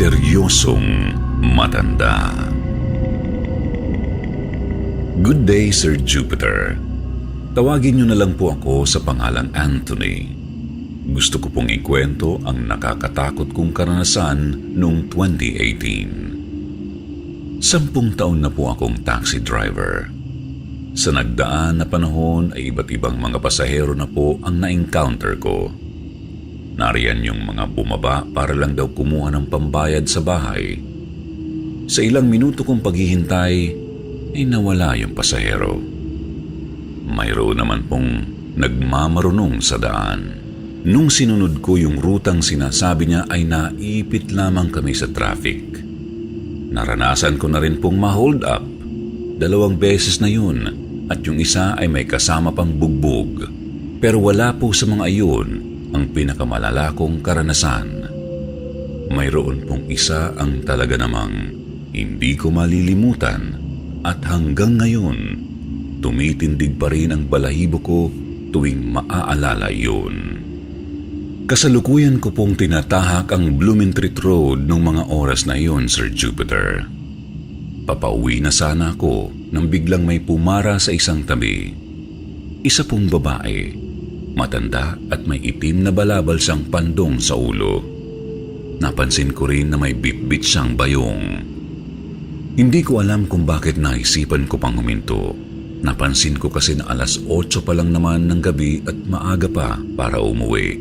misteryosong matanda. Good day, Sir Jupiter. Tawagin niyo na lang po ako sa pangalang Anthony. Gusto ko pong ikwento ang nakakatakot kong karanasan noong 2018. 10 taon na po akong taxi driver. Sa nagdaan na panahon ay iba't ibang mga pasahero na po ang na-encounter ko. Nariyan yung mga bumaba para lang daw kumuha ng pambayad sa bahay. Sa ilang minuto kong paghihintay ay nawala yung pasahero. Mayroon naman pong nagmamarunong sa daan. Nung sinunod ko yung rutang sinasabi niya ay naipit lamang kami sa traffic. Naranasan ko na rin pong ma-hold up. 2 beses na yun at yung isa ay may kasama pang bugbog. Pero wala po sa mga iyon ang pinakamalala kong karanasan. Mayroon pong isa ang talaga namang hindi ko malilimutan at hanggang ngayon tumitindig pa rin ang balahibo ko tuwing maaalala yun. Kasalukuyan ko pong tinatahak ang Blumentritt Road noong mga oras na iyon, Sir Jupiter. Papauwi na sana ako nang biglang may pumara sa isang tabi. Isa pong babae. Matanda at may itim na balabal siyang pandong sa ulo. Napansin ko rin na may bitbit siyang bayong. Hindi ko alam kung bakit naisipan ko pang huminto. Napansin ko kasi na 8:00 pa lang naman ng gabi at maaga pa para umuwi.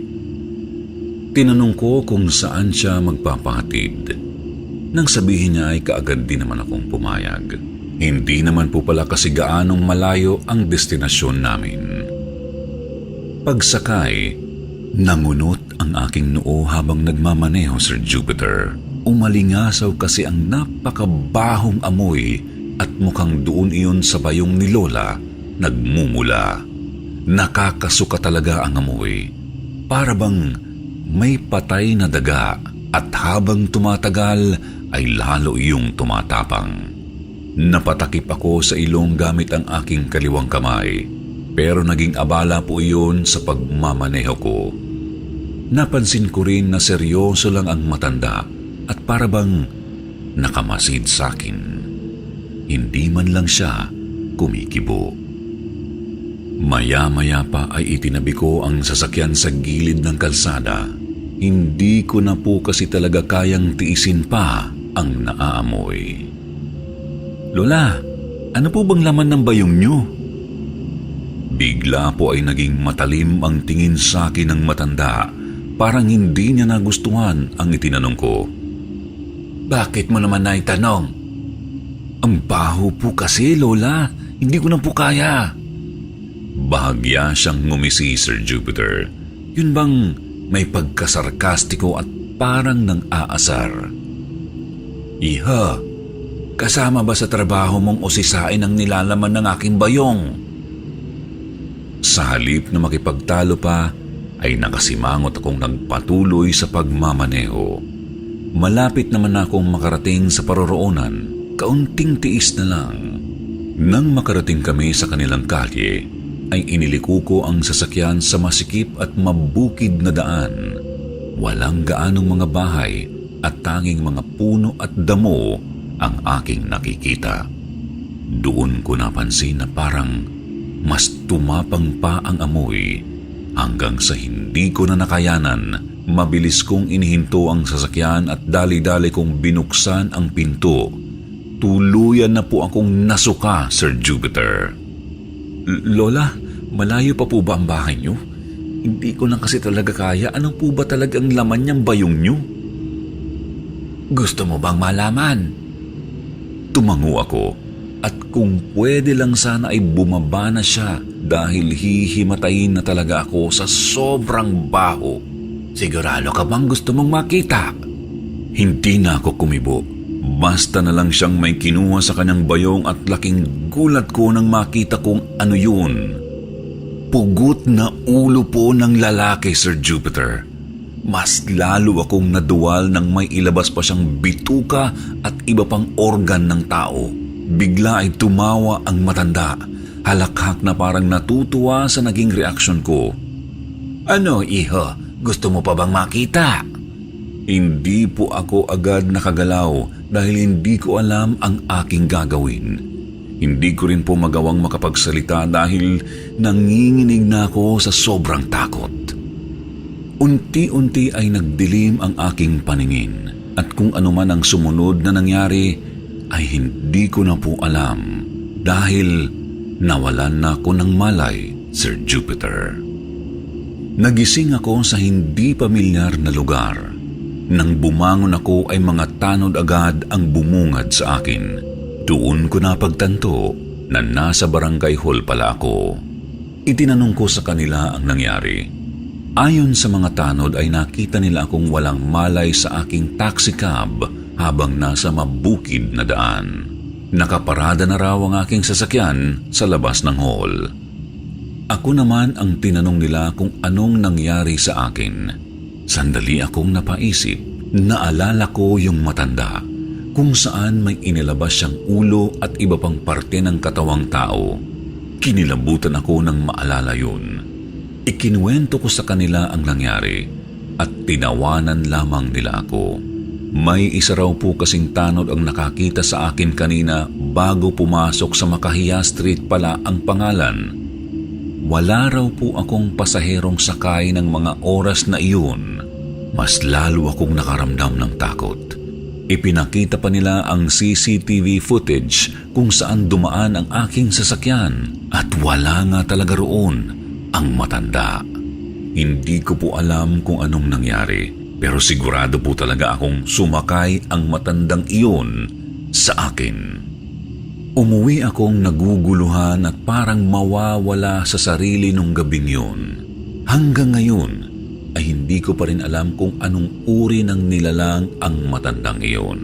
Tinanong ko kung saan siya magpapahatid. Nang sabihin niya ay kaagad din naman akong pumayag. Hindi naman po pala kasi gaanong malayo ang destinasyon namin. Pagsakay, nangunot ang aking noo habang nagmamaneho, Sir Jupiter. Umalingasaw kasi ang napakabahong amoy at mukhang doon iyon sa bayong ni Lola nagmumula. Nakakasuka talaga ang amoy. Para bang may patay na daga at habang tumatagal ay lalo iyong tumatapang. Napatakip ako sa ilong gamit ang aking kaliwang kamay. Pero naging abala po iyon sa pagmamaneho ko. Napansin ko rin na seryoso lang ang matanda at para bang nakamasid sa akin. Hindi man lang siya kumikibo. Maya-maya pa ay itinabi ko ang sasakyan sa gilid ng kalsada. Hindi ko na po kasi talaga kayang tiisin pa ang naaamoy. Lola, ano po bang laman ng bayong niyo? Bigla po ay naging matalim ang tingin sa akin ng matanda. Parang hindi niya nagustuhan ang itinanong ko. Bakit mo naman naitanong? Ang baho po kasi, Lola. Hindi ko na po kaya. Bahagya siyang ngumisi, Sir Jupiter. Yun bang may pagkasarkastiko at parang nang aasar? Iha, kasama ba sa trabaho mong usisain ang nilalaman ng aking bayong? Sa halip na makipagtalo pa, ay nakasimangot akong nagpatuloy sa pagmamaneho. Malapit naman akong makarating sa paroroonan, kaunting tiis na lang. Nang makarating kami sa kanilang kalye, ay iniliko ko ang sasakyan sa masikip at mabukid na daan. Walang gaanong mga bahay at tanging mga puno at damo ang aking nakikita. Doon ko napansin na parang mas tumapang pa ang amoy hanggang sa hindi ko na nakayanan. Mabilis kong inihinto ang sasakyan at dali-dali kong binuksan ang pinto. Tuluyan na po akong nasuka, Sir Jupiter. Lola, malayo pa po ba ang bahay niyo? Hindi ko lang kasi talaga kaya. Ano po ba talagang laman niyang bayong niyo? Gusto mo bang malaman? Tumango ako. At kung pwede lang sana ay bumaba na siya dahil hihimatayin na talaga ako sa sobrang baho. Sigurado ka bang gusto mong makita? Hindi na ako kumibo. Basta na lang siyang may kinuha sa kanyang bayong at laking gulat ko nang makita kong ano yun. Pugot na ulo po ng lalaki, Sir Jupiter. Mas lalo akong naduwal nang may ilabas pa siyang bituka at iba pang organ ng tao. Bigla ay tumawa ang matanda. Halakhak na parang natutuwa sa naging reaksyon ko. Ano, iho? Gusto mo pa bang makita? Hindi po ako agad nakagalaw dahil hindi ko alam ang aking gagawin. Hindi ko rin po magawang makapagsalita dahil nanginginig na ako sa sobrang takot. Unti-unti ay nagdilim ang aking paningin at kung ano man ang sumunod na nangyari ay hindi ko na po alam dahil nawalan na ako ng malay, Sir Jupiter. Nagising ako sa hindi pamilyar na lugar. Nang bumangon ako ay mga tanod agad ang bumungad sa akin. Doon ko napagtanto na nasa barangay hall pala ako. Itinanong ko sa kanila ang nangyari. Ayon sa mga tanod ay nakita nila akong walang malay sa aking taxi cab habang nasa mabukid na daan. Nakaparada na raw ang aking sasakyan sa labas ng hall. Ako naman ang tinanong nila kung anong nangyari sa akin. Sandali akong napaisip. Naalala ko yung matanda, kung saan may inilabas siyang ulo at iba pang parte ng katawang tao. Kinilabutan ako nang maalala yun. Ikinuwento ko sa kanila ang nangyari at tinawanan lamang nila ako. May isa raw po kasing tanod ang nakakita sa akin kanina bago pumasok sa Makahiya Street pala ang pangalan. Wala raw po akong pasaherong sakay ng mga oras na iyon. Mas lalo akong nakaramdam ng takot. Ipinakita pa nila ang CCTV footage kung saan dumaan ang aking sasakyan at wala nga talaga roon ang matanda. Hindi ko po alam kung anong nangyari pero sigurado po talaga akong sumakay ang matandang iyon sa akin. Umuwi akong naguguluhan at parang mawawala sa sarili nung gabing yun. Hanggang ngayon ay hindi ko pa rin alam kung anong uri ng nilalang ang matandang iyon.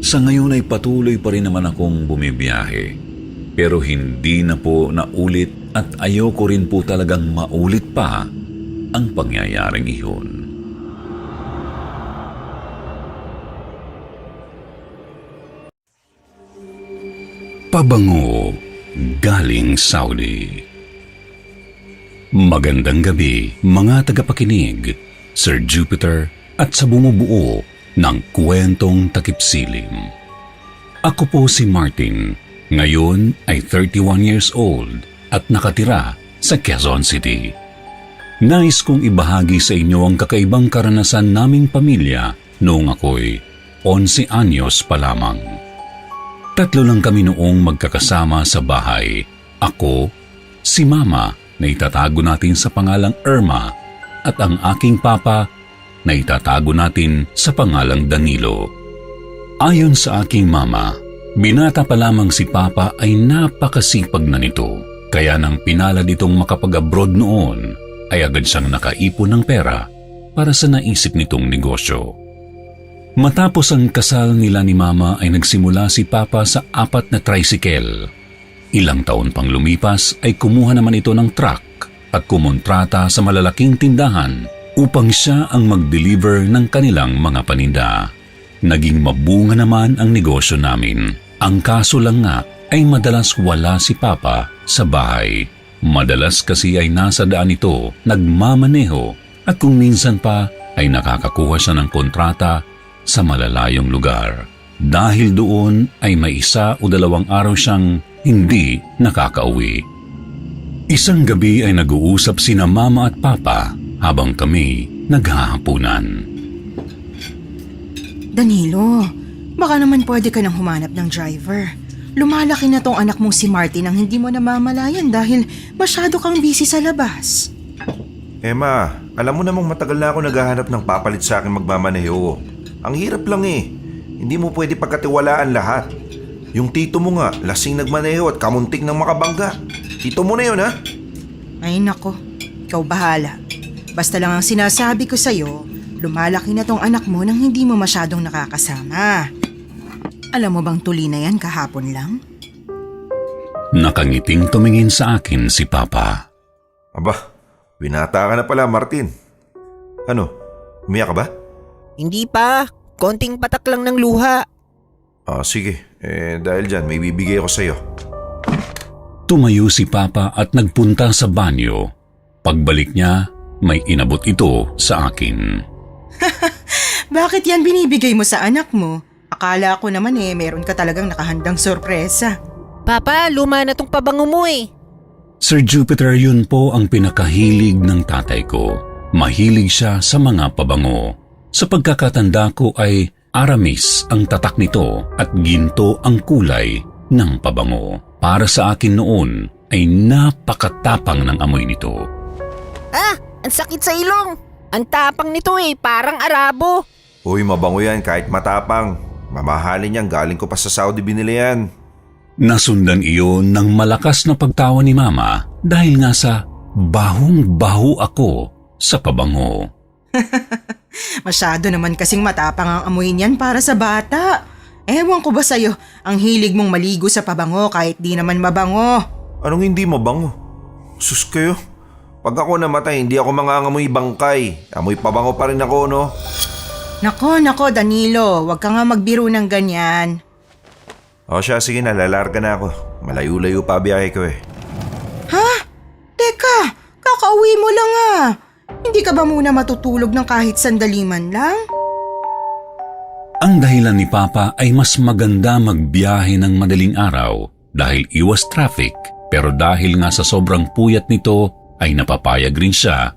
Sa ngayon ay patuloy pa rin naman akong bumibiyahe. Pero hindi na po naulit at ayoko rin po talagang maulit pa ang pangyayaring iyon. Pabango galing Saudi. Magandang gabi, mga tagapakinig, Sir Jupiter at sa bumubuo ng Kwentong Takipsilim. Ako po si Martin, ngayon ay 31 years old at nakatira sa Quezon City. Nais kong ibahagi sa inyo ang kakaibang karanasan naming pamilya noong ako'y 11 anyos pa lamang. 3 lang kami noong magkakasama sa bahay. Ako, si Mama, na itatago natin sa pangalang Irma at ang aking papa na itatago natin sa pangalang Danilo. Ayon sa aking mama, binata pa lamang si papa ay napakasipag na nito. Kaya nang pinalad itong makapag-abroad noon, ay agad siyang nakaipon ng pera para sa naisip nitong negosyo. Matapos ang kasal nila ni mama ay nagsimula si papa sa 4 na tricycle. Ilang taon pang lumipas ay kumuha naman ito ng truck at kumontrata sa malalaking tindahan upang siya ang mag-deliver ng kanilang mga paninda. Naging mabunga naman ang negosyo namin. Ang kaso lang nga ay madalas wala si Papa sa bahay. Madalas kasi ay nasa daan ito, nagmamaneho at kung minsan pa ay nakakakuha siya ng kontrata sa malalayong lugar. Dahil doon ay may 1 o 2 araw siyang hindi nakakauwi. Isang gabi ay nag-uusap sina Mama at Papa habang kami naghahapunan. Danilo, baka naman pwede ka nang humanap ng driver. Lumalaki na tong anak mong si Martin ang hindi mo namamalayan dahil masyado kang busy sa labas. Emma, alam mo namang matagal na ako naghahanap ng papalit sa akin magmamaneho. Ang hirap lang eh. Hindi mo pwede pagkatiwalaan lahat. Yung tito mo nga, lasing nagmaneho at kamuntik ng makabangga. Tito mo na yun, ha? Ay nako, ikaw bahala. Basta lang ang sinasabi ko sa'yo, lumalaki na tong anak mo nang hindi mo masyadong nakakasama. Alam mo bang tuli na yan kahapon lang? Nakangiting tumingin sa akin si Papa. Aba, binata ka na pala, Martin. Ano, umiyak ka ba? Hindi pa. Konting patak lang ng luha. Sige. Dahil dyan, may bibigay ako sa'yo. Tumayo si Papa at nagpunta sa banyo. Pagbalik niya, may inabot ito sa akin. Bakit yan binibigay mo sa anak mo? Akala ko naman meron ka talagang nakahandang sorpresa. Papa, luma na tong pabango mo eh. Sir Jupiter, yun po ang pinakahilig ng tatay ko. Mahilig siya sa mga pabango. Sa pagkakatanda ko ay aramis ang tatak nito at ginto ang kulay ng pabango. Para sa akin noon ay napakatapang ng amoy nito. Ah, ang sakit sa ilong. Ang tapang nito eh, parang Arabo. Uy, mabango yan kahit matapang. Mamahalin yan, galing ko pa sa Saudi binili yan. Nasundan iyon ng malakas na pagtawa ni Mama dahil nga sa bahong-baho ako sa pabango. Masyado naman kasing matapang ang amoy niyan para sa bata. Ewan ko ba sa'yo, ang hilig mong maligo sa pabango kahit di naman mabango. Anong hindi mabango? Sus kayo. Pag ako namatay, hindi ako mangangamoy bangkay. Amoy pabango pa rin ako, no? Nako Danilo, wag ka nga magbiro ng ganyan. O siya, sige na, lalarga na ako. Malayo-layo pa biyahe ko eh. Ha? Teka, kakauwi mo lang ah. Hindi ka ba muna matutulog ng kahit sandali man lang? Ang dahilan ni Papa ay mas maganda magbiyahe ng madaling araw dahil iwas traffic, pero dahil nga sa sobrang puyat nito ay napapayag rin siya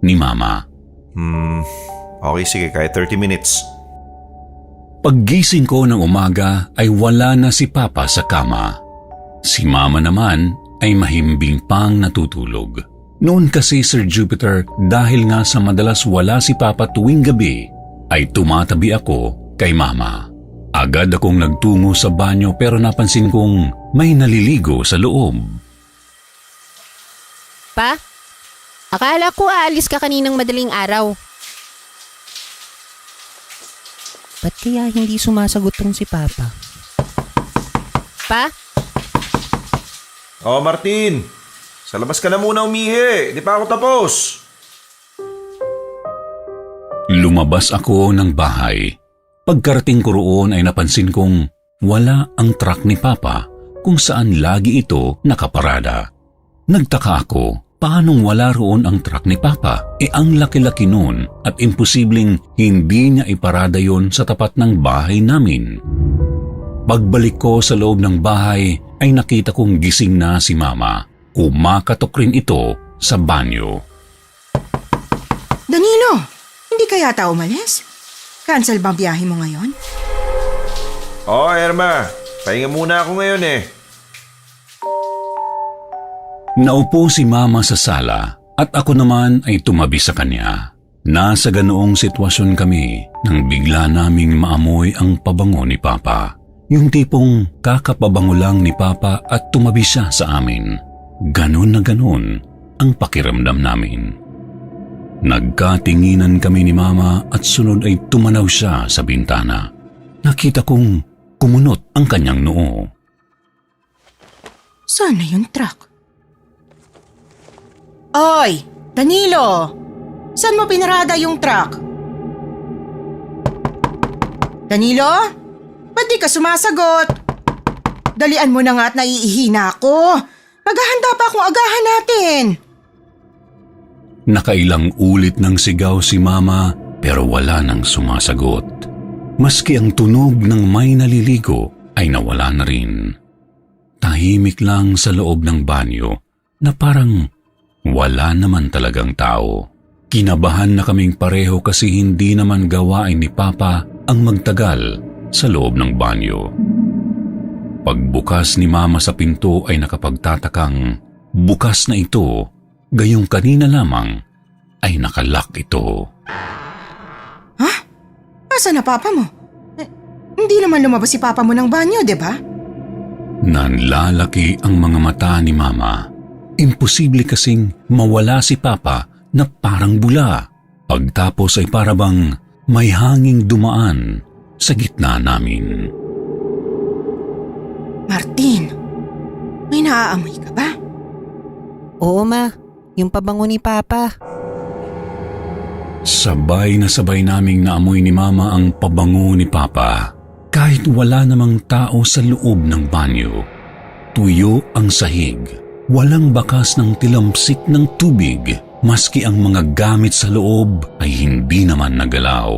ni Mama. Okay, sige, kahit 30 minutes. Paggising ko ng umaga ay wala na si Papa sa kama. Si Mama naman ay mahimbing pang natutulog. Noon kasi, Sir Jupiter, dahil nga sa madalas wala si Papa tuwing gabi, ay tumatabi ako kay Mama. Agad akong nagtungo sa banyo pero napansin kong may naliligo sa loob. Pa, akala ko aalis ka kaninang madaling araw. Ba't kaya hindi sumasagot tong si Papa? Pa? Oh, Martin! Sa labas ka na muna umihi. Di pa ako tapos. Lumabas ako ng bahay. Pagkarating ko roon ay napansin kong wala ang truck ni Papa kung saan lagi ito nakaparada. Nagtaka ako, paanong wala roon ang truck ni Papa? Ang laki-laki noon at imposibleng hindi niya iparada yon sa tapat ng bahay namin. Pagbalik ko sa loob ng bahay ay nakita kong gising na si Mama. Kumakatok rin ito sa banyo. Danilo, hindi ka yata umalis? Cancel ba ang biyahe mo ngayon? Oh, Irma. Pahinga muna ako ngayon eh. Naupo si Mama sa sala at ako naman ay tumabi sa kanya. Nasa ganoong sitwasyon kami nang bigla naming maamoy ang pabango ni Papa. Yung tipong kakapabango lang ni Papa at tumabi siya sa amin. Ganon na ganon ang pakiramdam namin. Nagkatinginan kami ni Mama at sunod ay tumanaw siya sa bintana. Nakita kong kumunot ang kanyang noo. Saan na yung truck? Oy, Danilo! Saan mo pinarada yung truck? Danilo? Ba't di ka sumasagot? Dalian mo na nga at naiihina ako. Maghahanda pa akong agahan natin. Nakailang ulit ng sigaw si Mama pero wala nang sumasagot. Maski ang tunog ng may naliligo ay nawala na rin. Tahimik lang sa loob ng banyo na parang wala naman talagang tao. Kinabahan na kaming pareho kasi hindi naman gawain ni Papa ang magtagal sa loob ng banyo. Pagbukas ni Mama sa pinto ay nakapagtatakang bukas na ito, gayong kanina lamang ay nakalock ito. Ha? Asan na Papa mo? Hindi naman lumabas si Papa mo ng banyo, di ba? Nanlalaki ang mga mata ni Mama. Imposible kasing mawala si Papa na parang bula. Pagtapos ay parabang may hanging dumaan sa gitna namin. Martin, may naaamoy ka ba? Oo ma, yung pabango ni Papa. Sabay na sabay naming naamoy ni Mama ang pabango ni Papa. Kahit wala namang tao sa loob ng banyo. Tuyo ang sahig. Walang bakas ng tilamsik ng tubig. Maski ang mga gamit sa loob ay hindi naman nagalaw.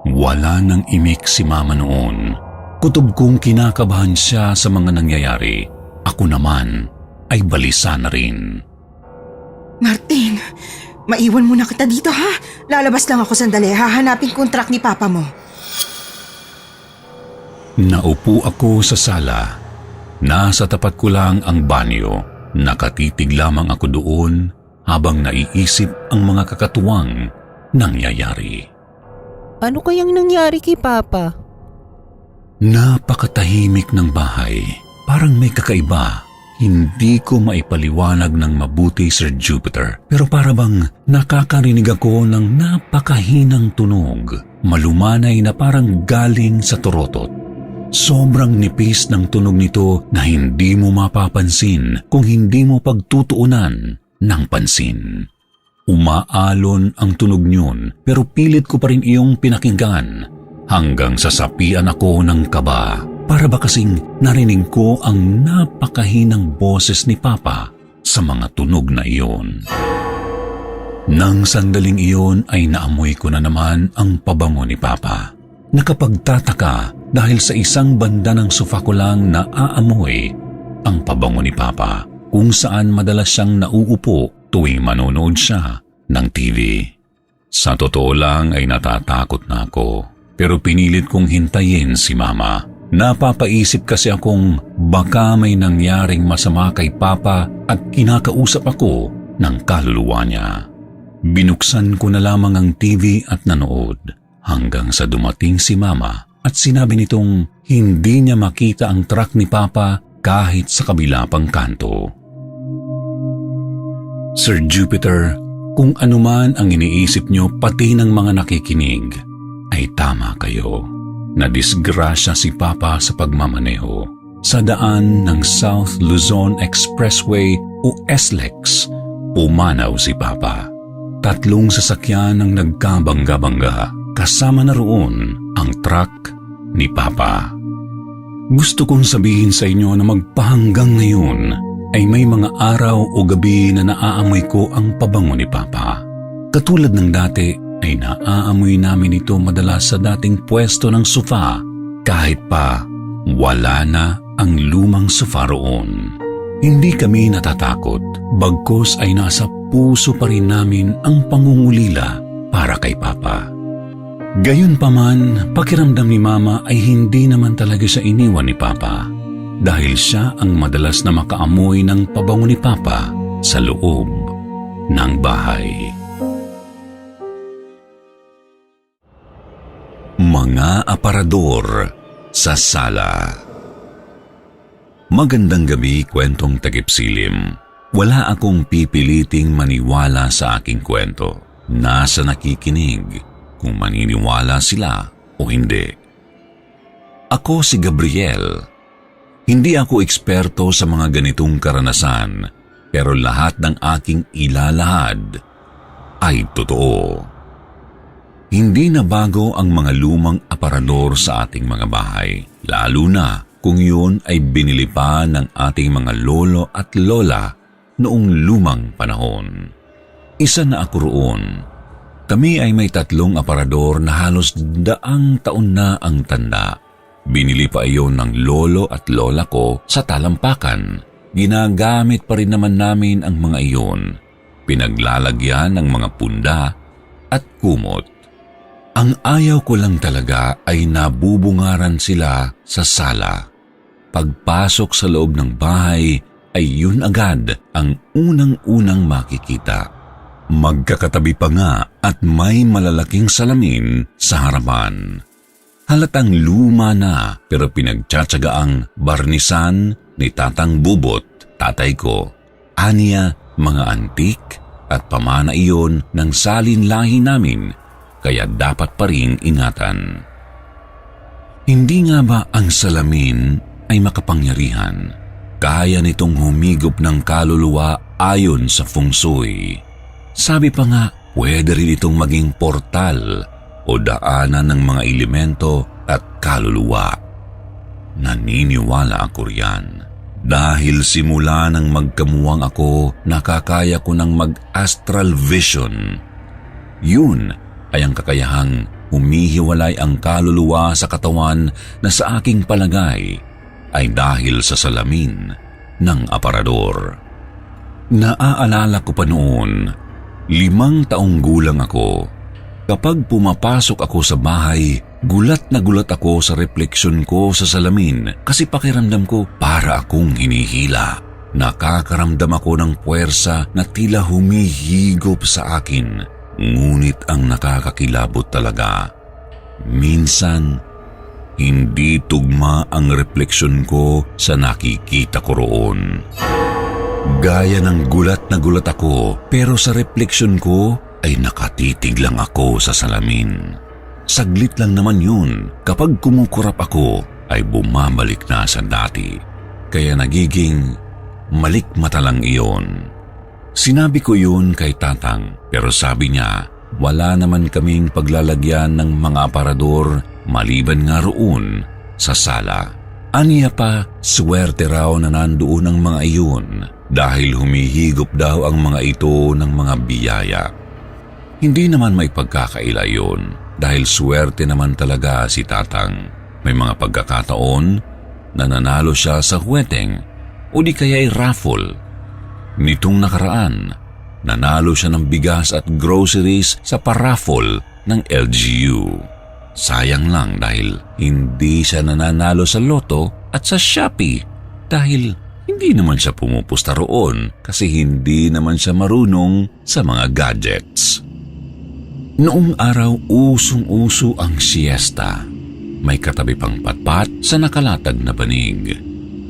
Wala nang imik si Mama noon. Kutob kong kinakabahan siya sa mga nangyayari. Ako naman ay balisa na rin. Martin, maiwan muna kita dito ha. Lalabas lang ako sandali. Hahanapin ko ang truck ni Papa mo. Naupo ako sa sala. Nasa tapat ko lang ang banyo. Nakatitig lamang ako doon habang naiisip ang mga kakatuwang nangyayari. Ano kayang nangyari kay Papa? Napakatahimik ng bahay. Parang may kakaiba. Hindi ko maipaliwanag ng mabuti, Sir Jupiter. Pero para bang nakakarinig ako ng napakahinang tunog. Malumanay na parang galing sa torotot. Sobrang nipis ng tunog nito na hindi mo mapapansin kung hindi mo pagtutuunan ng pansin. Umaalon ang tunog niyon pero pilit ko pa rin iyong pinakinggan hanggang sasapian ako ng kaba. Para ba kasing narinig ko ang napakahinang boses ni Papa sa mga tunog na iyon. Nang sandaling iyon ay naamoy ko na naman ang pabango ni Papa. Nakapagtataka dahil sa isang banda ng sofa ko lang naaamoy ang pabango ni Papa kung saan madalas siyang nauupo tuwing manonood siya ng TV. Sa totoo lang ay natatakot na ako pero pinilit kong hintayin si Mama. Napapaisip kasi akong baka may nangyaring masama kay Papa at kinakausap ako ng kaluluwa niya. Binuksan ko na lamang ang TV at nanood hanggang sa dumating si Mama at sinabi nitong hindi niya makita ang truck ni Papa kahit sa kabila pang kanto. Sir Jupiter, kung anuman ang iniisip niyo pati ng mga nakikinig, ay tama kayo. Nadisgrasya si Papa sa pagmamaneho. Sa daan ng South Luzon Expressway o SLEX, pumanaw si Papa. 3 sasakyan ang nagkabangga-bangga. Kasama na roon ang truck ni Papa. Gusto kong sabihin sa inyo na magpahanggang ngayon ay may mga araw o gabi na naaamoy ko ang pabango ni Papa. Katulad ng dati, ay naaamoy namin ito madalas sa dating pwesto ng sofa kahit pa wala na ang lumang sofa roon. Hindi kami natatakot, bagkus ay nasa puso pa rin namin ang pangungulila para kay Papa. Gayunpaman, pakiramdam ni Mama ay hindi naman talaga siya iniwan ni Papa dahil siya ang madalas na makaamoy ng pabango ni Papa sa loob ng bahay. Mga aparador sa sala. Magandang gabi, kwentong takipsilim. Wala akong pipiliting maniwala sa aking kwento. Nasa nakikinig kung maniniwala sila o hindi. Ako si Gabriel. Hindi ako eksperto sa mga ganitong karanasan, pero lahat ng aking ilalahad ay totoo. Hindi na bago ang mga lumang aparador sa ating mga bahay, lalo na kung yun ay binili pa ng ating mga lolo at lola noong lumang panahon. Isa na ako roon. Kami ay may 3 aparador na halos 100 taon na ang tanda. Binili pa iyon ng lolo at lola ko sa talampakan. Ginagamit pa rin naman namin ang mga iyon. Pinaglalagyan ng mga punda at kumot. Ang ayaw ko lang talaga ay nabubungaran sila sa sala. Pagpasok sa loob ng bahay ay yun agad ang unang-unang makikita. Magkakatabi pa nga at may malalaking salamin sa harapan. Halatang luma na pero pinagtsatsagaang barnisan ni Tatang Bubot, tatay ko. Aniya, mga antik at pamana iyon ng salinlahi namin kaya dapat pa ring ingatan. Hindi nga ba ang salamin ay makapangyarihan? Kaya nitong humigop ng kaluluwa ayon sa feng shui. Sabi pa nga, pwede rin itong maging portal o daanan ng mga elemento at kaluluwa. Naniniwala ako riyan. Dahil simula nang magkamuwang ako, nakakaya ko ng mag-astral vision. Yun ay ang kakayahang humihiwalay ang kaluluwa sa katawan na sa aking palagay ay dahil sa salamin ng aparador. Naaalala ko pa noon, 5 taong gulang ako. Kapag pumapasok ako sa bahay, gulat na gulat ako sa refleksyon ko sa salamin kasi pakiramdam ko para akong hinihila. Nakakaramdam ako ng puwersa na tila humihigop sa akin, ngunit ang nakakakilabot talaga. Minsan, hindi tugma ang refleksyon ko sa nakikita ko roon. Gaya ng gulat na gulat ako, pero sa refleksyon ko ay nakatitig lang ako sa salamin. Saglit lang naman yun. Kapag kumukurap ako, ay bumabalik na sa dati. Kaya nagiging malikmata lang iyon. Sinabi ko yun kay Tatang, pero sabi niya, wala naman kaming paglalagyan ng mga aparador maliban nga roon sa sala. Aniya pa, swerte raw na nandoon ang mga iyon dahil humihigop daw ang mga ito ng mga biyaya. Hindi naman may pagkakaila yun dahil swerte naman talaga si Tatang. May mga pagkakataon na nanalo siya sa huweteng o di kaya ay raffle. Nitong nakaraan, nanalo siya ng bigas at groceries sa paraffle ng LGU. Sayang lang dahil hindi siya nananalo sa loto at sa Shopee dahil hindi naman siya pumupusta roon kasi hindi naman siya marunong sa mga gadgets. Noong araw, usong-uso ang siesta. May katabi pang patpat sa nakalatag na banig.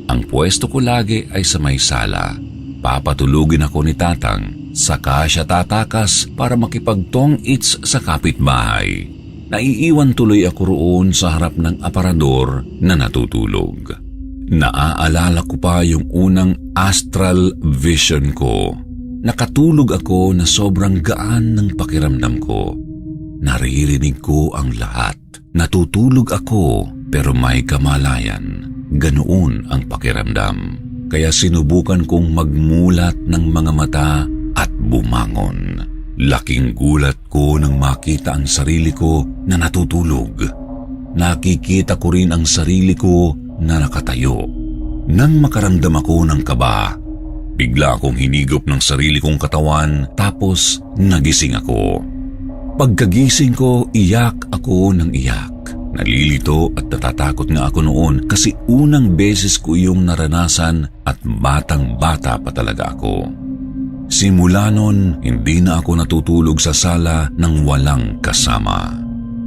Ang pwesto ko lagi ay sa may sala. Papatulugin ako ni Tatang, saka siya tatakas para makipagtong-its sa kapitbahay. Naiiwan tuloy ako roon sa harap ng aparador na natutulog. Naaalala ko pa yung unang astral vision ko. Nakatulog ako na sobrang gaan ng pakiramdam ko. Naririnig ko ang lahat. Natutulog ako pero may kamalayan. Ganoon ang pakiramdam. Kaya sinubukan kong magmulat ng mga mata at bumangon. Laking gulat ko nang makita ang sarili ko na natutulog. Nakikita ko rin ang sarili ko na nakatayo. Nang makaramdam ako ng kaba, bigla akong hinigop ng sarili kong katawan tapos nagising ako. Pagkagising ko, iyak ako ng iyak. Nalilito at natatakot nga ako noon kasi unang beses ko yung naranasan at batang-bata pa talaga ako. Simula nun, hindi na ako natutulog sa sala nang walang kasama.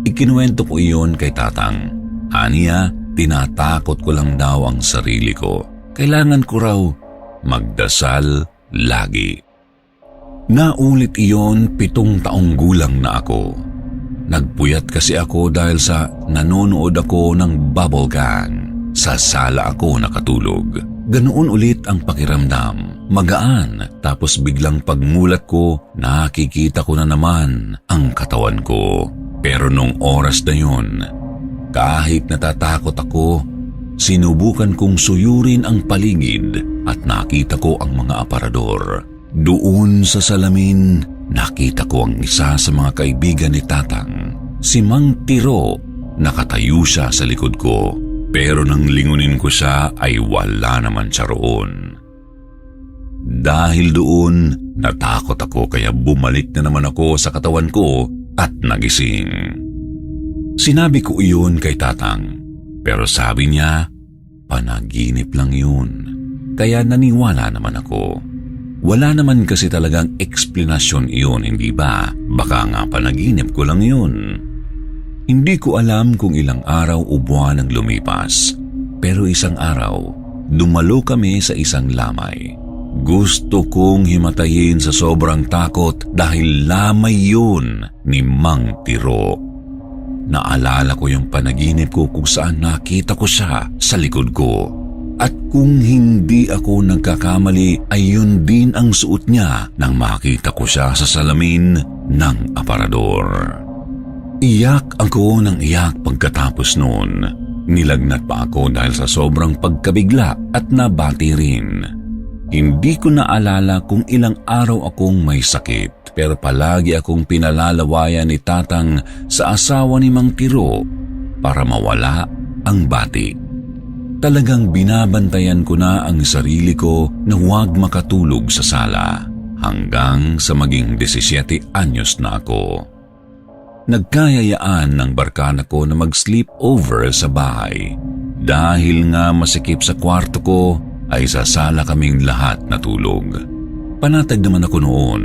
Ikinuwento ko iyon kay Tatang. Aniya, tinatakot ko lang daw ang sarili ko. Kailangan ko raw magdasal lagi. Naulit iyon 7 taong gulang na ako. Nagpuyat kasi ako dahil sa nanonood ako ng bubble gang. Sa sala ako nakatulog. Ganoon ulit ang pakiramdam. Magaan. Tapos biglang pagmulat ko, nakikita ko na naman ang katawan ko. Pero nung oras na yun, kahit natatakot ako, sinubukan kong suyurin ang paligid at nakita ko ang mga aparador. Doon sa salamin, nakita ko ang isa sa mga kaibigan ni Tatang. Si Mang Tiro, nakatayo siya sa likod ko. Pero nang lingunin ko siya ay wala naman siya roon. Dahil doon, natakot ako kaya bumalik na naman ako sa katawan ko at nagising. Sinabi ko iyon kay Tatang. Pero sabi niya, panaginip lang yun. Kaya naniwala naman ako. Wala naman kasi talagang eksplanasyon iyon, hindi ba? Baka nga panaginip ko lang yun. Hindi ko alam kung ilang araw o buwan ang lumipas. Pero isang araw, dumalo kami sa isang lamay. Gusto kong himatayin sa sobrang takot dahil lamay yun ni Mang Tiro. Naalala ko yung panaginip ko kung saan nakita ko siya sa likod ko. At kung hindi ako nagkakamali ay yun din ang suot niya nang makita ko siya sa salamin ng aparador. Iyak ako ng iyak pagkatapos noon. Nilagnat pa ako dahil sa sobrang pagkabigla at nabati rin. Hindi ko naalala kung ilang araw akong may sakit, pero palagi akong pinalalawayan ni Tatang sa asawa ni Mang Tiro para mawala ang bati. Talagang binabantayan ko na ang sarili ko na huwag makatulog sa sala hanggang sa maging 17 anyos na ako. Nagkayayaan ng barkada ko na mag-sleep over sa bahay. Dahil nga masikip sa kwarto ko, ay sa sala kaming lahat natulog. Panatag naman ako noon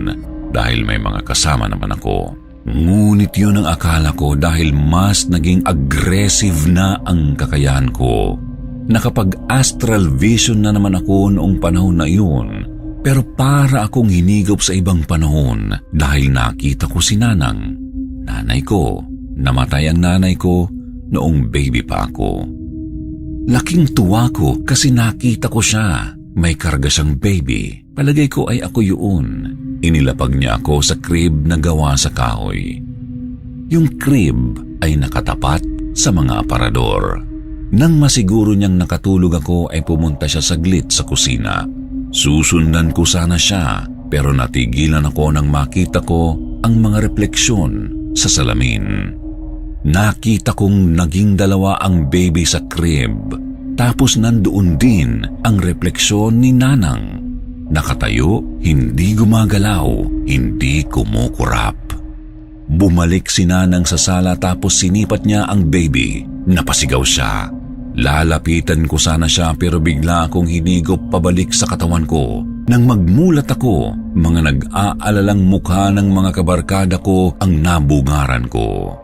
dahil may mga kasama naman ako. Ngunit yun ang akala ko dahil mas naging aggressive na ang kakayahan ko. Nakapag-astral vision na naman ako noong panahon na iyon, pero para akong hinigop sa ibang panahon dahil nakita ko si Nanang. Nanay ko, namatay ang nanay ko noong baby pa ako. Laking tuwa ko kasi nakita ko siya. May karga siyang baby. Palagay ko ay ako yun. Inilapag niya ako sa crib na gawa sa kahoy. Yung crib ay nakatapat sa mga aparador. Nang masiguro niyang nakatulog ako ay pumunta siya saglit sa kusina. Susundan ko sana siya pero natigilan ako nang makita ko ang mga refleksyon sa salamin. Nakita kong naging dalawa ang baby sa crib. Tapos nandoon din ang refleksyon ni Nanang. Nakatayo, hindi gumagalaw, hindi kumukurap. Bumalik si Nanang sa sala tapos sinipat niya ang baby. Napasigaw siya. Lalapitan ko sana siya pero bigla akong hinigop pabalik sa katawan ko. Nang magmulat ako, mga nag-aalalang mukha ng mga kabarkada ko ang nabungaran ko.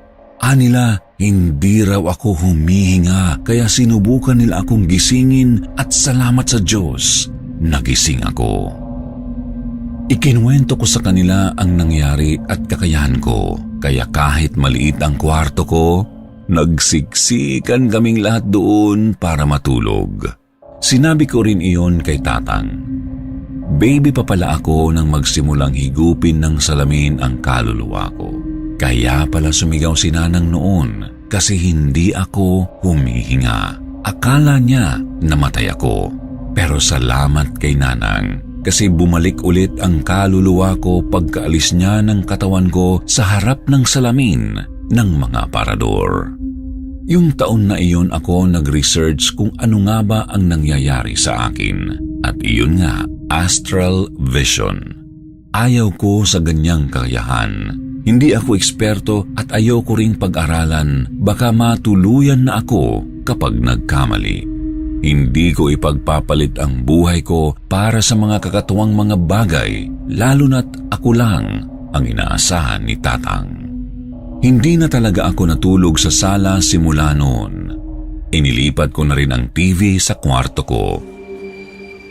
Anila, hindi raw ako humihinga kaya sinubukan nila akong gisingin at salamat sa Diyos, nagising ako. Ikinuwento ko sa kanila ang nangyari at kakayahan ko, kaya kahit maliit ang kwarto ko, nagsiksikan kaming lahat doon para matulog. Sinabi ko rin iyon kay Tatang. Baby pa pala ako nang magsimulang higupin ng salamin ang kaluluwa ko. Kaya pala sumigaw si Nanang noon kasi hindi ako humihinga. Akala niya namatay ako. Pero salamat kay Nanang kasi bumalik ulit ang kaluluwa ko pagkaalis niya ng katawan ko sa harap ng salamin ng mga aparador. Yung taon na iyon ako nag-research kung ano nga ba ang nangyayari sa akin. At iyon nga, astral vision. Ayaw ko sa ganyang kakayahan. Hindi ako eksperto at ayoko ring pag-aralan, baka matuluyan na ako kapag nagkamali. Hindi ko ipagpapalit ang buhay ko para sa mga kakatuwang mga bagay, lalo na't ako lang ang inaasahan ni Tatang. Hindi na talaga ako natulog sa sala simula noon. Inilipat ko na rin ang TV sa kwarto ko.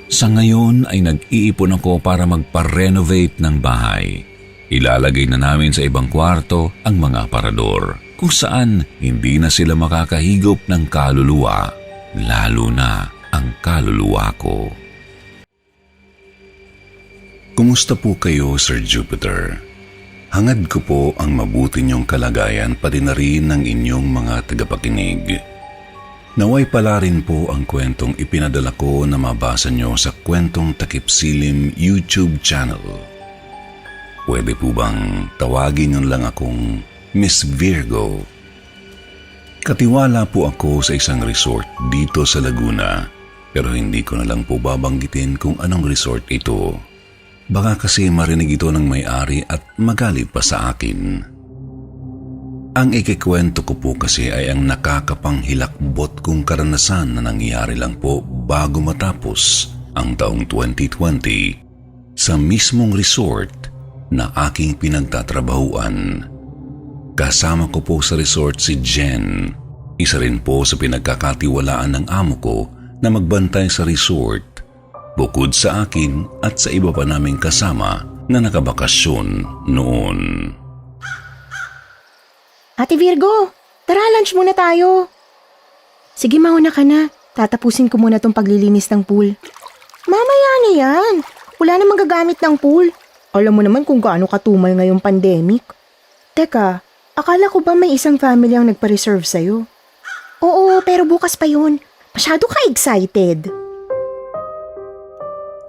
Sa ngayon ay nag-iipon ako para magpa-renovate ng bahay. Ilalagay na namin sa ibang kwarto ang mga aparador kung saan hindi na sila makakahigop ng kaluluwa, lalo na ang kaluluwa ko. Kumusta po kayo, Sir Jupiter? Hangad ko po ang mabuti niyong kalagayan pati na rin ng inyong mga tagapakinig. Naway pala rin po ang kwentong ipinadala ko na mabasa niyo sa Kwentong Takip Silim YouTube channel. Pwede po bang tawagin niyo lang akong Miss Virgo? Katiwala po ako sa isang resort dito sa Laguna, pero hindi ko na lang po babanggitin kung anong resort ito. Baka kasi marinig ito ng may-ari at magalit pa sa akin. Ang ikikwento ko po kasi ay ang nakakapanghilakbot kong karanasan na nangyari lang po bago matapos ang taong 2020 sa mismong resort na aking pinagtatrabahuan. Kasama ko po sa resort si Jen, isa rin po sa pinagkakatiwalaan ng amo ko na magbantay sa resort, bukod sa akin at sa iba pa naming kasama na nakabakasyon noon. Ate Virgo, tara lunch muna tayo. Sige, mauna ka na. Tatapusin ko muna tong paglilinis ng pool. Mamaya na yan. Wala namang gagamit ng pool. Alam mo naman kung gaano katumal ngayong pandemic. Teka, akala ko ba may isang family ang nagpa-reserve sa'yo? Oo, pero bukas pa yun. Masyado ka excited.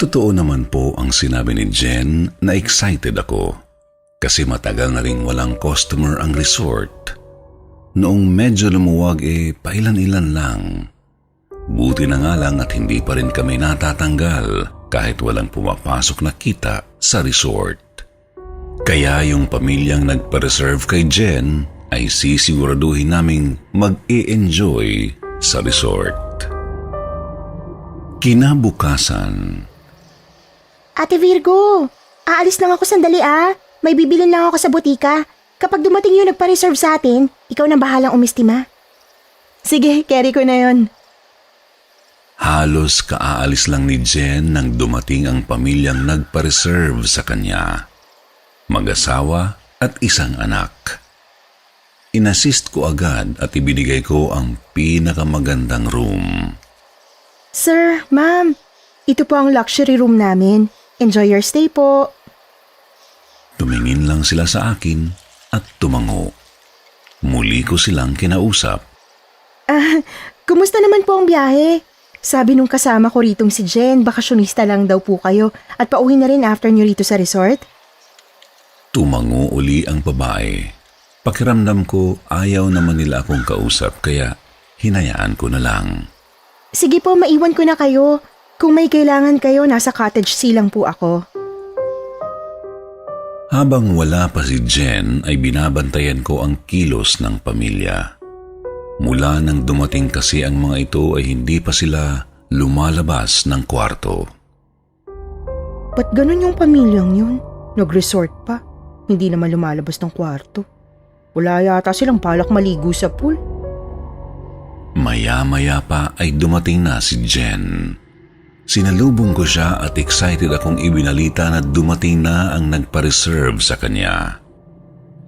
Totoo naman po ang sinabi ni Jen na excited ako kasi matagal na ring walang customer ang resort. Noong medyo lumuwag pailan-ilan lang. Buti na nga lang at hindi pa rin kami natatanggal kahit walang pumapasok na kita sa resort. Kaya yung pamilyang nagpa-reserve kay Jen ay sisiguraduhin naming mag-e-enjoy sa resort. Kinabukasan, Ate Virgo, aalis lang ako sandali May bibilin lang ako sa butika. Kapag dumating yung nagpa-reserve sa atin, ikaw na bahalang umistima. Sige, carry ko na yon. halos kaaalis lang ni Jen nang dumating ang pamilyang nagpa-reserve sa kanya. Mag-asawa at isang anak. Inassist ko agad at ibinigay ko ang pinakamagandang room. Sir, ma'am, ito po ang luxury room namin. Enjoy your stay po. Tumingin lang sila sa akin at tumango. Muli ko silang kinausap. Kumusta naman po ang biyahe? Sabi nung kasama ko ritong si Jen, bakasyonista lang daw po kayo at pauwi na rin after nyo rito sa resort. Tumango uli ang babae. Pakiramdam ko ayaw naman nila akong kausap kaya hinayaan ko na lang. Sige po, maiwan ko na kayo. Kung may kailangan kayo, nasa cottage C lang po ako. Habang wala pa si Jen ay binabantayan ko ang kilos ng pamilya. Mula nang dumating kasi ang mga ito ay hindi pa sila lumalabas ng kwarto. Ba't ganun yung pamilyang yun? Nag-resort pa. Hindi naman lumalabas ng kwarto. Wala yata silang balak maligo sa pool. Maya-maya pa ay dumating na si Jen. Sinalubong ko siya at excited akong ibinalita na dumating na ang nagpa-reserve sa kanya.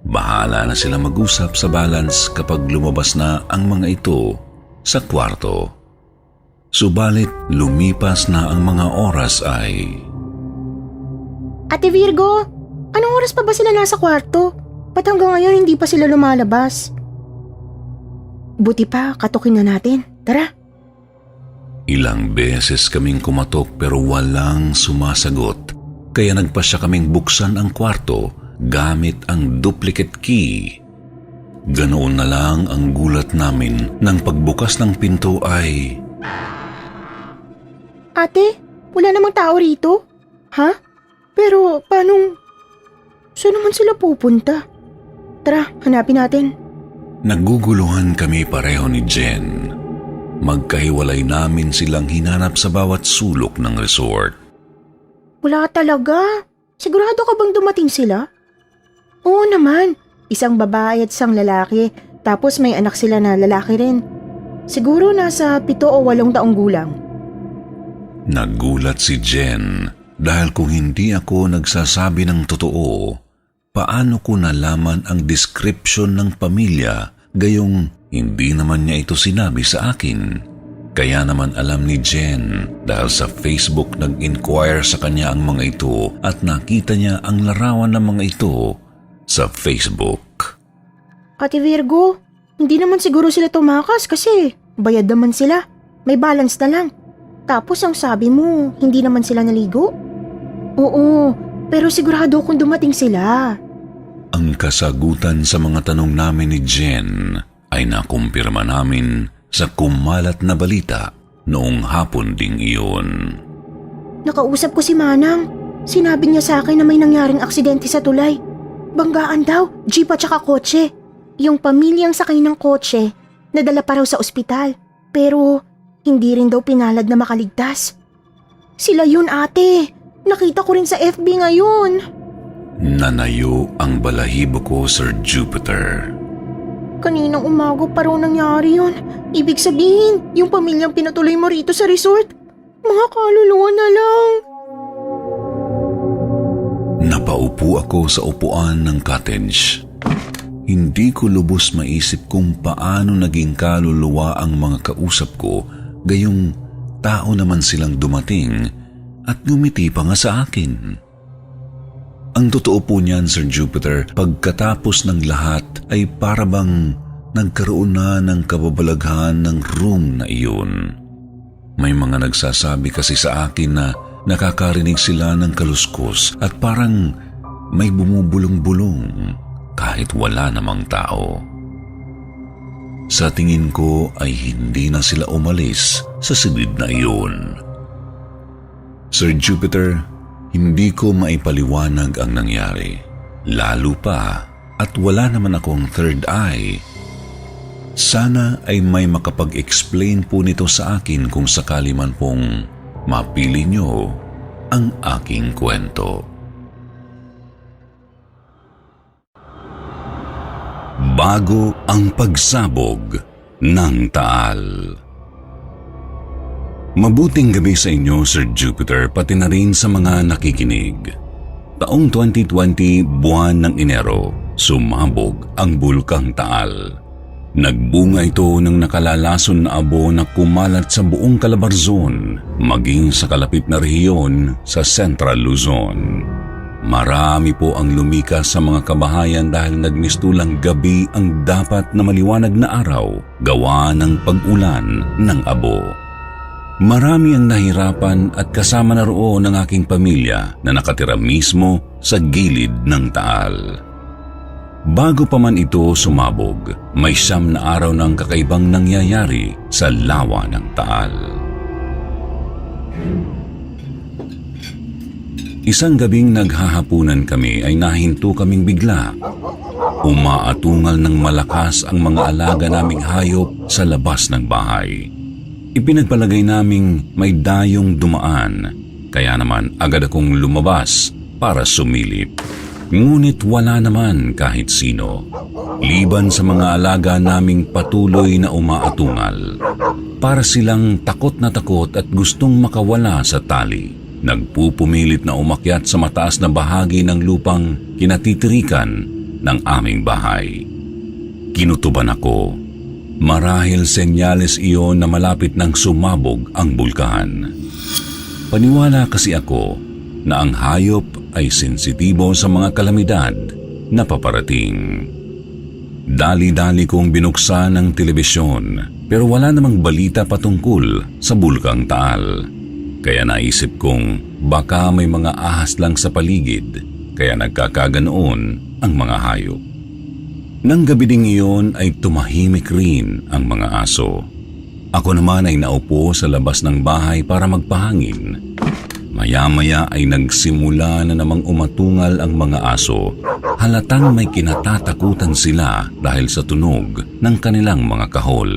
Bahala na sila mag-usap sa balance kapag lumabas na ang mga ito sa kwarto. Subalit lumipas na ang mga oras ay... Ate Virgo, anong oras pa ba sila nasa kwarto? Ba't hanggang ngayon hindi pa sila lumalabas? Buti pa, katukin na natin. Tara. Ilang beses kaming kumatok pero walang sumasagot. Kaya nagpasya kaming buksan ang kwarto gamit ang duplicate key. Ganoon na lang ang gulat namin nang pagbukas ng pinto ay... Ate, wala namang tao rito? Ha? Pero paanong... Saan naman sila pupunta? Tara, hanapin natin. Naguguluhan kami pareho ni Jen. Magkahiwalay namin silang hinanap sa bawat sulok ng resort. Wala talaga. Sigurado ka bang dumating sila? Oo naman. Isang babae at isang lalaki. Tapos may anak sila na lalaki rin. Siguro nasa 7 o 8 taong gulang. Nagulat si Jen dahil kung hindi ako nagsasabi ng totoo, paano ko nalaman ang description ng pamilya gayong hindi naman niya ito sinabi sa akin. Kaya naman alam ni Jen dahil sa Facebook nag-inquire sa kanya ang mga ito at nakita niya ang larawan ng mga ito sa Facebook. Ate Virgo, hindi naman siguro sila tumakas kasi bayad naman sila. May balance na lang. Tapos ang sabi mo, hindi naman sila naligo? Oo, pero sigurado kung dumating sila. Ang kasagutan sa mga tanong namin ni Jen ay nakumpirma namin sa kumalat na balita noong hapon ding iyon. Nakausap ko si Manang. Sinabi niya sa akin na may nangyaring aksidente sa tulay. Banggaan daw, jeep at saka kotse. Yung pamilyang sakay ng kotse, nadala pa raw sa ospital. Pero hindi rin daw pinalad na makaligtas. Sila yun, ate. Nakita ko rin sa FB ngayon. Nanayo ang balahibo ko, Sir Jupiter. Kaninang umaga pa raw nangyari yun. Ibig sabihin, yung pamilyang pinatuloy mo rito sa resort, mga kaluluwa na lang. Napaupo ako sa upuan ng cottage. Hindi ko lubos maisip kung paano naging kaluluwa ang mga kausap ko, gayong tao naman silang dumating at ngumiti pa nga sa akin. Ang totoo po niyan, Sir Jupiter, pagkatapos ng lahat ay parabang nagkaroon na ng kababalaghan ng room na iyon. May mga nagsasabi kasi sa akin na nakakarinig sila ng kaluskos at parang may bumubulong-bulong kahit wala namang tao. Sa tingin ko ay hindi na sila umalis sa silid na iyon. Sir Jupiter, hindi ko maipaliwanag ang nangyari. Lalo pa at wala naman akong third eye. Sana ay may makapag-explain po nito sa akin kung sakali man pong mapili niyo ang aking kwento. Bago ang pagsabog ng Taal. Mabuting gabi sa inyo, Sir Jupiter, pati na rin sa mga nakikinig. Taong 2020, buwan ng Enero, sumabog ang Bulkang Taal. Nagbunga ito ng nakalalason na abo na kumalat sa buong Calabarzon, maging sa kalapit na rehiyon sa Central Luzon. Marami po ang lumikas sa mga kabahayan dahil nagmistulang gabi ang dapat na maliwanag na araw, gawa ng pag-ulan ng abo. Marami ang nahirapan at kasama na roon ang aking pamilya na nakatira mismo sa gilid ng Taal. Bago pa man ito sumabog, may 9 na araw ng kakaibang nangyayari sa lawa ng Taal. Isang gabing naghahapunan kami ay nahinto kaming bigla. Umaatungal ng malakas ang mga alaga naming hayop sa labas ng bahay. Ipinagpalagay naming may dayong dumaan, kaya naman agad akong lumabas para sumilip. Ngunit wala naman kahit sino, liban sa mga alaga naming patuloy na umaatungal. Para silang takot na takot at gustong makawala sa tali. Nagpupumilit na umakyat sa mataas na bahagi ng lupang kinatitirikan ng aming bahay. Kinutuban ako. Marahil senyales iyon na malapit nang sumabog ang bulkan. Paniwala kasi ako na ang hayop ay sensitibo sa mga kalamidad na paparating. Dali-dali kong binuksan ang telebisyon pero wala namang balita patungkol sa Bulkang Taal. Kaya naisip kong baka may mga ahas lang sa paligid, kaya nagkakaganoon ang mga hayop. Nang gabi ding iyon ay tumahimik rin ang mga aso. Ako naman ay naupo sa labas ng bahay para magpahangin. Maya-maya ay nagsimula na namang umatungal ang mga aso. Halatang may kinatatakutan sila dahil sa tunog ng kanilang mga kahol.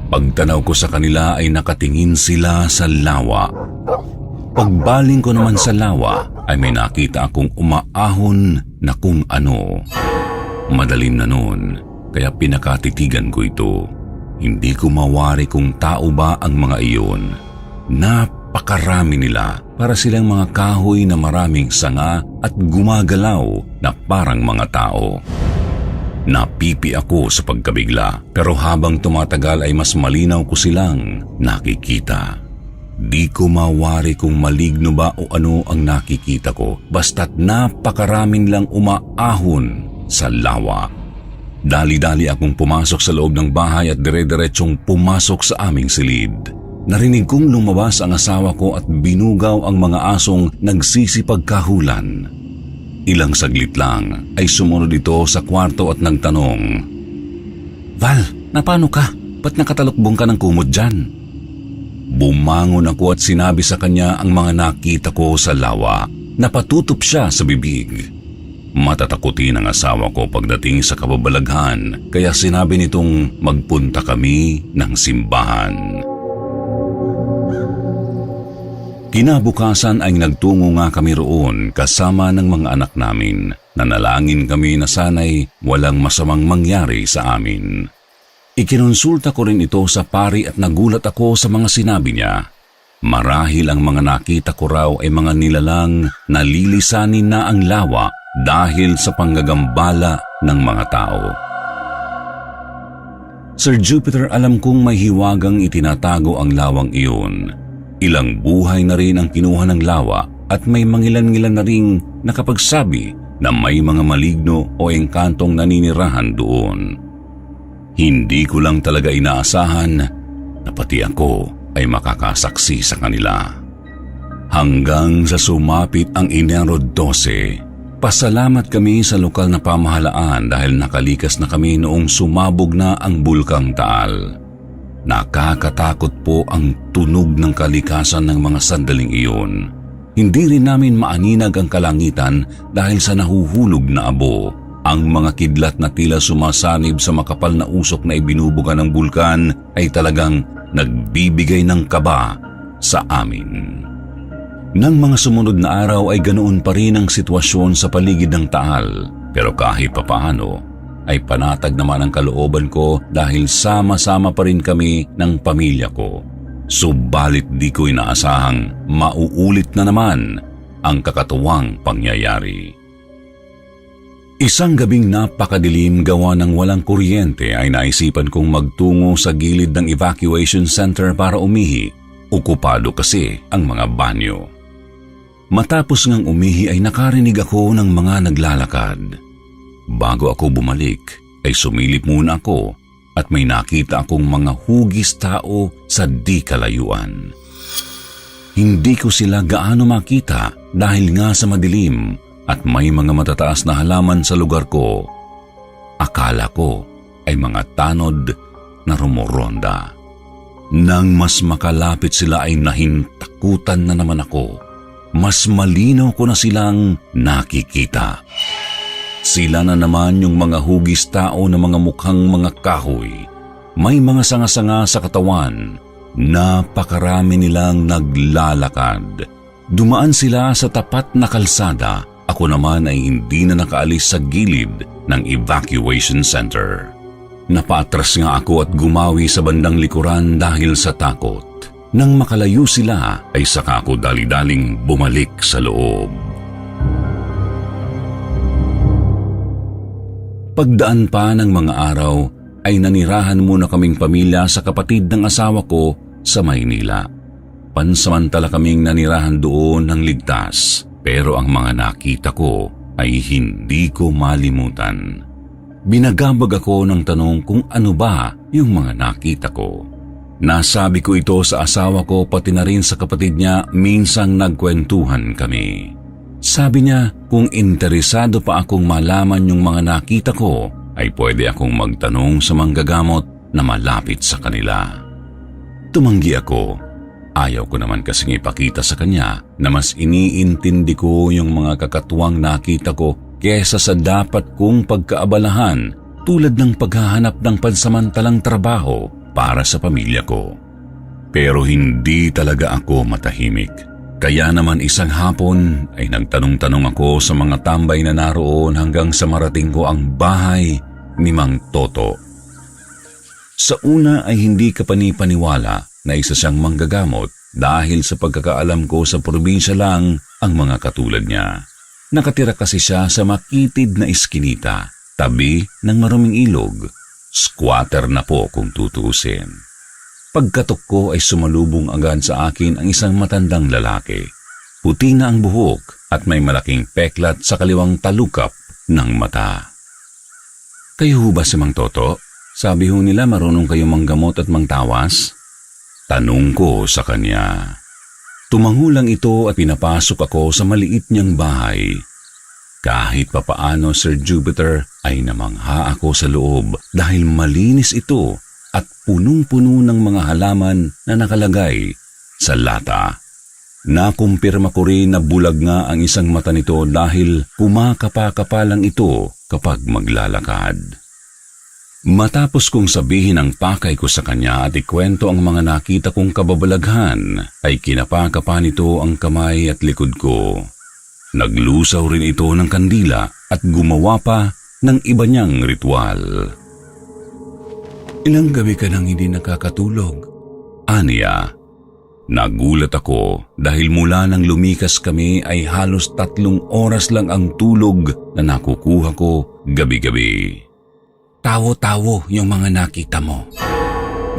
Pagtanaw ko sa kanila ay nakatingin sila sa lawa. Pagbaling ko naman sa lawa ay may nakita akong umaahon na kung ano. Madalim na noon, kaya pinakatitigan ko ito. Hindi ko mawari kung tao ba ang mga iyon. Napakarami nila, para silang mga kahoy na maraming sanga at gumagalaw na parang mga tao. Napipi ako sa pagkabigla, pero habang tumatagal ay mas malinaw ko silang nakikita. Di ko mawari kung maligno ba o ano ang nakikita ko, basta't napakaraming lang umaahon sa lawa. Dali-dali akong pumasok sa loob ng bahay at dire-diretsong pumasok sa aming silid. Narinig kong lumabas ang asawa ko at binugaw ang mga asong nagsisipagkahulan. Ilang saglit lang ay sumunod ito sa kwarto at nagtanong, "Val, napano ka? Ba't nakatalukbong ka ng kumot dyan?" Bumangon ako at sinabi sa kanya ang mga nakita ko sa lawa. Napatutup siya sa bibig. Matatakutin ang asawa ko pagdating sa kababalaghan, kaya sinabi nitong magpunta kami ng simbahan. Kinabukasan ay nagtungo nga kami roon kasama ng mga anak namin. Nanalangin kami na sana'y walang masamang mangyari sa amin. Ikinonsulta ko rin ito sa pari at nagulat ako sa mga sinabi niya. Marahil ang mga nakita ko raw ay mga nilalang na lilisanin na ang lawa dahil sa panggagambala ng mga tao. Sir Jupiter, alam kong may hiwagang itinatago ang lawang iyon. Ilang buhay na rin ang kinuha ng lawa at may mangilan-ngilan na ring nakapagsabi na may mga maligno o engkantong naninirahan doon. Hindi ko lang talaga inaasahan na pati ako ay makakasaksi sa kanila. Hanggang sa sumapit ang Enero 12, pasalamat kami sa lokal na pamahalaan dahil nakalikas na kami noong sumabog na ang Bulkang Taal. Nakakatakot po ang tunog ng kalikasan ng mga sandaling iyon. Hindi rin namin maaninag ang kalangitan dahil sa nahuhulog na abo. Ang mga kidlat na tila sumasanib sa makapal na usok na ibinubuga ng bulkan ay talagang nagbibigay ng kaba sa amin. Nang mga sumunod na araw ay ganoon pa rin ang sitwasyon sa paligid ng Taal, pero kahit papaano ay panatag naman ang kalooban ko dahil sama-sama pa rin kami ng pamilya ko. Subalit di ko inaasahang mauulit na naman ang kakatuwang pangyayari. Isang gabing napakadilim gawa ng walang kuryente ay naisipan kong magtungo sa gilid ng evacuation center para umihi. Okupado kasi ang mga banyo. Matapos ngang umihi ay nakarinig ako ng mga naglalakad. Bago ako bumalik ay sumilip muna ako at may nakita akong mga hugis tao sa di kalayuan. Hindi ko sila gaano makita dahil nga sa madilim at may mga matataas na halaman sa lugar ko. Akala ko ay mga tanod na rumoronda. Nang mas makalapit sila ay nahintakutan na naman ako. Mas malinaw ko na silang nakikita. Sila na naman yung mga hugis tao na mga mukhang mga kahoy. May mga sanga-sanga sa katawan. Napakarami nilang naglalakad. Dumaan sila sa tapat na kalsada. Ako naman ay hindi na nakaalis sa gilid ng evacuation center. Napaatras nga ako at gumawi sa bandang likuran dahil sa takot. Nang makalayo sila ay saka ako dali-daling bumalik sa loob. Pagdaan pa ng mga araw ay nanirahan muna kaming pamilya sa kapatid ng asawa ko sa Maynila. Pansamantala kaming nanirahan doon ng ligtas, pero ang mga nakita ko ay hindi ko malimutan. Binagabag ako ng tanong kung ano ba yung mga nakita ko. Nasabi ko ito sa asawa ko pati na rin sa kapatid niya, minsang nagkwentuhan kami. Sabi niya kung interesado pa akong malaman yung mga nakita ko ay pwede akong magtanong sa manggagamot na malapit sa kanila. Tumanggi ako. Ayaw ko naman kasing ipakita sa kanya na mas iniintindi ko yung mga kakatuwang nakita ko kesa sa dapat kong pagkaabalahan tulad ng paghahanap ng pansamantalang trabaho para sa pamilya ko. Pero hindi talaga ako matahimik. Kaya naman isang hapon ay nagtanong-tanong ako sa mga tambay na naroon hanggang sa marating ko ang bahay ni Mang Toto. Sa una ay hindi ka panipaniwala na isa siyang manggagamot dahil sa pagkakaalam ko sa probinsya lang ang mga katulad niya. Nakatira kasi siya sa makitid na iskinita, tabi ng maruming ilog. Squatter na po kung tutuusin. Pagkatok ko ay sumalubong agad sa akin ang isang matandang lalaki. Puti na ang buhok at may malaking peklat sa kaliwang talukap ng mata. Kayo ba si Mang Toto? Sabi ho nila marunong kayong manggamot at mangtawas? Tanong ko sa kanya. Tumango lang ito at pinapasok ako sa maliit niyang bahay. Kahit papaano, Sir Jupiter, ay namangha ako sa loob dahil malinis ito at punong-puno ng mga halaman na nakalagay sa lata. Nakumpirma ko rin na bulag nga ang isang mata nito dahil kumakapa-kapa lang ito kapag maglalakad. Matapos kong sabihin ang pakay ko sa kanya at ikwento ang mga nakita kong kababalaghan, ay kinapa-kapa nito ang kamay at likod ko. Naglusaw rin ito ng kandila at gumawa pa ng iba niyang ritual. Ilang gabi ka nang hindi nakakatulog? Aniya. Nagulat ako dahil mula nang lumikas kami ay halos 3 oras lang ang tulog na nakukuha ko gabi-gabi. Tawo-tawo yung mga nakita mo.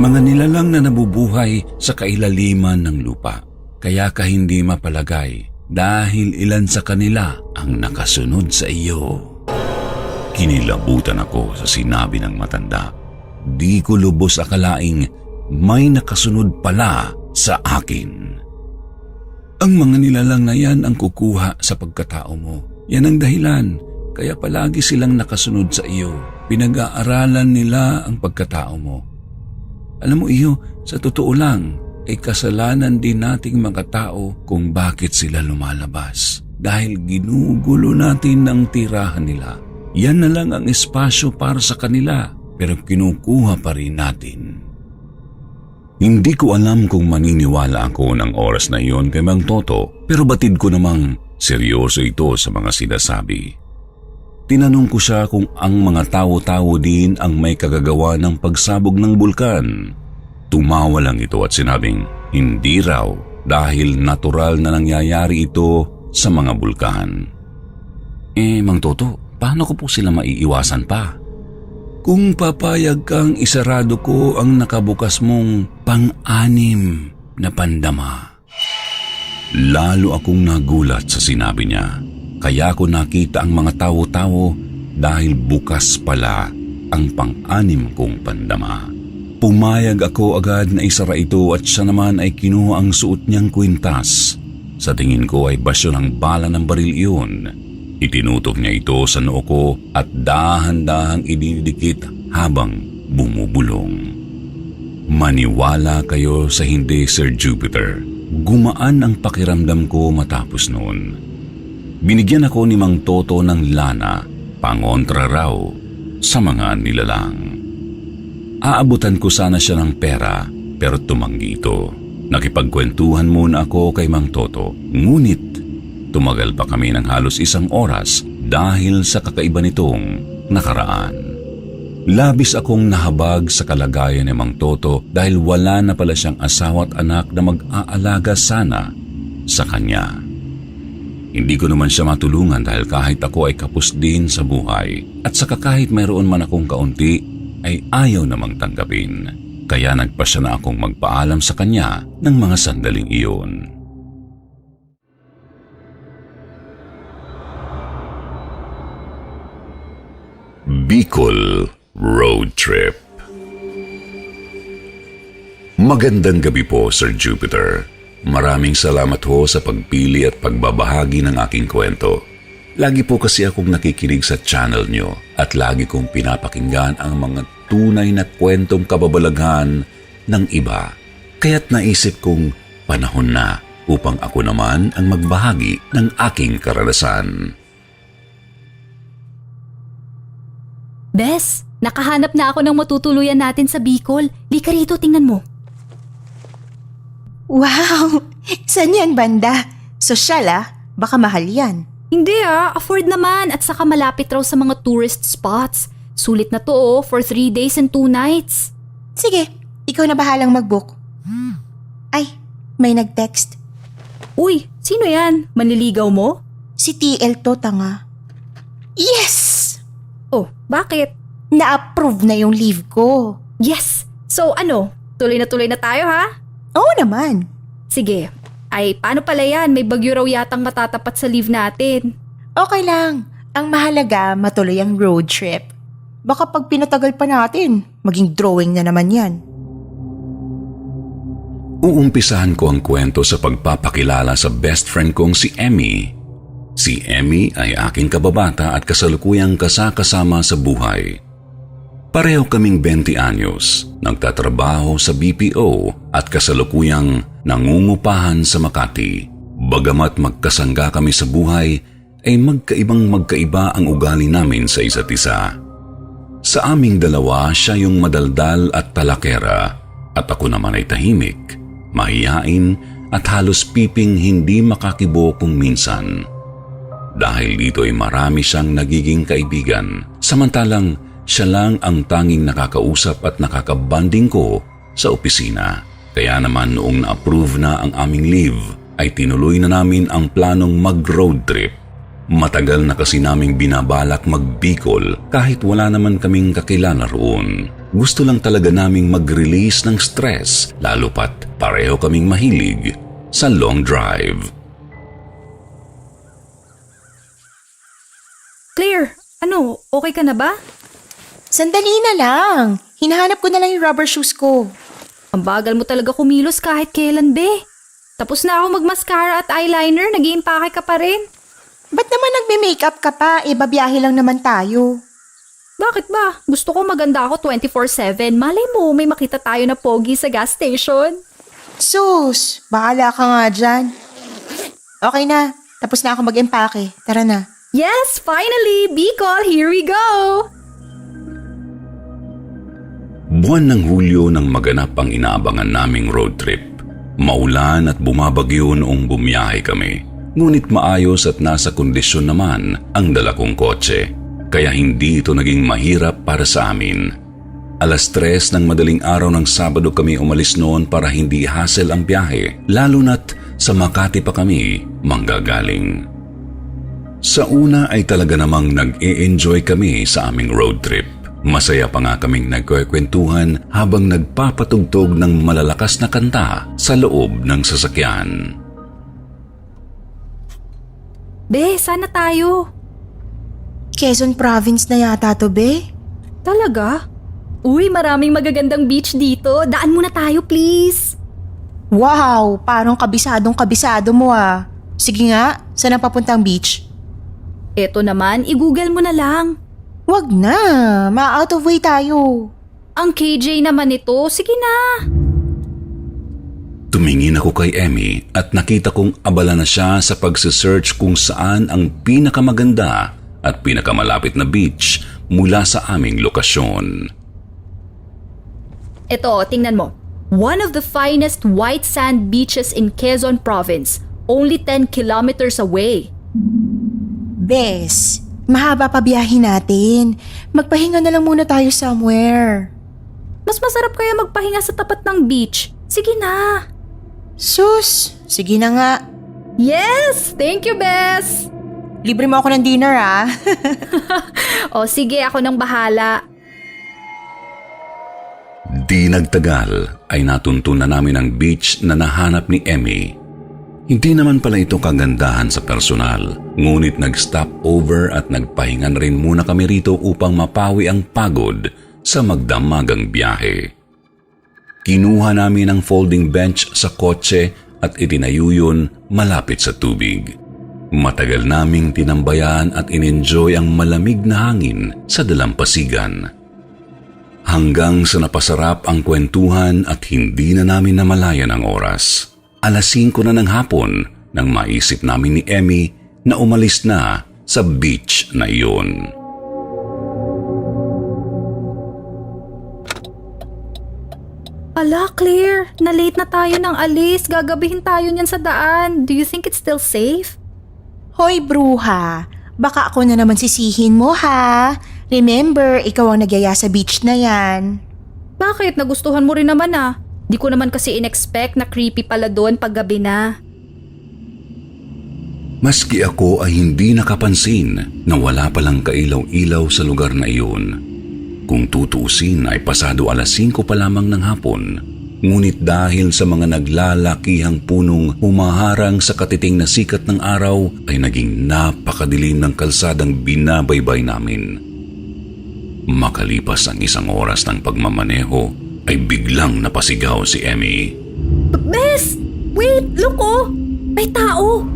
Mga nilalang na nabubuhay sa kailaliman ng lupa. Kaya ka hindi mapalagay dahil ilan sa kanila ang nakasunod sa iyo. Kinilabutan ako sa sinabi ng matanda. Di ko lubos akalaing may nakasunod pala sa akin. Ang mga nilalang na yan ang kukuha sa pagkatao mo. Yan ang dahilan, kaya palagi silang nakasunod sa iyo. Pinag-aaralan nila ang pagkatao mo. Alam mo iyo, sa totoo lang, ay kasalanan din nating mga tao kung bakit sila lumalabas. Dahil ginugulo natin ang tirahan nila. Yan na lang ang espasyo para sa kanila, pero kinukuha pa rin natin. Hindi ko alam kung maniniwala ako ng oras na iyon kay Mang Toto, pero batid ko namang seryoso ito sa mga sinasabi. Tinanong ko siya kung ang mga tao-tao din ang may kagagawa ng pagsabog ng bulkan. Tumawa lang ito at sinabing hindi raw dahil natural na nangyayari ito sa mga bulkan. Mang Toto, paano ko po sila maiiwasan pa? Kung papayag kang isarado ko ang nakabukas mong pang-anim na pandama. Lalo akong nagulat sa sinabi niya. Kaya ko nakita ang mga tawo-tawo dahil bukas pala ang pang-anim kong pandama. Pumayag ako agad na isara ito at siya naman ay kinuha ang suot niyang kwintas. Sa tingin ko ay basyo ng bala ng baril iyon. Itinutok niya ito sa noo ko at dahan-dahang idinidikit habang bumubulong. Maniwala kayo sa hindi, Sir Jupiter. Gumaan ang pakiramdam ko matapos noon. Binigyan ako ni Mang Toto ng lana, pangontra raw sa mga nilalang. Aabutan ko sana siya ng pera pero tumanggi ito. Nakipagkwentuhan muna ako kay Mang Toto, ngunit tumagal pa kami ng halos 1 oras dahil sa kakaiba nitong nakaraan. Labis akong nahabag sa kalagayan ni Mang Toto dahil wala na pala siyang asawa at anak na mag-aalaga sana sa kanya. Hindi ko naman siya matulungan dahil kahit ako ay kapos din sa buhay at saka kahit mayroon man akong kaunti ay ayaw namang tanggapin. Kaya nagpa siya na akong magpaalam sa kanya ng mga sandaling iyon. Bicol Road Trip. Magandang gabi po, Sir Jupiter. Maraming salamat ho sa pagpili at pagbabahagi ng aking kwento. Lagi po kasi akong nakikinig sa channel nyo at lagi kong pinapakinggan ang mga tunay na kwentong kababalaghan ng iba. Kaya't naisip kong panahon na upang ako naman ang magbahagi ng aking karanasan. Bes, nakahanap na ako ng matutuluyan natin sa Bicol. Lika rito, tingnan mo. Wow! Saan yan, banda? Sosyal baka mahal yan. Hindi afford naman at saka malapit raw sa mga tourist spots. Sulit na to for 3 days and 2 nights. Sige, ikaw na bahalang mag-book. Ay, may nag-text. Uy, sino yan? Manliligaw mo? Si TL to, tanga. Yes! Oh, bakit? Na-approve na yung leave ko. Yes! So ano, tuloy na tayo ha? Oo naman. Sige, ay paano pala yan? May bagyo raw yatang matatapat sa leave natin. Okay lang. Ang mahalaga, matuloy ang road trip. Baka pag pinatagal pa natin, maging drawing na naman yan. Uumpisahan ko ang kwento sa pagpapakilala sa best friend kong si Emmy. Si Emmy ay aking kababata at kasalukuyang kasakasama sa buhay. Pareho kaming 20 anyos, nagtatrabaho sa BPO at kasalukuyang nangungupahan sa Makati. Bagamat magkasangga kami sa buhay, ay magkaiba ang ugali namin sa isa't isa. Sa aming dalawa, siya yung madaldal at talakera at ako naman ay tahimik, mahiyain at halos piping hindi makakibo kung minsan. Dahil dito ay marami siyang nagiging kaibigan, samantalang siya lang ang tanging nakakausap at nakakabanding ko sa opisina. Kaya naman noong na-approve na ang aming leave, ay tinuloy na namin ang planong mag-road trip. Matagal na kasi naming binabalak mag-Bicol kahit wala naman kaming kakilala roon. Gusto lang talaga naming mag-release ng stress, lalo pat pareho kaming mahilig sa long drive. Claire, ano, okay ka na ba? Sandali na lang. Hinahanap ko na lang yung rubber shoes ko. Ang bagal mo talaga kumilos kahit kailan, be. Tapos na ako mag-mascara at eyeliner, nag-iimpake ka pa rin. Ba't naman nagme-makeup ka pa? Babiyahe lang naman tayo. Bakit ba? Gusto ko maganda ako 24/7. Malay mo, may makita tayo na pogi sa gas station. Sus, bahala ka nga dyan. Okay na, tapos na ako mag-empake. Tara na. Yes, finally! Bicol, here we go! Buwan ng Hulyo nang maganap ang inaabangan naming road trip. Maulan at bumabagyo noong bumiyahe kami. Ngunit maayos at nasa kondisyon naman ang dala kong kotse. Kaya hindi ito naging mahirap para sa amin. 3:00 ng madaling araw ng Sabado kami umalis noon para hindi hassle ang biyahe, lalo na't sa Makati pa kami manggagaling. Sa una ay talaga namang nag-e-enjoy kami sa aming road trip. Masaya pa nga kaming nagkwekwentuhan habang nagpapatugtog ng malalakas na kanta sa loob ng sasakyan. Be, sana tayo. Quezon Province na yata to, be. Talaga? Uy, maraming magagandang beach dito. Daan muna tayo, please. Wow, parang kabisado mo ah. Sige nga, saan ang papuntang beach? Eto naman, i-google mo na lang. Wag na, ma-out of way tayo. Ang KJ naman ito, sige na. Tumingin ako kay Emmy at nakita kong abala na siya sa pagsisearch kung saan ang pinakamaganda at pinakamalapit na beach mula sa aming lokasyon. Eto, tingnan mo. One of the finest white sand beaches in Quezon Province, only 10 kilometers away. Bes, mahaba pa biyahe natin. Magpahinga na lang muna tayo somewhere. Mas masarap kaya magpahinga sa tapat ng beach. Sige na. Sus, sige na nga. Yes! Thank you, Bes! Libre mo ako ng dinner ah. O sige, ako nang bahala. Di nagtagal ay natuntun na namin ang beach na nahanap ni Emmy. Hindi naman pala ito kagandahan sa personal, ngunit nag-stop over at nagpahingan rin muna kami rito upang mapawi ang pagod sa magdamagang biyahe. Kinuha namin ang folding bench sa kotse at itinayo yun malapit sa tubig. Matagal naming tinambayan at in-enjoy ang malamig na hangin sa dalampasigan. Hanggang sa napasarap ang kwentuhan at hindi na namin namalayan ang oras. 5:00 na ng hapon nang maisip namin ni Emmy na umalis na sa beach na iyon. Ala, Claire, na-late na tayo ng alis. Gagabihin tayo niyan sa daan. Do you think it's still safe? Hoy bruha, baka ako na naman sisihin mo ha. Remember, ikaw ang nagyaya sa beach na yan. Bakit? Nagustuhan mo rin naman ah. Di ko naman kasi in-expect na creepy pala doon pag gabi na. Maski ako ay hindi nakapansin na wala palang kailaw-ilaw sa lugar na iyon. Kung tutuusin ay pasado 5:00 pa lamang ng hapon. Ngunit dahil sa mga naglalakihang punong humaharang sa katiting na sikat ng araw ay naging napakadilim ng kalsadang binabaybay namin. Makalipas ang 1 oras ng pagmamaneho ay biglang napasigaw si Emmy. Bes! Wait! Look oh! May tao!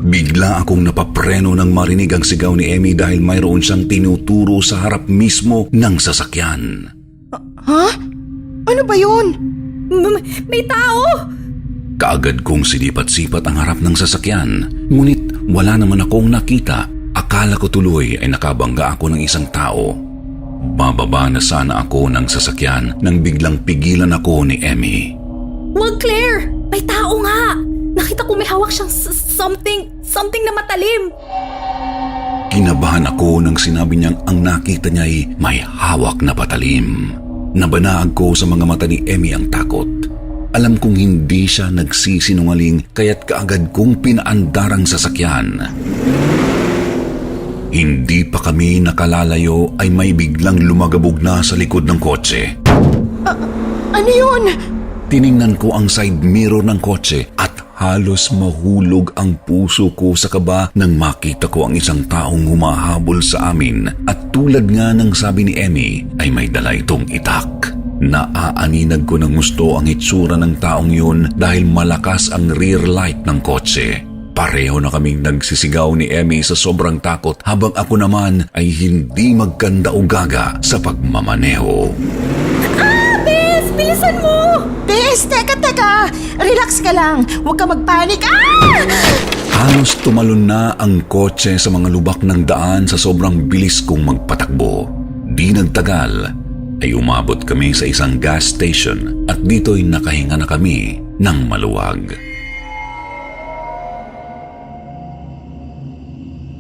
Bigla akong napapreno nang marinig ang sigaw ni Emmy dahil mayroon siyang tinuturo sa harap mismo ng sasakyan. Ha? Ano ba yun? May tao! Kaagad kong sinipat-sipat ang harap ng sasakyan, ngunit wala naman akong nakita. Akala ko tuloy ay nakabangga ako ng isang tao. Bababa na sana ako ng sasakyan nang biglang pigilan ako ni Emmy. Wag, Claire! May tao nga! Nakita ko may hawak siyang something na matalim. Kinabahan ako nang sinabi niyang ang nakita niya ay may hawak na patalim. Nabanaag ko sa mga mata ni Emmy ang takot. Alam kong hindi siya nagsisinungaling kaya't kaagad kong pinaandar ang sasakyan. Hindi pa kami nakalalayo ay may biglang lumagabog na sa likod ng kotse. Ano yun? Tiningnan ko ang side mirror ng kotse at halos mahulog ang puso ko sa kaba nang makita ko ang isang taong humahabol sa amin at tulad nga ng sabi ni Emmy ay may dala itong itak. Naaaninag ko ng gusto ang itsura ng taong yun dahil malakas ang rear light ng kotse. Pareho na kaming nagsisigaw ni Emmy sa sobrang takot habang ako naman ay hindi magkanda o gaga sa pagmamaneho. Bes, bilisan mo! Bes, teka! Relax ka lang. Huwag ka magpanik. Ah! Halos tumalon na ang kotse sa mga lubak ng daan sa sobrang bilis kong magpatakbo. Di nagtagal ay umabot kami sa isang gas station at dito'y nakahinga na kami ng maluwag.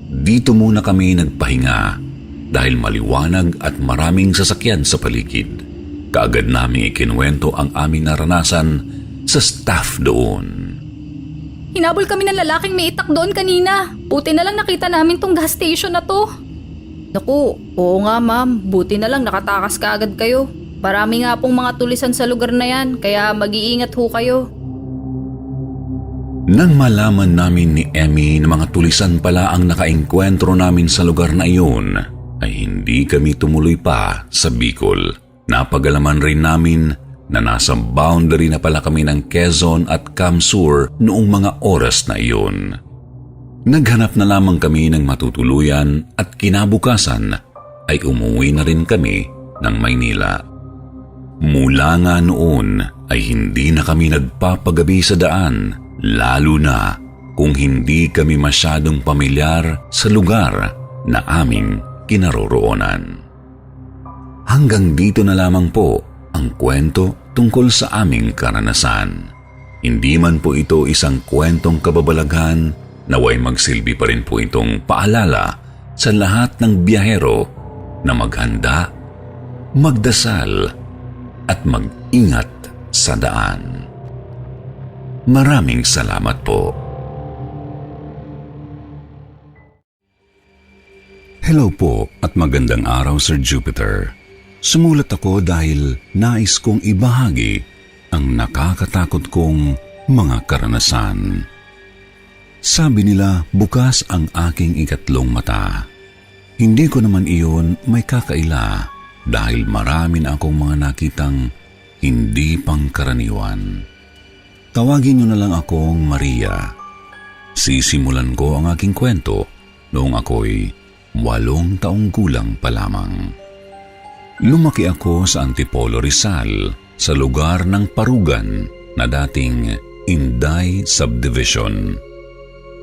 Dito muna kami nagpahinga dahil maliwanag at maraming sasakyan sa paligid. Kaagad namin ikinuwento ang aming naranasan sa staff doon. Hinabol kami ng lalaking may itak doon kanina. Buti na lang nakita namin tong gas station na to. Naku, oo nga ma'am. Buti na lang nakatakas ka agad kayo. Marami nga pong mga tulisan sa lugar na yan, kaya mag-iingat ho kayo. Nang malaman namin ni Emmy na mga tulisan pala ang nakaengkwentro namin sa lugar na iyon, ay hindi kami tumuloy pa sa Bicol. Napagalaman rin namin na nasa boundary na pala kami ng Quezon at Camsur noong mga oras na iyon. Naghanap na lamang kami ng matutuluyan at kinabukasan ay umuwi na rin kami ng Maynila. Mula nga noon ay hindi na kami nagpapagabi sa daan, lalo na kung hindi kami masyadong pamilyar sa lugar na aming kinaroroonan. Hanggang dito na lamang po ang kwento tungkol sa aming karanasan. Hindi man po ito isang kwentong kababalaghan, naway magsilbi pa rin po itong paalala sa lahat ng biyahero na maghanda, magdasal at mag-ingat sa daan. Maraming salamat po. Hello po at magandang araw, Sir Jupiter. Sumulat ako dahil nais kong ibahagi ang nakakatakot kong mga karanasan. Sabi nila, bukas ang aking ikatlong mata. Hindi ko naman iyon may kakaila dahil marami na akong mga nakitang hindi pangkaraniwan. Tawagin niyo na lang akong Maria. Sisimulan ko ang aking kwento noong ako'y 8 taong gulang pa lamang. Lumaki ako sa Antipolo, Rizal, sa lugar ng Parugan na dating Inday Subdivision.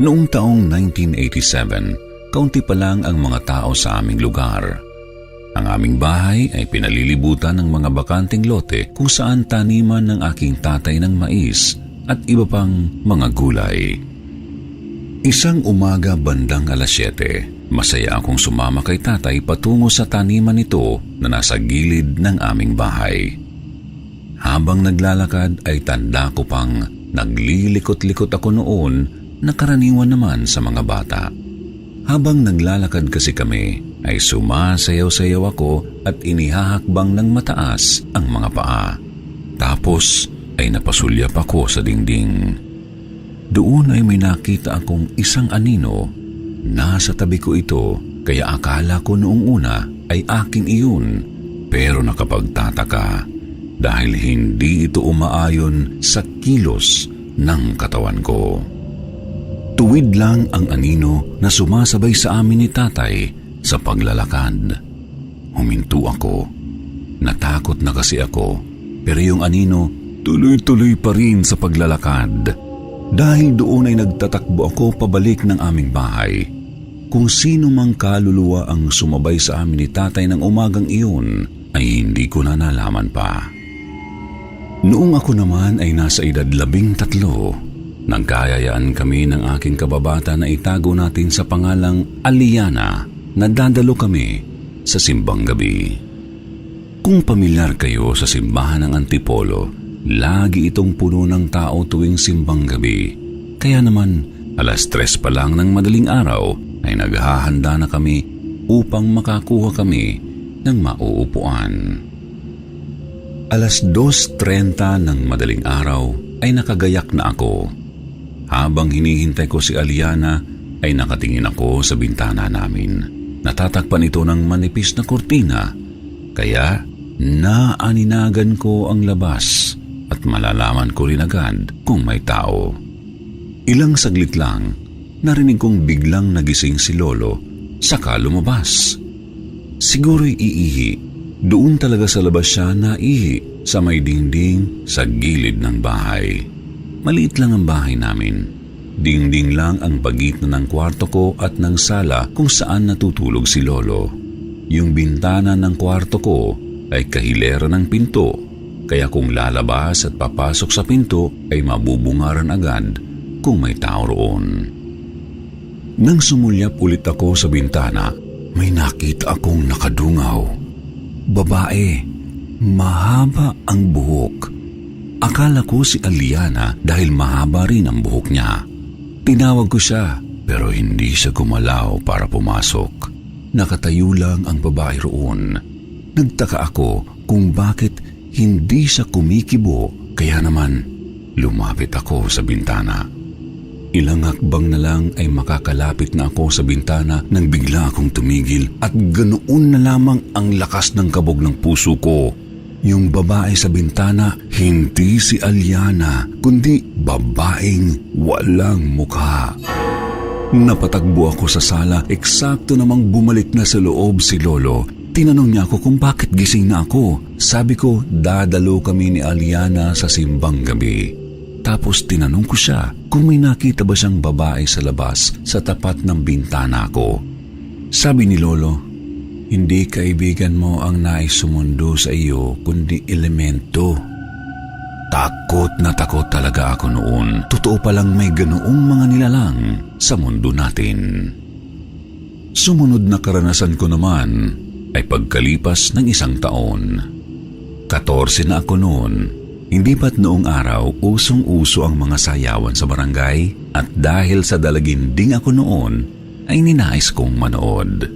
Noong taong 1987, kaunti pa lang ang mga tao sa aming lugar. Ang aming bahay ay pinalilibutan ng mga bakanting lote kung saan taniman ng aking tatay ng mais at iba pang mga gulay. Isang umaga bandang 7:00, masaya akong sumama kay tatay patungo sa taniman nito na nasa gilid ng aming bahay. Habang naglalakad ay tanda ko pang naglilikot-likot ako noon na karaniwan naman sa mga bata. Habang naglalakad kasi kami ay sumasayaw-sayaw ako at inihahakbang ng mataas ang mga paa. Tapos ay napasulyap ako sa dingding. Doon ay may nakita akong isang anino. Nasa tabi ko ito, kaya akala ko noong una ay akin iyon. Pero nakapagtataka dahil hindi ito umaayon sa kilos ng katawan ko. Tuwid lang ang anino na sumasabay sa amin ni tatay sa paglalakad. Huminto ako. Natakot na kasi ako, pero yung anino tuloy-tuloy pa rin sa paglalakad. Dahil doon ay nagtatakbo ako pabalik ng aming bahay. Kung sino mang kaluluwa ang sumabay sa amin ni tatay ng umagang iyon ay hindi ko na nalaman pa. Noong ako naman ay nasa edad 13, nagkayayaan kami ng aking kababata na itago natin sa pangalang Aliana na dadalo kami sa simbang gabi. Kung pamilyar kayo sa simbahan ng Antipolo, lagi itong puno ng tao tuwing simbang gabi. Kaya naman, 3:00 pa lang ng madaling araw ay naghahanda na kami upang makakuha kami ng mauupuan. 2:30 ng madaling araw ay nakagayak na ako. Habang hinihintay ko si Aliana ay nakatingin ako sa bintana namin. Natatakpan ito ng manipis na kurtina, kaya naaninagan ko ang labas at malalaman ko rin agad kung may tao. Ilang saglit lang, narinig kong biglang nagising si Lolo saka lumabas. Siguro'y iihi. Doon talaga sa labas siya naihi sa may dingding sa gilid ng bahay. Maliit lang ang bahay namin. Dingding lang ang pagitan ng kwarto ko at ng sala kung saan natutulog si Lolo. Yung bintana ng kwarto ko ay kahilera ng pinto, kaya kung lalabas at papasok sa pinto ay mabubungaran agad kung may tao roon. Nang sumulyap ulit ako sa bintana, may nakita akong nakadungaw. Babae, mahaba ang buhok. Akala ko si Aliana dahil mahaba rin ang buhok niya. Tinawag ko siya pero hindi siya gumalaw para pumasok. Nakatayo lang ang babae roon. Nagtaka ako kung bakit hindi siya kumikibo, kaya naman lumapit ako sa bintana. Ilang hakbang na lang ay makakalapit na ako sa bintana nang bigla akong tumigil at ganoon na lamang ang lakas ng kabog ng puso ko. Yung babae sa bintana, hindi si Aliana, kundi babaeng walang mukha. Napatagbo ako sa sala, eksakto namang bumalik na sa loob si Lolo. Tinanong niya ako kung bakit gising na ako. Sabi ko, dadalo kami ni Aliana sa simbang gabi. Tapos tinanong ko siya kung may nakita ba siyang babae sa labas sa tapat ng bintana ko. Sabi ni Lolo, hindi kaibigan mo ang nais sumundo sa iyo kundi elemento. Takot na takot talaga ako noon. Totoo palang may ganoong mga nilalang sa mundo natin. Sumunod na karanasan ko naman ay pagkalipas ng 1 taon. 14 na ako noon. Hindi ba't noong araw usong-uso ang mga sayawan sa barangay at dahil sa dalaginding ako noon ay ninais kong manood.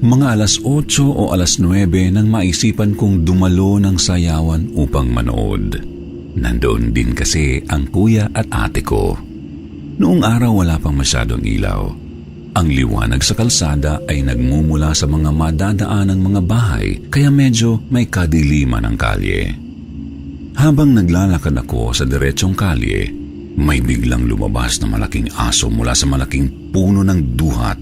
Mga alas 8 o alas 9 nang maisipan kong dumalo ng sayawan upang manood. Nandoon din kasi ang kuya at ate ko. Noong araw wala pang masyadong ilaw. Ang liwanag sa kalsada ay nagmumula sa mga madadaanang mga bahay kaya medyo may kadiliman ang kalye. Habang naglalakad ako sa diretsong kalye, may biglang lumabas na malaking aso mula sa malaking puno ng duhat.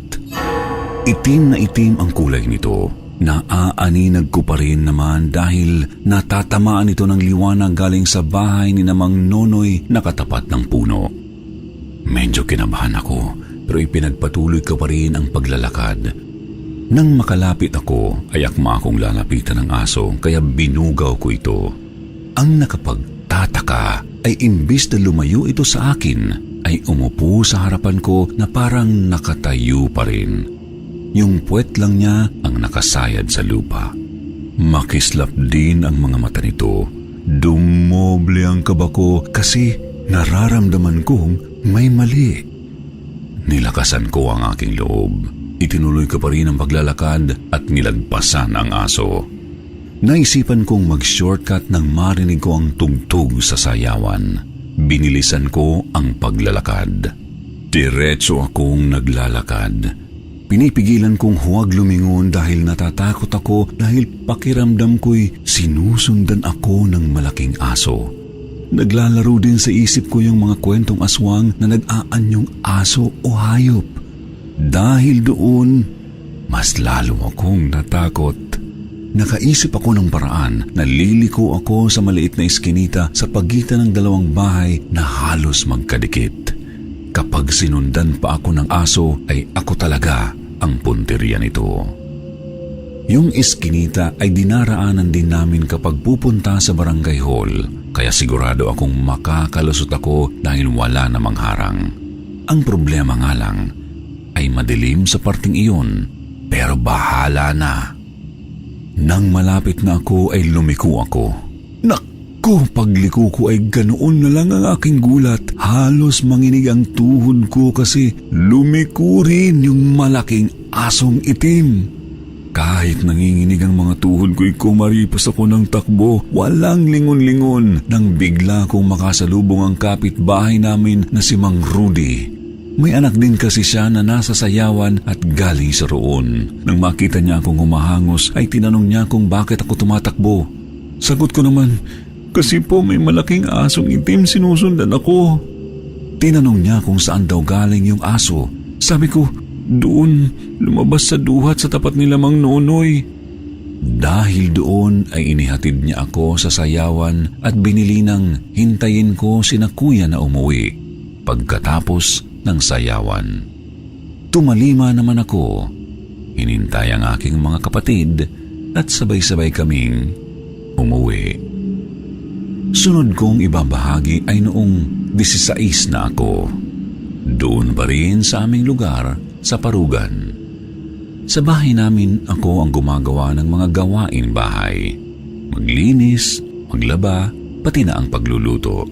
Itim na itim ang kulay nito. Naaaninag ko pa rin naman dahil natatamaan ito ng liwanag galing sa bahay ni Namang Nonoy na katapat ng puno. Medyo kinabahan ako pero ipinagpatuloy ko pa rin ang paglalakad. Nang makalapit ako ay akma akong lalapitan ng aso kaya binugaw ko ito. Ang nakapagtataka ay imbis na lumayo ito sa akin, ay umupo sa harapan ko na parang nakatayo pa rin. Yung puwet lang niya ang nakasayad sa lupa. Makislap din ang mga mata nito. Dumoble ang kaba ko kasi nararamdaman kong may mali. Nilakasan ko ang aking loob. Itinuloy ko pa rin ang paglalakad at nilagpasan ang aso. Naisipan kong mag-shortcut nang marinig ko ang tugtog sa sayawan. Binilisan ko ang paglalakad. Diretso akong naglalakad. Pinipigilan kong huwag lumingon dahil natatakot ako dahil pakiramdam ko'y sinusundan ako ng malaking aso. Naglalaro din sa isip ko yung mga kwentong aswang na nag-aanyong aso o hayop. Dahil doon, mas lalo akong natakot. Nakaisip ako ng paraan na liliko ako sa maliit na iskinita sa pagitan ng 2 bahay na halos magkadikit. Kapag sinundan pa ako ng aso ay ako talaga ang punteriya nito. Yung iskinita ay dinaraanan din namin kapag pupunta sa barangay hall, kaya sigurado akong makakalusot ako dahil wala namang harang. Ang problema nga lang ay madilim sa parting iyon, pero bahala na. Nang malapit na ako ay lumiko ako. Naku, pagliko ko ay ganoon na lang ang aking gulat. Halos manginig ang tuhod ko kasi lumiko rin yung malaking asong itim. Kahit nanginginig ang mga tuhod ko'y kumaripas ako ng takbo. Walang lingon-lingon nang bigla kong makasalubong ang kapitbahay namin na si Mang Rudy. May anak din kasi siya na nasa sayawan at galing sa roon. Nang makita niya akong humahangos ay tinanong niya kung bakit ako tumatakbo. Sagot ko naman, kasi po may malaking asong itim sinusundan ako. Tinanong niya kung saan daw galing yung aso. Sabi ko, doon, lumabas sa duhat sa tapat nila Mang Nonoy. Dahil doon ay inihatid niya ako sa sayawan at binili ng hintayin ko sina kuya na umuwi pagkatapos ng sayawan. Tumalima naman ako. Hinintay ang aking mga kapatid at sabay-sabay kaming umuwi. Sunod kong ibabahagi ay noong 16 na ako. Doon pa rin sa aming lugar sa Parugan. Sa bahay namin ako ang gumagawa ng mga gawain bahay. Maglinis, maglaba, pati na ang pagluluto.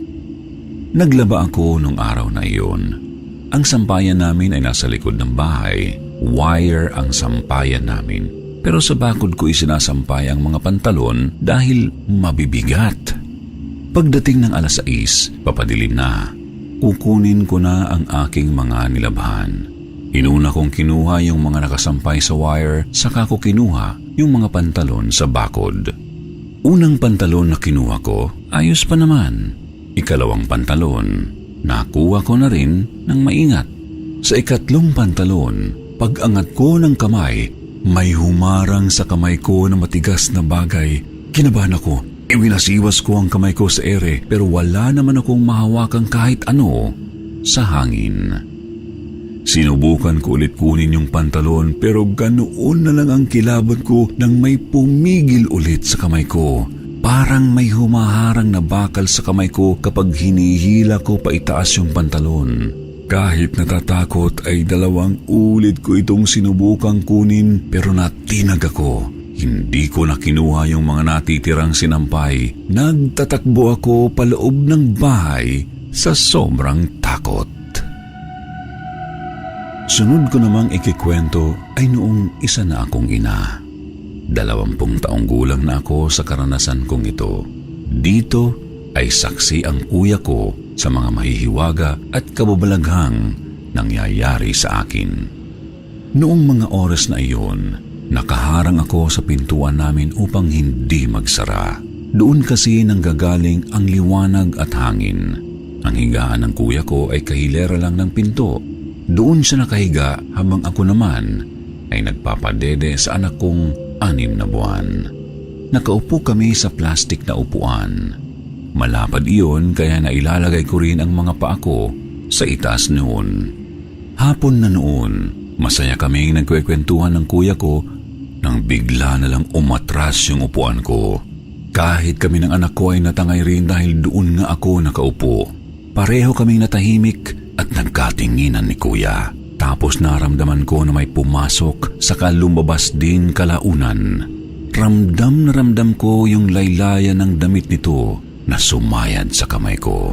Naglaba ako nung araw na iyon. Ang sampayan namin ay nasa likod ng bahay. Wire ang sampayan namin. Pero sa bakod ko isinasampay ang mga pantalon dahil mabibigat. Pagdating ng 6:00, papadilim na. Kukunin ko na ang aking mga nilabhan. Inuna kong kinuha yung mga nakasampay sa wire, saka ko kinuha yung mga pantalon sa bakod. Unang pantalon na kinuha ko, ayos pa naman. Ikalawang pantalon, nakuha ko na rin ng maingat. Sa ikatlong pantalon, pag-angat ko ng kamay, may humarang sa kamay ko na matigas na bagay. Kinabahan ako. Iwinasiwas ko ang kamay ko sa ere pero wala naman akong mahawakang kahit ano sa hangin. Sinubukan ko ulit kunin yung pantalon pero ganoon na lang ang kilabot ko nang may pumigil ulit sa kamay ko. Parang may humaharang na bakal sa kamay ko kapag hinihila ko pa itaas yung pantalon. Kahit natatakot ay 2 ulit ko itong sinubukang kunin pero natinag ako. Hindi ko na kinuha yung mga natitirang sinampay. Nagtatakbo ako paloob ng bahay sa sobrang takot. Sunod ko namang ikikwento ay noong isa na akong ina. 20 taong gulang na ako sa karanasan kong ito. Dito ay saksi ang kuya ko sa mga mahihiwaga at kababalaghang nangyayari sa akin. Noong mga oras na iyon, nakaharang ako sa pintuan namin upang hindi magsara. Doon kasi nanggagaling ang liwanag at hangin. Ang higaan ng kuya ko ay kahilera lang ng pinto. Doon siya nakahiga habang ako naman ay nagpapadede sa anak kong 6 na buwan. Nakaupo kami sa plastik na upuan. Malapad iyon kaya nailalagay ko rin ang mga paa ko sa itaas noon. Hapon na noon, masaya kaming nagkwekwentuhan ng kuya ko nang bigla na lang umatras yung upuan ko. Kahit kami ng anak ko ay natangay rin dahil doon nga ako nakaupo. Pareho kaming natahimik at nagkatinginan ni kuya. Tapos naramdaman ko na may pumasok saka lumabas din kalaunan. Ramdam na ramdam ko yung laylayan ng damit nito na sumayad sa kamay ko.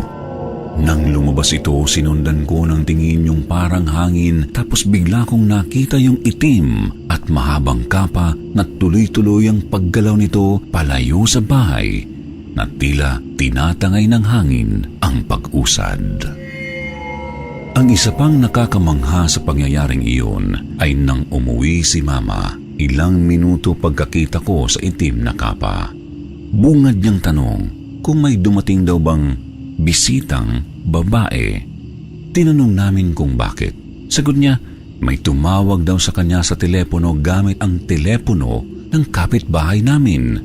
Nang lumabas ito, sinundan ko ng tingin yung parang hangin tapos bigla kong nakita yung itim at mahabang kapa na tuloy-tuloy ang paggalaw nito palayo sa bahay na tila tinatangay ng hangin ang pag-usad. Ang isa pang nakakamangha sa pangyayaring iyon ay nang umuwi si Mama ilang minuto pagkakita ko sa itim na kapa. Bungad niyang tanong kung may dumating daw bang bisitang babae. Tinanong namin kung bakit. Sagot niya, may tumawag daw sa kanya sa telepono gamit ang telepono ng kapitbahay namin.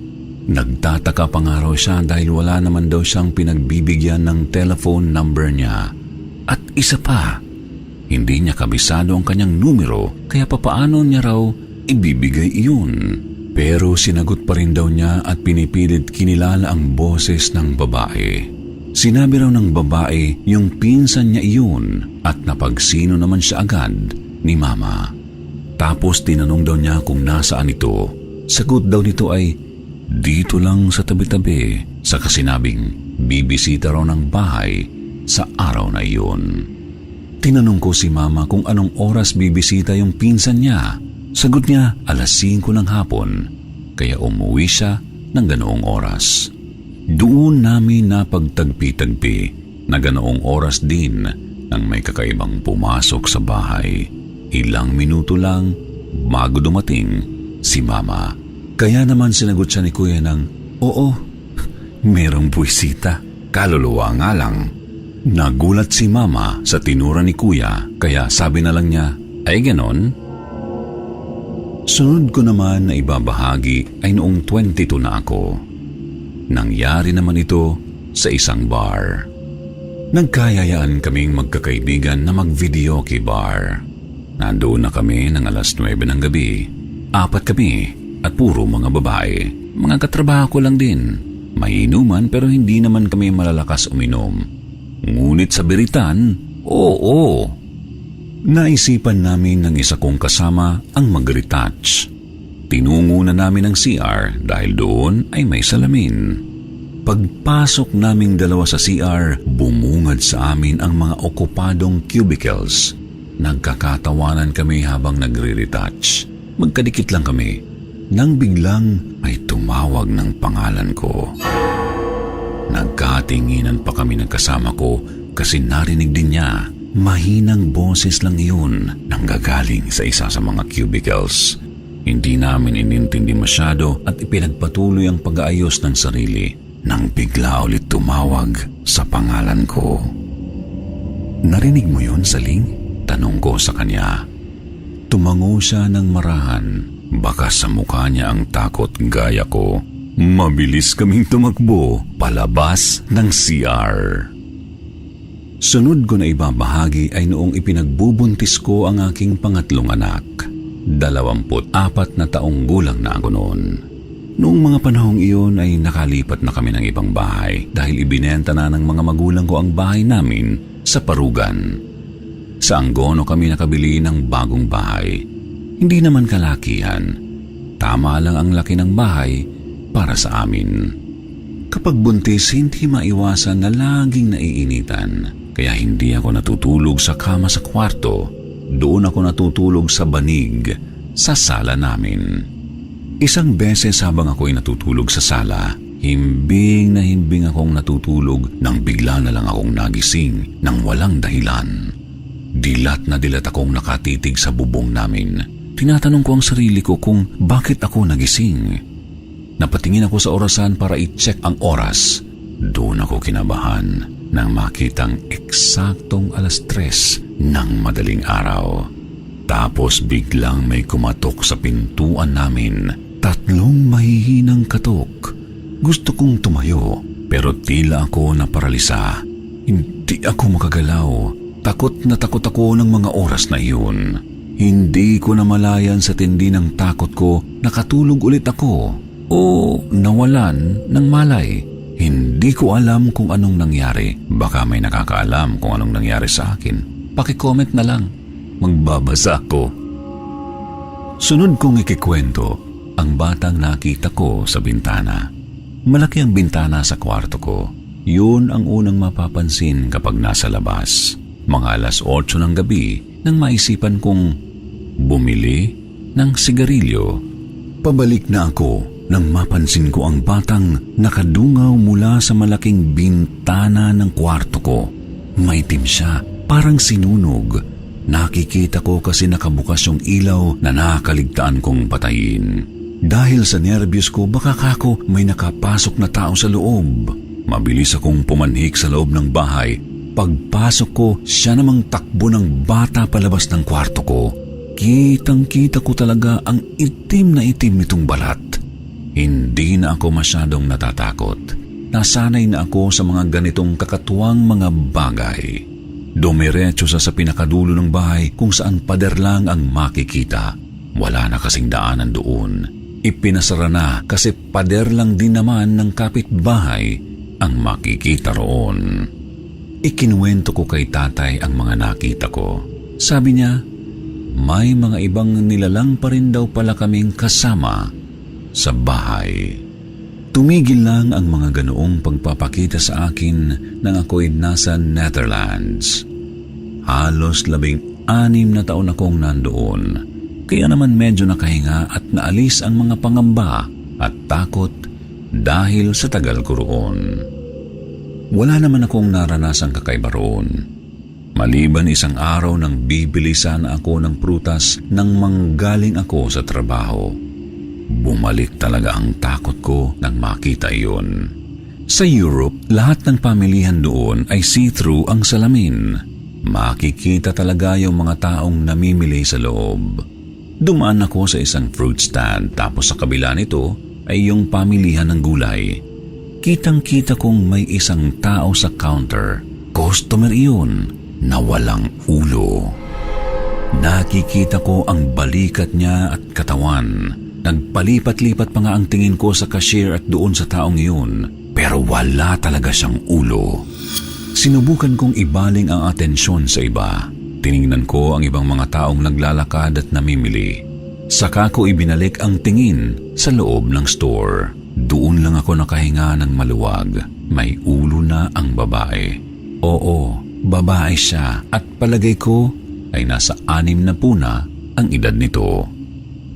Nagtataka pa nga raw siya dahil wala naman daw siyang pinagbibigyan ng telephone number niya. At isa pa, hindi niya kabisado ang kanyang numero kaya papaano niya raw ibibigay iyon. Pero sinagot pa rin daw niya at pinipilit kinilala ang boses ng babae. Sinabi raw ng babae yung pinsan niya iyon at napagsino naman siya agad ni Mama. Tapos tinanong daw niya kung nasaan ito. Sagot daw nito ay dito lang sa tabi-tabi, saka sinabing bibisita raw ng bahay sa araw na iyon. Tinanong ko si Mama kung anong oras bibisita yung pinsan niya. Sagot niya 5:00 ng hapon, kaya umuwi siya ng ganoong oras. Doon namin napagtagpi-tagpi na ganoong oras din nang may kakaibang pumasok sa bahay. Ilang minuto lang bago dumating si Mama. Kaya naman sinagot siya ni Kuya ng, "Oo, merong buwisita. Kaluluwa nga lang." Nagulat si Mama sa tinura ni Kuya, kaya sabi na lang niya, "Ay ganon?" Sunod ko naman na ibabahagi ay noong 22 na ako. Nangyari naman ito sa isang bar. Nagkayayaan kaming magkakaibigan na mag-videoke bar. Nandoon na kami ng alas 9 ng gabi. 4 kami at puro mga babae. Mga katrabaho ko lang din. May inuman pero hindi naman kami malalakas uminom. Ngunit sa biritan, oo. Naisipan namin ng isa kong kasama ang mag-retouch. Tinungo na namin ang CR dahil doon ay may salamin. Pagpasok naming dalawa sa CR, bumungad sa amin ang mga okupadong cubicles. Nagkakatawanan kami habang nagre-retouch. Magkadikit lang kami nang biglang may tumawag ng pangalan ko. Nagkatinginan pa kami ng kasama ko kasi narinig din niya. Mahinang boses lang iyon nanggagaling sa isa sa mga cubicles. Hindi namin inintindi masyado at ipinagpatuloy ang pag-aayos ng sarili nang bigla ulit tumawag sa pangalan ko. "Narinig mo yun, Saling?" Tanong ko sa kanya. Tumango siya ng marahan. Baka sa mukha niya ang takot gaya ko. Mabilis kaming tumakbo palabas ng CR. Sunod ko na ibabahagi ay noong ipinagbubuntis ko ang aking pangatlong anak. 24 na taong gulang na ako noon. Noong mga panahong iyon ay nakalipat na kami ng ibang bahay dahil ibinenta na ng mga magulang ko ang bahay namin sa Parugan. Sa Angono kami nakabili ng bagong bahay. Hindi naman kalakihan. Tama lang ang laki ng bahay para sa amin. Kapag buntis, hindi maiwasan na laging naiinitan. Kaya hindi ako natutulog sa kama sa kwarto. Doon ako natutulog sa banig sa sala namin. Isang beses habang ako'y natutulog sa sala, himbing akong natutulog nang bigla na lang akong nagising nang walang dahilan. Dilat na dilat akong nakatitig sa bubong namin. Tinatanong ko ang sarili ko kung bakit ako nagising. Napatingin ako sa orasan para i-check ang oras. Doon ako kinabahan nang makitang eksaktong alas 3 ng madaling araw. Tapos biglang may kumatok sa pintuan namin. 3 mahihinang katok. Gusto kong tumayo pero tila ako naparalisa. Hindi ako makagalaw. Takot na takot ako ng mga oras na iyon. Hindi ko namalayan sa tindi ng takot ko, nakatulog ulit ako o nawalan ng malay. Hindi ko alam kung anong nangyari. Baka may nakakaalam kung anong nangyari sa akin. Paki-comment na lang. Magbabasa ako. Sunod kong ikikwento ang batang nakita ko sa bintana. Malaki ang bintana sa kwarto ko. Yun ang unang mapapansin kapag nasa labas. Mga alas 8 ng gabi nang maisipan kong bumili ng sigarilyo. Pabalik na ako nang mapansin ko ang batang nakadungaw mula sa malaking bintana ng kwarto ko. Maitim siya, parang sinunog. Nakikita ko kasi nakabukas yung ilaw na nakakaligtaan kong patayin. Dahil sa nervyos ko, baka kako may nakapasok na tao sa loob. Mabilis akong pumanhik sa loob ng bahay. Pagpasok ko, siya namang takbo ng bata palabas ng kwarto ko. Kitang-kita ko talaga ang itim na itim nitong balat. Hindi na ako masyadong natatakot. Nasanay na ako sa mga ganitong kakatuwang mga bagay. Dumiretso sa pinakadulo ng bahay kung saan pader lang ang makikita. Wala na kasing daanan doon. Ipinasara na kasi pader lang din naman ng kapitbahay ang makikita roon. Ikinuwento ko kay tatay ang mga nakita ko. Sabi niya, may mga ibang nilalang pa rin daw pala kaming kasama sa bahay. Tumigil lang ang mga ganoong pagpapakita sa akin nang ako'y nasa Netherlands. Halos 16 na taon akong nandoon. Kaya naman medyo nakahinga at naalis ang mga pangamba at takot dahil sa tagal ko roon. Wala naman akong naranasang kakaiba roon. Maliban isang araw nang bibili sana ako ng prutas nang manggaling ako sa trabaho. Bumalik talaga ang takot ko nang makita iyon. Sa Europe, lahat ng pamilihan doon ay see-through ang salamin. Makikita talaga yung mga taong namimili sa loob. Dumaan ako sa isang fruit stand tapos sa kabila nito ay yung pamilihan ng gulay. Kitang-kita kong may isang tao sa counter. Customer iyon na walang ulo. Nakikita ko ang balikat niya at katawan. Nagpalipat-lipat pa nga ang tingin ko sa cashier at doon sa taong iyon. Pero wala talaga siyang ulo. Sinubukan kong ibaling ang atensyon sa iba. Tiningnan ko ang ibang mga taong naglalakad at namimili. Saka ko ibinalik ang tingin sa loob ng store. Doon lang ako nakahinga ng maluwag. May ulo na ang babae. Oo, babae siya at palagay ko ay nasa 60 na ang edad nito.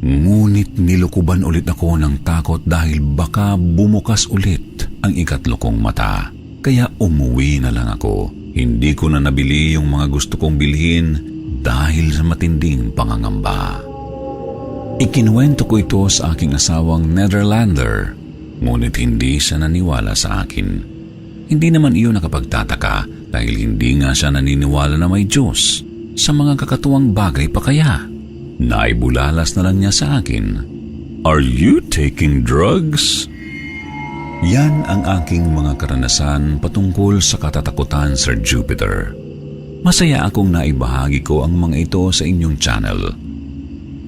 Ngunit nilukuban ulit ako ng takot dahil baka bumukas ulit ang ikatlo kong mata. Kaya umuwi na lang ako. Hindi ko na nabili yung mga gusto kong bilhin dahil sa matinding pangangamba. Ikinuwento ko ito sa aking asawang Netherlander, ngunit hindi siya naniwala sa akin. Hindi naman iyon nakapagtataka dahil hindi nga siya naniniwala na may Diyos. Sa mga kakatuwang bagay pa kaya? Naibulalas na lang niya sa akin. Are you taking drugs? Yan ang aking mga karanasan patungkol sa katatakutan, Sir Jupiter. Masaya akong naibahagi ko ang mga ito sa inyong channel.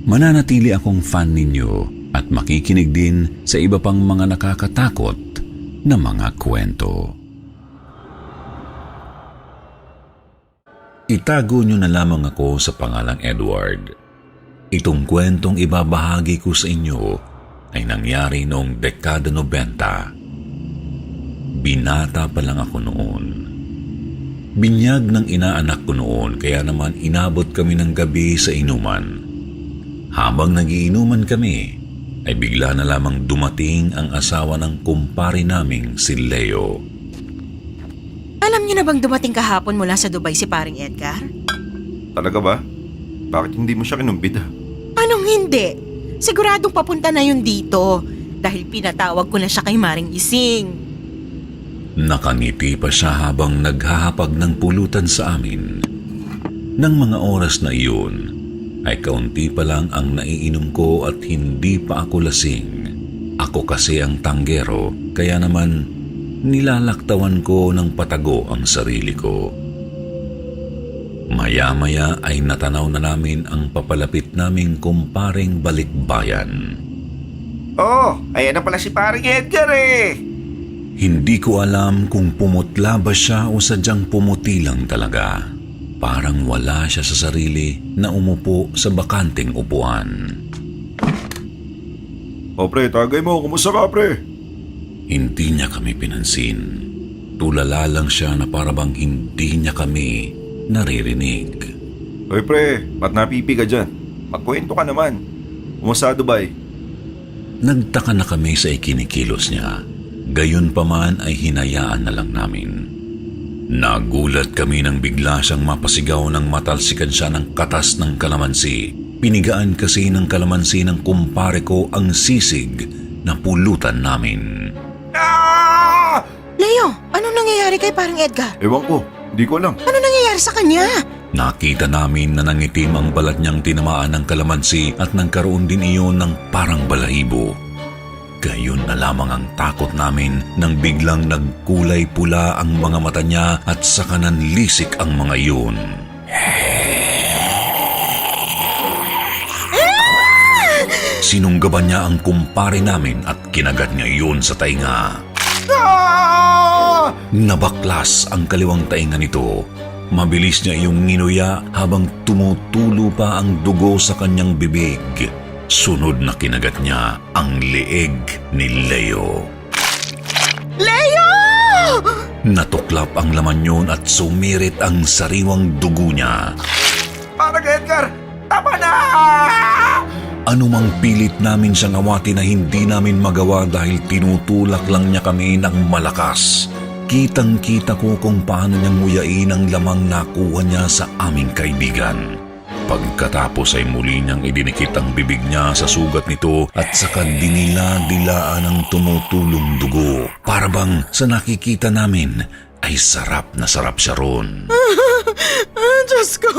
Mananatili akong fan ninyo at makikinig din sa iba pang mga nakakatakot na mga kwento. Itago niyo na lamang ako sa pangalang Edward. Itong kwentong ibabahagi ko sa inyo ay nangyari noong dekada 90. Binata pa lang ako noon. Binyag ng inaanak ko noon kaya naman inabot kami ng gabi sa inuman. Habang nagiinuman kami, ay bigla na lamang dumating ang asawa ng kumpare naming si Leo. Alam niyo na bang dumating kahapon mula sa Dubai si paring Edgar? Talaga ba? Bakit hindi mo siya kinumbida? Anong hindi? Siguradong papunta na yun dito dahil pinatawag ko na siya kay Maring Ising. Nakangiti pa siya habang naghahapag ng pulutan sa amin. Nang mga oras na iyon, ay kaunti pa lang ang naiinom ko at hindi pa ako lasing. Ako kasi ang tanggero, kaya naman nilalaktawan ko ng patago ang sarili ko. Maya-maya ay natanaw na namin ang papalapit naming kumparing balikbayan. Oh, ayan na pala si paring Edgar eh! Hindi ko alam kung pumutla ba siya o sadyang pumuti lang talaga. Parang wala siya sa sarili na umupo sa bakanting upuan. Oh pre, tagay mo. Kumusta ka pre? Hindi niya kami pinansin. Tulala lang siya na parabang hindi niya kami naririnig. Hoy pre, ba't napipi ka dyan? Magkwento ka naman. Kumusta Dubai? Nagtaka na kami sa ikinikilos niya. Gayon pa man ay hinayaan na lang namin. Nagulat kami nang bigla siyang mapasigaw nang matalsikan siya ng katas ng kalamansi. Pinigaan kasi ng kalamansi ng kumpare ko ang sisig na pulutan namin. Ah! Leo, anong nangyayari kay paring Edgar? Ewan ko, hindi ko alam. Ano nangyayari sa kanya? Nakita namin na nangitim ang balat niyang tinamaan ng kalamansi at nagkaroon din iyon ng parang balahibo. Gayon na lamang ang takot namin nang biglang nagkulay pula ang mga mata niya at saka nanlisik ang mga iyon. Sinunggaban niya ang kumpare namin at kinagat niya iyon sa tainga. Nabaklas ang kaliwang tainga nito. Mabilis niya iyong nginuya habang tumutulo pa ang dugo sa kanyang bibig. Sunod na kinagat niya ang leeg ni Leo. Leo! Natuklap ang laman yun at sumirit ang sariwang dugo niya. Parang Edgar, tama na! Anumang pilit namin siyang awati na hindi namin magawa dahil tinutulak lang niya kami ng malakas. Kitang-kita ko kung paano niya nguyain ang lamang nakuha niya sa aming kaibigan. Pagkatapos ay muli niyang idinikit ang bibig niya sa sugat nito at saka dinila-dilaan ang tumutulong dugo. Para bang sa nakikita namin ay sarap na sarap siya ron. Diyos ko,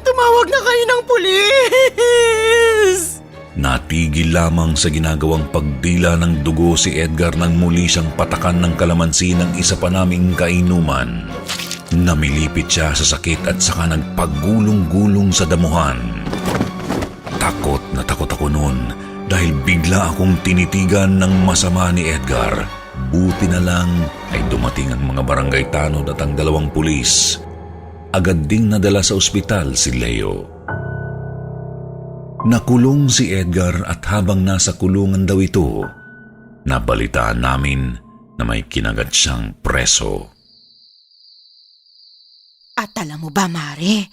tumawag na kayo ng pulis! Natigil lamang sa ginagawang pagdila ng dugo si Edgar nang muli siyang patakan ng kalamansi ng isa pa naming kainuman. Namilipit siya sa sakit at saka nagpagulong-gulong sa damuhan. Takot na takot ako noon dahil bigla akong tinitigan ng masama ni Edgar. Buti na lang ay dumating ang mga barangay tanod at ang 2 pulis. Agad ding nadala sa ospital si Leo. Nakulong si Edgar at habang nasa kulungan daw ito, nabalitaan namin na may kinagat siyang preso. At alam mo ba, Mare,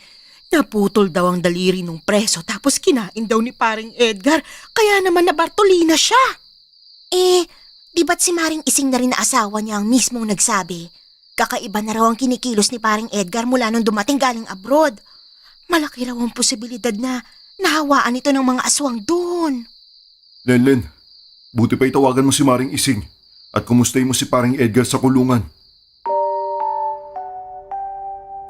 naputol daw ang daliri nung preso tapos kinain daw ni paring Edgar, kaya naman nabartolina siya. Di ba't si Maring Ising na rin na asawa niya ang mismong nagsabi? Kakaiba na raw ang kinikilos ni paring Edgar mula nung dumating galing abroad. Malaki raw ang posibilidad na nahawaan ito ng mga aswang doon. Lenlen, buti pa itawagan mo si Maring Ising at kumustahin mo si paring Edgar sa kulungan.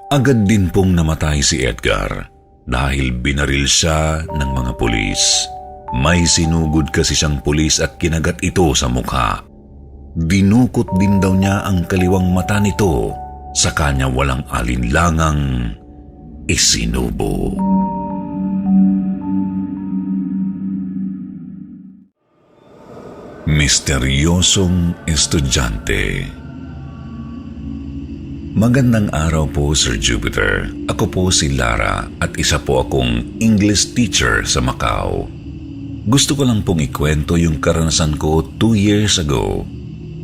Agad din pong namatay si Edgar dahil binaril siya ng mga pulis. May sinugod kasi siyang pulis at kinagat ito sa mukha. Dinukot din daw niya ang kaliwang mata nito, sa kanya walang alinlangang isinubo. Misteryosong estudyante. Magandang araw po, Sir Jupiter. Ako po si Lara at isa po akong English teacher sa Macau. Gusto ko lang pong ikwento yung karanasan ko 2 years ago.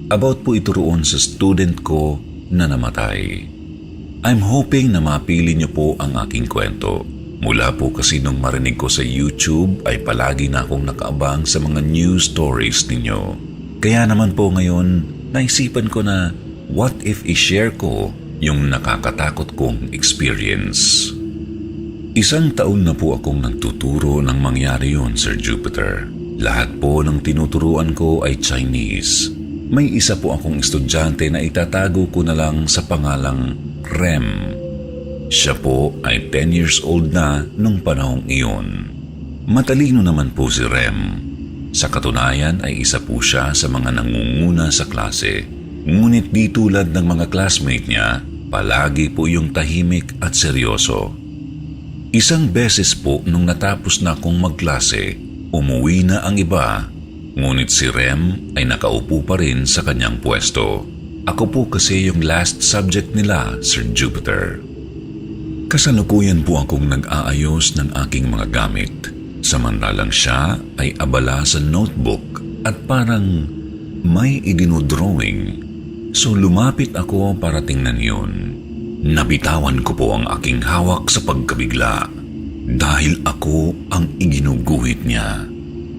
About po ito roon sa student ko na namatay. I'm hoping na mapili niyo po ang aking kwento. Mula po kasi nung marinig ko sa YouTube ay palagi na akong nakaabang sa mga news stories ninyo. Kaya naman po ngayon, naisipan ko na what if i-share ko yung nakakatakot kong experience. 1 taon na po akong nagtuturo ng mangyari yun, Sir Jupiter. Lahat po ng tinuturuan ko ay Chinese. May isa po akong estudyante na itatago ko na lang sa pangalang Rem. Siya po ay 10 years old na nung panahong iyon. Matalino naman po si Rem. Sa katunayan ay isa po siya sa mga nangunguna sa klase. Ngunit di tulad ng mga classmate niya, palagi po yung tahimik at seryoso. Isang beses po nung natapos na akong magklase, umuwi na ang iba, ngunit si Rem ay nakaupo pa rin sa kanyang pwesto. Ako po kasi yung last subject nila, Sir Jupiter. Kasalukuyan po akong nag-aayos ng aking mga gamit. Samantalang siya ay abala sa notebook at parang may idinodrawing. So lumapit ako para tingnan yun. Nabitawan ko po ang aking hawak sa pagkabigla dahil ako ang iginuguhit niya.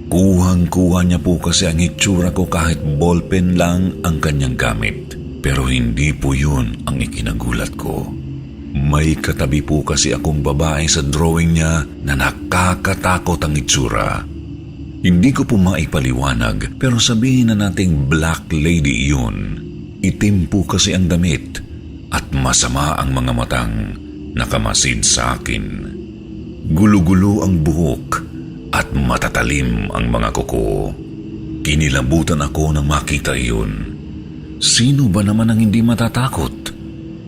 Kuhang-kuha niya po kasi ang itsura ko kahit ballpen lang ang kanyang gamit. Pero hindi po yun ang ikinagulat ko. May katabi po kasi akong babae sa drawing niya na nakakatakot ang itsura. Hindi ko po maipaliwanag pero sabihin na nating black lady yun. Itim po kasi ang damit at masama ang mga matang nakamasid sa akin. Gulo-gulo ang buhok at matatalim ang mga kuko. Kinilabutan ako nang makita iyon. Sino ba naman ang hindi matatakot?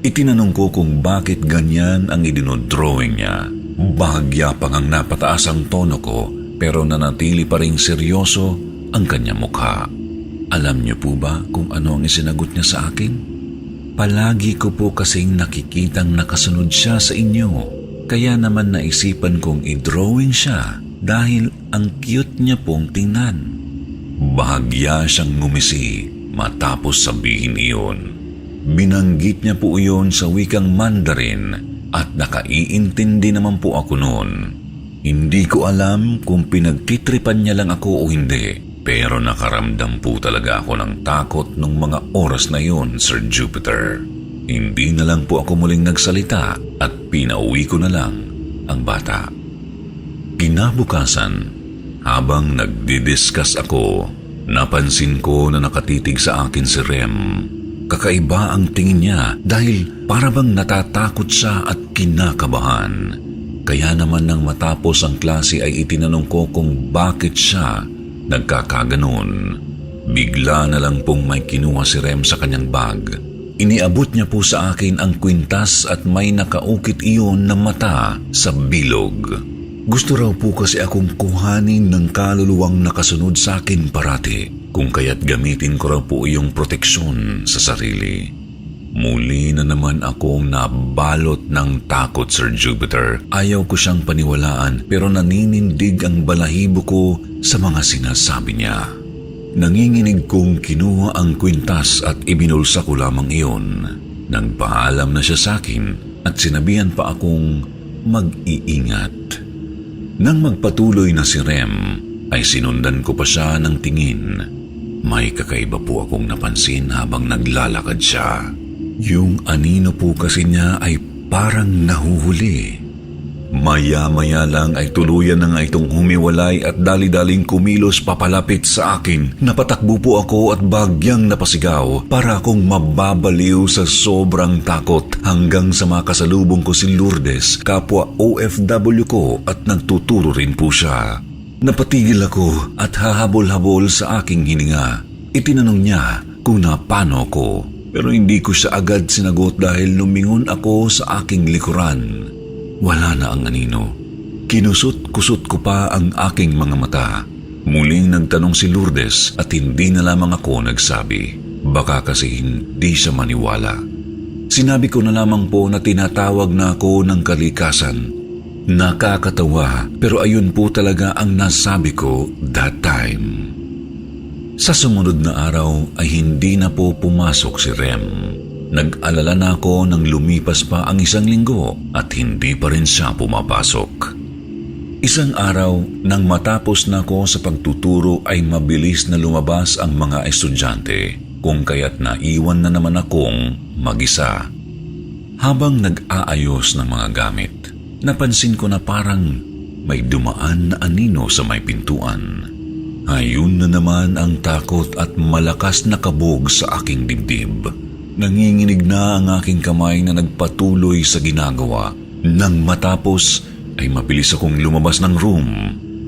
Itinanong ko kung bakit ganyan ang idinodrawing niya. Bahagya pang ang napataas ang tono ko pero nanatili pa ring seryoso ang kanyang mukha. Alam niyo po ba kung ano ang isinagot niya sa akin? Palagi ko po kasing nakikitang nakasunod siya sa inyo. Kaya naman naisipan kong i-drawing siya dahil ang cute niya pong tingnan. Bahagya siyang ngumisi matapos sabihin iyon. Binanggit niya po iyon sa wikang Mandarin at nakaiintindi naman po ako noon. Hindi ko alam kung pinagtitripan niya lang ako o hindi. Pero nakaramdam po talaga ako ng takot nung mga oras na yun, Sir Jupiter. Hindi na lang po ako muling nagsalita at pinauwi ko na lang ang bata. Kinabukasan, habang nagdidiscuss ako, napansin ko na nakatitig sa akin si Rem. Kakaiba ang tingin niya dahil para bang natatakot siya at kinakabahan. Kaya naman nang matapos ang klase ay itinanong ko kung bakit siya nagkakaganon. Bigla na lang pong may kinuha si Rem sa kanyang bag. Iniabot niya po sa akin ang kwintas at may nakaukit iyon na mata sa bilog. Gusto raw po kasi akong kuhanin ng kaluluwang nakasunod sa akin parati, kung kaya't gamitin ko raw po iyong proteksyon sa sarili. Muli na naman akong nabalot ng takot, Sir Jupiter. Ayaw ko siyang paniwalaan pero naninindig ang balahibo ko sa mga sinasabi niya. Nanginginig kong kinuha ang kwintas at ibinulsa ko lamang iyon. Nagpaalam na siya sa akin at sinabihan pa akong mag-iingat. Nang magpatuloy na si Rem, ay sinundan ko pa siya ng tingin. May kakaiba po akong napansin habang naglalakad siya. Yung anino po kasi niya ay parang nahuhuli. Maya-maya lang ay tuluyan na nga itong humiwalay at dali-daling kumilos papalapit sa akin. Napatakbo po ako at bagyang napasigaw para akong mababaliw sa sobrang takot hanggang sa makasalubong ko si Lourdes, kapwa OFW ko at nagtuturo rin po siya. Napatigil ako at hahabol-habol sa aking hininga. Itinanong niya kung napano ko, pero hindi ko siya agad sinagot dahil lumingon ako sa aking likuran. Wala na ang anino. Kinusot-kusot ko pa ang aking mga mata. Muling nagtanong si Lourdes at hindi na lamang ako nagsabi. Baka kasi hindi siya maniwala. Sinabi ko na lamang po na tinatawag na ako ng kalikasan. Nakakatawa pero ayun po talaga ang nasabi ko that time. Sa sumunod na araw ay hindi na po pumasok si Rem. Nag-alala na ako nang lumipas pa ang 1 linggo at hindi pa rin siya pumapasok. Isang araw, nang matapos na ako sa pagtuturo ay mabilis na lumabas ang mga estudyante, kung kaya't naiwan na naman akong mag-isa. Habang nag-aayos ng mga gamit, napansin ko na parang may dumaan na anino sa may pintuan. Ayun na naman ang takot at malakas na kabog sa aking dibdib. Nanginginig na ang aking kamay na nagpatuloy sa ginagawa. Nang matapos ay mabilis akong lumabas ng room.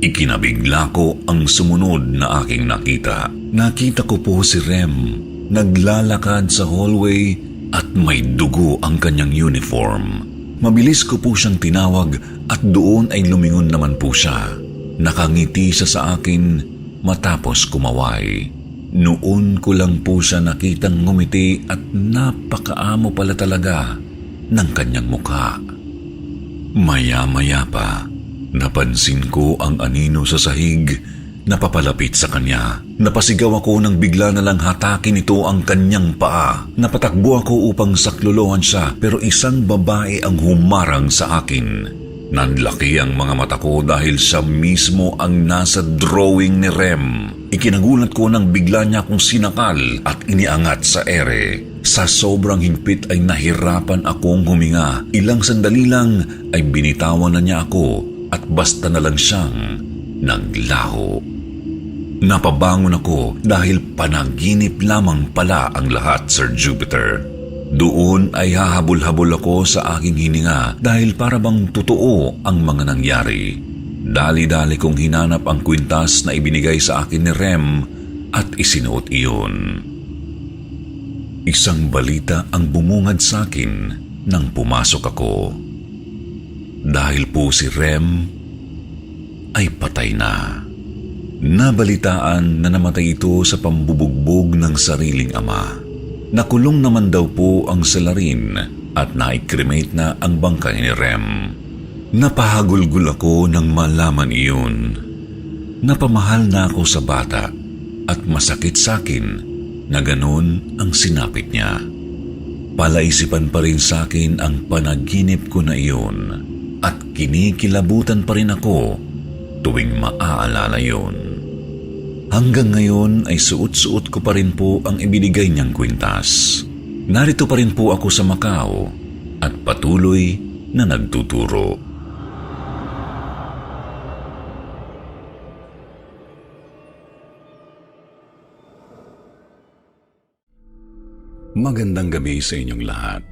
Ikinabigla ko ang sumunod na aking nakita. Nakita ko po si Rem naglalakad sa hallway at may dugo ang kanyang uniform. Mabilis ko po siyang tinawag at doon ay lumingon naman po siya. Nakangiti siya sa akin matapos kumaway. Noon ko lang po siya nakitang ngumiti at napakaamo pala talaga ng kanyang mukha. Maya-maya pa, napansin ko ang anino sa sahig na papalapit sa kanya. Napasigaw ako nang bigla na lang hatakin ito ang kanyang paa. Napatakbo ako upang saklolohan siya pero isang babae ang humarang sa akin. Nanlaki ang mga mata ko dahil siya mismo ang nasa drawing ni Rem. Ikinagulat ko nang bigla niya akong sinakal at iniangat sa ere. Sa sobrang higpit ay nahirapan akong huminga. Ilang sandali lang ay binitawan na niya ako at basta na lang siyang naglaho. Napabangon ako dahil panaginip lamang pala ang lahat, Sir Jupiter. Doon ay hahabol-habol ako sa aking hininga dahil para bang totoo ang mga nangyari. Dali-dali kong hinanap ang kwintas na ibinigay sa akin ni Rem at isinuot iyon. Isang balita ang bumungad sa akin nang pumasok ako. Dahil po si Rem ay patay na. Nabalitaan na namatay ito sa pambubugbog ng sariling ama. Nakulong naman daw po ang salarin at na-cremate na ang bangkay ni Rem. Napahagulgul ako nang malaman iyon. Napamahal na ako sa bata at masakit sa akin na ganun ang sinapit niya. Palaisipan pa rin sa akin ang panaginip ko na iyon at kinikilabutan pa rin ako tuwing maaalala yun. Hanggang ngayon ay suot-suot ko pa rin po ang ibinigay niyang kwintas. Narito pa rin po ako sa Macau at patuloy na nagtuturo. Magandang gabi sa inyong lahat.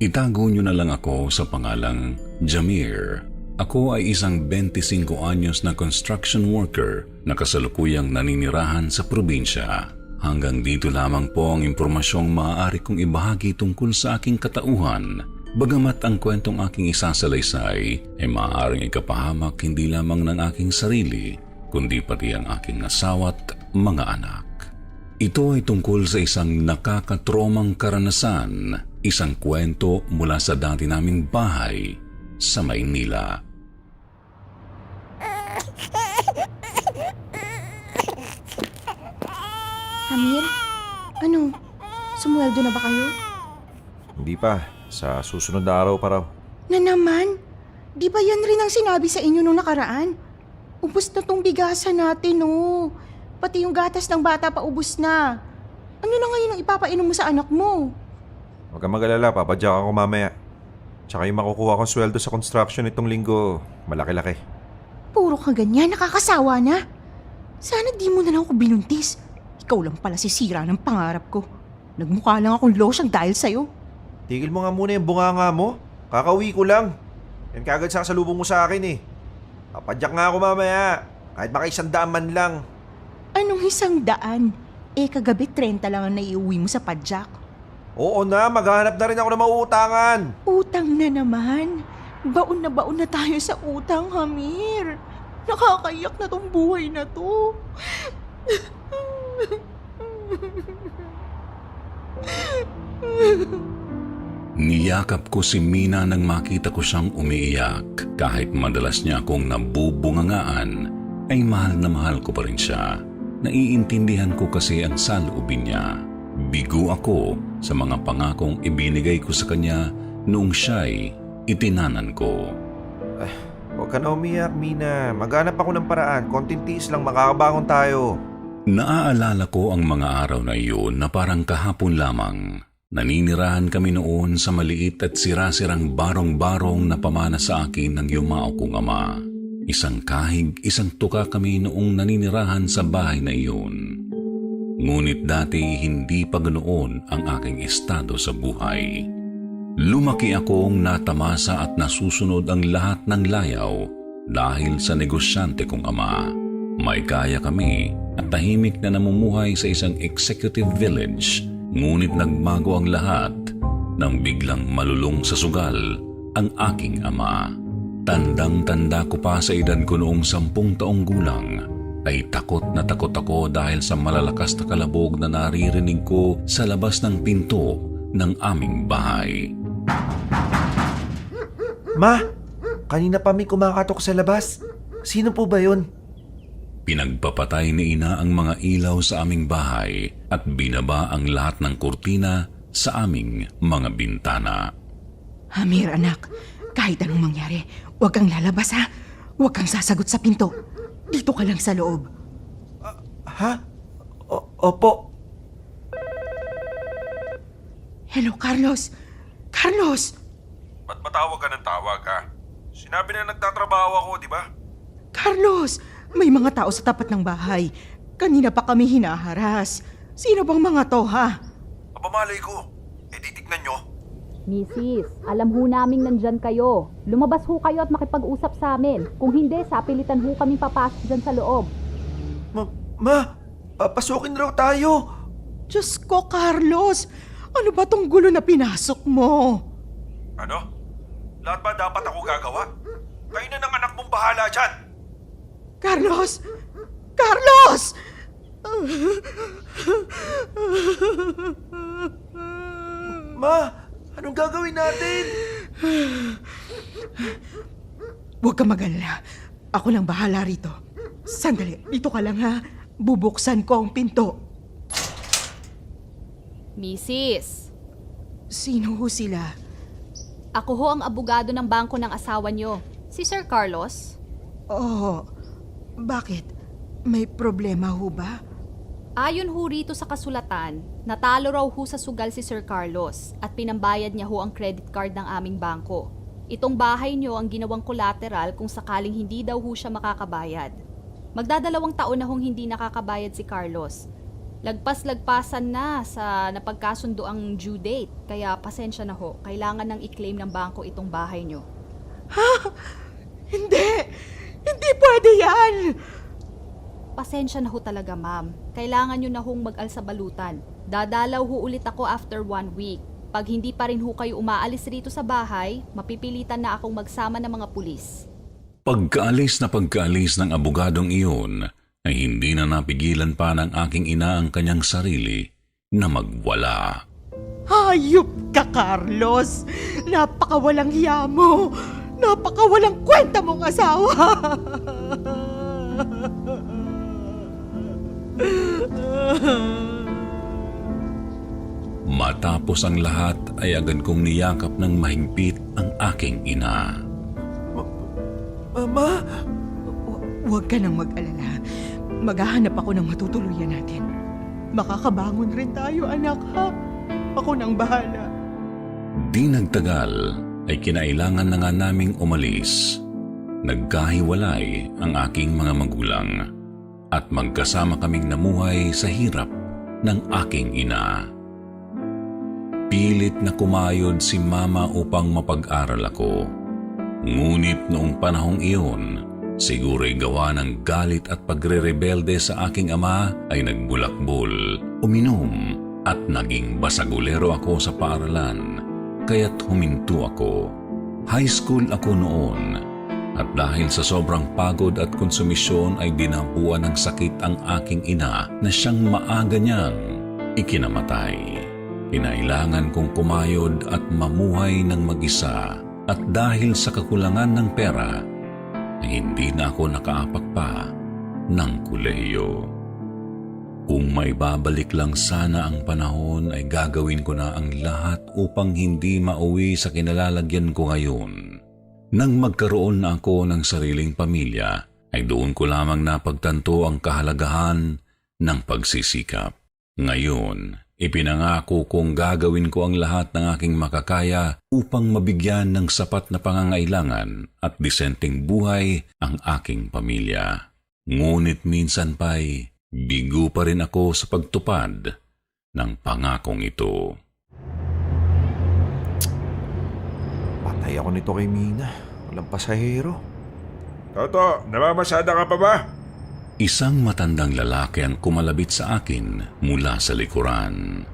Itago niyo na lang ako sa pangalang Jamir. Ako ay isang 25 anyos na construction worker na kasalukuyang naninirahan sa probinsya. Hanggang dito lamang po ang impormasyong maaari kong ibahagi tungkol sa aking katauhan. Bagamat ang kwentong aking isasalaysay ay maaaring ikapahamak hindi lamang ng aking sarili, kundi pati ang aking asawa't mga anak. Ito ay tungkol sa isang nakakatromang karanasan, isang kwento mula sa dati naming bahay sa Maynila. Amir, ano? Sumweldo na ba kayo? Hindi pa. Sa susunod na araw pa raw. Na naman? Di ba yan rin ang sinabi sa inyo nung nakaraan? Ubus na tong bigasan natin, oh. Pati yung gatas ng bata pa ubus na. Ano na ngayon ang ipapainom mo sa anak mo? Huwag kang mag-alala, papadyak ako mamaya. Tsaka yung makukuha kong sweldo sa construction itong linggo, malaki-laki. Puro ka ganyan, nakakasawa na. Sana di mo na lang ako binuntis. Ikaw lang pala sisira ng pangarap ko. Nagmukha lang akong losyang dahil sa'yo. Tigil mo nga muna yung bunganga mo. Kakauwi ko lang. Yan kagad sa kasalubong mo sa akin eh. Papadyak nga ako mamaya. Kahit maka 100 man lang. Anong 100? Kagabi 30 lang ang naiuwi mo sa padyak. Oo na, maghahanap na rin ako ng mauutangan. Utang na naman. Baon na tayo sa utang, Hamir. Nakakaiyak na tong buhay na to. Niyakap ko si Mina nang makita ko siyang umiiyak. Kahit madalas niya akong nabubungangaan, ay mahal na mahal ko pa rin siya. Naiintindihan ko kasi ang saloobin niya. Bigo ako sa mga pangakong ibinigay ko sa kanya noong siya'y itinanan ko. Huwag ka na umiyak, Mina. Maghanap ako ng paraan. Konting tiis lang, makakabangon tayo. Naaalala ko ang mga araw na iyon na parang kahapon lamang. Naninirahan kami noon sa maliit at sira-sirang barong-barong na pamana sa akin ng yumao kong ama. Isang kahig, isang tuka kami noong naninirahan sa bahay na iyon. Ngunit dati hindi pa ganoon ang aking estado sa buhay. Lumaki akong natamasa at nasusunod ang lahat ng layaw dahil sa negosyante kong ama. May kaya kami at tahimik na namumuhay sa isang executive village. Ngunit nagbago ang lahat nang biglang malulong sa sugal ang aking ama. Tandang-tanda ko pa sa edad ko noong 10 taong gulang ay takot na takot ako dahil sa malalakas na kalabog na naririnig ko sa labas ng pinto ng aming bahay. Ma, kanina pa may kumakatok sa labas. Sino po ba yun? Pinagpapatay ni ina ang mga ilaw sa aming bahay at binaba ang lahat ng kurtina sa aming mga bintana. Hamir, anak, kahit anong mangyari, huwag kang lalabas ha. Huwag kang sasagot sa pinto. Dito ka lang sa loob. Ha? Opo. Hello, Carlos. Carlos! Ba't matawag ka ng tawag ha? Sinabi na nagtatrabaho ako, di ba? Carlos! May mga tao sa tapat ng bahay. Kanina pa kami hinaharas. Sino bang mga to, ha? Abamalay ko. Titignan nyo. Mrs., alam ho naming nandyan kayo. Lumabas ho kayo at makipag-usap sa amin. Kung hindi, sapilitan ho kaming papasok dyan sa loob. Ma, papasukin raw tayo. Diyos ko, Carlos! Ano ba tong gulo na pinasok mo? Ano? Lahat ba dapat ako gagawa? Kayo na ng anak mong bahala dyan. Carlos! Carlos! Ma, anong gagawin natin? Huwag ka mag-alala. Ako lang bahala rito. Sandali, dito ka lang ha. Bubuksan ko ang pinto. Mrs., Sino ho sila? ako ho ang abogado ng bangko ng asawa nyo. Si Sir Carlos? Oh, bakit? May problema ho ba? Ayon ho rito sa kasulatan, natalo raw ho sa sugal si Sir Carlos at pinambayad niya ho ang credit card ng aming bangko. Itong bahay niyo ang ginawang collateral kung sakaling hindi daw ho siya makakabayad. Magdadalawang taon na hong hindi nakakabayad si Carlos. Lagpas-lagpasan na sa napagkasundo ang due date, kaya pasensya na ho, kailangan nang i-claim ng bangko itong bahay niyo. Hindi! Hindi pwede yan! Pasensya na ho talaga, ma'am. Kailangan nyo na hong mag-alsa balutan. Dadalaw ho ulit ako after 1 week. Pag hindi pa rin ho kayo umaalis rito sa bahay, mapipilitan na akong magsama ng mga pulis. Pagkaalis ng abogadong iyon, ay hindi na napigilan pa ng aking ina ang kanyang sarili na magwala. Hayop ka, Carlos! Napakawalang hiya mo! Napakawalang kwenta mong asawa! Matapos ang lahat ay agad kong niyakap ng mahigpit ang aking ina. Mama! Huwag ka nang mag-alala. Maghahanap ako ng matutuluyan natin. Makakabangon rin tayo, anak, ha? Ako nang bahala. Di nagtagal ay kinailangan na nga naming umalis. Nagkahiwalay ang aking mga magulang at magkasama kaming namuhay sa hirap ng aking ina. Pilit na kumayod si mama upang mapag-aral ako. Ngunit noong panahong iyon, siguro'y gawa ng galit at pagre-rebelde sa aking ama ay nagbulakbol, uminom at naging basagulero ako sa paaralan. Kaya't huminto ako. High school ako noon. At dahil sa sobrang pagod at konsumisyon ay dinapuan ng sakit ang aking ina na siyang maaga niyang ikinamatay. Kinailangan kong kumayod at mamuhay ng mag-isa. At dahil sa kakulangan ng pera, ay hindi na ako nakaapak pa ng kolehiyo. Kung may babalik lang sana ang panahon ay gagawin ko na ang lahat upang hindi mauwi sa kinalalagyan ko ngayon. Nang magkaroon na ako ng sariling pamilya, ay doon ko lamang napagtanto ang kahalagahan ng pagsisikap. Ngayon, ipinangako kong gagawin ko ang lahat ng aking makakaya upang mabigyan ng sapat na pangangailangan at disenteng buhay ang aking pamilya. Ngunit minsan pa'y bigo pa rin ako sa pagtupad ng pangakong ito. Patay ako nito kay Mina. Walang pasahero. Toto, namamasada ka pa ba? Isang matandang lalaki ang kumalabit sa akin mula sa likuran.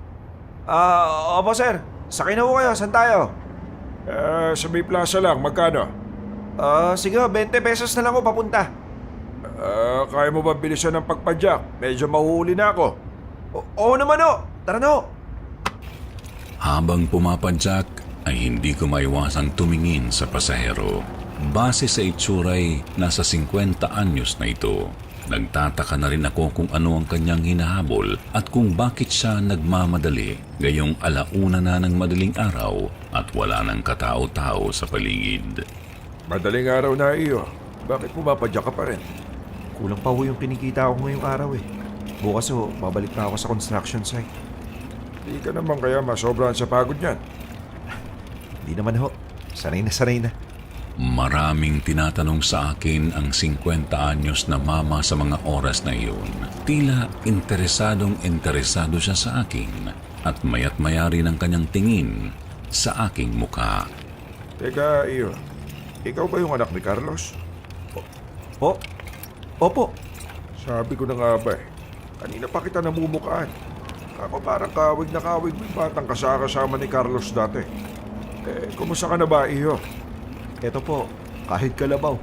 Opo sir. Sakay na po kayo. Saan tayo? Sa may plaza lang, magkano? Sige, 20 pesos na lang ako papunta. Kaya mo ba bilisan ng pagpadyak? Medyo mahuhuli na ako. Oo naman o. Tara na o. Habang pumapadyak ay hindi ko maiwasang tumingin sa pasahero. Base sa itsuray, nasa 50 anyos na ito. Nagtataka na rin ako kung ano ang kanyang hinahabol at kung bakit siya nagmamadali gayong 1:00 na ng madaling araw at wala ng katao-tao sa paligid. Madaling araw na iyo. Bakit pumapadyak ka pa rin? Kulang pa ho yung kinikita ko ngayong araw eh. Bukas ho, babalik na ako sa construction site. Di ka naman kaya masobrahan sa pagod niyan. Hindi naman ho. Sanay na. Maraming tinatanong sa akin ang 50 anyos na mama sa mga oras na iyon. Tila interesado siya sa akin at mayat maya rin ang kanyang tingin sa aking mukha. Teka, iyo. Ikaw ba yung anak ni Carlos? Opo. Sabi ko na nga ba eh. Kanina pa kita namumukaan. Ako parang kawig na kawig may batang kasama ni Carlos dati. Kumusta ka na ba, iyo? Eto po, kahit kalabaw.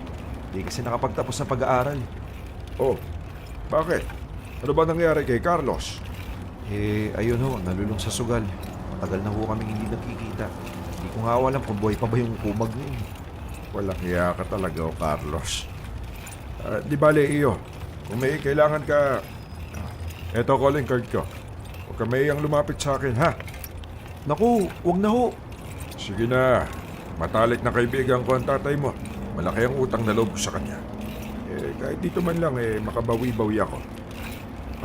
Di kasi nakapagtapos ng pag-aaral. Oh, bakit? Ano ba nangyari kay Carlos? Ayun ho, nalulong sa sugal. Matagal na ho kaming hindi nagkikita. Hindi ko nga alam kung buhay pa ba yung kumag niya. Walang hiya ka talaga, Carlos. Di bale, iyo. Kung may kailangan ka... Eto calling card ko. Huwag ka mayang lumapit sa akin, ha? Naku, wag na ho. Sige na. Matalik na kaibigan ko ang tatay mo. Malaki ang utang na loob ko sa kanya. Kahit dito man lang makabawi-bawi ako.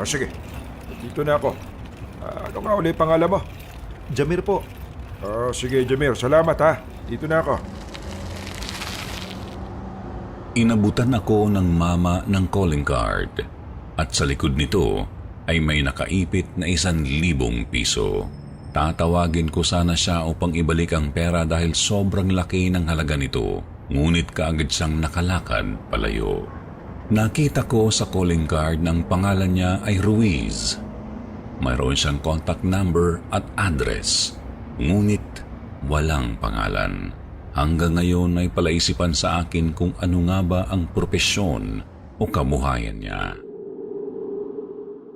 Sige, dito na ako. Ano nga ulit pangalan mo? Jamir po. Sige Jamir, salamat ha. Dito na ako. Inabutan ako ng mama ng calling card at sa likod nito ay may nakaipit na 1,000 piso. Tatawagin ko sana siya upang ibalik ang pera dahil sobrang laki ng halaga nito. Ngunit kaagad siyang nakalakad palayo. Nakita ko sa calling card ng pangalan niya ay Ruiz. Mayroon siyang contact number at address. Ngunit walang pangalan. Hanggang ngayon ay palaisipan sa akin kung ano nga ba ang propesyon o kabuhayan niya.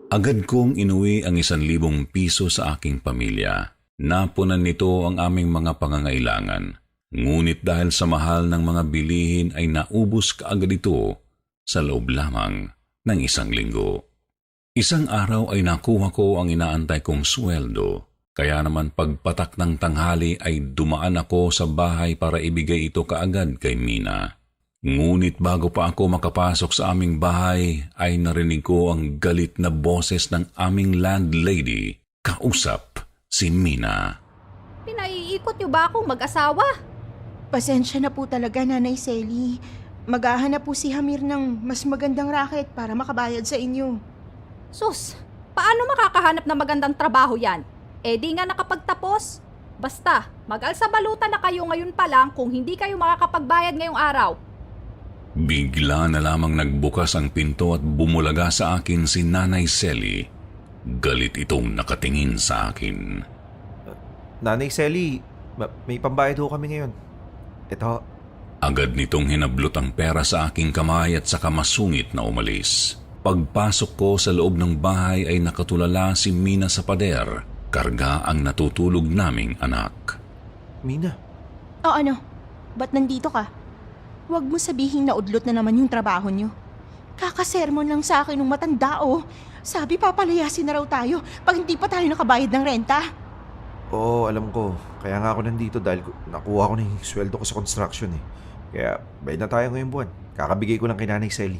Agad kong inuwi ang 1,000 piso sa aking pamilya. Napunan nito ang aming mga pangangailangan. Ngunit dahil sa mahal ng mga bilihin ay naubos kaagad ito sa loob lamang ng 1 linggo. Isang araw ay nakuha ko ang inaantay kong sweldo. Kaya naman pagpatak ng tanghali ay dumaan ako sa bahay para ibigay ito kaagad kay Mina. Ngunit bago pa ako makapasok sa aming bahay ay narinig ko ang galit na boses ng aming landlady. Kausap si Mina. Pinaiikot niyo ba akong mag-asawa? Pasensya na po talaga, Nanay Selly. Maghahanap po si Hamir ng mas magandang racket para makabayad sa inyo. Sus, paano makakahanap ng magandang trabaho yan? Di nga nakapagtapos. Basta, mag-alsabalutan na kayo ngayon pa lang kung hindi kayo makakapagbayad ngayong araw. Bigla na lamang nagbukas ang pinto at bumulaga sa akin si Nanay Selly. Galit itong nakatingin sa akin. Nanay Selly, may pambayad ho kami ngayon. Ito. Agad nitong hinablot ang pera sa aking kamay at saka masungit na umalis. Pagpasok ko sa loob ng bahay ay nakatulala si Mina sa pader. Karga ang natutulog naming anak. Mina. O ano? Ba't nandito ka? Huwag mo sabihin na udlot na naman yung trabaho nyo. Kakasermon lang sa akin ng matanda Sabi papalayasin na raw tayo pag hindi pa tayo nakabayad ng renta. Oo, alam ko. Kaya nga ako nandito dahil nakuha ko na yung sweldo ko sa construction Kaya bayad na tayo ngayong buwan. Kakabigay ko lang kay Nanay Selly.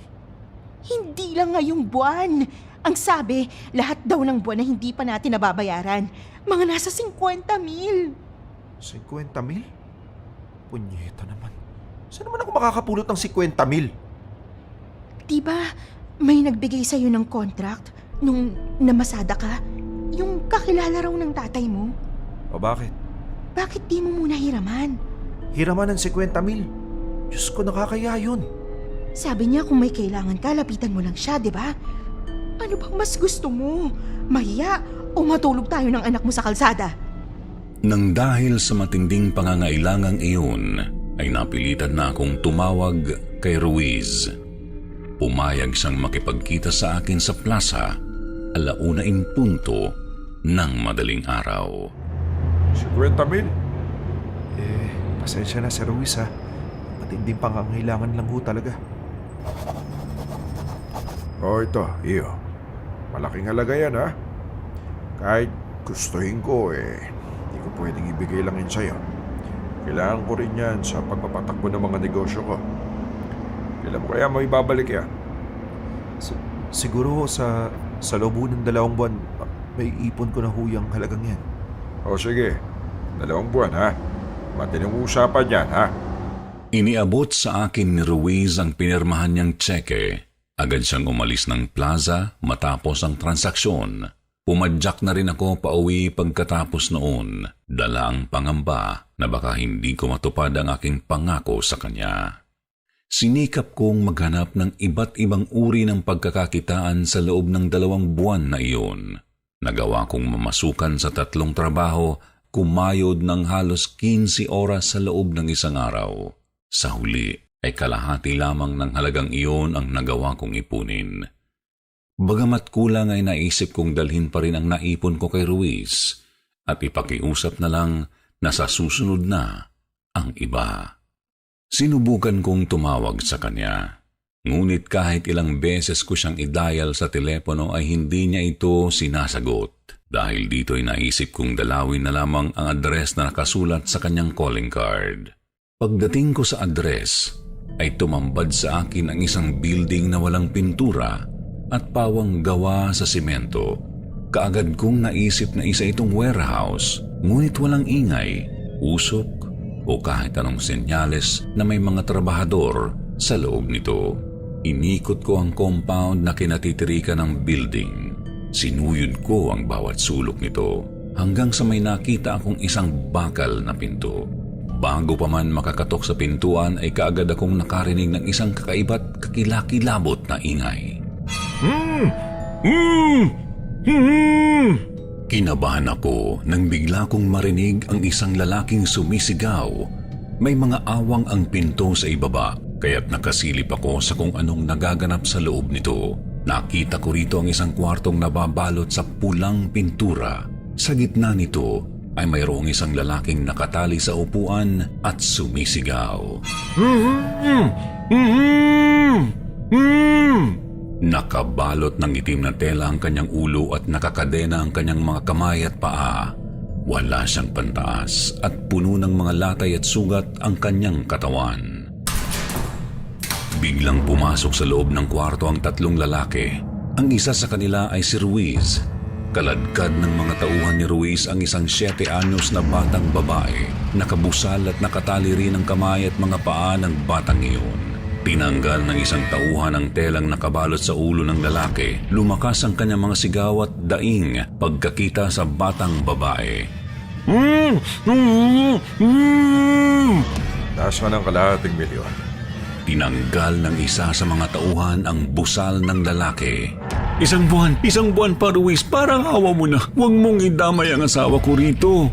Hindi lang ngayong buwan. Ang sabi, lahat daw ng buwan na hindi pa natin nababayaran. Mga nasa 50,000. 50,000? Punyeta naman. Saan naman ako makakapulot ng 50,000? Diba, may nagbigay sa'yo ng contract nung namasada ka? Yung kakilala raw ng tatay mo? O bakit? Bakit di mo muna hiraman? Hiraman ng 50,000? Diyos ko, nakakaya yun. Sabi niya kung may kailangan ka, lapitan mo lang siya, di ba? Ano bang mas gusto mo? Mahiya o matulog tayo ng anak mo sa kalsada? Nang dahil sa matinding pangangailangang iyon, ay napilitan na akong tumawag kay Ruiz. Pumayag siyang makipagkita sa akin sa plaza, 1:00 ng madaling araw. 50,000? Pasensya na, Sir Ruiz ha. Matinding pangangailangan lang ho talaga. Ito, iyo. Malaking halaga yan ha. Kahit gustuhin ko hindi ko pwedeng ibigay lang yun sa'yo. Kailangan ko rin yan sa pagpapatakbo ng mga negosyo ko. Kailan mo kaya may babalik yan? Siguro sa loob ng 2 buwan, may ipon ko na huyang halagang yan. O sige, 2 buwan ha. Matinong usapan yan ha. Iniabot sa akin ni Ruiz ang pinirmahan niyang tseke. Agad siyang umalis ng plaza matapos ang transaksyon. Pumadyak na rin ako pauwi pagkatapos noon. Dala ang pangamba na baka hindi ko matupad ang aking pangako sa kanya. Sinikap kong maghanap ng iba't ibang uri ng pagkakakitaan sa loob ng 2 buwan na iyon. Nagawa kong mamasukan sa 3 trabaho, kumayod ng halos 15 oras sa loob ng 1 araw. Sa huli ay kalahati lamang ng halagang iyon ang nagawa kong ipunin. Bagamat kulang ay naisip kong dalhin pa rin ang naipon ko kay Ruiz at ipakiusap na lang na sa susunod na ang iba. Sinubukan kong tumawag sa kanya. Ngunit kahit ilang beses ko siyang i-dial sa telepono ay hindi niya ito sinasagot. Dahil dito ay naisip kong dalawin na lamang ang address na nakasulat sa kanyang calling card. Pagdating ko sa address, ay tumambad sa akin ang isang building na walang pintura at pawang gawa sa simento. Kaagad kong naisip na isa itong warehouse, ngunit walang ingay, usok o kahit anong senyales na may mga trabahador sa loob nito. Inikot ko ang compound na kinatitirikan ng building. Sinuyod ko ang bawat sulok nito hanggang sa may nakita akong isang bakal na pinto. Bago pa man makakatok sa pintuan ay kaagad akong nakarinig ng isang kakaiba't kakilakilabot na ingay. Kinabahan ako nang bigla kong marinig ang isang lalaking sumisigaw. May mga awang ang pinto sa ibaba, kaya't nakasilip ako sa kung anong nagaganap sa loob nito. Nakita ko rito ang isang kwartong nababalot sa pulang pintura. Sa gitna nito ay mayroong isang lalaking nakatali sa upuan at sumisigaw. Nakabalot ng itim na tela ang kanyang ulo at nakakadena ang kanyang mga kamay at paa. Wala siyang pantaas at puno ng mga latay at sugat ang kanyang katawan. Biglang pumasok sa loob ng kwarto ang tatlong lalaki. Ang isa sa kanila ay si Ruiz. Kaladkad ng mga tauhan ni Ruiz ang isang 7 anyos na batang babae. Nakabusal at nakatali rin ang kamay at mga paa ng batang iyon. Tinanggal ng isang tauhan ang telang nakabalot sa ulo ng lalaki. Lumakas ang kanyang mga sigaw at daing pagkakita sa batang babae. Nasaan ang kalahating milyon? Tinanggal ng isa sa mga tauhan ang busal ng lalaki. Isang buwan pa, Ruiz. Parang awa mo na. Huwag mong idamay ang asawa ko rito.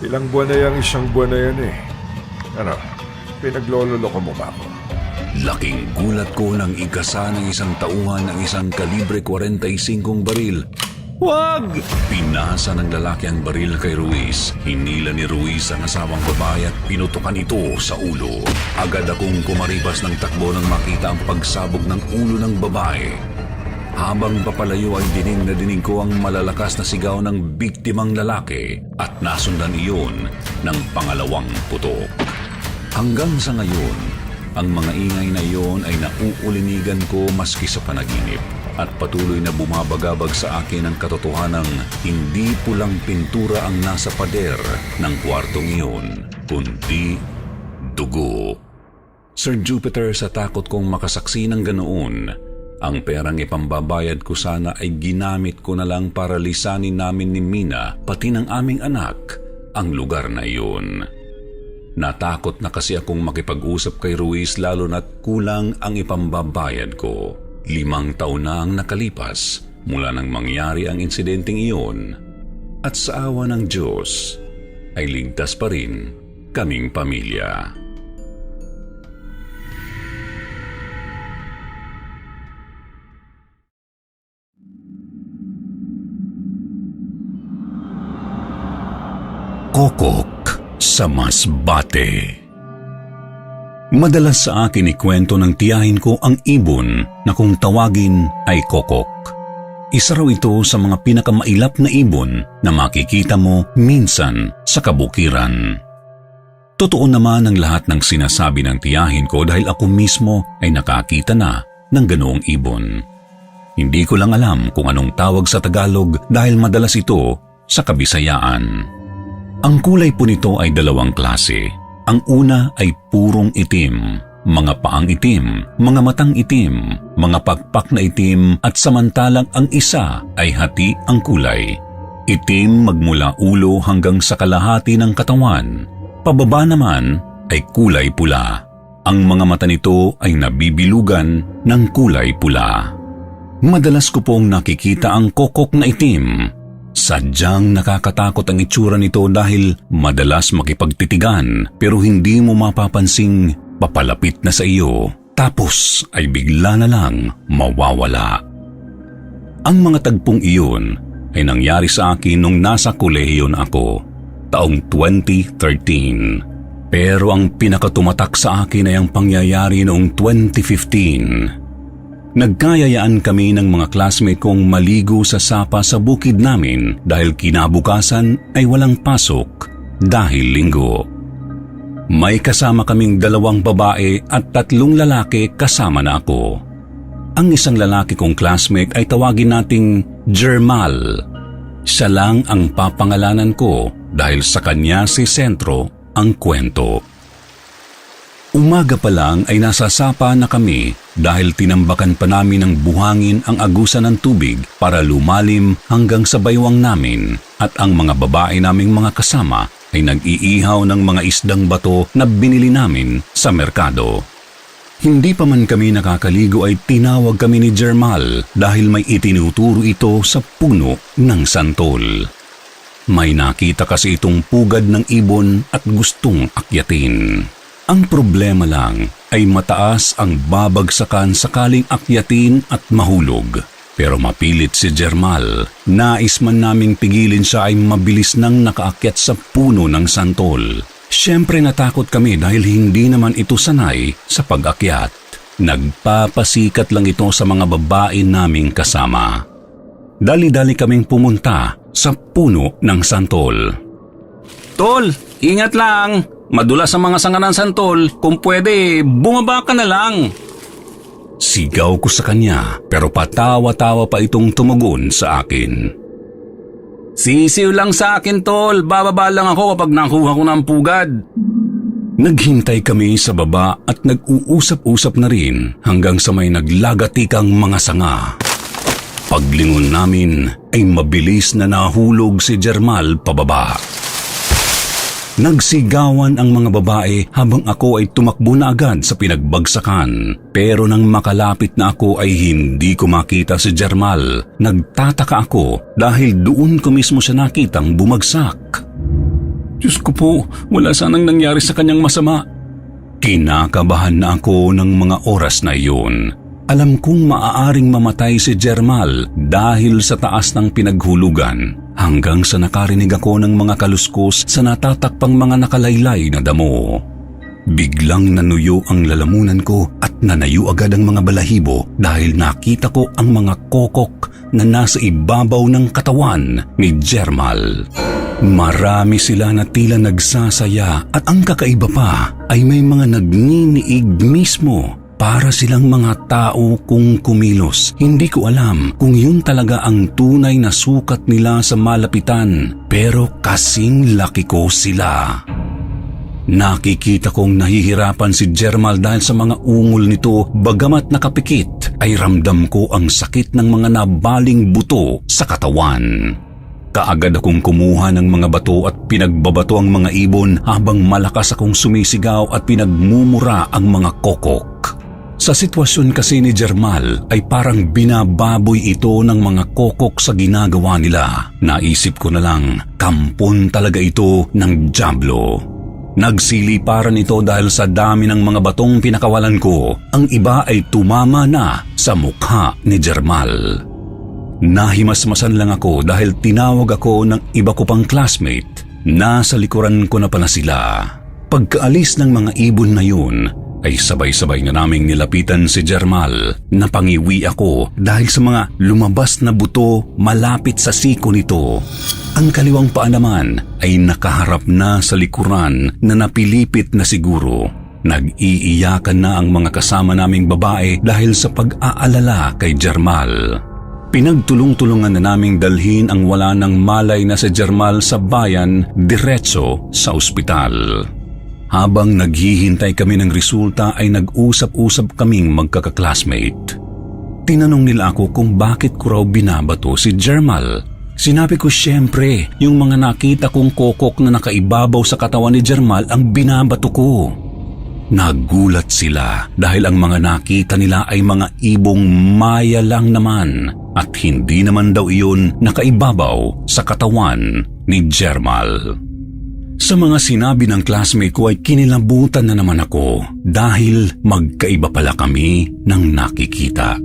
Ilang buwan na yung isang buwan na yan eh. Ano, pinaglololoko mo ba ako? Laking gulat ko nang igasa ng isang tauhan ng isang kalibre 45 baril. Wag! Pinasa ng lalaki ang baril kay Ruiz. Hinila ni Ruiz ang asawang babae at pinutukan ito sa ulo. Agad akong kumaribas ng takbo nang makita ang pagsabog ng ulo ng babae. Habang papalayo ay dinig ko ang malalakas na sigaw ng biktimang lalaki at nasundan iyon ng pangalawang putok. Hanggang sa ngayon, ang mga ingay na iyon ay nauulinigan ko maski sa panaginip. At patuloy na bumabagabag sa akin ang katotohanang hindi pulang pintura ang nasa pader ng kwartong iyon, kundi dugo. Sir Jupiter, sa takot kong makasaksi ng ganoon, ang perang ipambabayad ko sana ay ginamit ko na lang para lisanin namin ni Mina, pati ng aming anak, ang lugar na iyon. Natakot na kasi akong makipag-usap kay Ruiz lalo na't kulang ang ipambabayad ko. 5 taon na ang nakalipas mula nang mangyari ang insidenteng iyon at sa awa ng Diyos ay ligtas pa rin kaming pamilya. Kokok sa Masbate. Madalas sa akin ikwento ng tiyahin ko ang ibon na kung tawagin ay kokok. Isa raw ito sa mga pinakamailap na ibon na makikita mo minsan sa kabukiran. Totoo naman ang lahat ng sinasabi ng tiyahin ko dahil ako mismo ay nakakita na ng ganoong ibon. Hindi ko lang alam kung anong tawag sa Tagalog dahil madalas ito sa Kabisayaan. Ang kulay po nito ay 2 klase. Ang una ay purong itim, mga paang itim, mga matang itim, mga pakpak na itim at samantalang ang isa ay hati ang kulay. Itim magmula ulo hanggang sa kalahati ng katawan. Pababa naman ay kulay pula. Ang mga mata nito ay nabibilugan ng kulay pula. Madalas ko pong nakikita ang kokok na itim. Sadyang nakakatakot ang itsura nito dahil madalas makipagtitigan pero hindi mo mapapansing papalapit na sa iyo tapos ay bigla na lang mawawala. Ang mga tagpong iyon ay nangyari sa akin nung nasa kolehiyo na ako, taong 2013. Pero ang pinakatumatak sa akin ay ang pangyayari noong 2015. Nagkayayaan kami ng mga classmate kong maligo sa sapa sa bukid namin dahil kinabukasan ay walang pasok dahil linggo. May kasama kaming 2 babae at 3 lalaki kasama na ako. Ang isang lalaki kong classmate ay tawagin nating Jermal. Siya lang ang papangalanan ko dahil sa kanya si sentro ang kwento. Umaga pa lang ay nasa sapa na kami dahil tinambakan pa namin ng buhangin ang agusan ng tubig para lumalim hanggang sa baywang namin at ang mga babae naming mga kasama ay nag-iihaw ng mga isdang bato na binili namin sa merkado. Hindi pa man kami nakakaligo ay tinawag kami ni Jermal dahil may itinuturo ito sa puno ng santol. May nakita kasi itong pugad ng ibon at gustong akyatin. Ang problema lang ay mataas ang babagsakan sakaling akyatin at mahulog. Pero mapilit si Jermal. Nais man naming pigilin siya ay mabilis nang nakaakyat sa puno ng santol. Siyempre natakot kami dahil hindi naman ito sanay sa pag-akyat. Nagpapasikat lang ito sa mga babae naming kasama. Dali-dali kaming pumunta sa puno ng santol. Tol, ingat lang! Madulas ang mga sanga ng santol. Kung pwede, bumaba ka na lang. Sigaw ko sa kanya pero patawa-tawa pa itong tumugon sa akin. Sisiw lang sa akin, tol. Bababa lang ako kapag nakuha ko ng pugad. Naghintay kami sa baba at nag-uusap-usap na rin hanggang sa may naglagatikang mga sanga. Paglingon namin ay mabilis na nahulog si Jermal pababa. Nagsigawan ang mga babae habang ako ay tumakbo na agad sa pinagbagsakan. Pero nang makalapit na ako ay hindi ko makita si Jermal. Nagtataka ako dahil doon ko mismo siya nakitang bumagsak. Diyos ko po, wala sanang nangyari sa kanyang masama. Kinakabahan na ako ng mga oras na iyon. Alam kong maaaring mamatay si Jermal dahil sa taas ng pinaghulugan. Hanggang sa nakarinig ako ng mga kaluskos sa natatakpang mga nakalaylay na damo. Biglang nanuyo ang lalamunan ko at nanayo agad ang mga balahibo dahil nakita ko ang mga kokok na nasa ibabaw ng katawan ni Jermal. Marami sila na tila nagsasaya at ang kakaiba pa ay may mga nagniniig mismo. Para silang mga tao kung kumilos. Hindi ko alam kung yun talaga ang tunay na sukat nila sa malapitan. Pero kasing laki ko sila. Nakikita kong nahihirapan si Jermal dahil sa mga ungol nito. Bagamat nakapikit ay ramdam ko ang sakit ng mga nabaling buto sa katawan. Kaagad akong kumuha ng mga bato at pinagbabato ang mga ibon habang malakas akong sumisigaw at pinagmumura ang mga kokok. Sa sitwasyon kasi ni Jermal ay parang binababoy ito ng mga kokok sa ginagawa nila. Naisip ko na lang, kampon talaga ito ng dyablo. Nagsiliparan ito dahil sa dami ng mga batong pinakawalan ko. Ang iba ay tumama na sa mukha ni Jermal. Nahimasmasan lang ako dahil tinawag ako ng iba ko pang classmate. Nasa likuran ko na pala sila. Pagkaalis ng mga ibon na yun, ay sabay-sabay na naming nilapitan si Jermal. Napangiwi ako dahil sa mga lumabas na buto malapit sa siko nito. Ang kaliwang paa naman ay nakaharap na sa likuran na napilipit na siguro. Nag-iiyakan na ang mga kasama naming babae dahil sa pag-aalala kay Jermal. Pinagtulong-tulungan na naming dalhin ang wala ng malay na si Jermal sa bayan diretso sa ospital. Habang naghihintay kami ng resulta ay nag-usap-usap kaming magkaka-classmate. Tinanong nila ako kung bakit ko raw binabato si Jermal. Sinabi ko siyempre, yung mga nakita kong kokok na nakaibabaw sa katawan ni Jermal ang binabato ko. Nagulat sila dahil ang mga nakita nila ay mga ibong maya lang naman at hindi naman daw iyon nakaibabaw sa katawan ni Jermal. Sa mga sinabi ng classmate ko ay kinilabutan na naman ako dahil magkaiba pala kami ng nakikita.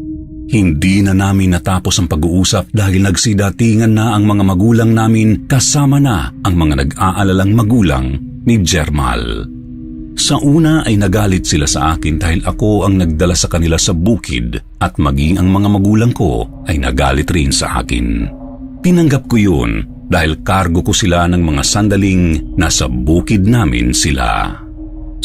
Hindi na namin natapos ang pag-uusap dahil nagsidatingan na ang mga magulang namin kasama na ang mga nag-aalalang magulang ni Jermal. Sa una ay nagalit sila sa akin dahil ako ang nagdala sa kanila sa bukid at maging ang mga magulang ko ay nagalit rin sa akin. Tinanggap ko yun dahil kargo ko sila ng mga sandaling nasa bukid namin sila.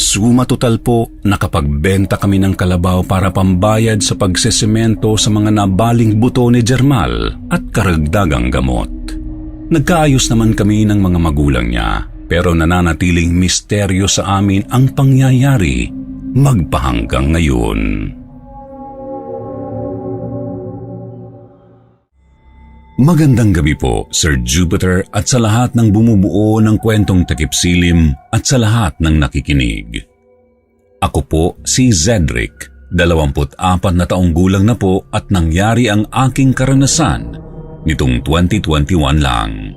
Suma total po, nakapagbenta kami ng kalabaw para pambayad sa pagsesemento sa mga nabaling buto ni Jermal at karagdagang gamot. Nagkaayos naman kami ng mga magulang niya, pero nananatiling misteryo sa amin ang pangyayari magpahanggang ngayon. Magandang gabi po, Sir Jupiter, at sa lahat ng bumubuo ng kwentong takip silim at sa lahat ng nakikinig. Ako po si Zedric, 24 na taong gulang na po at nangyari ang aking karanasan nitong 2021 lang.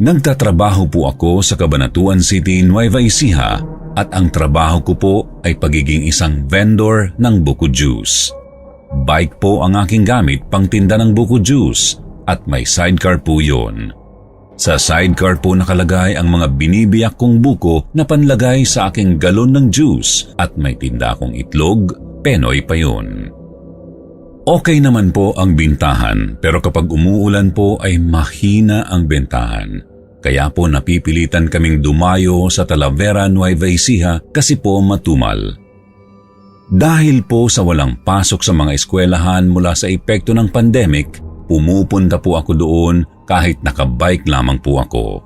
Nagtatrabaho po ako sa Cabanatuan City, Nueva Ecija at ang trabaho ko po ay pagiging isang vendor ng buko juice. Bike po ang aking gamit pang tinda ng buko juice at may sidecar po yun. Sa sidecar po nakalagay ang mga binibiyak kong buko na panlagay sa aking galon ng juice at may tinda akong itlog, penoy pa yun. Okay naman po ang bintahan pero kapag umuulan po ay mahina ang bentahan. Kaya po napipilitan kaming dumayo sa Talavera, Nueva Ecija kasi po matumal. Dahil po sa walang pasok sa mga eskwelahan mula sa epekto ng pandemic, pumupunta po ako doon kahit nakabike lamang po ako.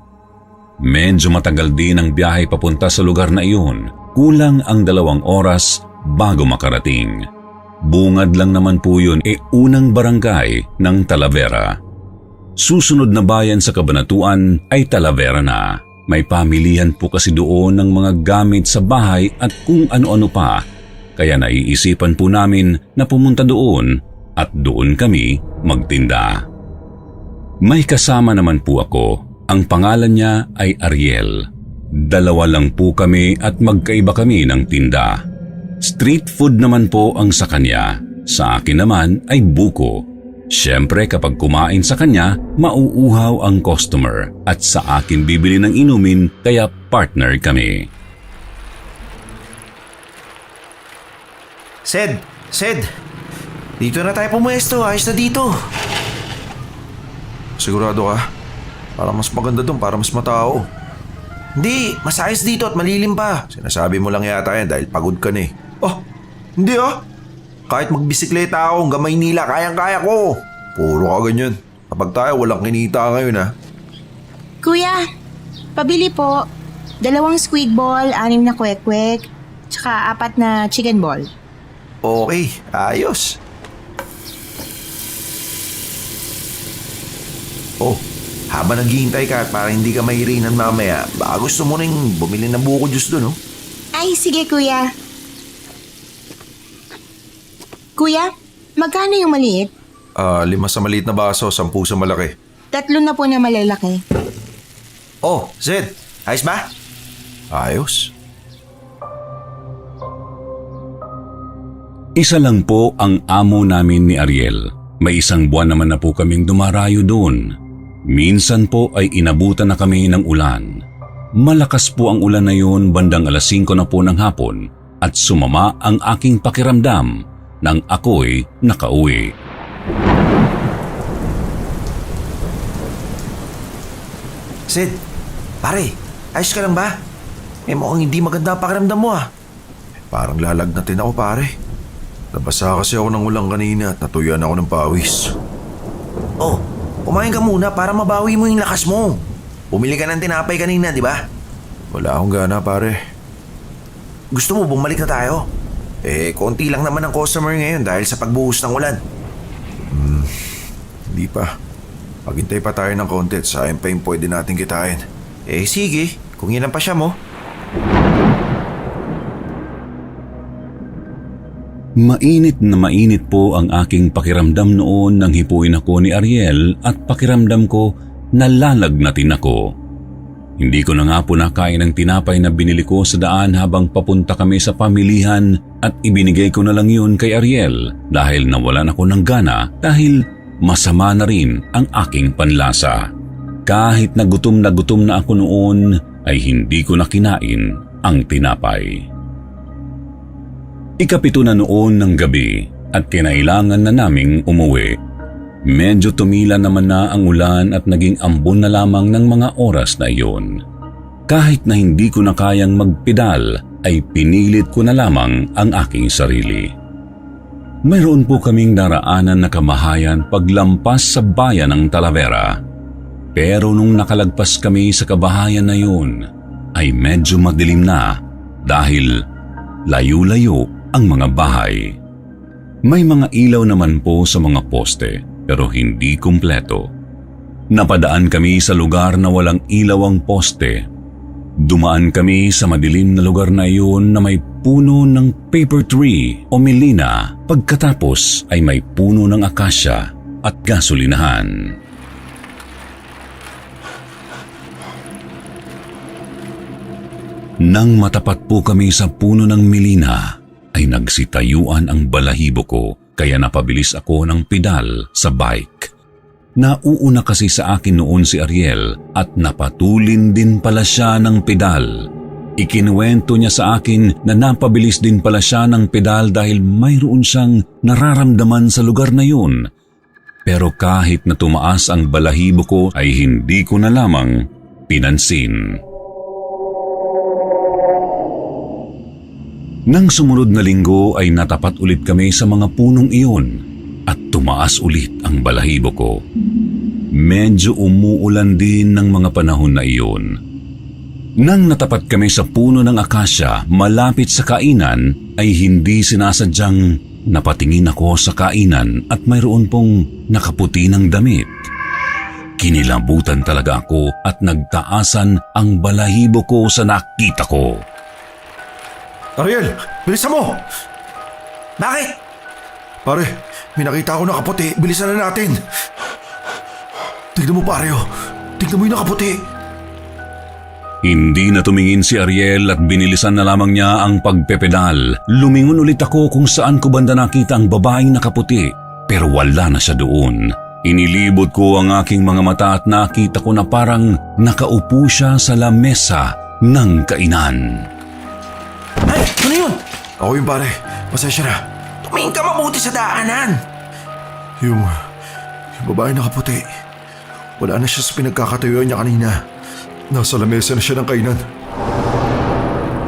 Medyo matagal din ang biyahe papunta sa lugar na iyon, kulang ang 2 oras bago makarating. Bungad lang naman po yun unang barangay ng Talavera. Susunod na bayan sa Cabanatuan ay Talavera na. May pamilihan po kasi doon ng mga gamit sa bahay at kung ano-ano pa. Kaya naiisipan po namin na pumunta doon at doon kami magtinda. May kasama naman po ako. Ang pangalan niya ay Ariel. 2 lang po kami at magkaiba kami ng tinda. Street food naman po ang sa kanya. Sa akin naman ay buko. Siyempre kapag kumain sa kanya, mauuhaw ang customer at sa akin bibili ng inumin kaya partner kami. Sed, dito na tayo pumuesto, ayos na dito. Sigurado ka? Para mas maganda doon, para mas matao. Hindi, mas ayos dito at malilim pa. Sinasabi mo lang yata yan dahil pagod ka na eh. Oh, hindi oh. Kahit magbisikleta ako hanggang Maynila, kayang-kaya ko. Puro ka ganyan. Kapag tayo walang kinita ngayon ha. Kuya, pabili po. 2 squid ball, 6 na kwek-kwek, tsaka 4 na chicken ball. Okay, ayos. Oh, habang naghihintay ka at para hindi ka mahirinan mamaya, baka gusto mo rin bumili ng buko juice doon, oh. Ay, sige kuya. Kuya, magkano yung maliit? 5 sa maliit na baso, 10 sa malaki. 3 na po na malalaki. Oh, Zed, ayos ba? Ayos. Isa lang po ang amo namin ni Ariel. May 1 buwan naman na po kaming dumarayo doon. Minsan po ay inabutan na kami ng ulan. Malakas po ang ulan na yun bandang 5:00 na po ng hapon at sumama ang aking pakiramdam nang ako'y nakauwi. Zed, pare, ayos ka lang ba? Mukhang hindi maganda ang pakiramdam mo ah. Parang lalagnatin ako pare. Nabasa kasi ako ng ulang kanina at natuyan ako ng pawis. Oh, kumain ka muna para mabawi mo yung lakas mo. Bumili ka ng tinapay kanina, di ba? Wala akong gana pare. Gusto mo bumalik na tayo? Konti lang naman ang customer ngayon dahil sa pagbuhos ng ulan. Hindi pa. Maghintay pa tayo ng konti at sayang pa yung pwede natin kitain. Sige, kung yan ang pasya mo. Mainit na mainit po ang aking pakiramdam noon nang hipuin ako ni Ariel at pakiramdam ko nalalagnatin ako. Hindi ko na nga po nakain ang tinapay na binili ko sa daan habang papunta kami sa pamilihan at ibinigay ko na lang yun kay Ariel dahil nawalan ako ng gana dahil masama na rin ang aking panlasa. Kahit na gutom na ako noon ay hindi ko na kinain ang tinapay. 7 na noon ng gabi at kinailangan na naming umuwi. Medyo tumila naman na ang ulan at naging ambon na lamang ng mga oras na iyon. Kahit na hindi ko na kayang magpedal, ay pinilit ko na lamang ang aking sarili. Mayroon po kaming daraanan na kamahayan paglampas sa bayan ng Talavera. Pero nung nakalagpas kami sa kabahayan na yun, ay medyo madilim na dahil layo-layo ang mga bahay. May mga ilaw naman po sa mga poste pero hindi kumpleto. Napadaan kami sa lugar na walang ilaw ang poste. Dumaan kami sa madilim na lugar na iyon na may puno ng paper tree o melina. Pagkatapos ay may puno ng akasya at gasolinahan. Nang matapat po kami sa puno ng melina, ay nagsitayuan ang balahibo ko kaya napabilis ako ng pedal sa bike. Nauuna kasi sa akin noon si Ariel at napatulin din pala siya ng pedal. Ikinuwento niya sa akin na napabilis din pala siya ng pedal dahil mayroon siyang nararamdaman sa lugar na yun. Pero kahit na tumaas ang balahibo ko ay hindi ko na lamang pinansin. Nang sumunod na linggo ay natapat ulit kami sa mga punong iyon at tumaas ulit ang balahibo ko. Medyo umuulan din ng mga panahon na iyon. Nang natapat kami sa puno ng akasya malapit sa kainan ay hindi sinasadyang napatingin ako sa kainan at mayroon pong nakaputi ng damit. Kinilabutan talaga ako at nagtaasan ang balahibo ko sa nakita ko. Ariel, bilisan mo! Bakit? Pare, may nakita ako nakaputi. Bilisan na natin. Tignan mo pare, oh. Tignan mo yung nakaputi. Hindi na tumingin si Ariel at binilisan na lamang niya ang pagpepedal. Lumingon ulit ako kung saan ko banda nakita ang babaeng nakaputi. Pero wala na siya doon. Inilibot ko ang aking mga mata at nakita ko na parang nakaupo siya sa lamesa ng kainan. Ay, ano yun? Ako yung pare. Pasensya na. Tumingin ka mabuti sa daanan. Yung babae nakaputi. Wala na siya sa pinagkakatayuan niya kanina. Nasa lamesa na siya ng kainan.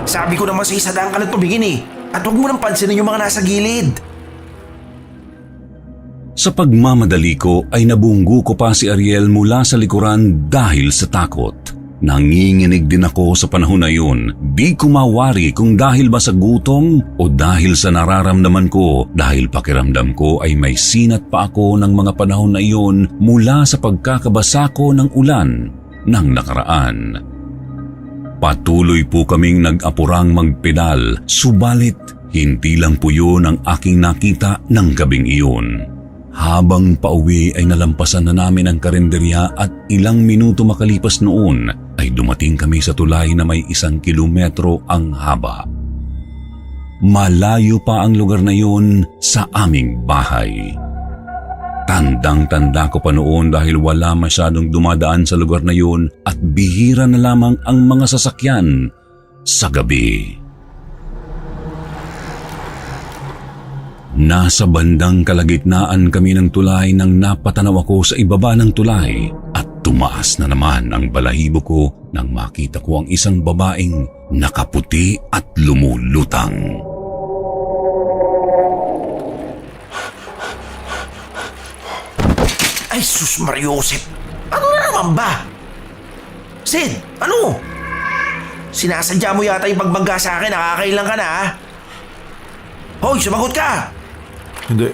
Sabi ko naman sa isa daan ka lang tumingin eh. At huwag mo nang pansinin yung mga nasa gilid. Sa pagmamadali ko ay nabunggo ko pa si Ariel mula sa likuran dahil sa takot. Nanginginig din ako sa panahon na yun. Di ko mawari kung dahil ba sa gutom o dahil sa nararamdaman ko dahil pakiramdam ko ay may sinat pa ako ng mga panahon na iyon mula sa pagkakabasa ko ng ulan ng nakaraan. Patuloy po kaming nag-apurang magpedal, subalit hindi lang po yun ang aking nakita ng gabing iyon. Habang pauwi ay nalampasan na namin ang karinderya at ilang minuto makalipas noon ay dumating kami sa tulay na may 1 kilometro ang haba. Malayo pa ang lugar na yun sa aming bahay. Tandang-tanda ko pa noon dahil wala masyadong dumadaan sa lugar na yun at bihira na lamang ang mga sasakyan sa gabi. Nasa bandang kalagitnaan kami ng tulay nang napatanaw ako sa ibaba ng tulay at tumaas na naman ang balahibo ko nang makita ko ang isang babaeng nakaputi at lumulutang. Ay, sus Mariosep. Ano na naman ba? Sid, ano? Sinasadya mo yata yung pagbangga sa akin. Nakakailang ka na, ha? Hoy, sumagot ka! Hindi,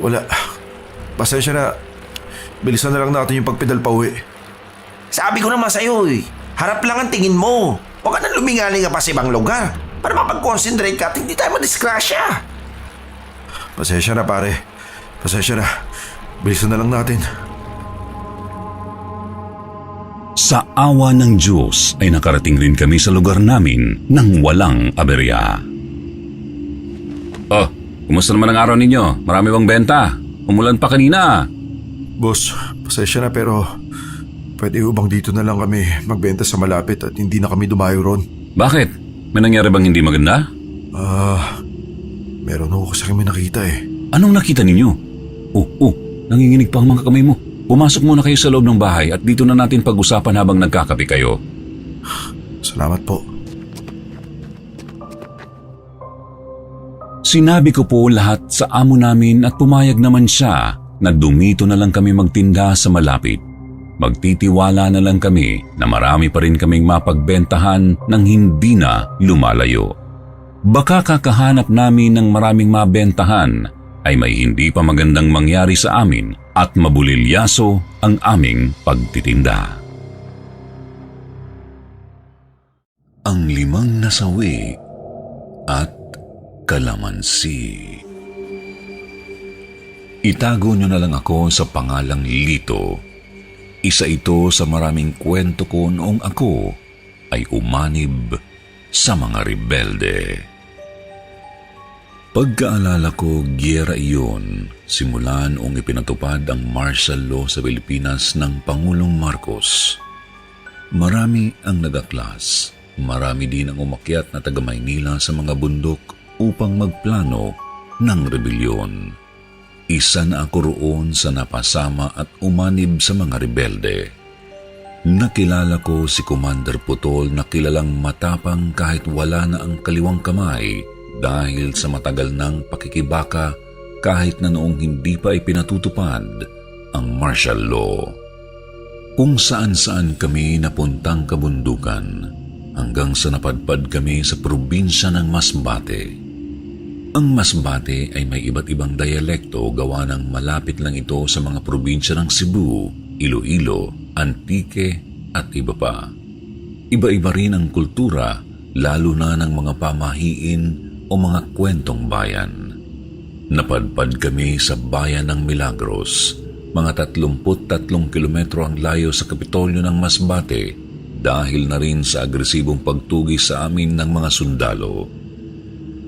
wala. Pasensya na. Bilisan na lang natin yung pagpedal pa uwi. Sabi ko naman sa'yo eh. Harap lang ang tingin mo. Huwag ka nang lumingaling ka pa sa ibang lugar. Para mapag-concentrate ka at hindi tayo madiskrasya. Pasensya na pare. Pasensya na. Bilisan na lang natin. Sa awa ng Diyos ay nakarating rin kami sa lugar namin nang walang aberya. Oh, kumusta naman ang araw ninyo? Marami bang benta? Umulan pa kanina. Boss, pasensya na pero pwede bang dito na lang kami magbenta sa malapit at hindi na kami dumayo ron? Bakit? May nangyari bang hindi maganda? Meron ako kasi kami nakita eh. Anong nakita ninyo? Nanginginig pa ang mga kamay mo. Pumasok muna kayo sa loob ng bahay at dito na natin pag-usapan habang nagkakape kayo. Salamat po. Sinabi ko po lahat sa amo namin at pumayag naman siya na dumito na lang kami magtinda sa malapit. Magtitiwala na lang kami na marami pa rin kaming mapagbentahan nang hindi na lumalayo. Baka kakahanap namin ng maraming mabentahan ay may hindi pa magandang mangyari sa amin at mabulilyaso ang aming pagtitinda. Ang 5 nasawi at kalamansi. Itago niyo na lang ako sa pangalang Lito. Isa ito sa maraming kwento ko noong ako ay umanib sa mga rebelde. Pagkaalala ko, giyera iyon, simula noong ipinatupad ang martial law sa Pilipinas ng Pangulong Marcos. Marami ang nagaklas, marami din ang umakyat na taga Maynila sa mga bundok upang magplano ng rebelyon. Isa na ako roon sa napasama at umanib sa mga rebelde. Nakilala ko si Commander Putol na kilalang matapang kahit wala na ang kaliwang kamay dahil sa matagal ng pakikibaka kahit na noong hindi pa ipinatutupad ang martial law. Kung saan-saan kami napuntang kabundukan hanggang sa napadpad kami sa probinsya ng Masbate. Ang Masbate ay may iba't ibang dialekto gawa ng malapit lang ito sa mga probinsya ng Cebu, Iloilo, Antique at iba pa. Iba-iba rin ang kultura, lalo na ng mga pamahiin o mga kwentong bayan. Napadpad kami sa bayan ng Milagros, mga 33 kilometro ang layo sa Kapitolyo ng Masbate dahil na rin sa agresibong pagtugis sa amin ng mga sundalo.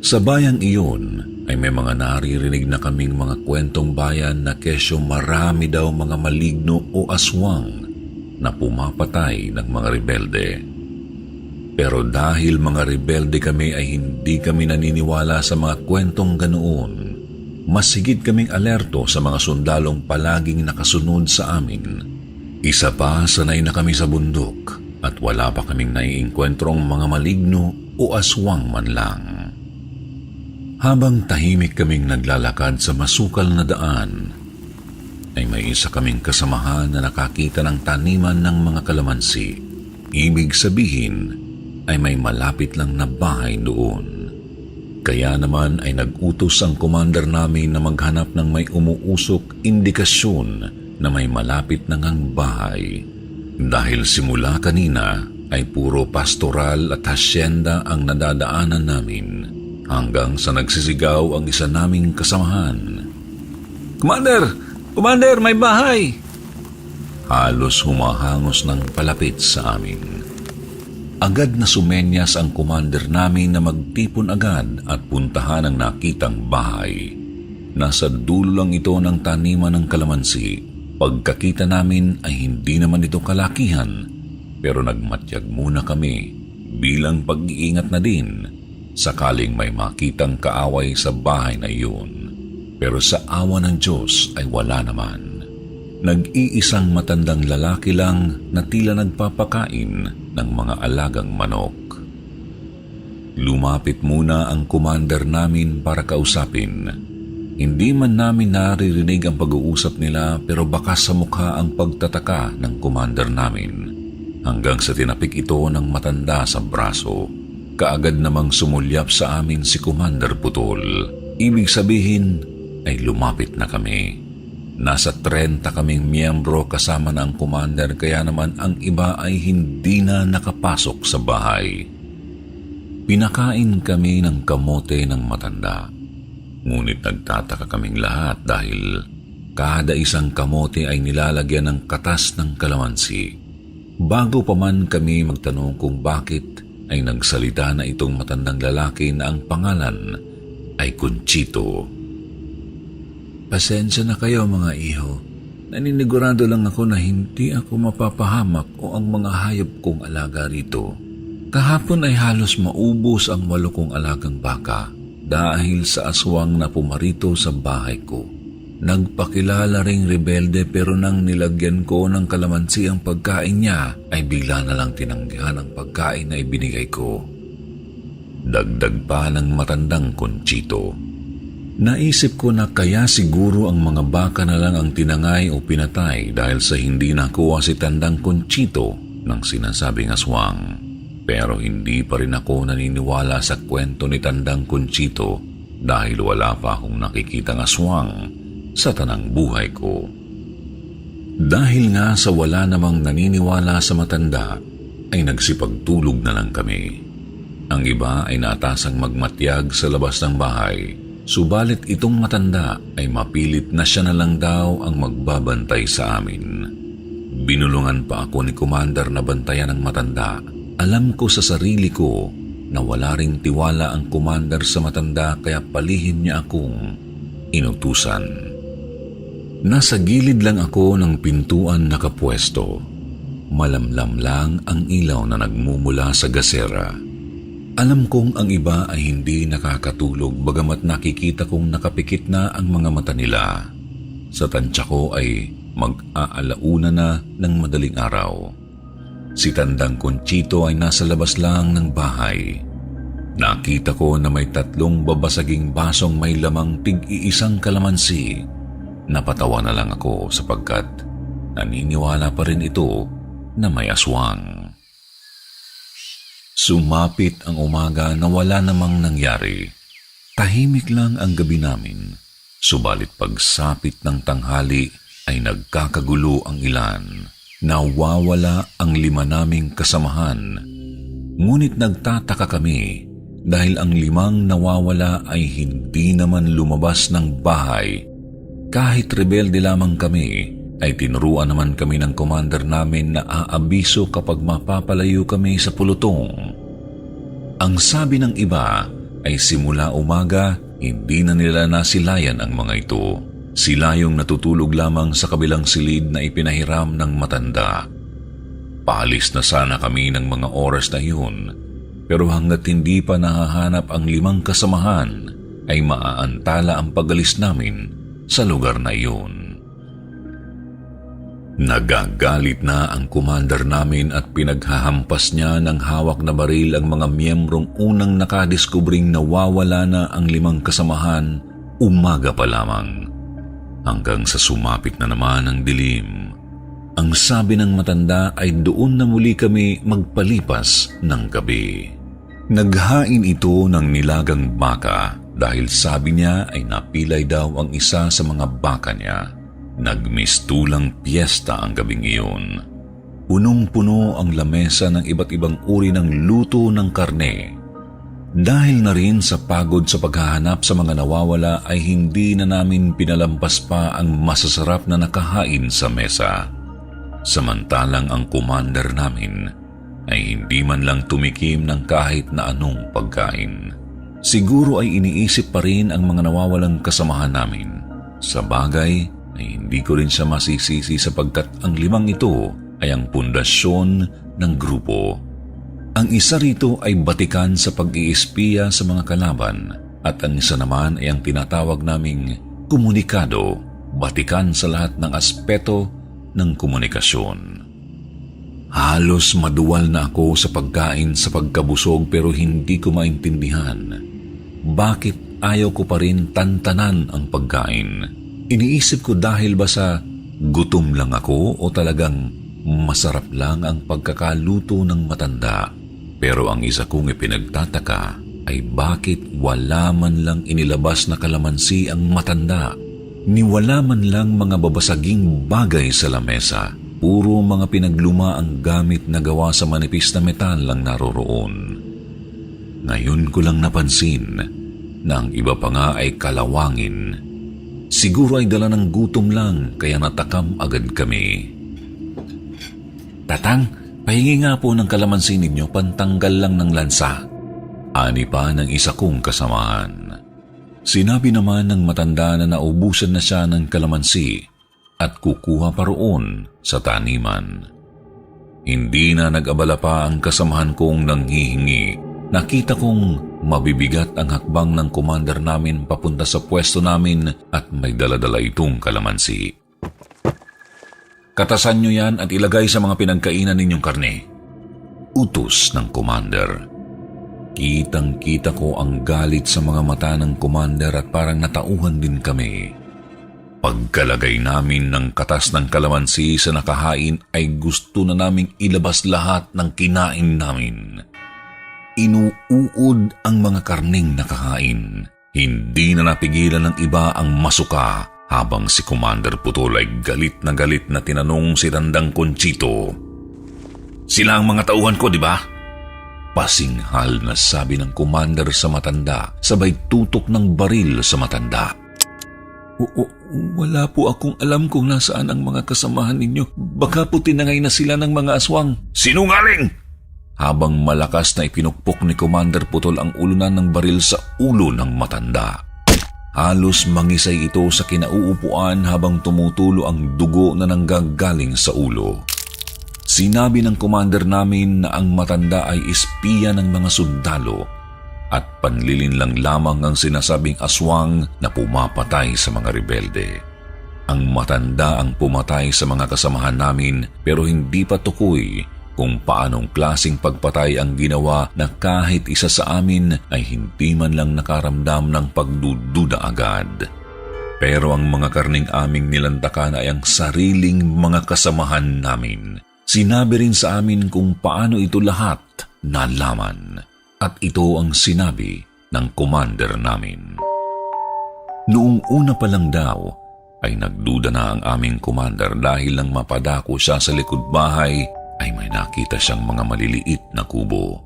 Sa bayang iyon ay may mga naririnig na kaming mga kwentong bayan na kesyo marami daw mga maligno o aswang na pumapatay ng mga rebelde. Pero dahil mga rebelde kami ay hindi kami naniniwala sa mga kwentong ganoon, mas higit kaming alerto sa mga sundalong palaging nakasunod sa amin. Isa pa, sanay na kami sa bundok at wala pa kaming naiengkwentrong mga maligno o aswang man lang. Habang tahimik kaming naglalakad sa masukal na daan, ay may isa kaming kasamahan na nakakita ng taniman ng mga kalamansi. Ibig sabihin ay may malapit lang na bahay doon. Kaya naman ay nag-utos ang commander namin na maghanap ng may umuusok indikasyon na may malapit na ngang bahay. Dahil simula kanina ay puro pastoral at hasyenda ang nadadaanan namin. Hanggang sa nagsisigaw ang isa naming kasamahan. Commander! Commander, may bahay! Halos humahangos ng palapit sa amin. Agad na sumenyas ang commander namin na magtipon agad at puntahan ang nakitang bahay. Nasa dulo lang ito ng taniman ng kalamansi. Pagkakita namin ay hindi naman ito kalakihan, pero nagmatyag muna kami bilang pag-iingat na din sakaling may makitang kaaway sa bahay na iyon. Pero sa awa ng Diyos ay wala naman. Nag-iisang matandang lalaki lang na tila nagpapakain ng mga alagang manok. Lumapit muna ang commander namin para kausapin. Hindi man namin naririnig ang pag-uusap nila pero baka sa mukha ang pagtataka ng commander namin. Hanggang sa tinapik ito ng matanda sa braso. Kaagad namang sumulyap sa amin si Commander Putol. Ibig sabihin ay lumapit na kami. Nasa 30 kaming miyembro kasama na ang commander kaya naman ang iba ay hindi na nakapasok sa bahay. Pinakain kami ng kamote ng matanda. Ngunit nagtataka kaming lahat dahil kada isang kamote ay nilalagyan ng katas ng kalamansi. Bago pa man kami magtanong kung bakit, ay nagsalita na itong matandang lalaki na ang pangalan ay Conchito. Pasensya na kayo mga iho. Naninigurado lang ako na hindi ako mapapahamak o ang mga hayop kong alaga rito. Kahapon ay halos maubos ang 8 kong alagang baka dahil sa aswang na pumarito sa bahay ko. Nagpakilala ring rebelde pero nang nilagyan ko ng kalamansi ang pagkain niya ay bigla na lang tinanggihan ang pagkain na ibinigay ko. Dagdag pa ng matandang Conchito. Naisip ko na kaya siguro ang mga baka na lang ang tinangay o pinatay dahil sa hindi nakuha si Tandang Conchito ng sinasabing aswang. Pero hindi pa rin ako naniniwala sa kwento ni Tandang Conchito dahil wala pa akong nakikitang aswang sa tanang buhay ko. Dahil nga sa wala namang naniniwala sa matanda, ay nagsipagtulog na lang kami. Ang iba ay natasang magmatyag sa labas ng bahay. Subalit itong matanda ay mapilit na siya na lang daw ang magbabantay sa amin. Binulungan pa ako ni Commander na bantayan ng matanda. Alam ko sa sarili ko na wala ring tiwala ang Commander sa matanda kaya palihim niya akong inutusan. Nasa gilid lang ako ng pintuan nakapwesto. Malamlam lang ang ilaw na nagmumula sa gasera. Alam kong ang iba ay hindi nakakatulog bagamat nakikita kong nakapikit na ang mga mata nila. Sa tansya ko ay mag-aalauna na ng madaling araw. Si Tandang Conchito ay nasa labas lang ng bahay. Nakita ko na may 3 babasaging basong may lamang tig-iisang kalamansi. Napatawa na lang ako sapagkat naniniwala pa rin ito na may aswang. Sumapit ang umaga na wala namang nangyari. Tahimik lang ang gabi namin. Subalit pagsapit ng tanghali ay nagkakagulo ang ilan. Nawawala ang 5 naming kasamahan. Ngunit nagtataka kami dahil ang 5 nawawala ay hindi naman lumabas ng bahay. Kahit rebelde lamang kami, ay tinuruan naman kami ng commander namin na aabiso kapag mapapalayo kami sa pulutong. Ang sabi ng iba ay simula umaga, hindi na nila nasilayan ang mga ito. Sila yung natutulog lamang sa kabilang silid na ipinahiram ng matanda. Paalis na sana kami ng mga oras na yun, pero hanggat hindi pa nahahanap ang 5 kasamahan, ay maaantala ang pag-alis namin sa lugar na iyon. Nagagalit na ang commander namin at pinaghahampas niya ng hawak na baril ang mga miyembrong unang nakadiskubring nawawala na ang 5 kasamahan umaga pa lamang. Hanggang sa sumapit na naman ang dilim. Ang sabi ng matanda ay doon na muli kami magpalipas ng gabi. Naghain ito ng nilagang baka dahil sabi niya ay napilay daw ang isa sa mga baka niya. Nagmistulang piyesta ang gabing iyon. Punong-puno ang lamesa ng iba't ibang uri ng luto ng karne. Dahil na rin sa pagod sa paghahanap sa mga nawawala ay hindi na namin pinalampas pa ang masasarap na nakahain sa mesa. Samantalang ang commander namin ay hindi man lang tumikim ng kahit na anong pagkain. Siguro ay iniisip pa rin ang mga nawawalang kasamahan namin. Sa bagay, ay hindi ko rin siya masisisi sapagkat ang 5 ito ay ang pundasyon ng grupo. Ang isa rito ay batikan sa pag-iispiya sa mga kalaban at ang isa naman ay ang tinatawag naming komunikado, batikan sa lahat ng aspeto ng komunikasyon. Halos maduwal na ako sa pagkain sa pagkabusog pero hindi ko maintindihan. Bakit ayaw ko pa rin tantanan ang pagkain? Iniisip ko dahil ba sa gutom lang ako o talagang masarap lang ang pagkakaluto ng matanda. Pero ang isa kong ipinagtataka ay bakit wala man lang inilabas na kalamansi ang matanda. Niwala man lang mga babasaging bagay sa lamesa. Puro mga pinagluma ang gamit na gawa sa manipis na metal lang naroroon. Ngayon ko lang napansin na ang iba pa nga ay kalawangin. Siguro ay dala ng gutom lang kaya natakam agad kami. Tatang, pahingi nga po ng kalamansi ninyo pantanggal lang ng lansa. Ani pa ng isa kong kasamahan. Sinabi naman ng matanda na naubusan na siya ng kalamansi at kukuha pa roon sa taniman. Hindi na nag-abala pa ang kasamahan kong nanghihingi. Nakita kong mabibigat ang hakbang ng commander namin papunta sa pwesto namin at may dala-dala itong kalamansi. Katasan nyo yan at ilagay sa mga pinagkainan ninyong karne. Utos ng commander. Kitang-kita ko ang galit sa mga mata ng commander at parang natauhan din kami. Pagkalagay namin ng katas ng kalamansi sa nakahain ay gusto na naming ilabas lahat ng kinain namin. Inuuod ang mga karning nakahain. Hindi na napigilan ng iba ang masuka habang si Commander Putol ay galit na tinanong si Tandang Conchito. Sila ang mga tauhan ko, di ba? Pasinghal na sabi ng commander sa matanda, sabay tutok ng baril sa matanda. Wala po akong alam kung nasaan ang mga kasamahan ninyo. Baka po tinangay na sila ng mga aswang. Sinungaling! Habang malakas na ipinukpok ni Commander Putol ang ulunan ng baril sa ulo ng matanda. Halos mangisay ito sa kinauupuan habang tumutulo ang dugo na nanggagaling sa ulo. Sinabi ng commander namin na ang matanda ay espiya ng mga sundalo at panlilinlang lamang ang sinasabing aswang na pumapatay sa mga rebelde. Ang matanda ang pumatay sa mga kasamahan namin pero hindi pa tukoy kung paanong klaseng pagpatay ang ginawa na kahit isa sa amin ay hindi man lang nakaramdam ng pagdududa agad. Pero ang mga karning aming nilantakan ay ang sariling mga kasamahan namin. Sinabi rin sa amin kung paano ito lahat nalaman. At ito ang sinabi ng commander namin. Noong una pa lang daw, ay nagduda na ang aming commander dahil nang mapadako siya sa likod bahay, ay may nakita siyang mga maliliit na kubo.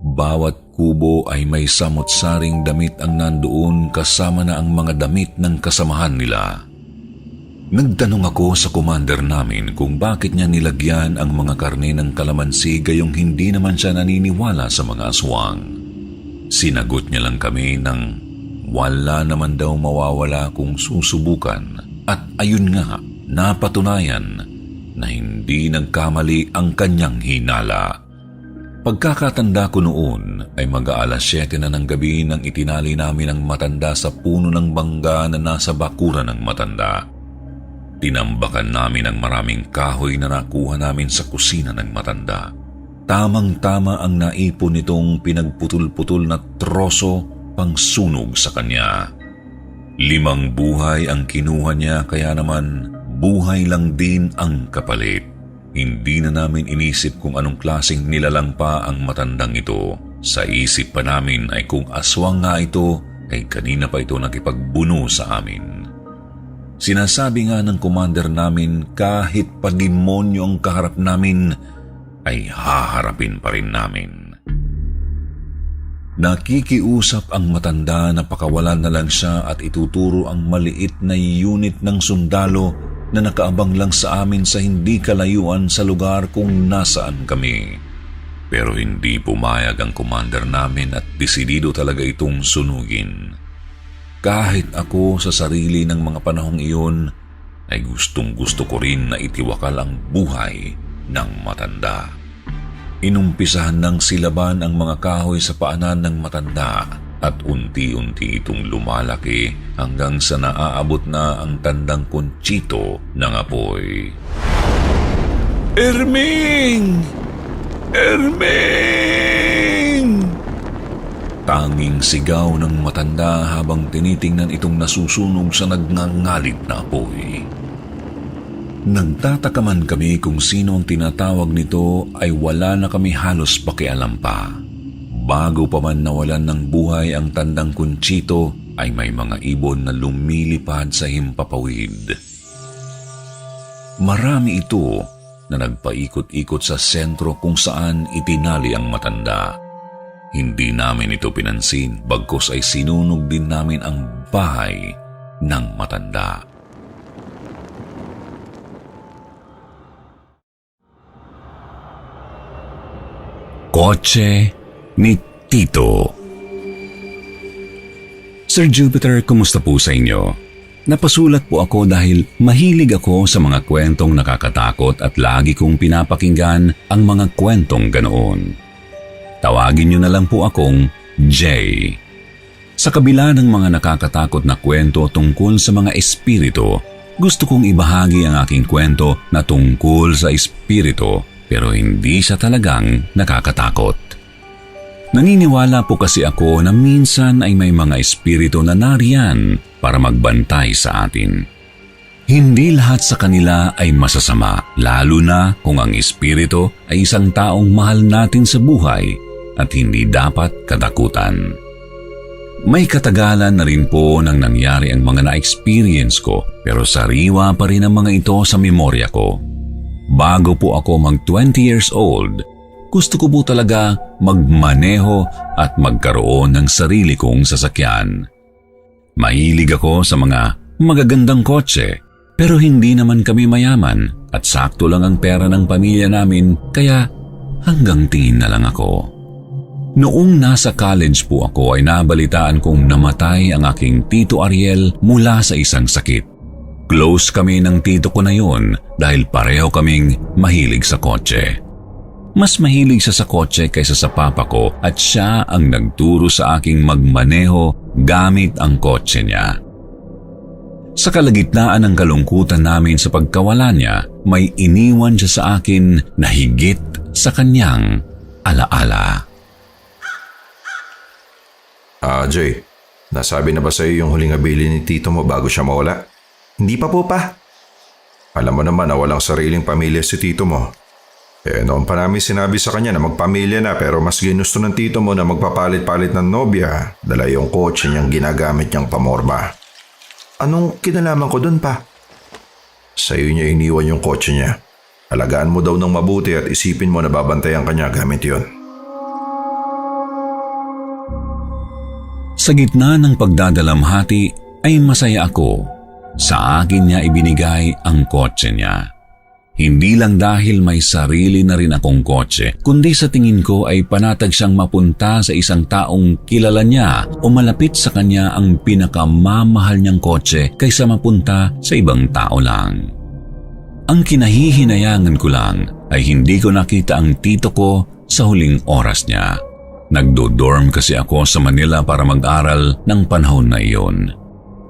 Bawat kubo ay may samot-saring damit ang nandoon kasama na ang mga damit ng kasamahan nila. Nagtanong ako sa commander namin kung bakit niya nilagyan ang mga karne ng kalamansi gayong hindi naman siya naniniwala sa mga aswang. Sinagot niya lang kami ng wala naman daw mawawala kung susubukan at ayun nga, napatunayan na hindi nagkamali ang kanyang hinala. Pagkakatanda ko noon ay mag-aalas 7 na ng gabi nang itinali namin ang matanda sa puno ng bangga na nasa bakuran ng matanda. Tinambakan namin ang maraming kahoy na nakuha namin sa kusina ng matanda. Tamang-tama ang naipon nitong pinagputol-putol na troso pang sunog sa kanya. 5 buhay ang kinuha niya kaya naman buhay lang din ang kapalit. Hindi na namin inisip kung anong klaseng nilalang pa ang matandang ito. Sa isip pa namin ay kung aswang nga ito ay kanina pa ito nakipagbuno sa amin. Sinasabi nga ng commander namin kahit pa demonyo ang kaharap namin ay haharapin pa rin namin. Nakikiusap ang matanda na pakawalan na lang siya at ituturo ang maliit na unit ng sundalo na nakaabang lang sa amin sa hindi kalayuan sa lugar kung nasaan kami. Pero hindi pumayag ang commander namin at desidido talaga itong sunugin. Kahit ako sa sarili ng mga panahong iyon ay gustong-gusto ko rin na itiwakal ang buhay ng matanda. Inumpisahan ng silaban ang mga kahoy sa paanan ng matanda at unti-unti itong lumalaki hanggang sa naaabot na ang Tandang Conchito ng apoy. Erming! Erming! Tanging sigaw ng matanda habang tinitingnan itong nasusunog sa nagngangalit na apoy. Nagtataka man kami kung sino ang tinatawag nito ay wala na kami halos pakialam pa. Bago pa man nawalan ng buhay ang Tandang Conchito ay may mga ibon na lumilipad sa himpapawid. Marami ito na nagpaikot-ikot sa sentro kung saan itinali ang matanda. Hindi namin ito pinansin, bagkus ay sinunog din namin ang bahay ng matanda. Kotse ni Tito. Sir Jupiter, kumusta po sa inyo? Napasulat po ako dahil mahilig ako sa mga kwentong nakakatakot at lagi kong pinapakinggan ang mga kwentong ganoon. Tawagin niyo na lang po akong Jay. Sa kabila ng mga nakakatakot na kwento tungkol sa mga espiritu, gusto kong ibahagi ang aking kwento na tungkol sa espiritu pero hindi siya talagang nakakatakot. Naniniwala po kasi ako na minsan ay may mga espiritu na nariyan para magbantay sa atin. Hindi lahat sa kanila ay masasama, lalo na kung ang espiritu ay isang taong mahal natin sa buhay at hindi dapat katakutan. May katagalan na rin po nang nangyari ang mga na-experience ko, pero sariwa pa rin ang mga ito sa memorya ko. Bago po ako mag 20 years old, gusto ko po talaga magmaneho at magkaroon ng sarili kong sasakyan. Mahilig ako sa mga magagandang kotse, pero hindi naman kami mayaman at sakto lang ang pera ng pamilya namin, kaya hanggang teen na lang ako. Noong nasa college po ako ay nabalitaan kong namatay ang aking Tito Ariel mula sa isang sakit. Close kami ng tito ko na yun dahil pareho kaming mahilig sa kotse. Mas mahilig siya sa kotse kaysa sa papa ko at siya ang nagturo sa aking magmaneho gamit ang kotse niya. Sa kalagitnaan ng kalungkutan namin sa pagkawala niya, may iniwan siya sa akin na higit sa kanyang alaala. Jay, nasabi na ba sa'yo yung huling habili ni tito mo bago siya mawala? Hindi pa po pa. Alam mo naman na walang sariling pamilya si tito mo. Noon pa namin sinabi sa kanya na magpamilya na, pero mas ginusto ng tito mo na magpapalit-palit ng nobya, dala yung kotse niyang ginagamit niyang pamorma. Anong kinalaman ko dun pa? Sa'yo niya iniwan yung kotse niya. Alagaan mo daw ng mabuti at isipin mo na babantayan ka niya gamit yun. Sa gitna ng pagdadalamhati ay masaya ako. Sa akin niya ibinigay ang kotse niya. Hindi lang dahil may sarili na rin akong kotse, kundi sa tingin ko ay panatag siyang mapunta sa isang taong kilala niya o malapit sa kanya ang pinakamamahal niyang kotse kaysa mapunta sa ibang tao lang. Ang kinahihinayangan ko lang ay hindi ko nakita ang tito ko sa huling oras niya. Nagdo-dorm kasi ako sa Manila para mag-aral ng panahon na iyon.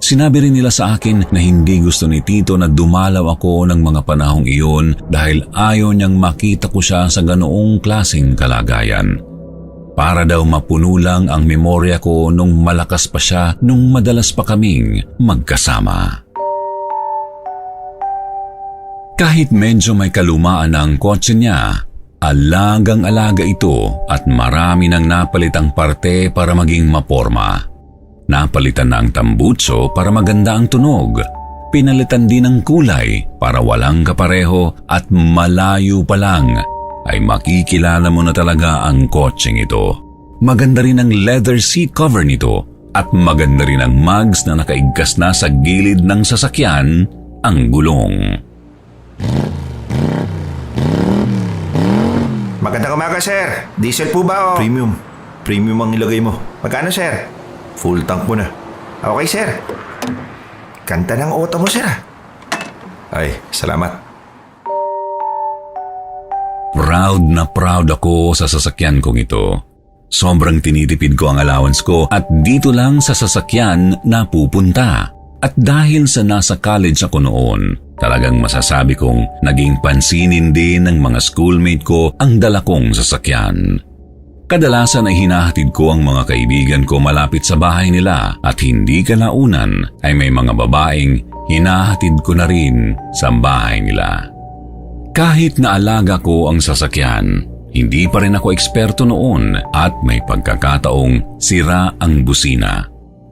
Sinabi rin nila sa akin na hindi gusto ni tito na dumalaw ako ng mga panahong iyon dahil ayaw niyang makita ko siya sa ganoong klaseng kalagayan. Para daw mapuno lang ang memorya ko nung malakas pa siya nung madalas pa kaming magkasama. Kahit medyo may kalumaan ang kotse niya, alagang-alaga ito at marami nang napalitang parte para maging maporma. Napalitan na ang tambutso para maganda ang tunog. Pinalitan din ang kulay para walang kapareho at malayo pa lang ay makikilala mo na talaga ang kotseng ito. Maganda rin ang leather seat cover nito at maganda rin ang mugs na nakaigkas na sa gilid ng sasakyan, ang gulong. Magandang umaga, sir. Diesel po ba o? Premium. Premium ang ilagay mo. Magkano, sir? Full tank mo na. Okay, sir. Ganda ng auto mo, sir. Ay, salamat. Proud na proud ako sa sasakyan kong ito. Sobrang tinitipid ko ang allowance ko at dito lang sa sasakyan na pupunta. At dahil sa nasa college ako noon, talagang masasabi kong naging pansinin din ng mga schoolmate ko ang dala kong sasakyan. Kadalasan ay hinahatid ko ang mga kaibigan ko malapit sa bahay nila at hindi kalaunan ay may mga babaeng hinahatid ko na rin sa bahay nila. Kahit naalaga ko ang sasakyan, hindi pa rin ako eksperto noon at may pagkakataong sira ang busina.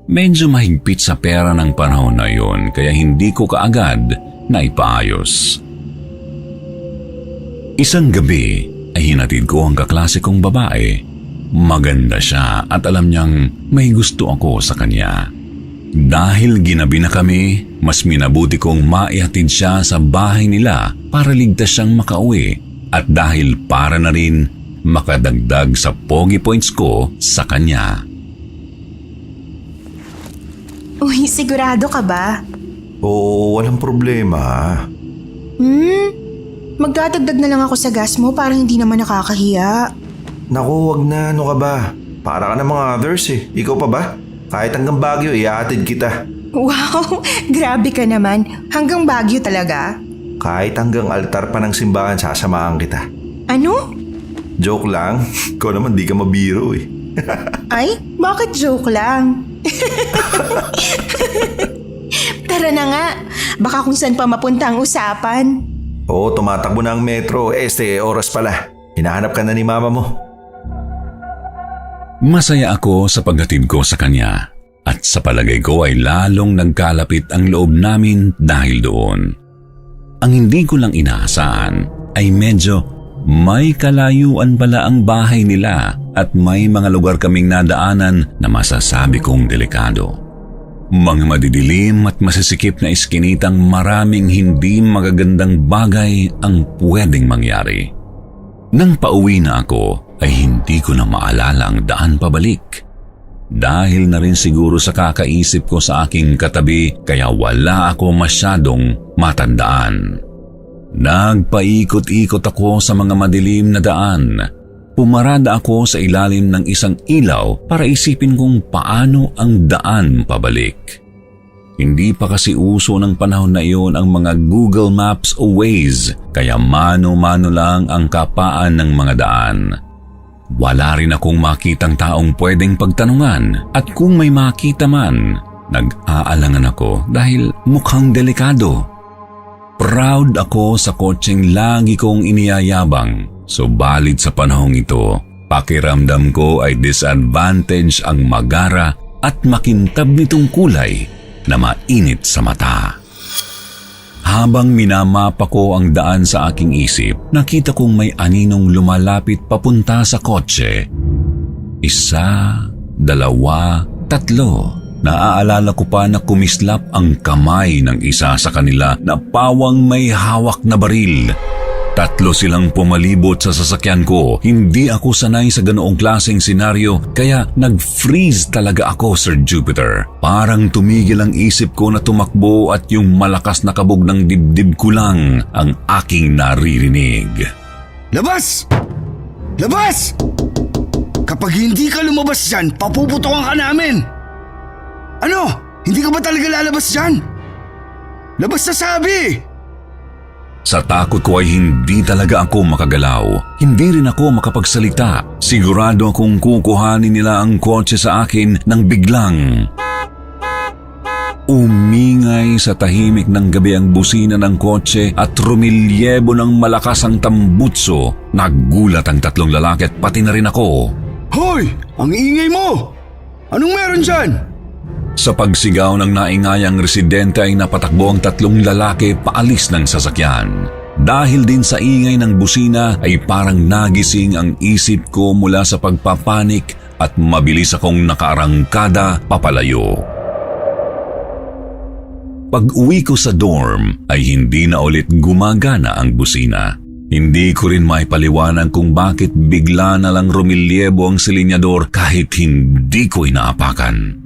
Medyo mahigpit sa pera ng panahon na yon kaya hindi ko kaagad na ipaayos. Isang gabi ay hinatid ko ang kaklase kong babae. Maganda siya at alam niyang may gusto ako sa kanya. Dahil ginabi na kami, mas minabuti kong maihatid siya sa bahay nila para ligtas siyang makauwi at dahil para na rin makadagdag sa pogi points ko sa kanya. Uy, sigurado ka ba? Oo, walang problema. Magdadagdag na lang ako sa gas mo para hindi naman nakakahiya. Naku, wag na. Ano ka ba? Para ka na mga others eh. Ikaw pa ba? Kahit hanggang Baguio, ihahatid kita. Wow, grabe ka naman. Hanggang Baguio talaga? Kahit hanggang altar pa ng simbahan, sasamahan kita. Ano? Joke lang. Ikaw naman di ka mabiro eh. Ay, bakit joke lang? Tara na nga, baka kung saan pa mapunta ang usapan. Oo, tumatakbo na ang metro. Oras pala. Hinahanap ka na ni mama mo. Masaya ako sa paghatid ko sa kanya at sa palagay ko ay lalong nagkalapit ang loob namin dahil doon. Ang hindi ko lang inaasahan ay medyo may kalayuan pala ang bahay nila at may mga lugar kaming nadaanan na masasabi kong delikado. Mga madidilim at masisikip na iskinitang maraming hindi magagandang bagay ang pwedeng mangyari. Nang pauwi na ako ay hindi ko na maalala ang daan pabalik. Dahil na rin siguro sa kakaisip ko sa aking katabi kaya wala ako masyadong matandaan. Nagpaikot-ikot ako sa mga madilim na daan. Pumarada ako sa ilalim ng isang ilaw para isipin kung paano ang daan pabalik. Hindi pa kasi uso ng panahon na iyon ang mga Google Maps o Waze, kaya mano-mano lang ang kapaan ng mga daan. Wala rin akong makitang taong pwedeng pagtanungan at kung may makita man, nag-aalangan ako dahil mukhang delikado. Proud ako sa kotseng lagi kong iniyayabang, subalit sa panahong ito, pakiramdam ko ay disadvantage ang magara at makintab nitong kulay na mainit sa mata. Habang minamapa ko ang daan sa aking isip, nakita kong may aninong lumalapit papunta sa kotse. 1, 2, 3. Naaalala ko pa na kumislap ang kamay ng isa sa kanila na pawang may hawak na baril. 3 silang pumalibot sa sasakyan ko. Hindi ako sanay sa ganoong klaseng senaryo kaya nag-freeze talaga ako, Sir Jupiter. Parang tumigil ang isip ko na tumakbo at yung malakas na kabog ng dibdib ko lang ang aking naririnig. Labas! Labas! Kapag hindi ka lumabas dyan, papuputokan ka namin! Ano? Hindi ka ba talaga lalabas dyan? Labas na sabi! Sa takot ko ay hindi talaga ako makagalaw. Hindi rin ako makapagsalita. Sigurado akong kukuhanin nila ang kotse sa akin nang biglang umingay sa tahimik ng gabi ang busina ng kotse at rumilyebo ng malakas ang tambutso. Nagulat ang 3 lalaki at pati na rin ako. Hoy! Ang ingay mo! Anong meron dyan? Sa pagsigaw ng naingayang residente ay napatakbo ang 3 lalaki paalis ng sasakyan. Dahil din sa ingay ng busina ay parang nagising ang isip ko mula sa pagpapanik at mabilis akong nakaarangkada papalayo. Pag-uwi ko sa dorm ay hindi na ulit gumagana ang busina. Hindi ko rin maipaliwanag kung bakit bigla na lang rumilyebo ang silinyador kahit hindi ko inaapakan.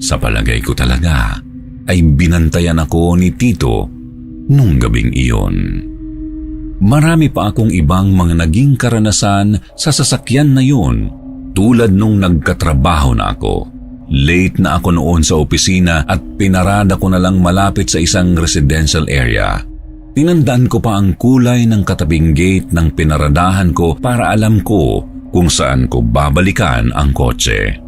Sa palagay ko talaga ay binantayan ako ni Tito nung gabing iyon. Marami pa akong ibang mga naging karanasan sa sasakyan na yun tulad nung nagkatrabaho na ako. Late na ako noon sa opisina at pinarada ko na lang malapit sa isang residential area. Tinandaan ko pa ang kulay ng katabing gate ng pinaradahan ko para alam ko kung saan ko babalikan ang kotse.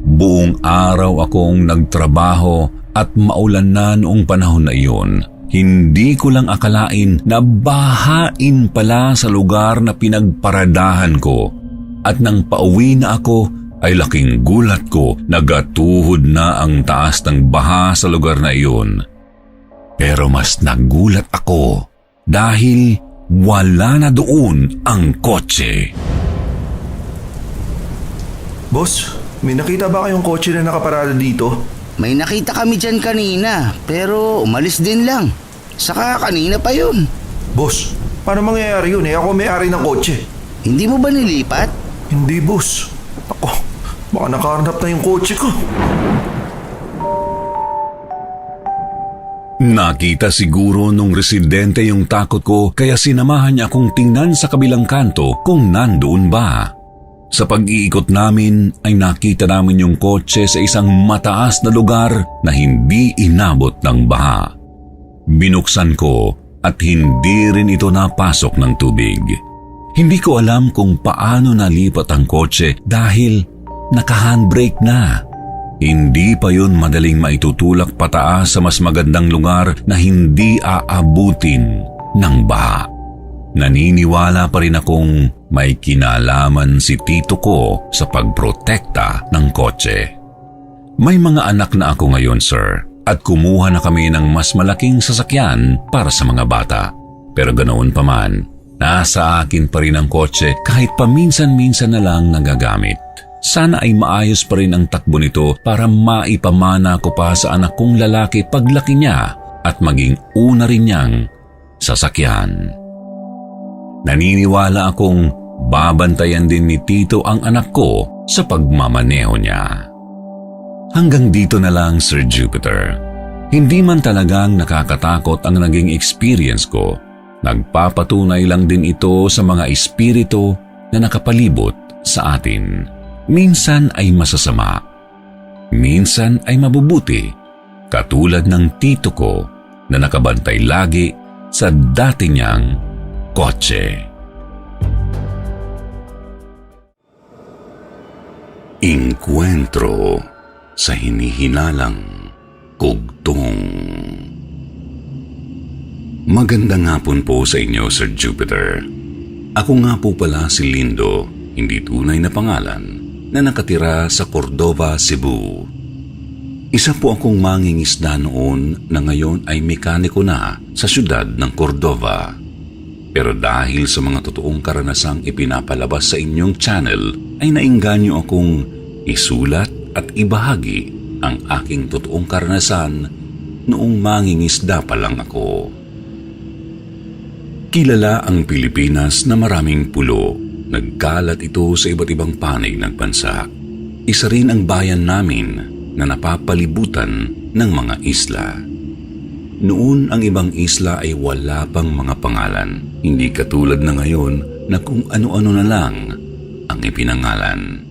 Buong araw akong nagtrabaho at maulan na noong panahon na iyon. Hindi ko lang akalain na bahain pala sa lugar na pinagparadahan ko. At nang pauwi na ako ay laking gulat ko na gatuhod na ang taas ng baha sa lugar na iyon. Pero mas nagulat ako dahil wala na doon ang kotse. Boss, may nakita ba kayong kotse na nakaparada dito? May nakita kami dyan kanina, pero umalis din lang. Saka kanina pa yun. Boss, paano mangyayari yun? Ako may-ari ng kotse. Hindi mo ba nilipat? Hindi, boss. Ako, baka nakaharnap na yung kotse ko. Nakita siguro nung residente yung takot ko kaya sinamahan niya akong tingnan sa kabilang kanto kung nandoon ba. Sa pag-iikot namin ay nakita namin yung kotse sa isang mataas na lugar na hindi inabot ng baha. Binuksan ko at hindi rin ito napasok ng tubig. Hindi ko alam kung paano nalipat ang kotse dahil naka-handbrake na. Hindi pa yun madaling maitutulak pataas sa mas magandang lugar na hindi aabutin ng baha. Naniniwala pa rin akong may kinalaman si tito ko sa pagprotekta ng kotse. May mga anak na ako ngayon, sir, at kumuha na kami ng mas malaking sasakyan para sa mga bata. Pero ganoon pa man, nasa akin pa rin ang kotse kahit paminsan-minsan na lang nagagamit. Sana ay maayos pa rin ang takbo nito para maipamana ko pa sa anak kong lalaki paglaki niya at maging una rin niyang sasakyan. Naniniwala akong babantayan din ni Tito ang anak ko sa pagmamaneho niya. Hanggang dito na lang, Sir Jupiter. Hindi man talagang nakakatakot ang naging experience ko, nagpapatunay lang din ito sa mga espiritu na nakapalibot sa atin. Minsan ay masasama, minsan ay mabubuti, katulad ng tito ko na nakabantay lagi sa dati niyang kotse. Inkwentro sa hinihinalang kugtong. Magandang hapon po sa inyo, Sir Jupiter. Ako nga po pala si Lindo, hindi tunay na pangalan, na nakatira sa Cordova, Cebu. Isa po akong mangingisda noon na ngayon ay mekaniko na sa syudad ng Cordova. Pero dahil sa mga totoong karanasang ipinapalabas sa inyong channel, ay nainganyo akong isulat at ibahagi ang aking totoong karanasan noong mangingisda pa lang ako. Kilala ang Pilipinas na maraming pulo. Nagkalat ito sa iba't ibang panig ng bansa. Isa rin ang bayan namin na napapalibutan ng mga isla. Noon ang ibang isla ay wala pang mga pangalan. Hindi katulad na ngayon na kung ano-ano na lang ang ipinangalan.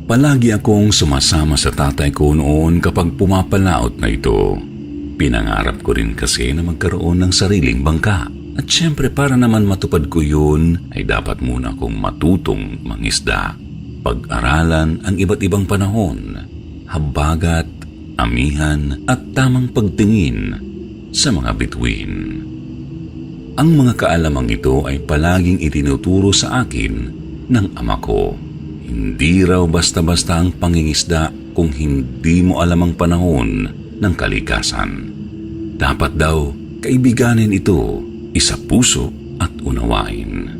Palagi akong sumasama sa tatay ko noon kapag pumapalaot na ito. Pinangarap ko rin kasi na magkaroon ng sariling bangka. At syempre para naman matupad ko yun ay dapat muna akong matutong mangisda. Pag-aralan ang iba't ibang panahon, habagat, amihan at tamang pagtingin sa mga bituin. Ang mga kaalamang ito ay palaging itinuturo sa akin ng ama ko. Hindi raw basta-basta ang pangingisda kung hindi mo alam ang panahon ng kalikasan. Dapat daw kaibiganin ito, isa puso at unawain.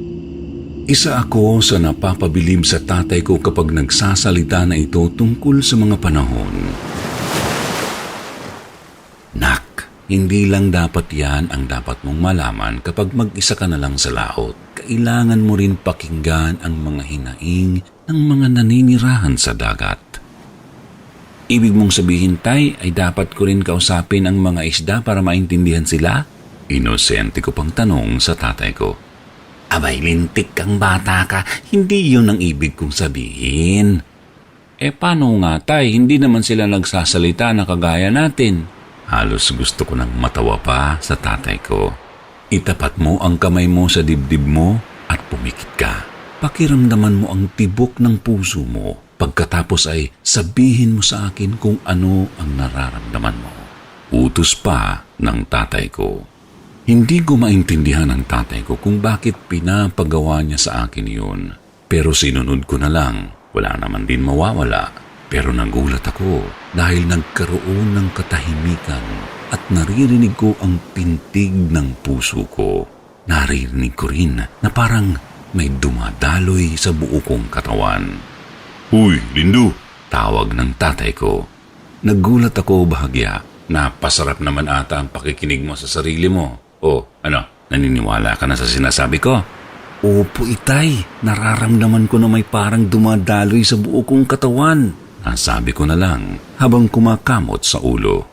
Isa ako sa napapabilib sa tatay ko kapag nagsasalita na ito tungkol sa mga panahon. Nak, hindi lang dapat yan ang dapat mong malaman kapag mag-isa ka na lang sa laot. Kailangan mo rin pakinggan ang mga hinaing ng mga naninirahan sa dagat. Ibig mong sabihin, tay, ay dapat ko rin kausapin ang mga isda para maintindihan sila? Inosente ko pang tanong sa tatay ko. Abay, lintik kang bata ka. Hindi yun ang ibig kong sabihin. Paano nga tay? Hindi naman sila nagsasalita na kagaya natin. Halos gusto ko nang matawa pa sa tatay ko. Itapat mo ang kamay mo sa dibdib mo at pumikit ka. Pakiramdaman mo ang tibok ng puso mo. Pagkatapos ay sabihin mo sa akin kung ano ang nararamdaman mo. Utos pa ng tatay ko. Hindi ko maintindihan ng tatay ko kung bakit pinapagawa niya sa akin yun. Pero sinunod ko na lang. Wala naman din mawawala. Pero nagulat ako dahil nagkaroon ng katahimikan at naririnig ko ang pintig ng puso ko. Naririnig ko rin na parang may dumadaloy sa buo kong katawan. Huy, Lindo! Tawag ng tatay ko. Nagulat ako bahagya. Napasarap naman ata ang pakikinig mo sa sarili mo. O, ano, naniniwala ka na sa sinasabi ko? Opo, itay. Nararamdaman ko na may parang dumadaloy sa buo kong katawan. Nasabi ko na lang habang kumakamot sa ulo.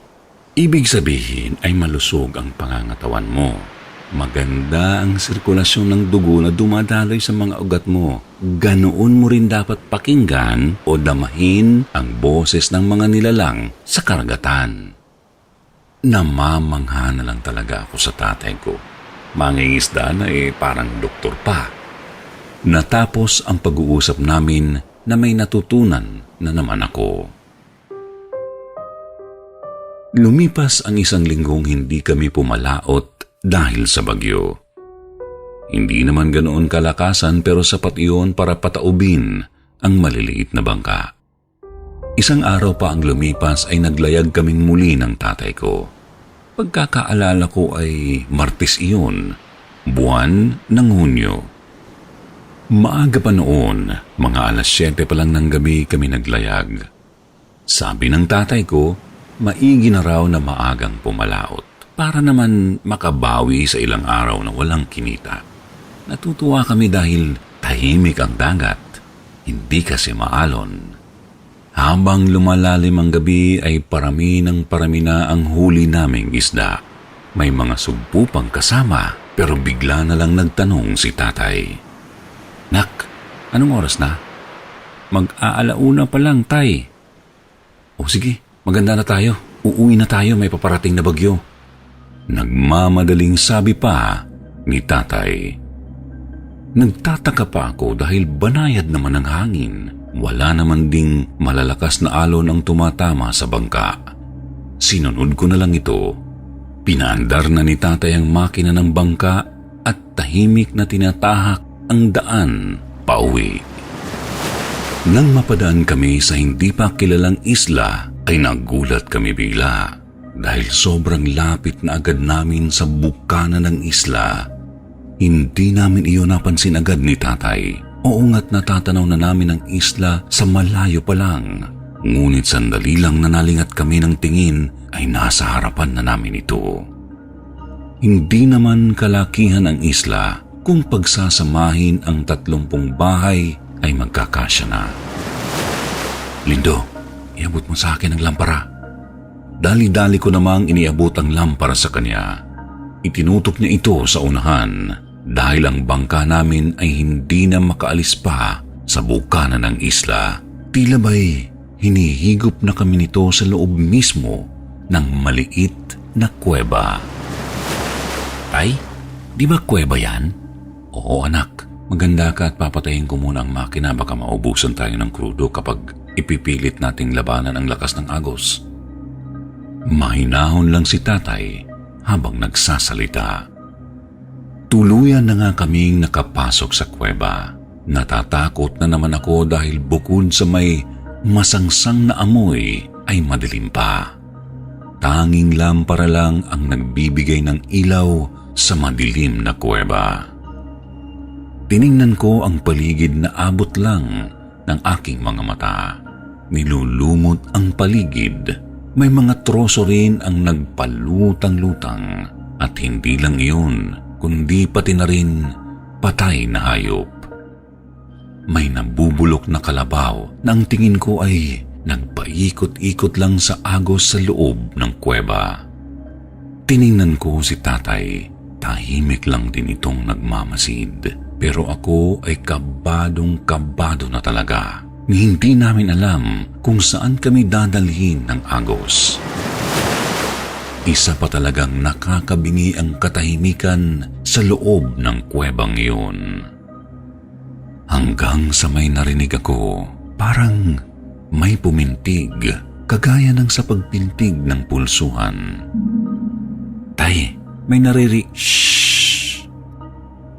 Ibig sabihin ay malusog ang pangangatawan mo. Maganda ang sirkulasyon ng dugo na dumadaloy sa mga ugat mo. Ganoon mo rin dapat pakinggan o damahin ang boses ng mga nilalang sa karagatan. Namamangha na lang talaga ako sa tatay ko. Mangingisda na parang doktor pa. Natapos ang pag-uusap namin na may natutunan na naman ako. Lumipas ang 1 linggong hindi kami pumalaot dahil sa bagyo. Hindi naman ganoon kalakasan pero sapat iyon para pataubin ang maliliit na bangka. 1 araw pa ang lumipas ay naglayag kaming muli ng tatay ko. Pagkakaalala ko ay Martes iyon, buwan ng Hunyo. Maaga pa noon, mga 7:00 pa lang ng gabi kami naglayag. Sabi ng tatay ko, maigi na raw na maagang pumalaot para naman makabawi sa ilang araw na walang kinita. Natutuwa kami dahil tahimik ang dagat, hindi kasi maalon. Habang lumalalim ang gabi ay parami na ang huli naming isda. May mga sugpo pang kasama pero bigla na lang nagtanong si tatay. "Nak, anong oras na?" "Mag-aalauna pa lang, tay." "O sige, maganda na tayo. Uuwi na tayo, may paparating na bagyo." Nagmamadaling sabi pa ni tatay. Nagtataka pa ako dahil banayad naman ang hangin. Wala naman ding malalakas na alon ang tumatama sa bangka. Sinunod ko na lang ito. Pinaandar na ni tatay ang makina ng bangka at tahimik na tinatahak ang daan pauwi. Nang mapadaan kami sa hindi pa kilalang isla, ay nagulat kami bigla dahil sobrang lapit na agad namin sa bukana ng isla. Hindi namin iyon napansin agad ni tatay. Oo nga't natatanaw na namin ang isla sa malayo pa lang. Ngunit sandali lang nanalingat kami ng tingin ay nasa harapan na namin ito. Hindi naman kalakihan ang isla kung pagsasamahin ang 30 bahay ay magkakasya na. "Lindo, iabot mo sa akin ang lampara." Dali-dali ko namang iniabot ang lampara sa kanya. Itinutok niya ito sa unahan dahil ang bangka namin ay hindi na makaalis pa sa bukana ng isla. Tila ba'y hinihigop na kami nito sa loob mismo ng maliit na kuweba. "Tay, di ba kuweba yan?" "Oo anak, maganda ka at papatayin ko muna ang makina, baka maubusan tayo ng krudo kapag ipipilit nating labanan ang lakas ng agos." Mahinahon lang si tatay habang nagsasalita. Tuluyan na nga kaming nakapasok sa kuweba. Natatakot na naman ako dahil bukod sa may masangsang na amoy ay madilim pa. Tanging lampara lang ang nagbibigay ng ilaw sa madilim na kuweba. Tiningnan ko ang paligid na abot lang ng aking mga mata. Nilulumot ang paligid. May mga troso rin ang nagpalutang-lutang at hindi lang iyon, kundi pati na rin patay na hayop. May nabubulok na kalabaw na ang tingin ko ay nagpaikot-ikot lang sa agos sa loob ng kuweba. Tiningnan ko si tatay, tahimik lang din itong nagmamasid. Pero ako ay kabadong-kabado na talaga. Hindi namin alam kung saan kami dadalhin ng agos. Isa pa talagang nakakabingi ang katahimikan sa loob ng kuwebang iyon. Hanggang sa may narinig ako, parang may pumintig, kagaya ng sa pagpintig ng pulsuhan. "Tay, may Shhh!"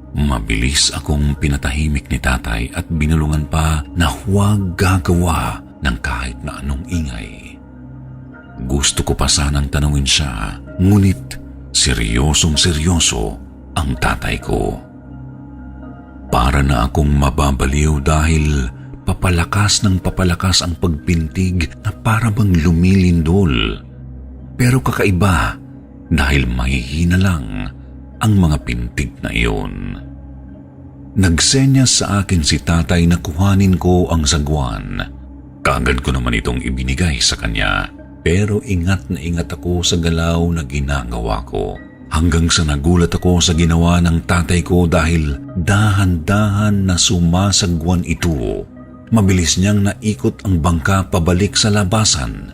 Mabilis akong pinatahimik ni tatay at binulungan pa na huwag gagawa ng kahit na anong ingay. Gusto ko pa sanang tanungin siya, ngunit seryosong-seryoso ang tatay ko. Para na akong mababaliw dahil papalakas ng papalakas ang pagpintig na para bang lumilindol. Pero kakaiba dahil mahihina lang ang mga pintig na iyon. Nagsenyas sa akin si tatay na kuhanin ko ang sagwan. Kaagad ko naman itong ibinigay sa kanya. Pero ingat na ingat ako sa galaw na ginagawa ko. Hanggang sa nagulat ako sa ginawa ng tatay ko dahil dahan-dahan na sumasagwan ito. Mabilis niyang naikot ang bangka pabalik sa labasan.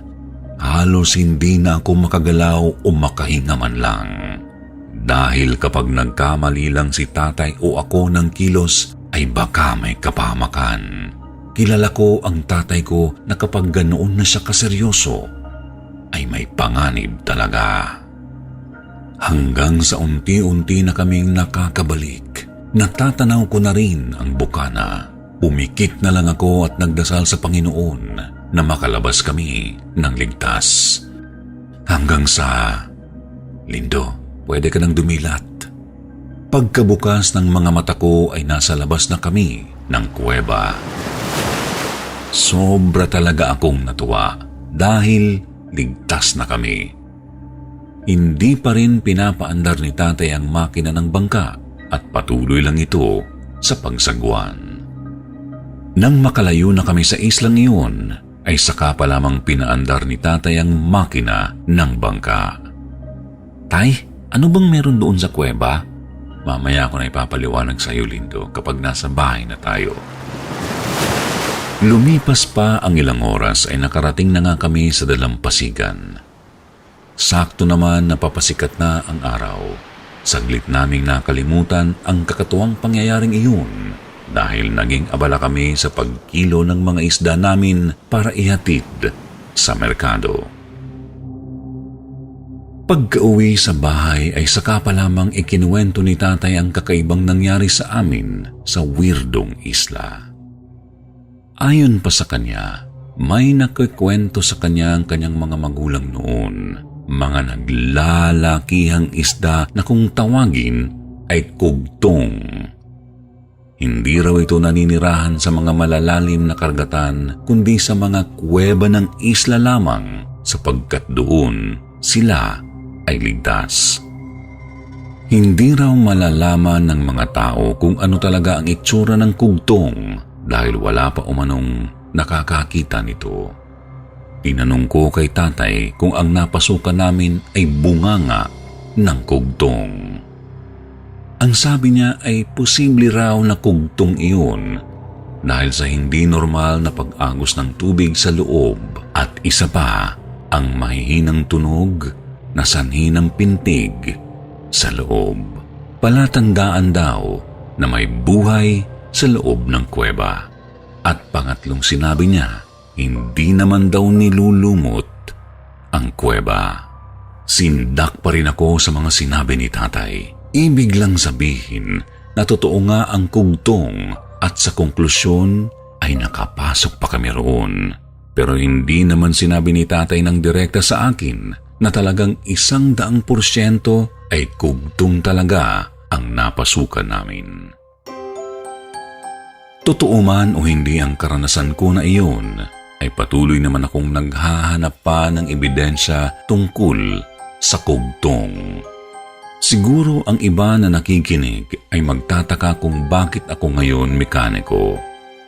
Halos hindi na ako makagalaw o makahinga man lang. Dahil kapag nagkamali lang si tatay o ako ng kilos ay baka may kapahamakan. Kilala ko ang tatay ko na kapag ganoon na siya kaseryoso, ay may panganib talaga. Hanggang sa unti-unti na kaming nakakabalik, natatanaw ko na rin ang bukana. Pumikit na lang ako at nagdasal sa Panginoon na makalabas kami ng ligtas. Hanggang sa, Lindo, pwede ka nang dumilat. Pagkabukas ng mga mata ko ay nasa labas na kami ng kuweba. Sobra talaga akong natuwa dahil ligtas na kami. Hindi pa rin pinapaandar ni tatay ang makina ng bangka at patuloy lang ito sa pagsagwan. Nang makalayo na kami sa islang iyon, ay saka pa lamang pinaandar ni tatay ang makina ng bangka. Tay, ano bang meron doon sa kuweba? Mamaya ko na ipapaliwanag sa iyo, Lindo, kapag nasa bahay na tayo. Lumipas pa ang ilang oras ay nakarating na nga kami sa dalampasigan. Sakto naman napapasikat na ang araw. Saglit naming nakalimutan ang kakatuwang pangyayaring iyon dahil naging abala kami sa pagkilo ng mga isda namin para ihatid sa merkado. Pagka-uwi sa bahay ay saka pa lamang ikinuwento ni tatay ang kakaibang nangyari sa amin sa weirdong isla. Ayon pa sa kanya, may nakikwento sa kanya ang kanyang mga magulang noon. Mga naglalakihang isda na kung tawagin ay kugtong. Hindi raw ito naninirahan sa mga malalalim na karagatan kundi sa mga kuweba ng isla lamang sapagkat doon sila ay ligtas. Hindi raw malalaman ng mga tao kung ano talaga ang itsura ng kugtong dahil wala pa umanong nakakakita nito. Tinanong ko kay tatay kung ang napasukan namin ay bunganga ng kugtong. Ang sabi niya ay posible raw na kugtong iyon dahil sa hindi normal na pag-agos ng tubig sa loob at isa pa ang mahihinang tunog na sanhi ng pintig sa loob. Palatandaan daw na may buhay sa loob ng kuweba. At pangatlong sinabi niya, hindi naman daw nilulumot ang kuweba. Sindak pa rin ako sa mga sinabi ni tatay. Ibig lang sabihin na totoo nga ang kugtong at sa konklusyon ay nakapasok pa kami roon. Pero hindi naman sinabi ni tatay ng direkta sa akin na talagang 100% ay kugtong talaga ang napasukan namin. Totoo man o hindi ang karanasan ko na iyon, ay patuloy naman akong naghahanap pa ng ebidensya tungkol sa kugtong. Siguro ang iba na nakikinig ay magtataka kung bakit ako ngayon mekaniko.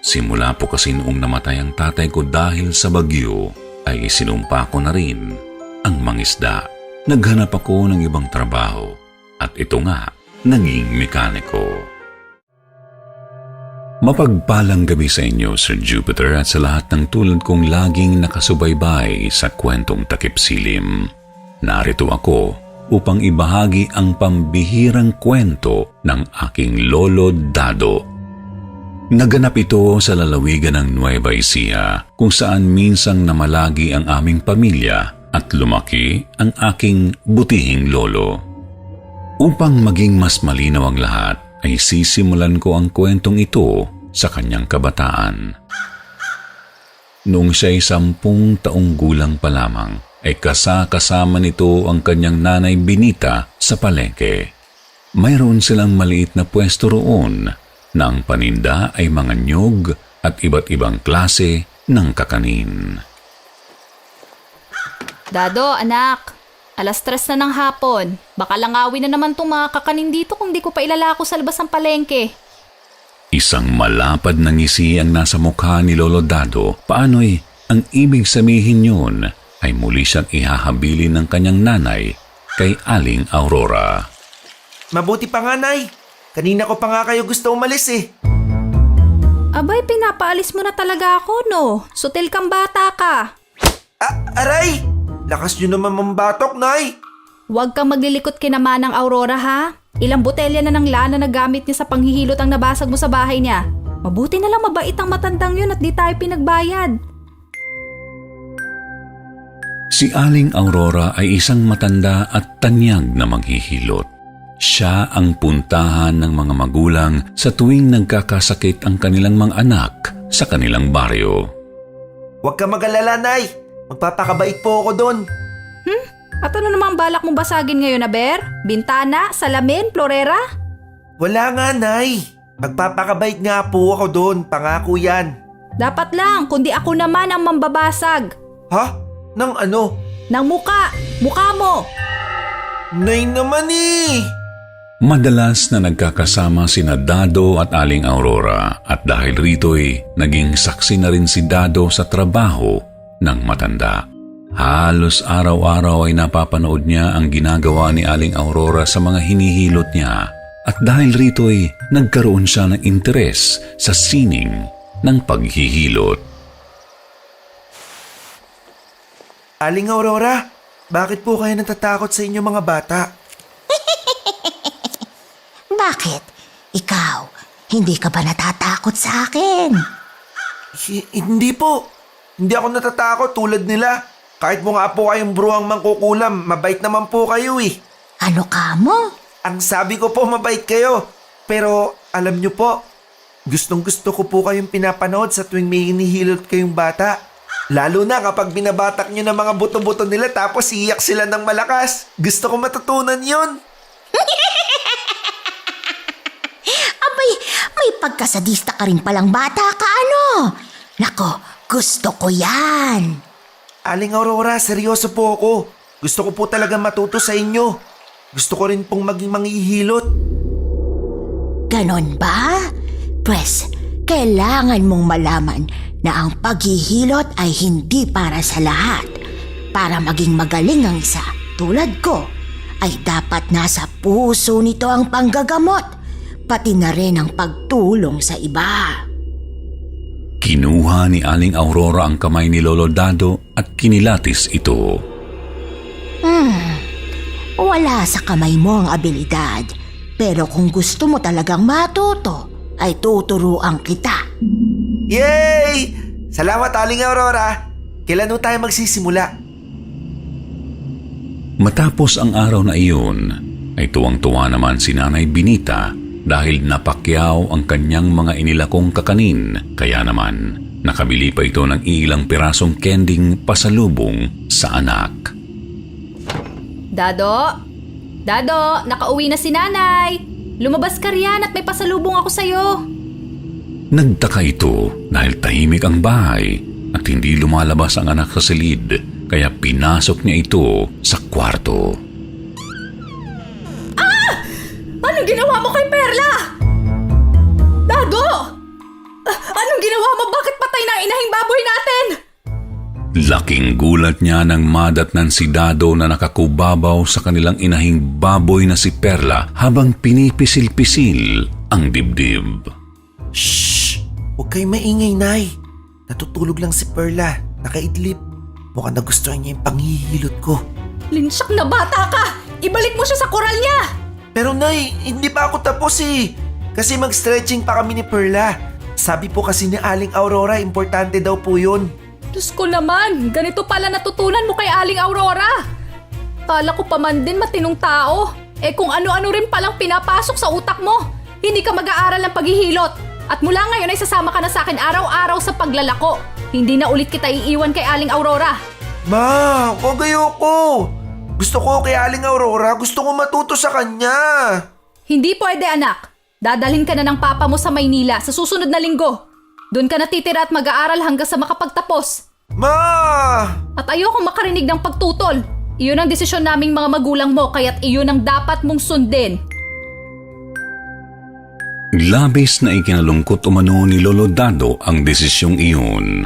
Simula po kasi noong namatay ang tatay ko dahil sa bagyo, ay isinumpa ko na rin ang mangisda. Naghanap ako ng ibang trabaho at ito nga, naging mekaniko. Mapagpalang gabi sa inyo, Sir Jupiter, at sa lahat ng tulad kong laging nakasubaybay sa kwentong takip silim. Narito ako upang ibahagi ang pambihirang kwento ng aking lolo Dado. Naganap ito sa lalawigan ng Nueva Ecija, kung saan minsang namalagi ang aming pamilya at lumaki ang aking butihing lolo. Upang maging mas malinaw ang lahat, ay sisimulan ko ang kwentong ito sa kanyang kabataan. Noong siya'y 10 taong gulang pa lamang, ay kasama nito ang kanyang nanay Benita sa palengke. Mayroon silang maliit na pwesto roon na ang paninda ay mga nyog at iba't ibang klase ng kakanin. Dado, anak. 3:00 na ng hapon. Baka langawin na naman itong mga kakanin dito kung di ko pa ilalako sa labas ng palengke. Isang malapad na ngisi ang nasa mukha ni Lolo Dado. Paano'y ang ibig sabihin yun ay muli siyang ihahabilin ng kanyang nanay kay Aling Aurora. Mabuti pa nga, Nay. Kanina ko pa nga kayo gusto umalis eh. Abay, pinapaalis mo na talaga ako, no? Sutil kang bata ka. Aray! Lakas nyo naman mambatok, Nay. Huwag kang maglilikot kinaman ng Aurora, ha? Ilang botelya na ng lana na gamit niya sa panghihilot ang nabasag mo sa bahay niya. Mabuti na lang mabait ang matandang yun at di tayo pinagbayad. Si Aling Aurora ay isang matanda at tanyag na manghihilot. Siya ang puntahan ng mga magulang sa tuwing nagkakasakit ang kanilang mga anak sa kanilang baryo. Huwag ka mag-alala, Nay. Magpapakabait po ako doon. At ano namang balak mong basagin ngayon, Aber? Bintana, salamin, florera? Wala nga, Nay. Magpapakabait nga po ako doon. Pangako yan. Dapat lang, kundi ako naman ang mambabasag. Ha? Nang ano? Nang muka! Muka mo! Nay naman eh! Madalas na nagkakasama sina Dado at Aling Aurora at dahil rito'y naging saksi na rin si Dado sa trabaho ng matanda. Halos araw-araw ay napapanood niya ang ginagawa ni Aling Aurora sa mga hinihilot niya at dahil rito'y nagkaroon siya ng interes sa sining ng paghihilot. Aling Aurora, bakit po kayo natatakot sa inyo mga bata? Bakit? Ikaw, hindi ka ba natatakot sa akin? Hindi po. Hindi ako natatakot tulad nila. Kahit mo nga po kayong bruhang mangkukulam, mabait naman po kayo eh. Ano ka mo? Ang sabi ko po mabait kayo. Pero alam nyo po, gustong gusto ko po kayong pinapanood sa tuwing may hinihilot kayong bata. Lalo na kapag binabatak nyo ng mga buto-buto nila tapos iyak sila ng malakas. Gusto ko matutunan yun. Abay, may pagkasadista ka rin palang bata ka ano? Nako, gusto ko yan. Aling Aurora, seryoso po ako. Gusto ko po talaga matuto sa inyo. Gusto ko rin pong maging manghihilot. Ganon ba? Pwes, kailangan mong malaman na ang paghihilot ay hindi para sa lahat. Para maging magaling ang isa, tulad ko, ay dapat nasa puso nito ang panggagamot, pati na rin ang pagtulong sa iba. Kinuha ni Aling Aurora ang kamay ni Lolo Dado at kinilatis ito. Wala sa kamay mo ang abilidad, pero kung gusto mo talagang matuto, ay tuturuan kita. Yay! Salamat, Aling Aurora. Kailan ho tayo magsisimula? Matapos ang araw na iyon, ay tuwang-tuwa naman si Nanay Binita dahil napakyaw ang kanyang mga inilakong kakanin. Kaya naman, nakabili pa ito ng ilang pirasong kending pasalubong sa anak. Dado? Dado, nakauwi na si Nanay. Lumabas ka riyan at may pasalubong ako sa'yo. Nagtaka ito dahil tahimik ang bahay at hindi lumalabas ang anak sa silid, kaya pinasok niya ito sa kwarto. Anong ginawa mo kay Perla? Dado! Anong ginawa mo? Bakit patay na inahing baboy natin? Laking gulat niya nang madatnan si Dado na nakakubabaw sa kanilang inahing baboy na si Perla habang pinipisil-pisil ang dibdib. Shh! Huwag kayo maingay, Nay. Natutulog lang si Perla. Nakaidlip. Mukhang nagustuhan niya yung panghihilot ko. Linsyak na bata ka! Ibalik mo siya sa koral niya! Pero Nay, hindi pa ako tapos eh. Kasi mag-stretching pa kami ni Perla. Sabi po kasi ni Aling Aurora, importante daw po yun. Diyos ko naman, ganito pala natutunan mo kay Aling Aurora. Kala ko pa man din matinong tao. Eh kung ano-ano rin palang pinapasok sa utak mo. Hindi ka mag-aaral ng paghihilot. At mula ngayon ay sasama ka na sa akin araw-araw sa paglalako. Hindi na ulit kita iiwan kay Aling Aurora. Ma, wag ayoko. Gusto ko kay Aling Aurora, gusto ko matuto sa kanya. Hindi pwede anak. Dadalhin ka na ng papa mo sa Maynila sa susunod na linggo. Doon ka natitira at mag-aaral hanggang sa makapagtapos. Ma! At ayokong makarinig ng pagtutol. Iyon ang desisyon naming mga magulang mo kaya't iyon ang dapat mong sundin. Labis na ikinalungkot umano ni Lolo Dado ang desisyong iyon.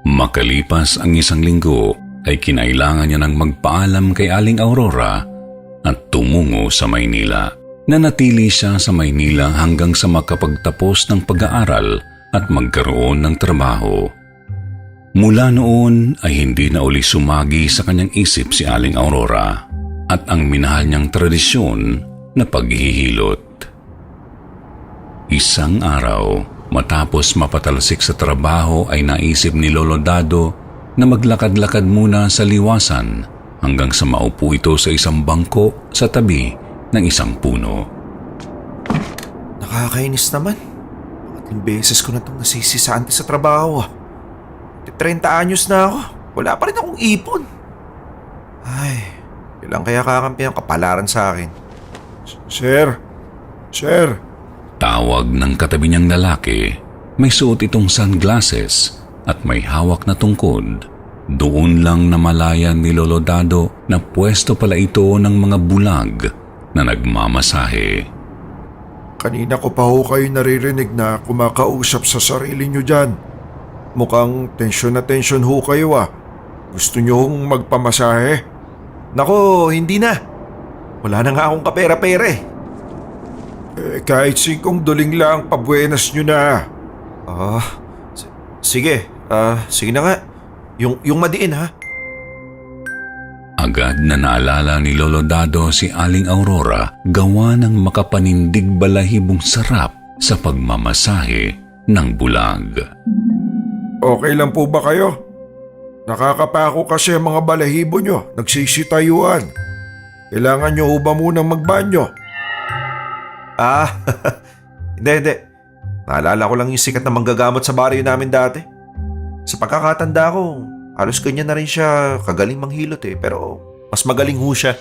Makalipas ang isang linggo ay kinailangan niya ng magpaalam kay Aling Aurora at tumungo sa Maynila. Nanatili siya sa Maynila hanggang sa makapagtapos ng pag-aaral at magkaroon ng trabaho. Mula noon ay hindi na uli sumagi sa kanyang isip si Aling Aurora at ang minahal niyang tradisyon na paghihilot. Isang araw, matapos mapatalsik sa trabaho ay naisip ni Lolo Dado na maglakad-lakad muna sa liwasan hanggang sa maupo ito sa isang bangko sa tabi ng isang puno. Nakakainis naman. Pangatlong beses ko na itong nasisisante sa trabaho. 30 anyos na ako. Wala pa rin akong ipon. Ay, ilang kaya kakampi ang kapalaran sa akin? Sir! Sir! Tawag ng katabi niyang lalaki. May suot itong sunglasses at may hawak na tungkod. Doon lang namalayan ni Lolo Dado na pwesto pala ito ng mga bulag na nagmamasahe. Kanina ko pa ho kayo naririnig na kumakausap sa sarili nyo dyan. Mukhang tensyon na tensyon ho kayo ah. Gusto nyo hong magpamasahe? Nako, hindi na. Wala na nga akong kapera-pera eh. Kahit 5 duling lang, pabuenas nyo na. Sige. Sige na nga. Yung madiin ha. Agad na naalala ni Lolo Dado si Aling Aurora gawa ng makapanindig balahibong sarap sa pagmamasahe ng bulag. Okay lang po ba kayo? Nakakapako kasi ang mga balahibo nyo. Nagsisitayuan. Kailangan nyo ho ba munang magbanyo? Hindi. Naalala ko lang yung sikat na manggagamot sa baryo namin dati. Sa pagkakatanda ko, halos ganyan na rin siya kagaling manghilot eh. Pero mas magaling ho siya.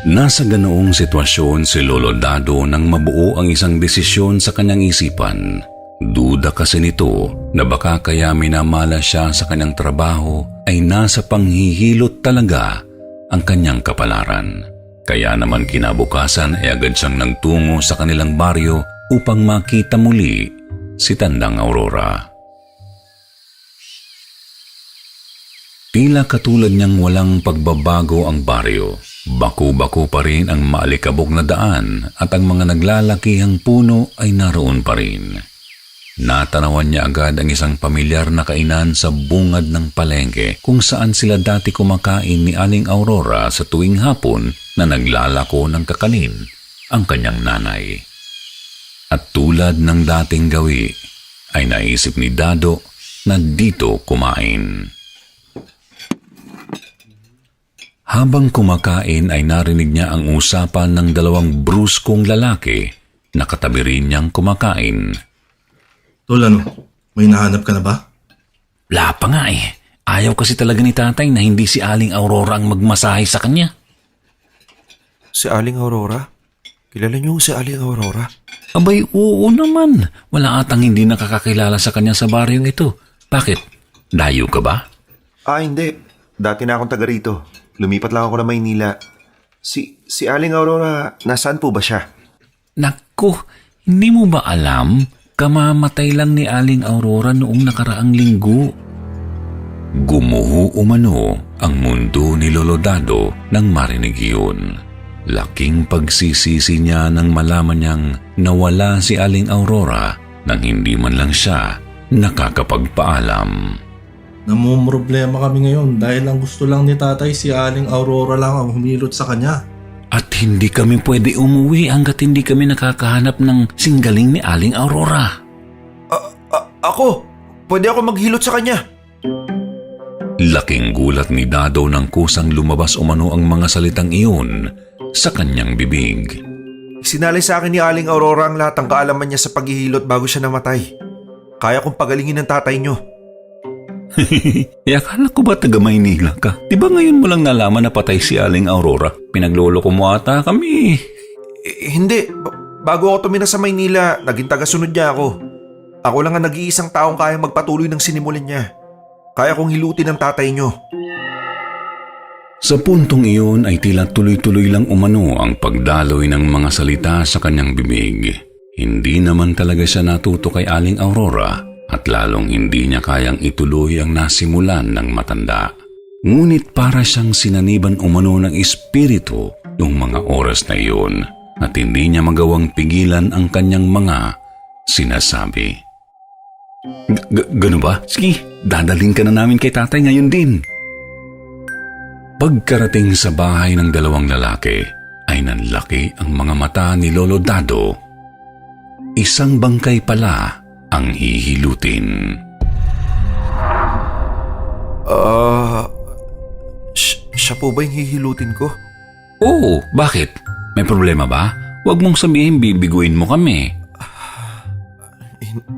Nasa ganoong sitwasyon si Lolo Dado nang mabuo ang isang desisyon sa kanyang isipan. Duda kasi nito na baka kaya minamala siya sa kanyang trabaho ay nasa panghihilot talaga ang kanyang kapalaran. Kaya naman kinabukasan ay agad siyang nagtungo sa kanilang baryo upang makita muli si Tandang Aurora. Tila katulad niyang walang pagbabago ang baryo. Baku-baku pa rin ang maalikabok na daan at ang mga naglalakihang puno ay naroon pa rin. Natanawan niya agad ang isang pamilyar na kainan sa bungad ng palengke kung saan sila dati kumakain ni Aling Aurora sa tuwing hapon na naglalako ng kakanin ang kanyang nanay. At tulad ng dating gawi, ay naisip ni Dado na dito kumain. Habang kumakain ay narinig niya ang usapan ng 2 bruskong lalaki na katabi rin niyang kumakain. Tol, may nahanap ka na ba? Wala pa nga eh. Ayaw kasi talaga ni tatay na hindi si Aling Aurora ang magmasahe sa kanya. Si Aling Aurora? Kilala niyo si Aling Aurora? Abay, oo naman. Wala atang hindi nakakakilala sa kanya sa baryong ito. Bakit? Dayo ka ba? Hindi. Dati na akong taga rito. Lumipat lang ako na Maynila. Si Aling Aurora, nasaan po ba siya? Naku, hindi mo ba alam? Kamamatay lang ni Aling Aurora noong nakaraang linggo. Gumuho umano ang mundo ni Lolo Dado nang marinig iyon. Laking pagsisisi niya nang malaman niyang nawala si Aling Aurora nang hindi man lang siya nakakapagpaalam. Namumroblema kami ngayon dahil ang gusto lang ni tatay si Aling Aurora lang ang humilot sa kanya. At hindi kami pwede umuwi hanggat hindi kami nakakahanap ng singgaling ni Aling Aurora. Ako? Pwede ako maghilot sa kanya? Laking gulat ni Dado nang kusang lumabas umano ang mga salitang iyon sa kanyang bibig. Sinalay sa akin ni Aling Aurora ang lahat ng kaalaman niya sa paghihilot bago siya namatay. Kaya kong pagalingin ng tatay niyo. Akala ko ba taga Maynila ka? Diba ngayon mo lang nalaman na patay si Aling Aurora? Pinaglolo ko mo ata kami. Hindi. Bago ako tumira sa Maynila, naging tagasunod niya ako. Ako lang ang nag-iisang taong kaya magpatuloy ng sinimulan niya. Kaya kong hilutin ang tatay niyo. Sa puntong iyon ay tila tuloy-tuloy lang umano ang pagdaloy ng mga salita sa kanyang bibig. Hindi naman talaga siya natuto kay Aling Aurora at lalong hindi niya kayang ituloy ang nasimulan ng matanda. Ngunit para siyang sinaniban umano ng espiritu noong mga oras na iyon at hindi niya magawang pigilan ang kanyang mga sinasabi. Gano ba? Sige, dadaling ka na namin kay tatay ngayon din. Pagkarating sa bahay ng 2 lalaki, ay ay nanlaki ang mga mata ni Lolo Dado. Isang bangkay pala ang hihilutin. Siya po ba yung hihilutin ko? Oo, bakit? May problema ba? Huwag mong sabihin bibiguin mo kami.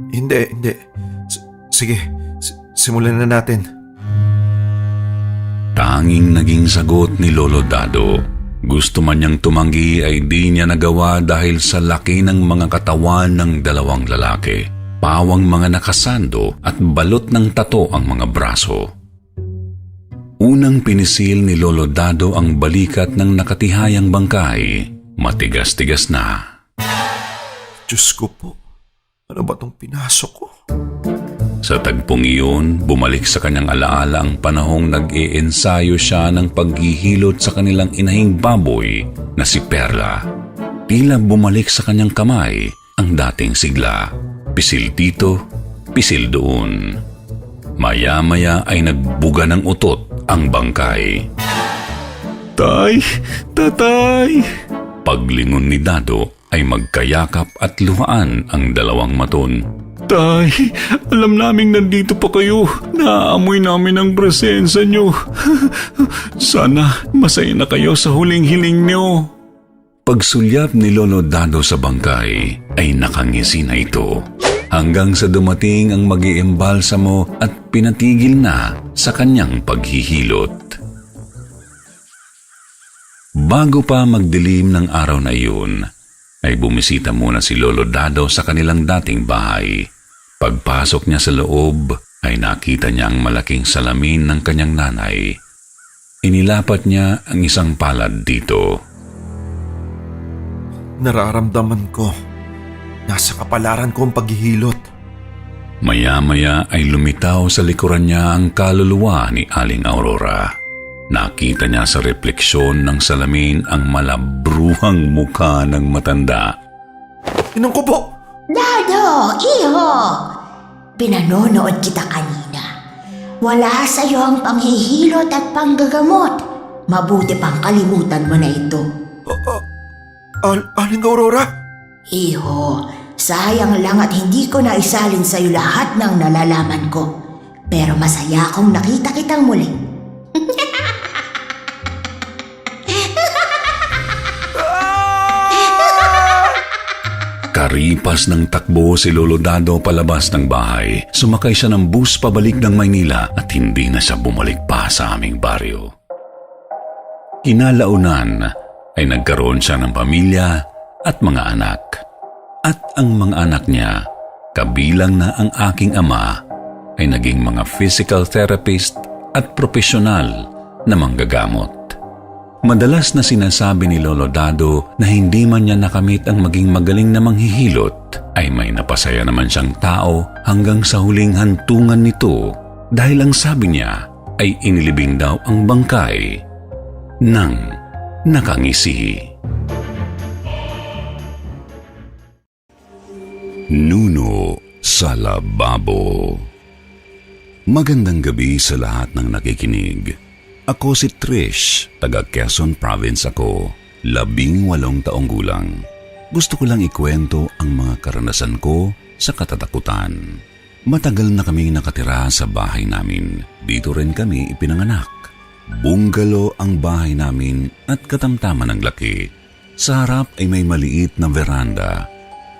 Hindi. Sige, simulan na natin. Tanging naging sagot ni Lolo Dado. Gusto man niyang tumanggi ay di niya nagawa dahil sa laki ng mga katawan ng dalawang lalaki. Pawang mga nakasando at balot ng tato ang mga braso. Unang pinisil ni Lolo Dado ang balikat ng nakatihayang bangkay. Matigas-tigas na. Diyos ko po, ano ba tong pinasok ko? Sa tagpong iyon, bumalik sa kanyang alaala ang panahong nag-iensayo siya ng paghihilot sa kanilang inahing baboy na si Perla. Tila bumalik sa kanyang kamay ang dating sigla. Pisil dito, pisil doon. Maya-maya ay nagbuga ng utot ang bangkay. Tay! Tatay! Paglingon ni Dado ay magkayakap at luhaan ang dalawang maton. Tay, alam naming nandito pa kayo. Naaamoy namin ang presensya nyo. Sana masaya na kayo sa huling hiling nyo. Pagsulyap ni Lolo Dado sa bangkay ay nakangisi na ito. Hanggang sa dumating ang mag-iimbalsamo at pinatigil na sa kanyang paghihilot. Bago pa magdilim ng araw na iyon, ay bumisita muna si Lolo Dado sa kanilang dating bahay. Pagpasok niya sa loob, ay nakita niya ang malaking salamin ng kanyang nanay. Inilapat niya ang isang palad dito. Nararamdaman ko. Nasa kapalaran ko ang paghihilot. Maya-maya ay lumitaw sa likuran niya ang kaluluwa ni Aling Aurora. Nakita niya sa refleksyon ng salamin ang malabruhang mukha ng matanda. Inang ko po! Dado, iho! Pinanonood kita kanina. Wala sa iyo ang panghihilot at panggagamot. Mabuti pang kalimutan mo na ito. Aling Aurora? Iho, sayang lang at hindi ko na isalin sa iyo lahat ng nalalaman ko. Pero masaya akong nakita kitang muli. Karipas ng takbo si Lolo Dado palabas ng bahay. Sumakay siya ng bus pabalik ng Maynila at hindi na siya bumalik pa sa aming baryo. Kinalaunan ay nagkaroon siya ng pamilya at mga anak. At ang mga anak niya, kabilang na ang aking ama, ay naging mga physical therapist at profesional na manggagamot. Madalas na sinasabi ni Lolo Dado na hindi man niya nakamit ang maging magaling na manghihilot, ay may napasaya naman siyang tao hanggang sa huling hantungan nito dahil ang sabi niya ay inilibing daw ang bangkay ng nakangisi. Nuno sa lababo. Magandang gabi sa lahat ng nakikinig. Ako si Trish, taga Quezon Province ako, 18 taong gulang. Gusto ko lang ikwento ang mga karanasan ko sa katatakutan. Matagal na kaming nakatira sa bahay namin. Dito rin kami ipinanganak. Bungalow ang bahay namin at katamtaman ng laki. Sa harap ay may maliit na veranda.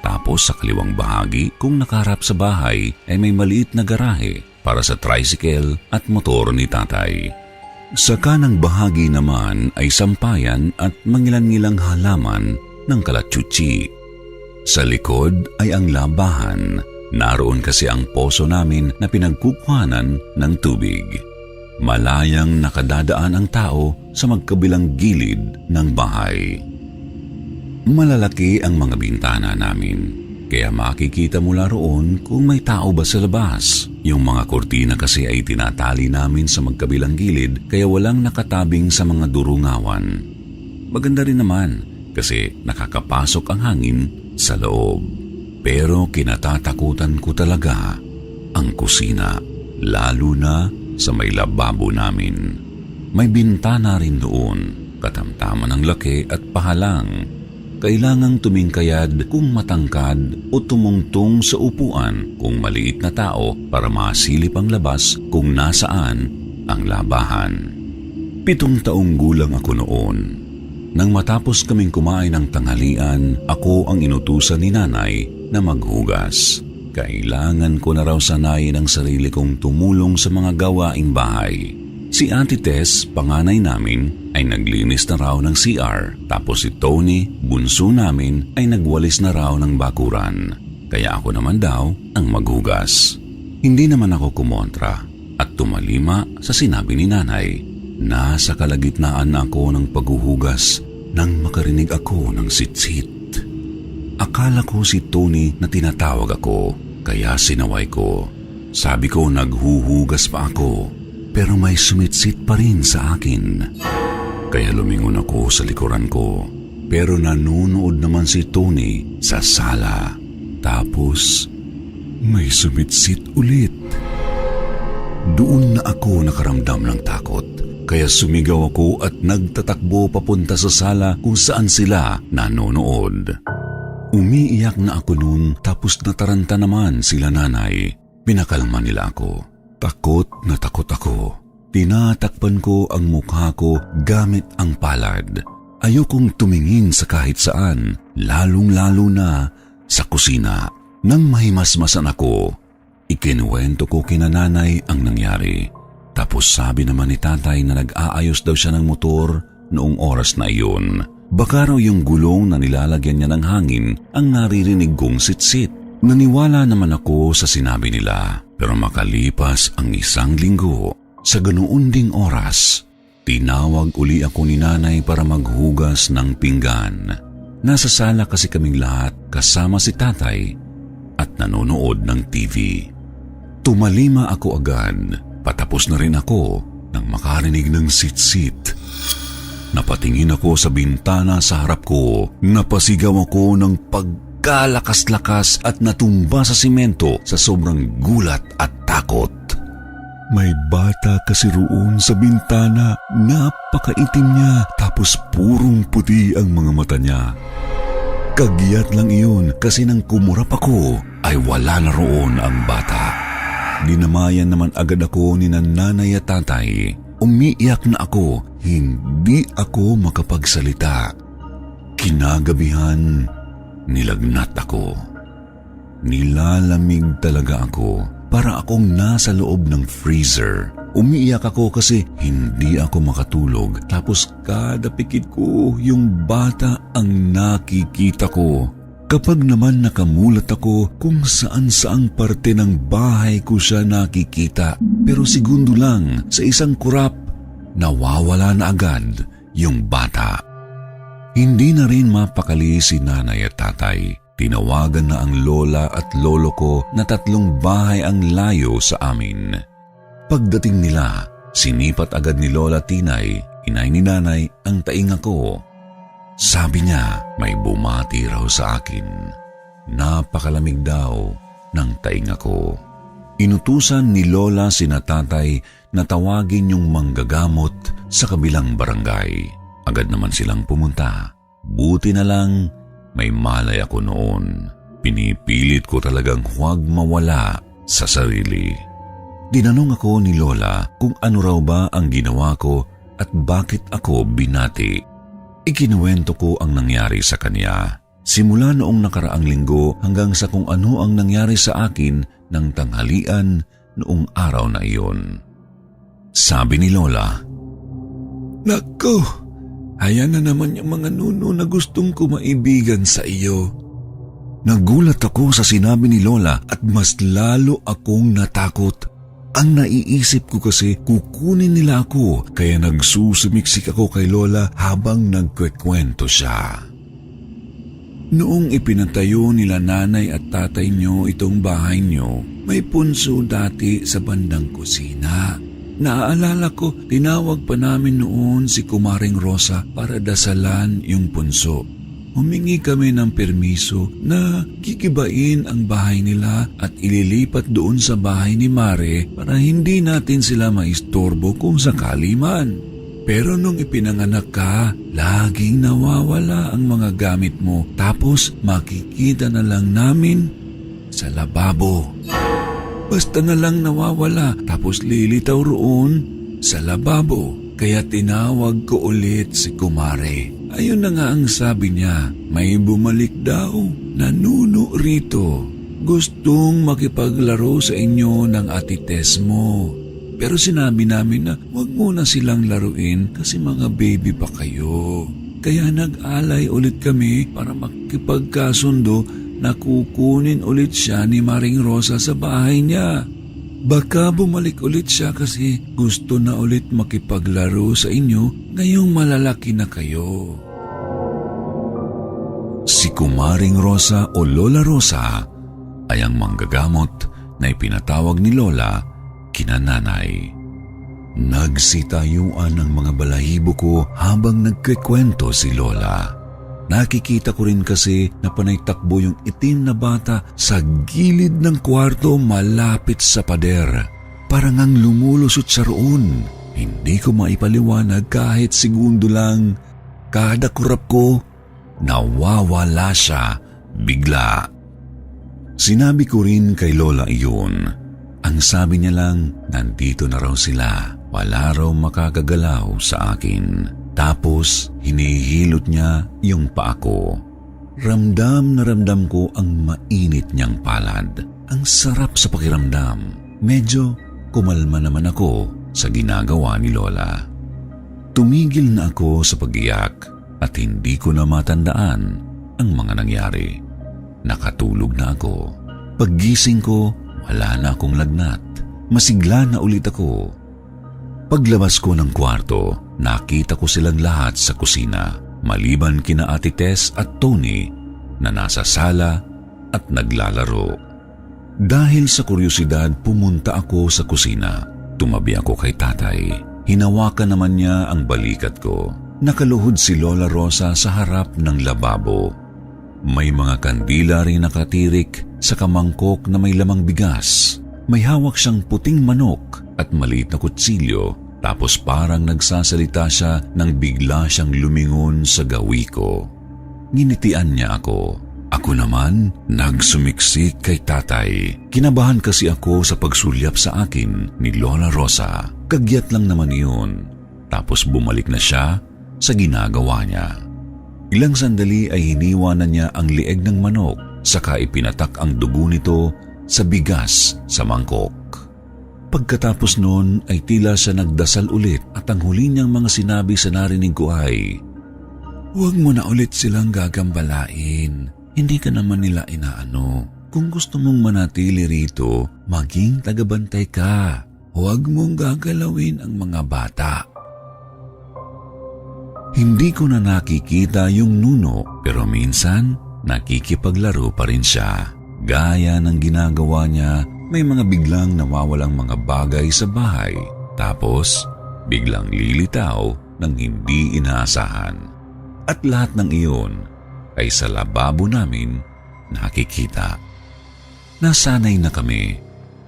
Tapos sa kaliwang bahagi, kung nakaharap sa bahay, ay may maliit na garahe para sa tricycle at motor ni tatay. Sa kanang bahagi naman ay sampayan at mangilan-ngilang halaman ng kalatsutsi. Sa likod ay ang labahan. Naroon kasi ang poso namin na pinagkukuhanan ng tubig. Malayang nakadadaan ang tao sa magkabilang gilid ng bahay. Malalaki ang mga bintana namin. Kaya makikita mula roon kung may tao ba sa labas. Yung mga kurtina kasi ay tinatali namin sa magkabilang gilid kaya walang nakatabing sa mga durungawan. Maganda rin naman kasi nakakapasok ang hangin sa loob. Pero kinatatakutan ko talaga ang kusina, lalo na sa may lababo namin. May bintana rin doon katamtaman ng laki at pahalang. Kailangang tumingkayad kung matangkad o tumungtong sa upuan kung maliit na tao para masilip ang labas kung nasaan ang labahan. 7 taong gulang ako noon. Nang matapos kaming kumain ng tanghalian, ako ang inutusan ni nanay na maghugas. Kailangan ko na raw sanayin ang sarili kong tumulong sa mga gawaing bahay. Si Ate Tess, panganay namin, ay naglinis na raw ng CR. Tapos si Tony, bunso namin, ay nagwalis na raw ng bakuran. Kaya ako naman daw ang maghugas. Hindi naman ako kumontra at tumalima sa sinabi ni nanay. Nasa kalagitnaan na ako ng paghuhugas nang makarinig ako ng sitsit. Akala ko si Tony na tinatawag ako, kaya sinaway ko. Sabi ko naghuhugas pa ako. Pero may sumitsit pa rin sa akin. Kaya lumingon ako sa likuran ko. Pero nanonood naman si Tony sa sala. Tapos, may sumitsit ulit. Doon na ako nakaramdam ng takot. Kaya sumigaw ako at nagtatakbo papunta sa sala kung saan sila nanonood. Umiiyak na ako noon tapos nataranta naman sila nanay. Pinakalma nila ako. Takot na takot ako. Tinatakpan ko ang mukha ko gamit ang palad. Ayokong tumingin sa kahit saan, lalong-lalo na sa kusina. Nang mahimasmasan ako, ikinuwento ko kina nanay ang nangyari. Tapos sabi naman ni tatay na nag-aayos daw siya ng motor noong oras na iyon. Baka raw yung gulong na nilalagyan niya ng hangin ang naririnig kong sitsit. Naniwala naman ako sa sinabi nila. Pero makalipas ang 1 linggo, sa ganoon ding oras, tinawag uli ako ni nanay para maghugas ng pinggan. Nasa sala kasi kaming lahat kasama si tatay at nanonood ng TV. Tumalima ako agad, patapos na rin ako nang makarinig ng sitsit. Napatingin ako sa bintana sa harap ko, napasigaw ako ng pagkalakas-lakas at natumba sa simento sa sobrang gulat at takot. May bata kasi roon sa bintana, napakaitim niya tapos purong puti ang mga mata niya. Kagyat lang iyon kasi nang kumurap ako ay wala na roon ang bata. Dinamayan naman agad ako ni nanay at tatay. Umiiyak na ako, hindi ako makapagsalita. Kinagabihan, nilagnat ako. Nilalamig talaga ako, para akong nasa loob ng freezer. Umiiyak ako kasi hindi ako makatulog. Tapos kada pikit ko, yung bata ang nakikita ko. Kapag naman nakamulat ako kung saan-saang parte ng bahay ko siya nakikita. Pero segundo lang, sa isang kurap, nawawala na agad yung bata. Hindi na rin mapakali si nanay at tatay. Tinawagan na ang lola at lolo ko na 3 bahay ang layo sa amin. Pagdating nila, sinipat agad ni Lola Tinay, inay ni nanay, ang tainga ko. Sabi niya may bumati raw sa akin. Napakalamig daw ng tainga ko. Inutusan ni Lola sina tatay na tawagin yung manggagamot sa kabilang barangay. Agad naman silang pumunta. Buti na lang may malay ako noon. Pinipilit ko talagang huwag mawala sa sarili. Dinanong ako ni Lola kung ano raw ba ang ginawa ko at bakit ako binati. Ikinuwento ko ang nangyari sa kanya. Simula noong nakaraang linggo hanggang sa kung ano ang nangyari sa akin ng tanghalian noong araw na iyon. Sabi ni Lola, "Nako, ayan na naman yung mga nuno na gustong kumaibigan sa iyo." Nagulat ako sa sinabi ni Lola at mas lalo akong natakot. Ang naiisip ko kasi kukunin nila ako kaya nagsusumiksik ako kay Lola habang nagkwekwento siya. Noong ipinatayo nila nanay at tatay nyo itong bahay nyo, may punso dati sa bandang kusina. Naaalala ko, tinawag pa namin noon si Kumaring Rosa para dasalan yung punso. Humingi kami ng permiso na kikibain ang bahay nila at ililipat doon sa bahay ni Mare para hindi natin sila maistorbo kung sakali man. Pero nung ipinanganak ka, laging nawawala ang mga gamit mo. Tapos makikita na lang namin sa lababo. Basta na lang nawawala, tapos lilitaw roon sa lababo. Kaya tinawag ko ulit si Kumare. Ayun na nga ang sabi niya, may bumalik daw na nuno rito. Gustong makipaglaro sa inyo ng ati Tess mo. Pero sinabi namin na huwag muna silang laruin kasi mga baby pa kayo. Kaya nag-alay ulit kami para makipagkasundo na kukunin ulit siya ni Maring Rosa sa bahay niya. Baka bumalik ulit siya kasi gusto na ulit makipaglaro sa inyo ngayong malalaki na kayo. Si Kumaring Rosa o Lola Rosa ay ang manggagamot na ipinatawag ni Lola kina nanay. Nagsitayuan ang mga balahibo ko habang nagkikwento si Lola. Nakikita ko rin kasi na panay takbo yung itim na bata sa gilid ng kwarto malapit sa pader. Parang ang lumulusot siya roon. Hindi ko maipaliwanag kahit segundo lang. Kada kurap ko, nawawala siya bigla. Sinabi ko rin kay Lola iyon. Ang sabi niya lang, nandito na raw sila. Wala raw makakagalaw sa akin. Tapos, hinihilot niya yung paa ko. Ramdam na ramdam ko ang mainit niyang palad. Ang sarap sa pakiramdam. Medyo kumalma naman ako sa ginagawa ni Lola. Tumigil na ako sa pag-iyak at hindi ko na matandaan ang mga nangyari. Nakatulog na ako. Paggising ko, wala na akong lagnat. Masigla na ulit ako. Paglabas ko ng kwarto, nakita ko silang lahat sa kusina, maliban kina Ate Tess at Tony na nasa sala at naglalaro. Dahil sa kuryosidad, pumunta ako sa kusina. Tumabi ako kay tatay. Hinawakan naman niya ang balikat ko. Nakaluhod si Lola Rosa sa harap ng lababo. May mga kandila rin nakatirik sa kamangkok na may lamang bigas. May hawak siyang puting manok at maliit na kutsilyo, tapos parang nagsasalita siya nang bigla siyang lumingon sa gawi ko. Nginitian niya ako. Ako naman, nagsumiksik kay tatay. Kinabahan kasi ako sa pagsulyap sa akin ni Lola Rosa. Kagyat lang naman yun. Tapos bumalik na siya sa ginagawa niya. Ilang sandali ay hiniwa na niya ang lieg ng manok, saka ipinatak ang dugo nito sa bigas sa mangkok. Pagkatapos noon ay tila siya nagdasal ulit at ang huli niyang mga sinabi sa narinig ko ay, "Huwag mo na ulit silang gagambalain. Hindi ka naman nila inaano. Kung gusto mong manatili rito, maging tagabantay ka. Huwag mong gagalawin ang mga bata." Hindi ko na nakikita yung nuno pero minsan nakikipaglaro pa rin siya. Gaya ng ginagawa niya, may mga biglang nawawalang mga bagay sa bahay. Tapos, biglang lilitaw ng hindi inaasahan. At lahat ng iyon ay sa lababo namin nakikita. Nasanay na kami.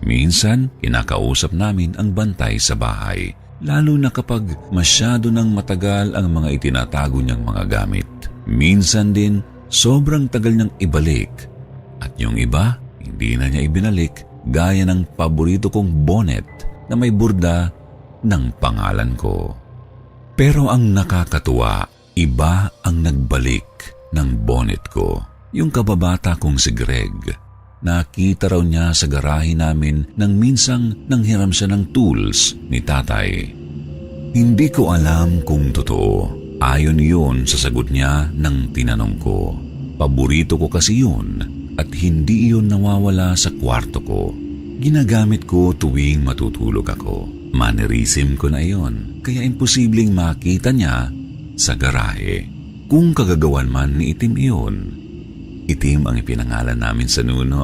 Minsan, kinakausap namin ang bantay sa bahay. Lalo na kapag masyado nang matagal ang mga itinatago niyang mga gamit. Minsan din, sobrang tagal niyang ibalik. At yung iba, hindi na niya ibinalik, gaya ng paborito kong bonnet na may burda ng pangalan ko. Pero ang nakakatuwa, iba ang nagbalik ng bonnet ko. Yung kababata kong si Greg. Nakita raw niya sa garahe namin nang minsang nanghiram siya ng tools ni tatay. Hindi ko alam kung totoo. Ayon yun sa sagot niya nang tinanong ko. Paborito ko kasi yun at hindi iyon nawawala sa kwarto ko. Ginagamit ko tuwing matutulog ako. Mannerism ko na iyon, kaya imposibleng makita niya sa garahe. Kung kagagawan man ni Itim iyon, Itim ang ipinangalan namin sa nuno.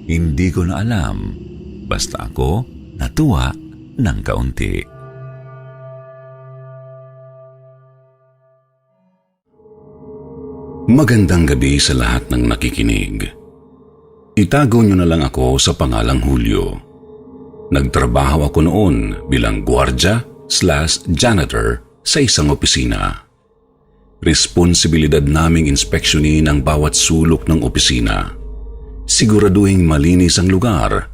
Hindi ko na alam. Basta ako natuwa ng kaunti. Magandang gabi sa lahat ng nakikinig. Itago niyo na lang ako sa pangalang Julio. Nagtrabaho ako noon bilang gwardya/janitor sa isang opisina. Responsibilidad naming inspeksyonin ang bawat sulok ng opisina. Siguraduhing malinis ang lugar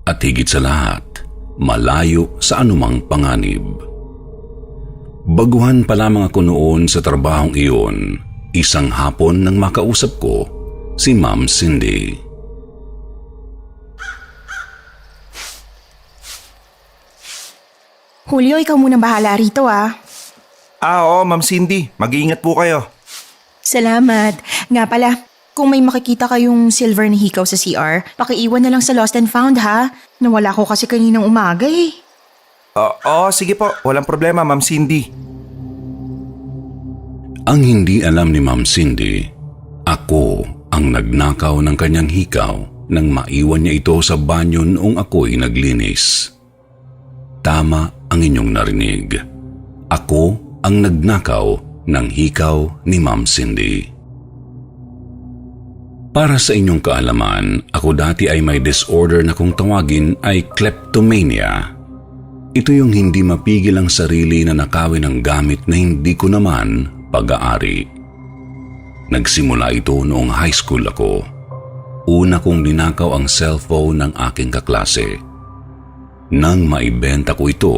at higit sa lahat, malayo sa anumang panganib. Baguhan pa lamang ako noon sa trabahong iyon, isang hapon nang makausap ko si Ma'am Cindy. Julio, ikaw munang bahala rito ah. Oo, Ma'am Cindy. Mag-iingat po kayo. Salamat. Nga pala, kung may makikita kayong silver na hikaw sa CR, pakiiwan na lang sa lost and found ha. Nawala ko kasi kaninang umaga eh. Oo, sige po. Walang problema, Ma'am Cindy. Ang hindi alam ni Ma'am Cindy, ako ang nagnakaw ng kanyang hikaw nang maiwan niya ito sa banyo noong ako'y naglinis. Tama ang inyong narinig. Ako ang nagnakaw ng hikaw ni Ma'am Cindy. Para sa inyong kaalaman, ako dati ay may disorder na kung tawagin ay kleptomania. Ito yung hindi mapigil ang sarili na nakawin ng gamit na hindi ko naman pag-aari. Nagsimula ito noong high school ako. Una kong ninakaw ang cellphone ng aking kaklase. Nang maibenta ko ito,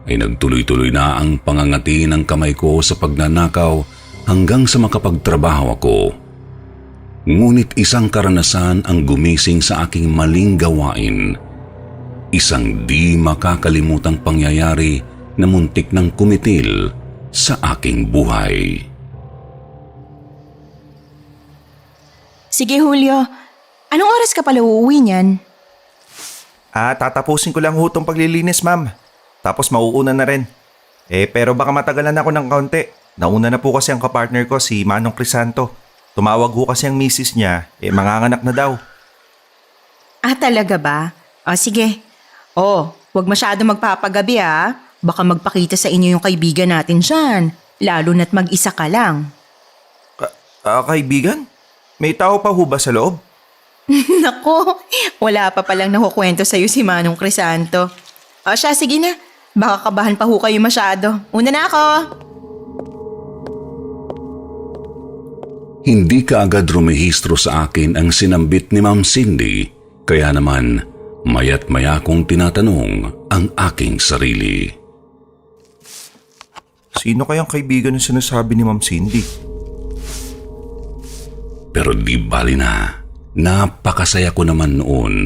ay nagtuloy-tuloy na ang pangangati ng kamay ko sa pagnanakaw hanggang sa makapagtrabaho ako. Ngunit isang karanasan ang gumising sa aking maling gawain. Isang di makakalimutang pangyayari na muntik ng kumitil sa aking buhay. Sige Julio, anong oras ka pala uuwi niyan? Tatapusin ko lang ho itong paglilinis, ma'am. Tapos mauuna na rin. Pero baka matagalan ako ng kaunti. Nauna na po kasi ang kapartner ko, si Manong Crisanto. Tumawag ho kasi ang misis niya, manganganak na daw. Talaga ba? Sige. Huwag masyado magpapagabi Baka magpakita sa inyo yung kaibigan natin dyan. Lalo na't mag-isa ka lang. Kaibigan? May tao pa ho ba sa loob? Nako, wala pa palang nakukwento sa'yo si Manong Crisanto. Siya, sige na. Baka kabahan pa ho kayo masyado. Una na ako. Hindi kaagad rumehistro sa akin ang sinambit ni Ma'am Cindy, kaya naman maya't maya kong tinatanong ang aking sarili. Sino kayang kaibigan yung sinasabi ni Ma'am Cindy? Pero di bali na. Napakasaya ko naman noon.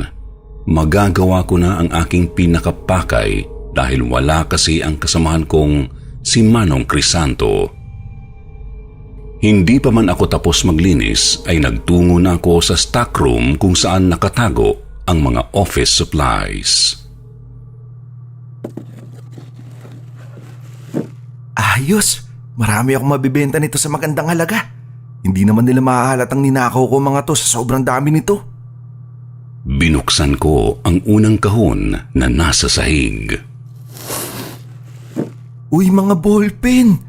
Magagawa ko na ang aking pinakapakay dahil wala kasi ang kasamahan kong si Manong Crisanto. Hindi pa man ako tapos maglinis ay nagtungo na ako sa stockroom kung saan nakatago ang mga office supplies. Ayos! Marami akong mabibenta nito sa magandang halaga. Hindi naman nila mahahalatang ninakaw ko mga to sa sobrang dami nito. Binuksan ko ang unang kahon na nasa sahig. Uy, mga ballpen!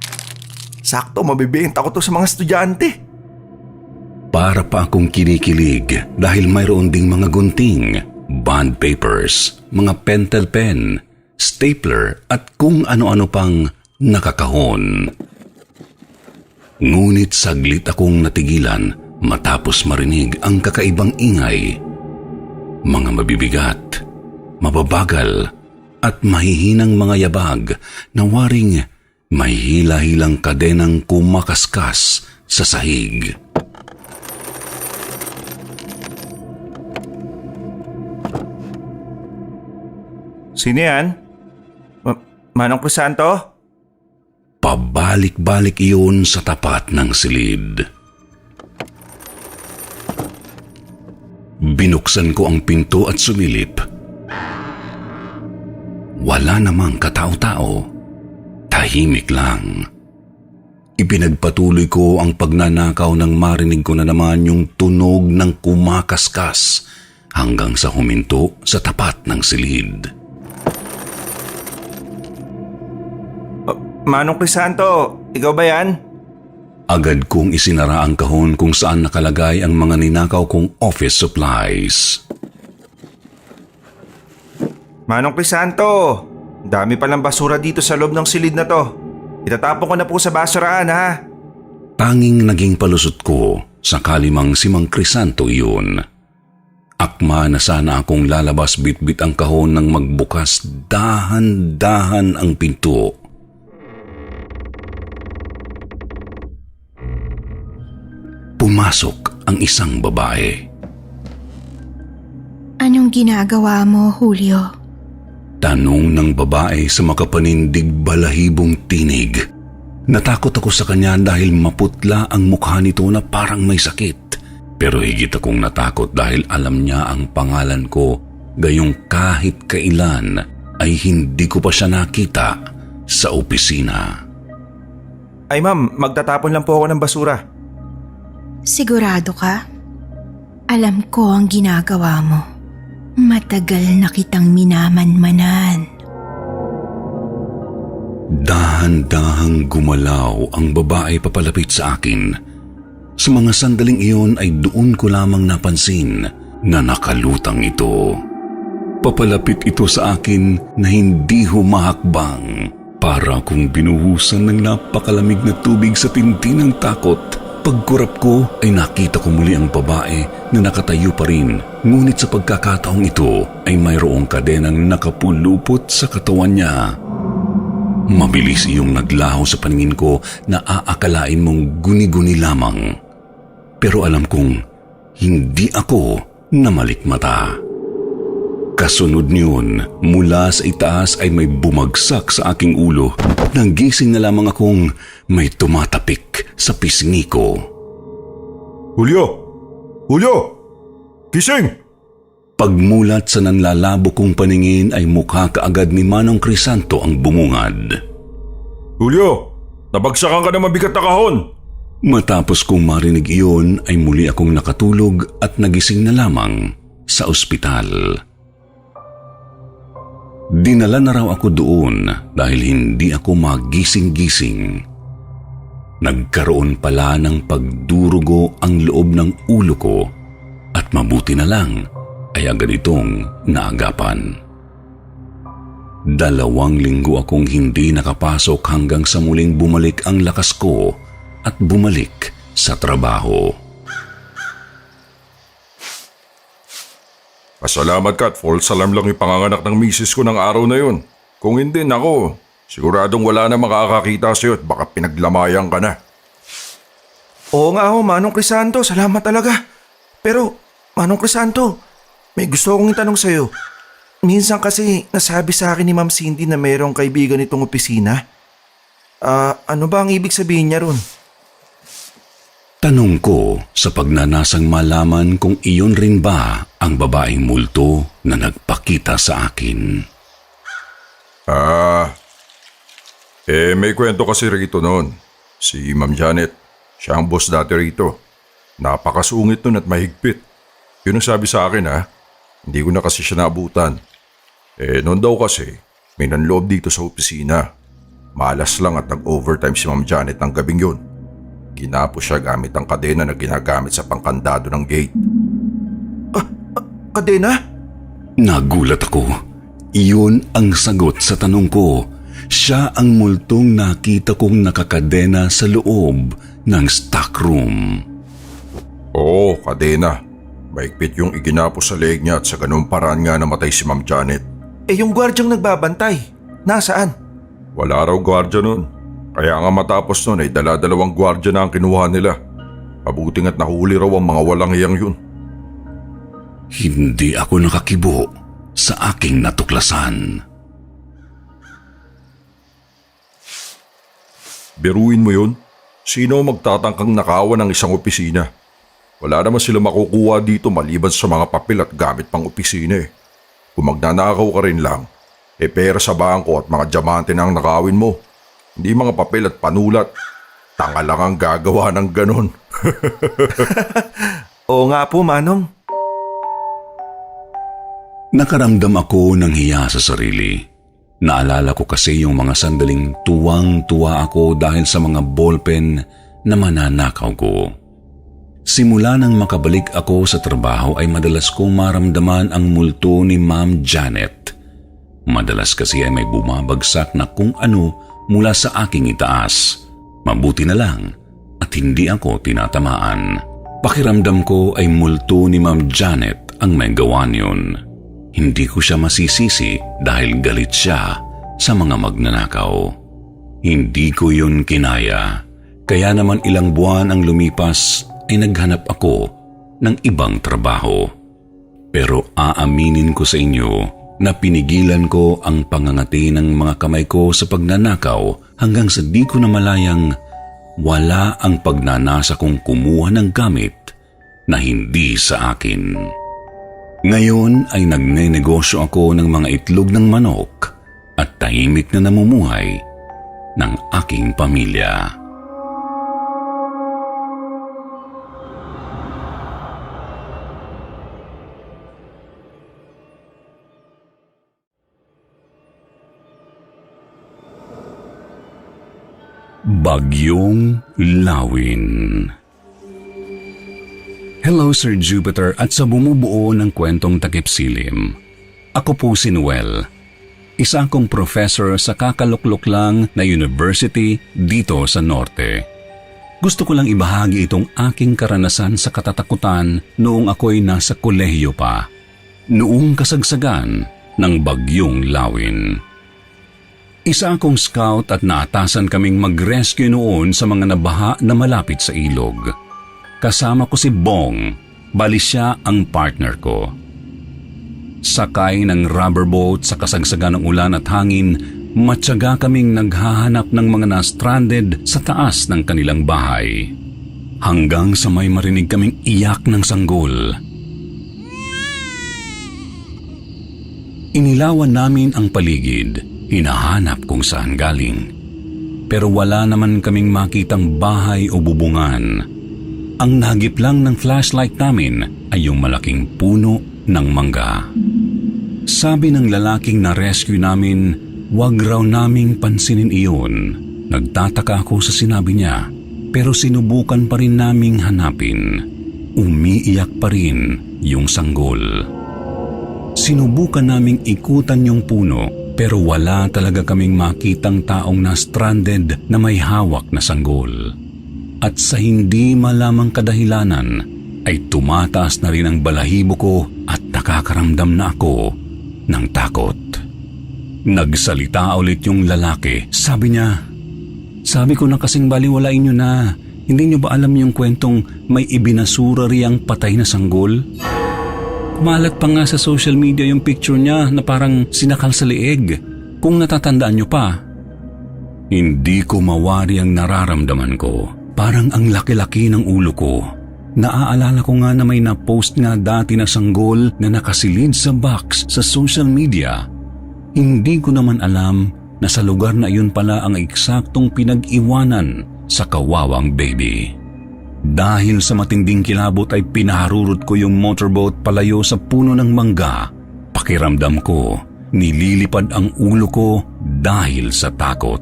Sakto, mabibenta ko to sa mga estudyante. Para pa akong kinikilig dahil mayroon ding mga gunting, bond papers, mga pentel pen, stapler at kung ano-ano pang nakakahon. Ngunit saglit akong natigilan matapos marinig ang kakaibang ingay. Mga mabibigat, mababagal at mahihinang mga yabag na waring may hila-hilang kadenang kumakaskas sa sahig. Sino yan? Manong Crisanto? Pabalik-balik iyon sa tapat ng silid. Binuksan ko ang pinto at sumilip. Wala namang katao-tao. Tahimik lang. Ipinagpatuloy ko ang pagnanakaw nang marinig ko na naman yung tunog ng kumakaskas hanggang sa huminto sa tapat ng silid. Manong Crisanto, ikaw ba yan? Agad kong isinara ang kahon kung saan nakalagay ang mga ninakaw kong office supplies. Manong Crisanto, dami palang basura dito sa loob ng silid na to. Itatapon ko na po sa basurahan ha. Tanging naging palusot ko sakali mang si Mang Crisanto iyon. Akma na sana akong lalabas bitbit ang kahon nang magbukas dahan-dahan ang pinto. Pumasok ang isang babae. Anong ginagawa mo, Julio? Tanong ng babae sa makapanindig balahibong tinig. Natakot ako sa kanya dahil maputla ang mukha nito na parang may sakit. Pero higit akong natakot dahil alam niya ang pangalan ko, gayong kahit kailan ay hindi ko pa siya nakita sa opisina. Ay ma'am, magtatapon lang po ako ng basura. Sigurado ka? Alam ko ang ginagawa mo. Matagal na kitang minamanmanan. Dahan-dahang gumalaw ang babae papalapit sa akin. Sa mga sandaling iyon ay doon ko lamang napansin na nakalutang ito. Papalapit ito sa akin na hindi humahakbang. Para kung binuhusan ng napakalamig na tubig sa tindi ng takot. Pagkurap ko ay nakita ko muli ang babae na nakatayo pa rin. Ngunit sa pagkakataong ito ay mayroong kadenang nakapulupot sa katawan niya. Mabilis iyong naglaho sa paningin ko na aakalain mong guni-guni lamang. Pero alam kong hindi ako namalikmata. Kasunod niyon, mula sa itaas ay may bumagsak sa aking ulo. Nang gising na lamang akong may tumatapik sa pisngi ko. Julio! Julio! Gising! Pagmulat sa nanlalabo kong paningin ay mukha kaagad ni Manong Crisanto ang bumungad. Julio! Nabagsakan ka na mabigat na kahon! Matapos kong marinig iyon ay muli akong nakatulog at nagising na lamang sa ospital. Dinala na raw ako doon dahil hindi ako magising-gising. Nagkaroon pala ng pagdurugo ang loob ng ulo ko at mabuti na lang ay agad itong naagapan. 2 linggo akong hindi nakapasok hanggang sa muling bumalik ang lakas ko at bumalik sa trabaho. Pasalamat ka at false alarm lang yung panganganak ng misis ko ng araw na yun. Kung hindi, nako, siguradong wala na makakakita sa'yo at baka pinaglamayan ka na. Oo nga ho, Manong Crisanto, salamat talaga. Pero, Manong Crisanto, may gusto akong itanong sa'yo. Minsan kasi nasabi sa akin ni Ma'am Cindy na mayroong kaibigan itong opisina. Ano ba ang ibig sabihin niya ron? Tanong ko sa pagnanasang malaman kung iyon rin ba ang babaeng multo na nagpakita sa akin. May kwento kasi rito noon. Si Ma'am Janet, siya ang boss dati rito. Napakasungit nun at mahigpit. Yun ang sabi sa akin Hindi ko na kasi siya naabutan. Noon daw kasi, may nanloob dito sa opisina. Malas lang at nag-overtime si Ma'am Janet ng gabing yun. Ginapo siya gamit ang kadena na ginagamit sa pangkandado ng gate. Kadena? Nagulat ako. Iyon ang sagot sa tanong ko. Siya ang multong nakita kong nakakadena sa loob ng stockroom. Oo, kadena. Mahigpit yung iginapo sa leeg niya at sa ganung paraan nga namatay si Ma'am Janet. Yung gwardyang nagbabantay, nasaan? Wala raw gwardya nun. Kaya nga matapos nun ay 2 gwardya na ang kinuha nila. Mabuting at nahuli raw ang mga walang hiyang yun. Hindi ako nakakibo sa aking natuklasan. Biruin mo yun? Sino magtatangkang nakawan ng isang opisina? Wala naman sila makukuha dito maliban sa mga papel at gamit pang opisina Kung magnanakaw ka rin lang, pera sa bangko at mga diamante na ang nakawin mo. Hindi mga papel at panulat. Tanga lang ang gagawa ng ganon. Oo nga po, Manong. Nakaramdam ako ng hiya sa sarili. Naalala ko kasi yung mga sandaling tuwang-tuwa ako dahil sa mga ballpen na mananakaw ko. Simula nang makabalik ako sa trabaho ay madalas kong maramdaman ang multo ni Ma'am Janet. Madalas kasi ay may bumabagsak na kung ano mula sa aking itaas. Mabuti na lang at hindi ako tinatamaan. Pakiramdam ko ay multo ni Ma'am Janet ang may gawa niyon. Hindi ko siya masisisi dahil galit siya sa mga magnanakaw. Hindi ko yun kinaya. Kaya naman ilang buwan ang lumipas ay naghanap ako ng ibang trabaho. Pero aaminin ko sa inyo na pinigilan ko ang pangangati ng mga kamay ko sa pagnanakaw hanggang sa di ko namalayang wala ang pagnanasa kong kumuha ng gamit na hindi sa akin. Ngayon ay nagnenegosyo ako ng mga itlog ng manok at tahimik na namumuhay ng aking pamilya. Bagyong Lawin. Hello Sir Jupiter at sa bumubuo ng kwentong takip silim. Ako po si Noel. Isa akong professor sa kakaluklok lang na university dito sa Norte. Gusto ko lang ibahagi itong aking karanasan sa katatakutan noong ako'y nasa kolehiyo pa. Noong kasagsagan ng Bagyong Lawin. Isa akong scout at naatasan kaming mag-rescue noon sa mga nabaha na malapit sa ilog. Kasama ko si Bong, bali siya ang partner ko. Sakay ng rubber boat sa kasagsagan ng ulan at hangin, matyaga kaming naghahanap ng mga na-stranded sa taas ng kanilang bahay. Hanggang sa may marinig kaming iyak ng sanggol. Inilawan namin ang paligid. Hinahanap kung saan galing. Pero wala naman kaming makitang bahay o bubungan. Ang nahagip lang ng flashlight namin ay yung malaking puno ng mangga. Sabi ng lalaking na-rescue namin, wag raw naming pansinin iyon. Nagtataka ako sa sinabi niya, pero sinubukan pa rin naming hanapin. Umiiyak pa rin yung sanggol. Sinubukan naming ikutan yung puno, pero wala talaga kaming makitang taong na-stranded na may hawak na sanggol. At sa hindi malamang kadahilanan, ay tumataas na rin ang balahibo ko at nakakaramdam na ako ng takot. Nagsalita ulit yung lalaki. Sabi niya, "Sabi ko na kasing baliwalain nyo na. Hindi nyo ba alam yung kwentong may ibinasura riyang patay na sanggol? Kumalat pa nga sa social media yung picture niya na parang sinakal sa leeg, kung natatandaan niyo pa." Hindi ko mawari ang nararamdaman ko. Parang ang laki-laki ng ulo ko. Naaalala ko nga na may na-post nga dati na sanggol na nakasilid sa box sa social media. Hindi ko naman alam na sa lugar na iyon pala ang eksaktong pinag-iwanan sa kawawang baby. Dahil sa matinding kilabot ay pinaharurot ko yung motorboat palayo sa puno ng mangga. Pakiramdam ko, nililipad ang ulo ko dahil sa takot.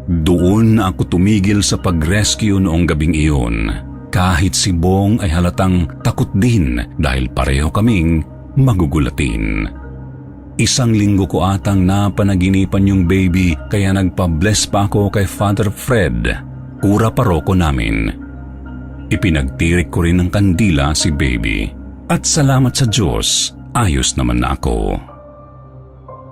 Doon na ako tumigil sa pag-rescue noong gabing iyon. Kahit si Bong ay halatang takot din dahil pareho kaming magugulatin. 1 linggo ko atang napanaginipan yung baby kaya nagpa-bless pa ako kay Father Fred, kura paroko namin. Ipinagtirik ko rin ng kandila si baby. At salamat sa Diyos, ayos naman na ako.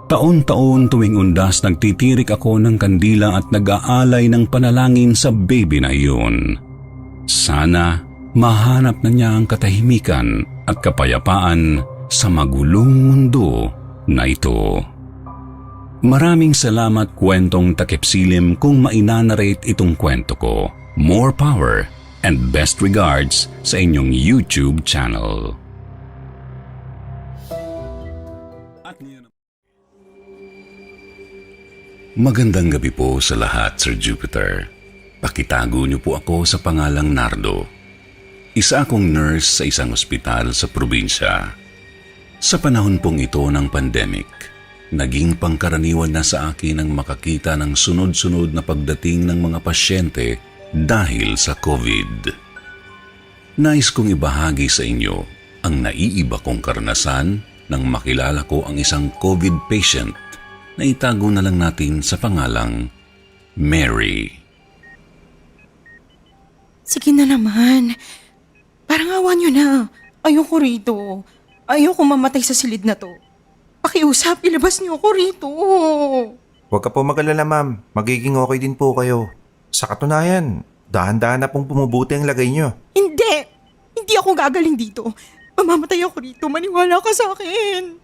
Taon-taon tuwing undas nagtitirik ako ng kandila at nag-aalay ng panalangin sa baby na iyon. Sana mahanap na niya ang katahimikan at kapayapaan sa magulong mundo na ito. Maraming salamat kwentong takip silim kung mainanarrate itong kwento ko. More power and best regards sa inyong YouTube channel. Magandang gabi po sa lahat, Sir Jupiter. Pakitago niyo po ako sa pangalang Nardo. Isa akong nurse sa isang ospital sa probinsya. Sa panahon pong ito ng pandemic, naging pangkaraniwan na sa akin ang makakita ng sunod-sunod na pagdating ng mga pasyente dahil sa COVID. Nais kong ibahagi sa inyo ang naiiba kong karanasan nang makilala ko ang isang COVID patient na itago na lang natin sa pangalang Mary. Sige na naman. Parang awa niyo na. Ayoko rito. Ayoko mamatay sa silid na to. Pakiusap, ilabas niyo ako rito. Huwag ka po mag-alala, ma'am. Magiging okay din po kayo. Sa katunayan, dahan-dahan na pong pumubuti ang lagay niyo. Hindi! Hindi ako gagaling dito. Mamamatay ako rito. Maniwala ka sa akin.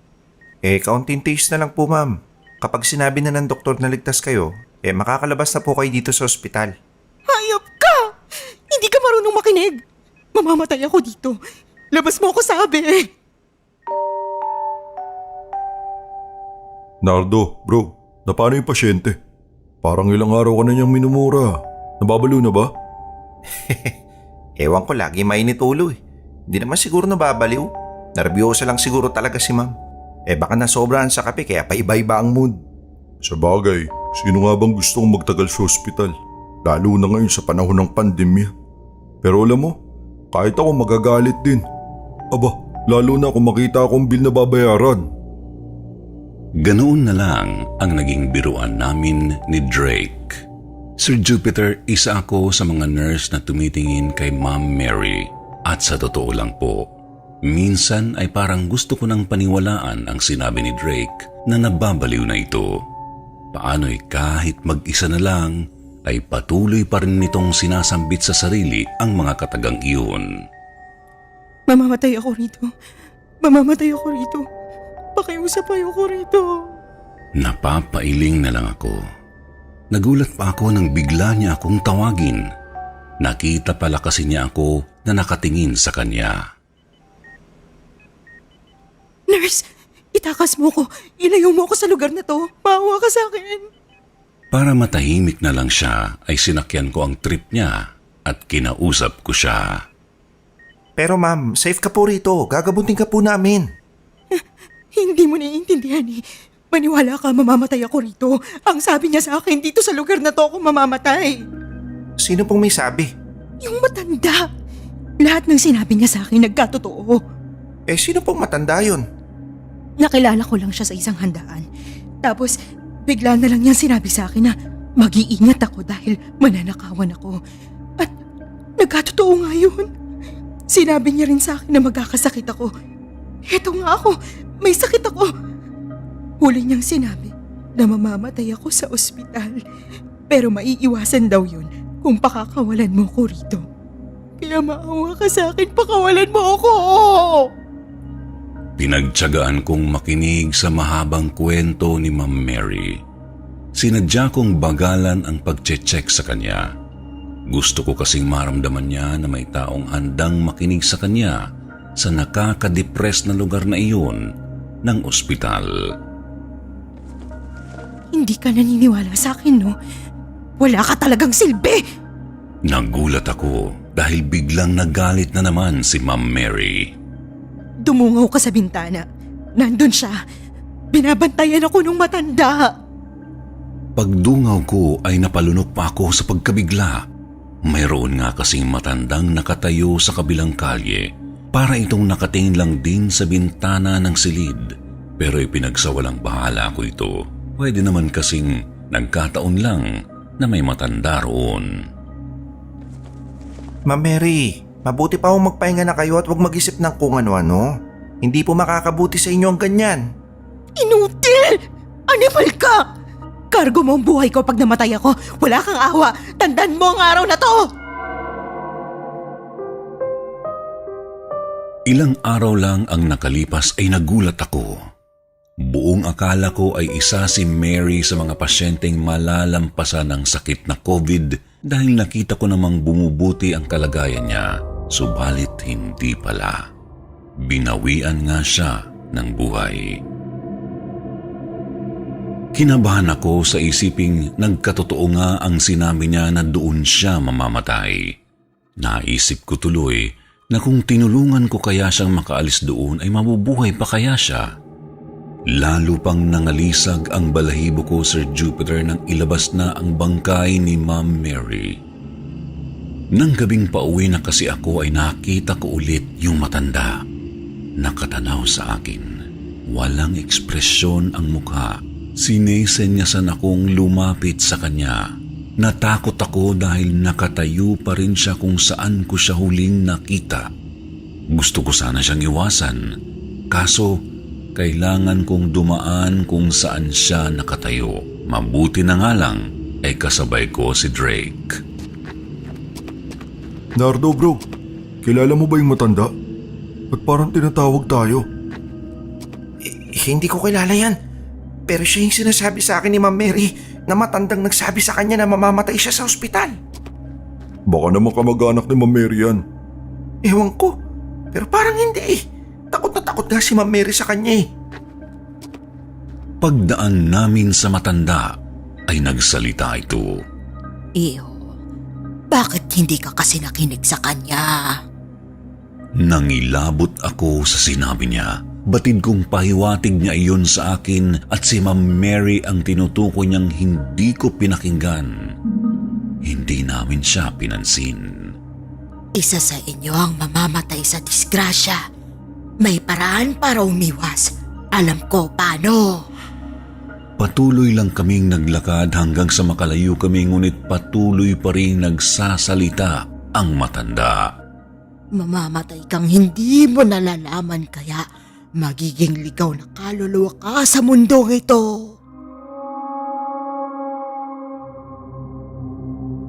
Kaunting taste na lang po, ma'am. Kapag sinabi na ng doktor na ligtas kayo, makakalabas na po kayo dito sa ospital. Hayop ka! Hindi ka marunong makinig. Mamamatay ako dito. Labas mo ako, sabi. Nardo, bro, na paano yung pasyente? Parang ilang araw ka na niyang minumura. Nababaliw na ba? Ewan ko, lagi mainit ulo eh. Hindi naman siguro nababaliw. Nervyosa lang siguro talaga si ma'am. Baka nasobrahan sa kape kaya paiba-iba ang mood. Sa bagay, sino nga bang gustong magtagal sa ospital? Lalo na ngayon sa panahon ng pandemya. Pero alam mo, kahit ako magagalit din. Aba, lalo na kung makita akong bill na babayaran. Ganoon na lang ang naging biruan namin ni Drake. Sir Jupiter, isa ako sa mga nurse na tumitingin kay Ma'am Mary. At sa totoo lang po, minsan ay parang gusto ko nang paniwalaan ang sinabi ni Drake na nababaliw na ito. Paano'y kahit mag-isa na lang ay patuloy pa rin nitong sinasambit sa sarili ang mga katagang iyon. Mamamatay ako rito. Mamamatay ako rito. Pakiusap ayoko rito. Napapailing na lang ako. Nagulat pa ako nang bigla niya akong tawagin. Nakita pala kasi niya ako na nakatingin sa kanya. Nurse, itakas mo ko. Ilayo mo ako sa lugar na to. Maawa ka sa akin. Para matahimik na lang siya ay sinakyan ko ang trip niya at kinausap ko siya. Pero ma'am, safe ka po rito. Gagabutin ka po namin. Hindi mo naiintindihan eh. Maniwala ka, mamamatay ako rito. Ang sabi niya sa akin, dito sa lugar na to ako mamamatay. Sino pong may sabi? Yung matanda. Lahat ng sinabi niya sa akin nagkatotoo. Sino pong matanda yun? Nakilala ko lang siya sa isang handaan. Tapos, bigla na lang niyang sinabi sa akin na mag-iingat ako dahil mananakawan ako. At nagkatotoo nga yun. Sinabi niya rin sa akin na magkakasakit ako. Heto nga ako, may sakit ako. Huli niyang sinabi na mamamatay ako sa ospital. Pero maiiwasan daw yun kung pakakawalan mo ko rito. Kaya maawa ka sa akin, pakawalan mo ako! Pinagtiyagaan kong makinig sa mahabang kwento ni Ma'am Mary. Sinadya kong bagalan ang pagche-check sa kanya. Gusto ko kasing maramdaman niya na may taong handang makinig sa kanya sa nakaka-depress na lugar na iyon ng ospital. Hindi ka naniniwala sa akin, no? Wala ka talagang silbi! Nagulat ako dahil biglang nagalit na naman si Ma'am Mary. Dumungaw ka sa bintana. Nandun siya. Binabantayan ako nung matanda. Pagdungaw ko ay napalunok pa ako sa pagkabigla. Mayroon nga kasing matandang nakatayo sa kabilang kalye. Para itong nakatingin lang din sa bintana ng silid. Pero ipinagsawalang bahala ko ito. Pwede naman kasing nagkataon lang na may matanda roon. Ma'am Mary, mabuti pa akong magpahinga na kayo at huwag mag-isip ng kung ano-ano. Hindi po makakabuti sa inyo ang ganyan. Inutil! Animal ka! Kargo mo ang buhay ko pag namatay ako. Wala kang awa. Tandaan mo ang araw na to! Ilang araw lang ang nakalipas ay nagulat ako. Buong akala ko ay isa si Mary sa mga pasyenteng malalampasan ng sakit na COVID dahil nakita ko namang bumubuti ang kalagayan niya. Subalit hindi pala. Binawian nga siya ng buhay. Kinabahan ako sa isiping nagkatotoo nga ang sinabi niya na doon siya mamamatay. Naisip ko tuloy na kung tinulungan ko kaya siyang makaalis doon ay mabubuhay pa kaya siya. Lalo pang nangalisag ang balahibo ko, Sir Jupiter, nang ilabas na ang bangkay ni Ma'am Mary. Nang gabing pauwi na kasi ako ay nakita ko ulit yung matanda. Nakatanaw sa akin. Walang ekspresyon ang mukha. Sinesenyasan akong lumapit sa kanya. Natakot ako dahil nakatayo pa rin siya kung saan ko siya huling nakita. Gusto ko sana siyang iwasan, kaso kailangan kong dumaan kung saan siya nakatayo. Mabuti na nga lang ay kasabay ko si Drake. Nardo bro, kilala mo ba yung matanda? At parang tinatawag tayo. Hindi ko kilala yan. Pero siya yung sinasabi sa akin ni Ma'am Mary na matandang nagsabi sa kanya na mamamatay siya sa ospital. Baka naman kamag-anak ni Ma'am Mary yan. Ewan ko, pero parang hindi eh. Takot na takot nga si Ma'am Mary sa kanya eh. Pagdaan namin sa matanda ay nagsalita ito. Iyo, bakit hindi ka kasi nakinig sa kanya? Nangilabot ako sa sinabi niya. Batid kong pahiwatig niya iyon sa akin at si Ma'am Mary ang tinutukoy niyang hindi ko pinakinggan. Hindi namin siya pinansin. Isa sa inyo ang mamamatay sa disgrasya. May paraan para umiwas. Alam ko paano. Patuloy lang kaming naglakad hanggang sa makalayo kami, ngunit patuloy pa rin nagsasalita ang matanda. Mamamatay kang hindi mo nalalaman, kaya magiging ligaw na kaluluwa ka sa mundong ito.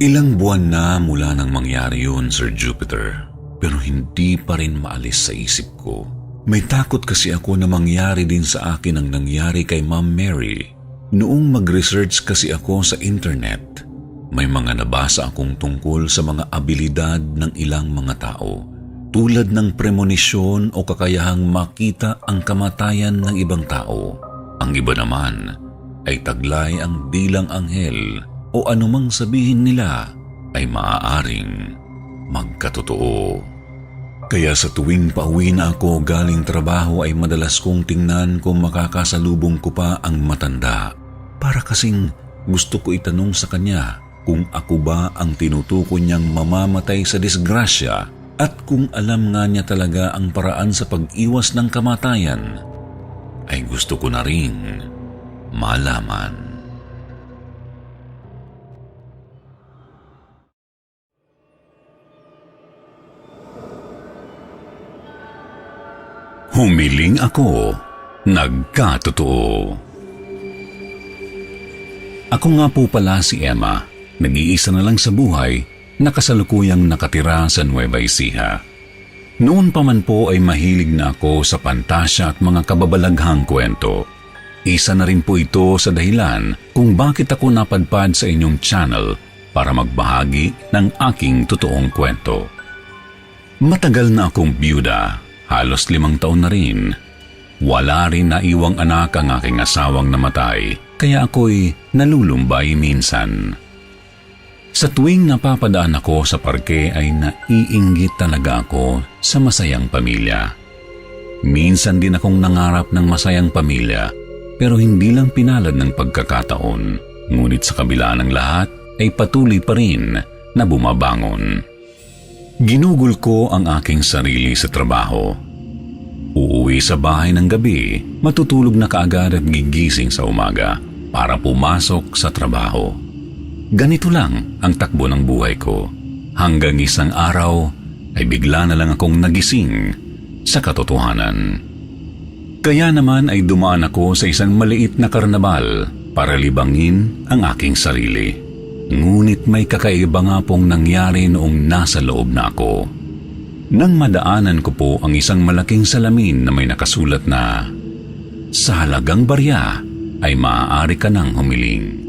Ilang buwan na mula nang mangyari yun, Sir Jupiter, pero hindi pa rin maalis sa isip ko. May takot kasi ako na mangyari din sa akin ang nangyari kay Ma'am Mary. Noong mag-research kasi ako sa internet, may mga nabasa akong tungkol sa mga abilidad ng ilang mga tao, tulad ng premonisyon o kakayahang makita ang kamatayan ng ibang tao. Ang iba naman ay taglay ang bilang anghel o anumang sabihin nila ay maaaring magkatotoo. Kaya sa tuwing pauwi na ako galing trabaho ay madalas kong tingnan kung makakasalubong ko pa ang matanda. Para kasing gusto ko itanong sa kanya kung ako ba ang tinutukoy niyang mamamatay sa disgrasya at kung alam nga niya talaga ang paraan sa pag-iwas ng kamatayan, ay gusto ko na ring malaman. Humiling ako, nagkatotoo. Ako nga po pala si Emma, nag-iisa na lang sa buhay, nakasalukuyang nakatira sa Nueva Ecija. Noon pa man po ay mahilig na ako sa pantasya at mga kababalaghang kwento. Isa na rin po ito sa dahilan kung bakit ako napadpad sa inyong channel para magbahagi ng aking totoong kwento. Matagal na akong byuda, halos 5 taon na rin. Wala rin naiwang anak ang aking asawang namatay, kaya ako'y nalulumbay minsan. Sa tuwing napapadaan ako sa parke ay naiinggit talaga ako sa masayang pamilya. Minsan din akong nangarap ng masayang pamilya, pero hindi lang pinalad ng pagkakataon. Ngunit sa kabila ng lahat ay patuloy pa rin na bumabangon. Ginugol ko ang aking sarili sa trabaho. Uuwi sa bahay ng gabi, matutulog na kaagad at gigising sa umaga para pumasok sa trabaho. Ganito lang ang takbo ng buhay ko. Hanggang isang araw ay bigla na lang akong nagising sa katotohanan. Kaya naman ay dumaan ako sa isang maliit na karnabal para libangin ang aking sarili. Ngunit may kakaiba nga pong nangyari noong nasa loob na ako. Nang madaanan ko po ang isang malaking salamin na may nakasulat na, "Sa halagang barya ay maaari ka nang humiling."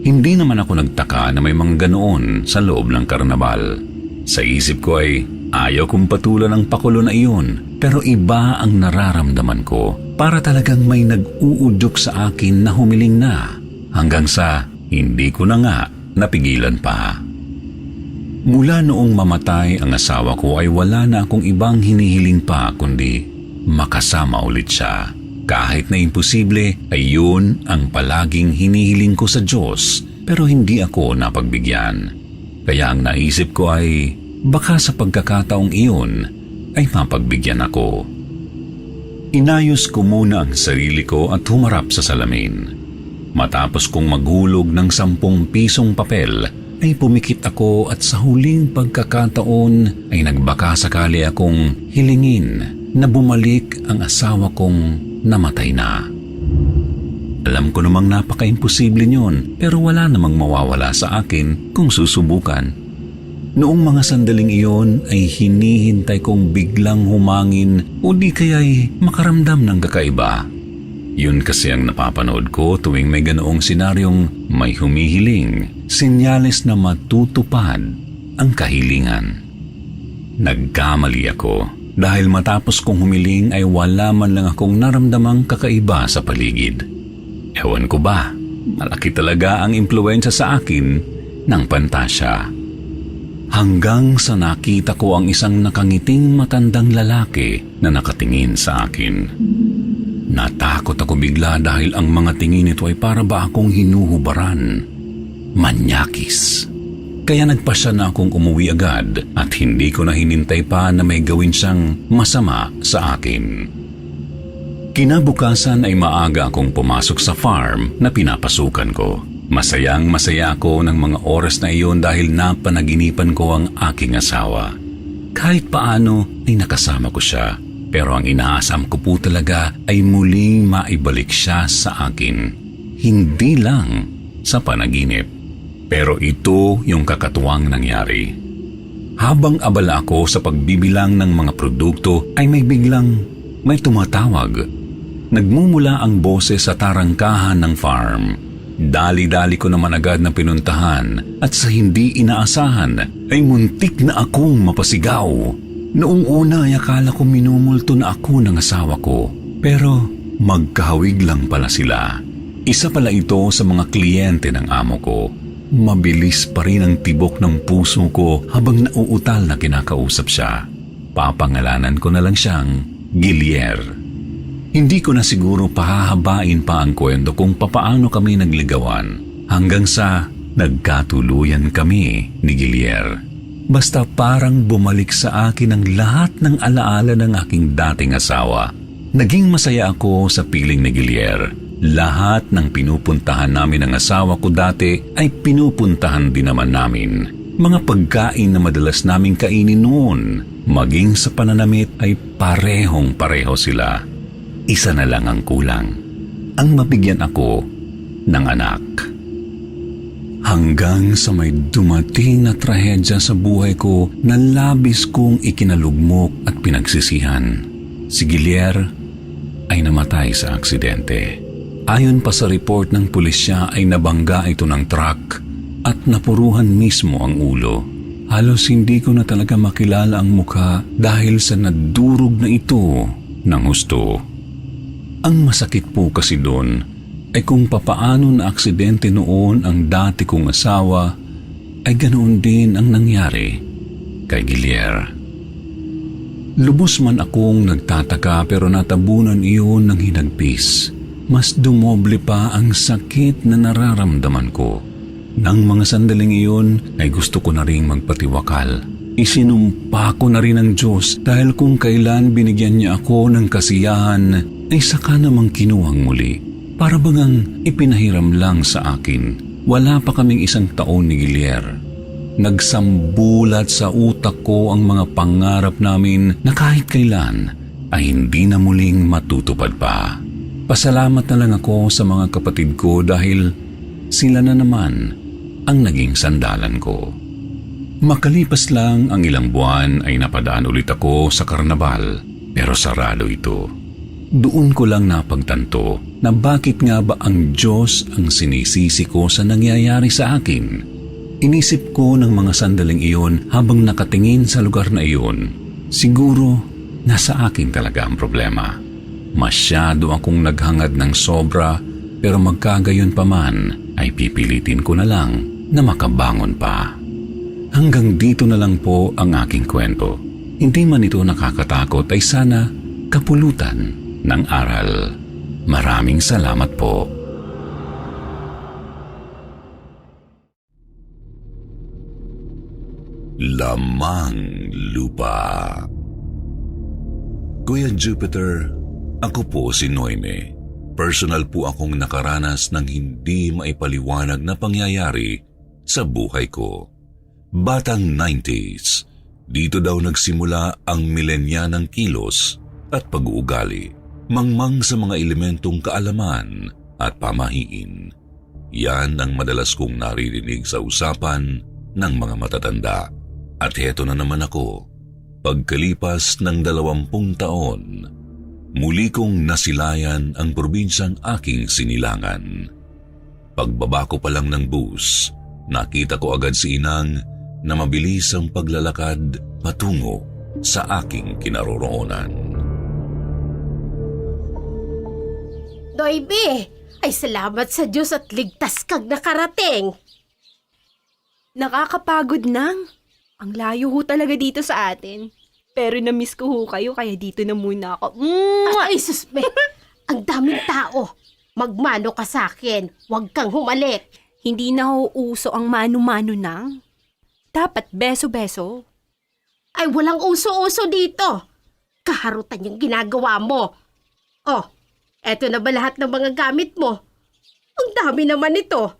Hindi naman ako nagtaka na may mga ganoon sa loob ng karnabal. Sa isip ko ay ayaw kong patulan ang pakulo na iyon, pero iba ang nararamdaman ko. Para talagang may nag-uudyok sa akin na humiling na, hanggang sa hindi ko na nga napigilan pa. Mula noong mamatay ang asawa ko ay wala na akong ibang hinihiling pa kundi makasama ulit siya. Kahit na imposible ay yun ang palaging hinihiling ko sa Diyos, pero hindi ako napagbigyan. Kaya ang naisip ko ay baka sa pagkakataong iyon ay mapagbigyan ako. Inayos ko muna ang sarili ko at humarap sa salamin. Matapos kong maghulog ng 10 pisong papel, ay pumikit ako at sa huling pagkakataon ay nagbaka sakali akong hilingin na bumalik ang asawa kong namatay na. Alam ko namang napaka-imposible niyon, pero wala namang mawawala sa akin kung susubukan. Noong mga sandaling iyon ay hinihintay kong biglang humangin o di kaya'y makaramdam ng kakaiba. Yun kasi ang napapanood ko tuwing may ganoong senaryong may humihiling, senyales na matutupad ang kahilingan. Nagkamali ako dahil matapos kong humiling ay wala man lang akong naramdamang kakaiba sa paligid. Ewan ko ba, malaki talaga ang impluwensya sa akin ng pantasya. Hanggang sa nakita ko ang isang nakangiting matandang lalaki na nakatingin sa akin. Natakot ako bigla dahil ang mga tingin nito ay para ba akong hinuhubaran. Manyakis. Kaya nagpasya na akong umuwi agad at hindi ko na hinintay pa na may gawin siyang masama sa akin. Kinabukasan ay maaga akong pumasok sa farm na pinapasukan ko. Masayang masaya ako ng mga oras na iyon dahil napanaginipan ko ang aking asawa. Kahit paano ay nakasama ko siya, pero ang inaasam ko po talaga ay muling maibalik siya sa akin. Hindi lang sa panaginip, pero ito yung kakatuwang nangyari. Habang abala ako sa pagbibilang ng mga produkto ay may tumatawag. Nagmumula ang boses sa tarangkahan ng farm. Dali-dali ko naman agad na pinuntahan at sa hindi inaasahan ay muntik na akong mapasigaw. Noong una ay akala ko minumulto na ako ng asawa ko, pero magkahawig lang pala sila. Isa pala ito sa mga kliyente ng amo ko. Mabilis pa rin ang tibok ng puso ko habang nauutal na kinakausap siya. Papangalanan ko na lang siyang Gilier. Hindi ko na siguro pahahabain pa ang kwento kung papaano kami nagligawan hanggang sa nagkatuluyan kami ni Gilier. Basta parang bumalik sa akin ang lahat ng alaala ng aking dating asawa. Naging masaya ako sa piling ni Gilier. Lahat ng pinupuntahan namin ng asawa ko dati ay pinupuntahan din naman namin. Mga pagkain na madalas naming kainin noon, maging sa pananamit ay parehong-pareho sila. Isa na lang ang kulang, ang mabigyan ako ng anak. Hanggang sa may dumating na trahedya sa buhay ko na labis kong ikinalugmok at pinagsisihan. Si Gilier ay namatay sa aksidente. Ayon pa sa report ng pulisya ay nabangga ito ng truck at napuruhan mismo ang ulo. Halos hindi ko na talaga makilala ang mukha dahil sa nadurog na ito ng husto. Ang masakit po kasi doon ay kung papaano na aksidente noon ang dati kong asawa ay ganoon din ang nangyari kay Gilier. Lubos man akong nagtataka pero natabunan iyon ng hinagpis. Mas dumoble pa ang sakit na nararamdaman ko. Nang mga sandaling iyon ay gusto ko na ring magpatiwakal. Isinumpa ko na rin ang Diyos dahil kung kailan binigyan niya ako ng kasiyahan ay saka namang kinuhang muli. Para bagang ipinahiram lang sa akin. Wala pa kaming 1 taon ni Gilier. Nagsambulat sa utak ko ang mga pangarap namin na kahit kailan ay hindi na muling matutupad pa. Pasalamat na lang ako sa mga kapatid ko dahil sila na naman ang naging sandalan ko. Makalipas lang ang ilang buwan ay napadaan ulit ako sa karnabal pero sarado ito. Doon ko lang napagtanto na bakit nga ba ang Diyos ang sinisisi ko sa nangyayari sa akin. Inisip ko ng mga sandaling iyon habang nakatingin sa lugar na iyon. Siguro nasa akin talaga ang problema. Masyado akong naghangad ng sobra pero magkagayon pa man ay pipilitin ko na lang na makabangon pa. Hanggang dito na lang po ang aking kwento. Hindi man ito nakakatakot ay sana kapulutan ng aral. Maraming salamat po. Lamang Lupa. Kuya Jupiter, ako po si Noime. personal po akong nakaranas ng hindi maipaliwanag na pangyayari sa buhay ko. Batang 90s, dito daw nagsimula ang milenya ng kilos at pag-uugali, mangmang sa mga elementong kaalaman at pamahiin. Yan ang madalas kong naririnig sa usapan ng mga matatanda. At heto na naman ako, pagkalipas ng 20 taon, muli kong nasilayan ang probinsyang aking sinilangan. Pagbaba ko pa lang ng bus, nakita ko agad si Inang na mabilis ang paglalakad patungo sa aking kinaroroonan. Doybe, ay salamat sa Diyos at ligtas kang nakarating. Nakakapagod nang. Ang layo ho talaga dito sa atin. Pero na-miss ko ho kayo kaya dito na muna ako. Ay, suspe, ang daming tao. Magmano ka sa akin, huwag kang humalik. Hindi na ho uso ang mano-mano nang. Dapat beso-beso. Ay, walang uso-uso dito. Kaharutan yung ginagawa mo. Oh, eto na ba lahat ng mga gamit mo? Ang dami naman ito.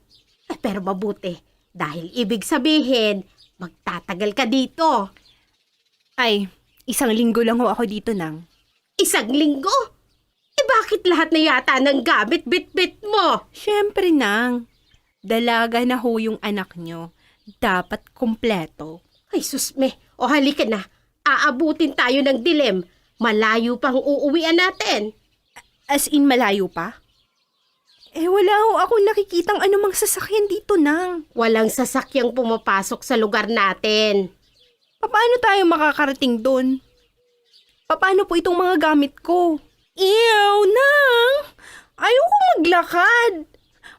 Pero mabuti, dahil ibig sabihin, magtatagal ka dito. Ay, 1 linggo lang ho ako dito nang. 1 linggo? Bakit lahat na yata ng gamit bit-bit mo? Siyempre nang. Dalaga na ho yung anak nyo. Dapat kompleto. Ay, susme. O halika na. Aabutin tayo ng dilim. Malayo pang uuwian natin. As in malayo pa? Wala ho ako nakikitang anumang sasakyan dito nang. Walang sasakyang pumapasok sa lugar natin. Paano tayo makakarating doon? Paano po itong mga gamit ko? Ew, nang! Ayoko maglakad.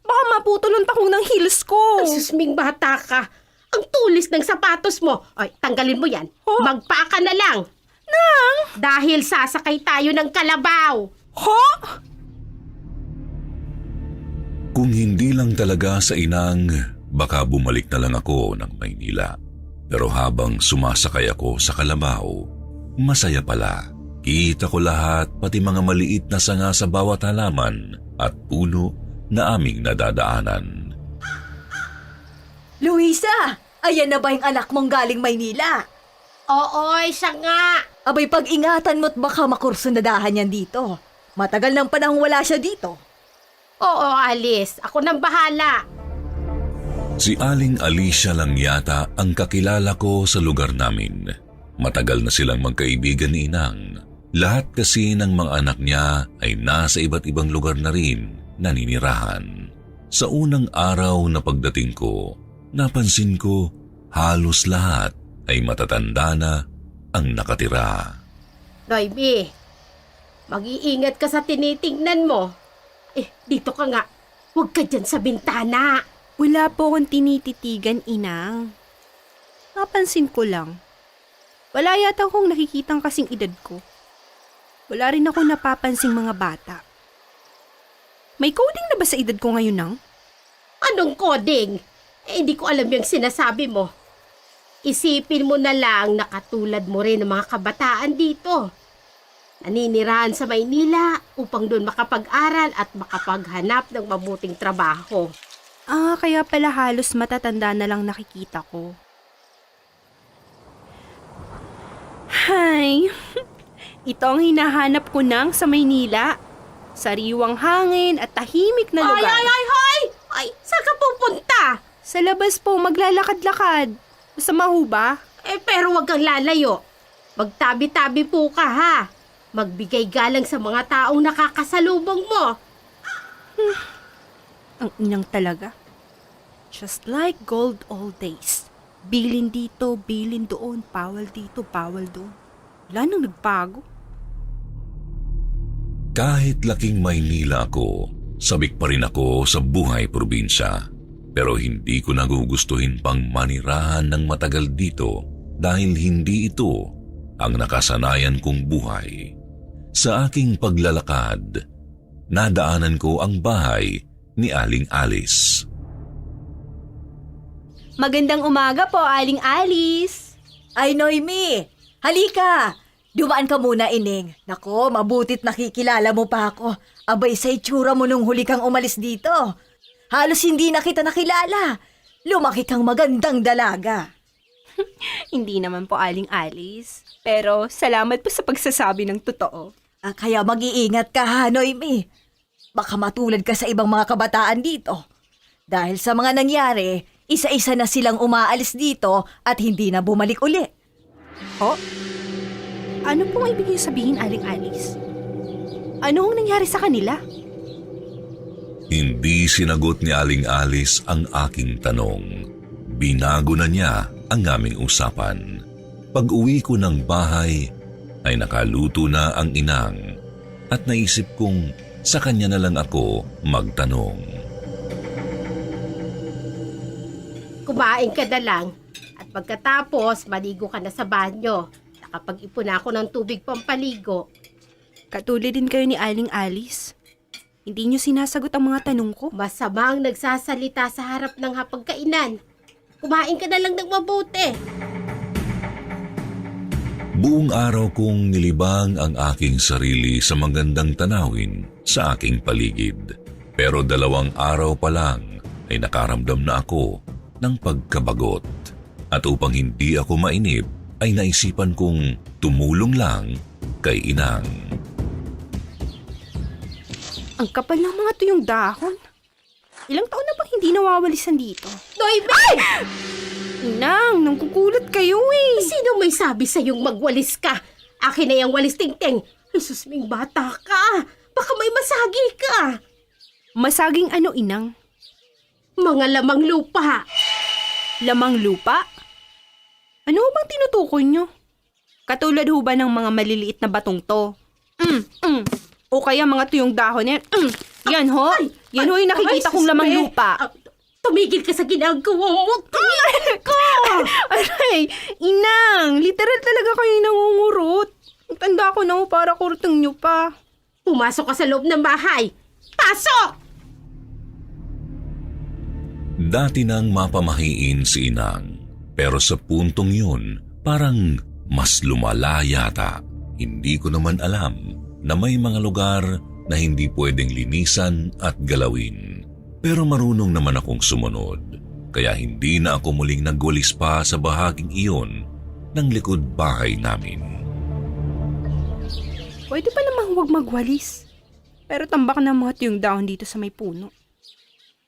Baka maputulon ako ng heels ko. Ay, susming bata ka. Ang tulis ng sapatos mo. Ay, tanggalin mo yan. Huh? Magpaka na lang. Nang! Dahil sasakay tayo ng kalabaw. Kung hindi lang talaga sa Inang, baka bumalik na lang ako ng Maynila. Pero habang sumasakay ako sa kalabaw, masaya pala. Kita ko lahat, pati mga maliit na sanga sa bawat halaman at puno na aming nadadaanan. Luisa, ayan na ba yung anak mong galing Maynila? Oo, siya nga. Abay, pag-ingatan mo't baka makursunadahan yan dito. Matagal ng panahon wala siya dito. Oo, Alice. Ako nang bahala. Si Aling Alicia lang yata ang kakilala ko sa lugar namin. Matagal na silang magkaibigan ni Inang. Lahat kasi ng mga anak niya ay nasa iba't ibang lugar na rin naninirahan. Sa unang araw na pagdating ko, napansin ko halos lahat ay matatanda na ang nakatira. Doybe, mag-iingat ka sa tinitingnan mo. Dito ka nga. Huwag ka dyan sa bintana. Wala po akong tinititigan, Inang. Napansin ko lang. Wala yata akong nakikitang kasing edad ko. Wala rin ako napapansing mga bata. May coding na ba sa edad ko ngayon, Nang? Anong coding? Hindi ko alam yung sinasabi mo. Isipin mo na lang na katulad mo rin ng mga kabataan dito. Naninirahan sa Maynila upang doon makapag-aral at makapaghanap ng mabuting trabaho. Kaya pala halos matatanda na lang nakikita ko. Hay, ito ang hinahanap ko nang sa Maynila. Sariwang hangin at tahimik na lugar. Ay, saan ka pupunta? Sa labas po, maglalakad-lakad. Masama ho ba? Pero wag kang lalayo. Magtabi-tabi po ka, ha? Magbigay galang sa mga taong nakakasalubong mo. Ang inang talaga. Just like gold old days. Bilin dito, bilin doon, bawal dito, bawal doon. Wala nang nagbago. Kahit laking Maynila ako, sabik pa rin ako sa buhay probinsya. Pero hindi ko nagugustuhin pang manirahan ng matagal dito dahil hindi ito ang nakasanayan kong buhay. Sa aking paglalakad, nadaanan ko ang bahay ni Aling Alice. Magandang umaga po, Aling Alice. Ay, Noemi, halika. Dumaan ka muna, Ining. Nako, mabutit nakikilala mo pa ako. Abay sa itsura mo nung huli kang umalis dito. Halos hindi na kita nakilala. Lumaki kang magandang dalaga. Hindi naman po, Aling Alice. Pero salamat po sa pagsasabi ng totoo. Kaya mag-iingat ka, ha, Noemi. Baka matulad ka sa ibang mga kabataan dito. Dahil sa mga nangyari, isa-isa na silang umaalis dito at hindi na bumalik uli. Ho? Ano pong ibig sabihin, Aling Alice? Ano ang nangyari sa kanila? Hindi sinagot ni Aling Alice ang aking tanong. Binago na niya ang aming usapan. Pag-uwi ko ng bahay, ay nakaluto na ang inang at naisip kong sa kanya na lang ako magtanong. Kumain ka na lang at pagkatapos maligo ka na sa banyo. Nakapag-ipon na ako ng tubig pampaligo. Katulad din kayo ni Aling Alice. Hindi niyo sinasagot ang mga tanong ko. Masamang nagsasalita sa harap ng hapagkainan. Kumain ka na lang ng mabuti. Buong araw kong nilibang ang aking sarili sa magandang tanawin sa aking paligid. Pero 2 araw pa lang ay nakaramdam na ako ng pagkabagot. At upang hindi ako mainip, ay naisipan kong tumulong lang kay inang. Ang kapal ng mga tuyong dahon. Ilang taon na bang hindi nawawalisan dito? Noemi! Inang, nangkukulat kayo eh. Sino may sabi sa'yong magwalis ka? Akin na yung walis ting-ting. Jesus, ming bata ka. Baka may masagi ka. Masaging ano, inang? Mga lamang lupa. Lamang lupa? Ano bang tinutukoy nyo? Katulad ho ba ng mga maliliit na batong to? O kaya mga tuyong dahon yan? Yan ho? Yan ho yung nakikita kong lamang lupa. Tumigil ka sa ginagawa mo. Tumigil ka! Aray, inang, literal talaga kayo nangungurot. Ang tanda ko na ho para kurtong nyo pa. Pumasok ka sa loob ng bahay. Pasok! Dati nang mapamahiin si inang. Pero sa puntong yun, parang mas lumala yata. Hindi ko naman alam na may mga lugar na hindi pwedeng linisan at galawin. Pero marunong naman akong sumunod. Kaya hindi na ako muling nagwalis pa sa bahaging iyon ng likod bahay namin. Pwede pa namang huwag magwalis. Pero tambak na mga tuyong dahon dito sa may puno.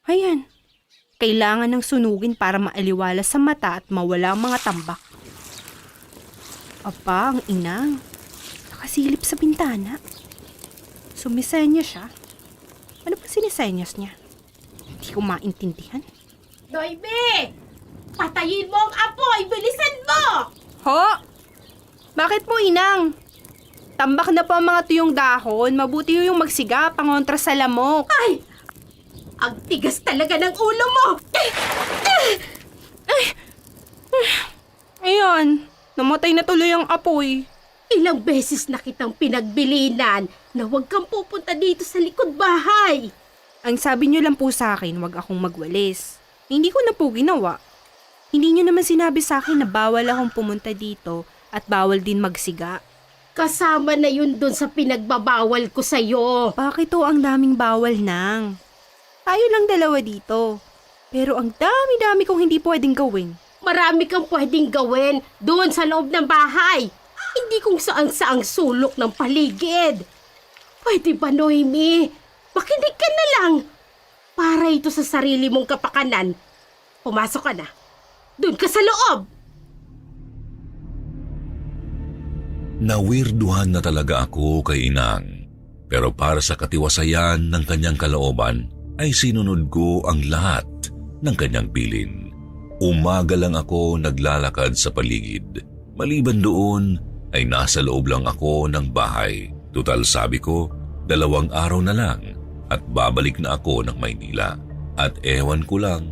Ayan. Kailangan ng sunugin para maaliwala sa mata at mawala ang mga tambak. Apa, ang inang. Nakasilip sa bintana. Sumisenyas siya. Ano pa sinisenyas niya? Hindi ko maintindihan. Noemi! Patayin mo ang apoy! Bilisan mo! Ho? Bakit po, inang? Tambak na po ang mga tuyong dahon. Mabuti yung magsiga, pangontra sa lamok. Ay! Ang tigas talaga ng ulo mo! Ayun, namatay na tuloy ang apoy. Ilang beses na kitang pinagbilinan na huwag kang pupunta dito sa likod bahay. Ang sabi niyo lang po sa akin, wag akong magwalis. Hindi ko na po ginawa. Hindi niyo naman sinabi sa akin na bawal akong pumunta dito at bawal din magsiga. Kasama na yun dun sa pinagbabawal ko sa'yo. Bakit o ang daming bawal nang? Tayo lang 2 dito. Pero ang dami-dami kong hindi pwedeng gawin. Marami kang pwedeng gawin doon sa loob ng bahay. Hindi kung saan-saang sulok ng paligid. Pwede ba, Noemi? Makinig ka na lang. Para ito sa sarili mong kapakanan. Pumasok ka na. Doon ka sa loob. Nawirduhan na talaga ako kay inang. Pero para sa katiwasayan ng kanyang kalooban, ay sinunod ko ang lahat ng kanyang bilin. Umaga lang ako naglalakad sa paligid. Maliban doon, ay nasa loob lang ako ng bahay. Tutal sabi ko, 2 araw na lang at babalik na ako ng Maynila. At ewan ko lang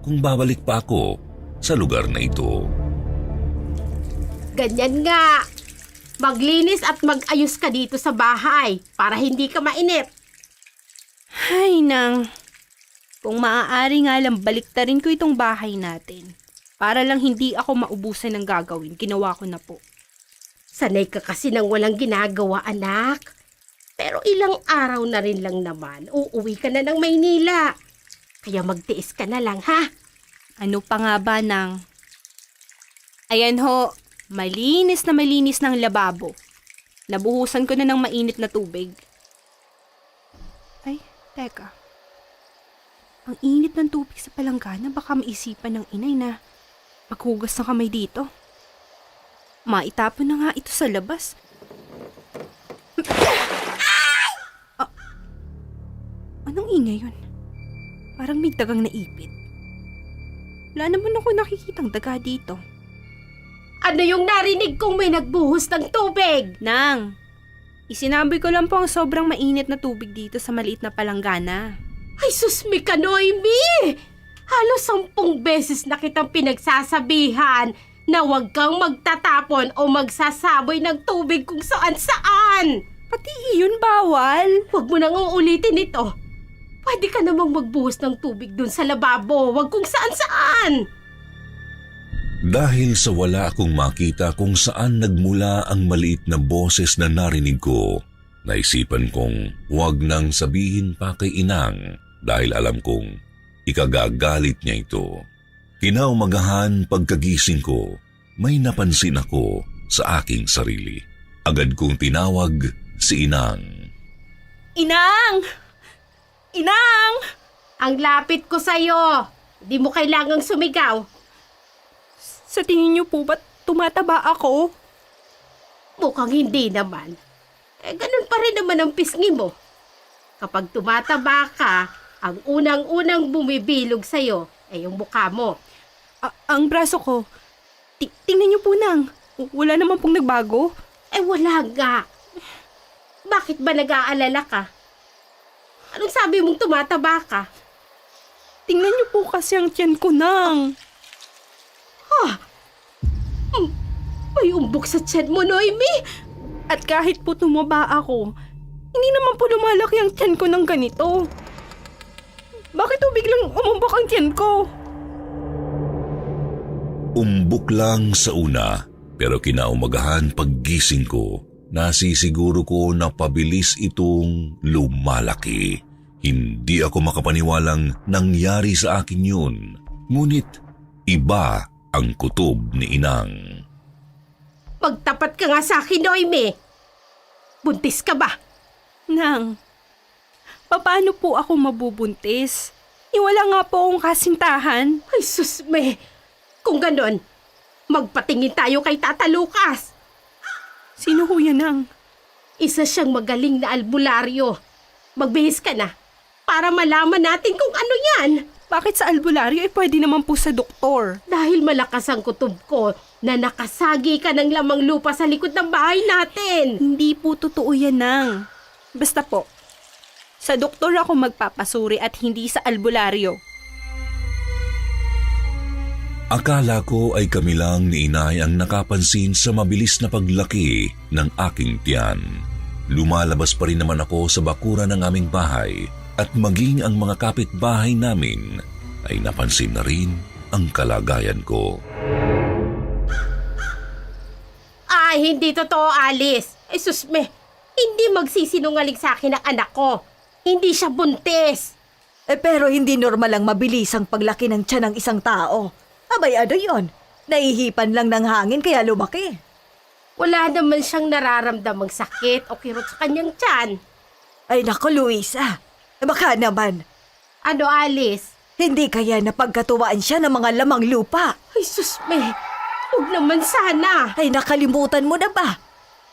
kung babalik pa ako sa lugar na ito. Ganyan nga. Maglinis at mag-ayos ka dito sa bahay para hindi ka mainip. Ay, nang. Kung maaari nga lang baliktarin ko itong bahay natin. Para lang hindi ako maubusan ng gagawin, ginawa ko na po. Sanay ka kasi nang walang ginagawa, anak. Pero ilang araw na rin lang naman, uuwi ka na ng Maynila. Kaya magtiis ka na lang, ha? Ano pa nga ba, Nang? Ayan ho, malinis ng lababo. Nabuhusan ko na ng mainit na tubig. Ay, teka. Ang init ng tubig sa palanggana, baka maisipan ng inay na maghugas ng kamay dito. Maitapon na nga ito sa labas. Anong ingay yun? Parang may dagang naipit. Wala naman ako nakikitang daga dito. Ano yung narinig kong may nagbuhos ng tubig? Nang, isinabi ko lang po ang sobrang mainit na tubig dito sa maliit na palanggana. Ay, susmi ka, Noemi! Halos 10 beses na kitang pinagsasabihan na huwag kang magtatapon o magsasaboy ng tubig kung saan-saan. Pati iyon bawal. Huwag mo nang uulitin ito. Pwede ka namang magbuhos ng tubig dun sa lababo, huwag kung saan-saan. Dahil sa wala akong makita kung saan nagmula ang maliit na boses na narinig ko, naisipan kong huwag nang sabihin pa kay Inang dahil alam kong ikagagalit niya ito. Kinaumagahan pagkagising ko, may napansin ako sa aking sarili. Agad kong tinawag si Inang. Inang! Inang! Ang lapit ko sa'yo. Di mo kailangang sumigaw. Sa tingin niyo po ba't tumataba ako? Mukhang hindi naman. Ganun pa rin naman ang pisngi mo. Kapag tumataba ka, ang unang-unang bumibilog sa'yo ay yung mukha mo. Ang braso ko. Tingnan niyo po, Nang. Wala naman pong nagbago. Wala nga. Bakit ba nag-aalala ka? Anong sabi mong tumataba ka? Tingnan niyo po kasi ang tiyan ko, Nang. May umbok sa tiyan mo, Noemi. At kahit po tumaba ako, hindi naman po lumalaki ang tiyan ko ng ganito. Bakit po biglang umumbok ang tiyan ko? Umbok lang sa una, pero kinaumagahan paggising ko, nasisiguro ko na pabilis itong lumalaki. Hindi ako makapaniwalang nangyari sa akin yun. Ngunit iba ang kutob ni Inang. Magtapat ka nga sa akin, Noemi. Buntis ka ba? Nang, paano po ako mabubuntis? Wala nga po akong kasintahan. Ay, susme. Kung ganon, magpatingin tayo kay Tata Lucas. Sino ho yan, Nang? Isa siyang magaling na albularyo. Magbihis ka na para malaman natin kung ano yan. Bakit sa albularyo pwede naman po sa doktor? Dahil malakas ang kutob ko na nakasagi ka ng lamang lupa sa likod ng bahay natin. Hindi po totoo yan, Nang. Basta po, sa doktor ako magpapasuri at hindi sa albularyo. Akala ko ay kami lang ni Inay ang nakapansin sa mabilis na paglaki ng aking tiyan. Lumalabas pa rin naman ako sa bakura ng aming bahay at maging ang mga kapitbahay namin ay napansin na rin ang kalagayan ko. Ay, hindi totoo, Alice. Susme, hindi magsisinungaling sa akin ang anak ko. Hindi siya buntis. Pero hindi normal ang mabilis ang paglaki ng tiyan ng isang tao. Abay, ano yon? Naihipan lang ng hangin kaya lumaki. Wala naman siyang nararamdamang sakit o kirot sa kanyang tiyan. Ay naku, Luisa. Baka naman. Ano, Alice? Hindi kaya napagkatuwaan siya ng mga lamang lupa. Ay, susme. Huwag naman sana. Ay, nakalimutan mo na ba?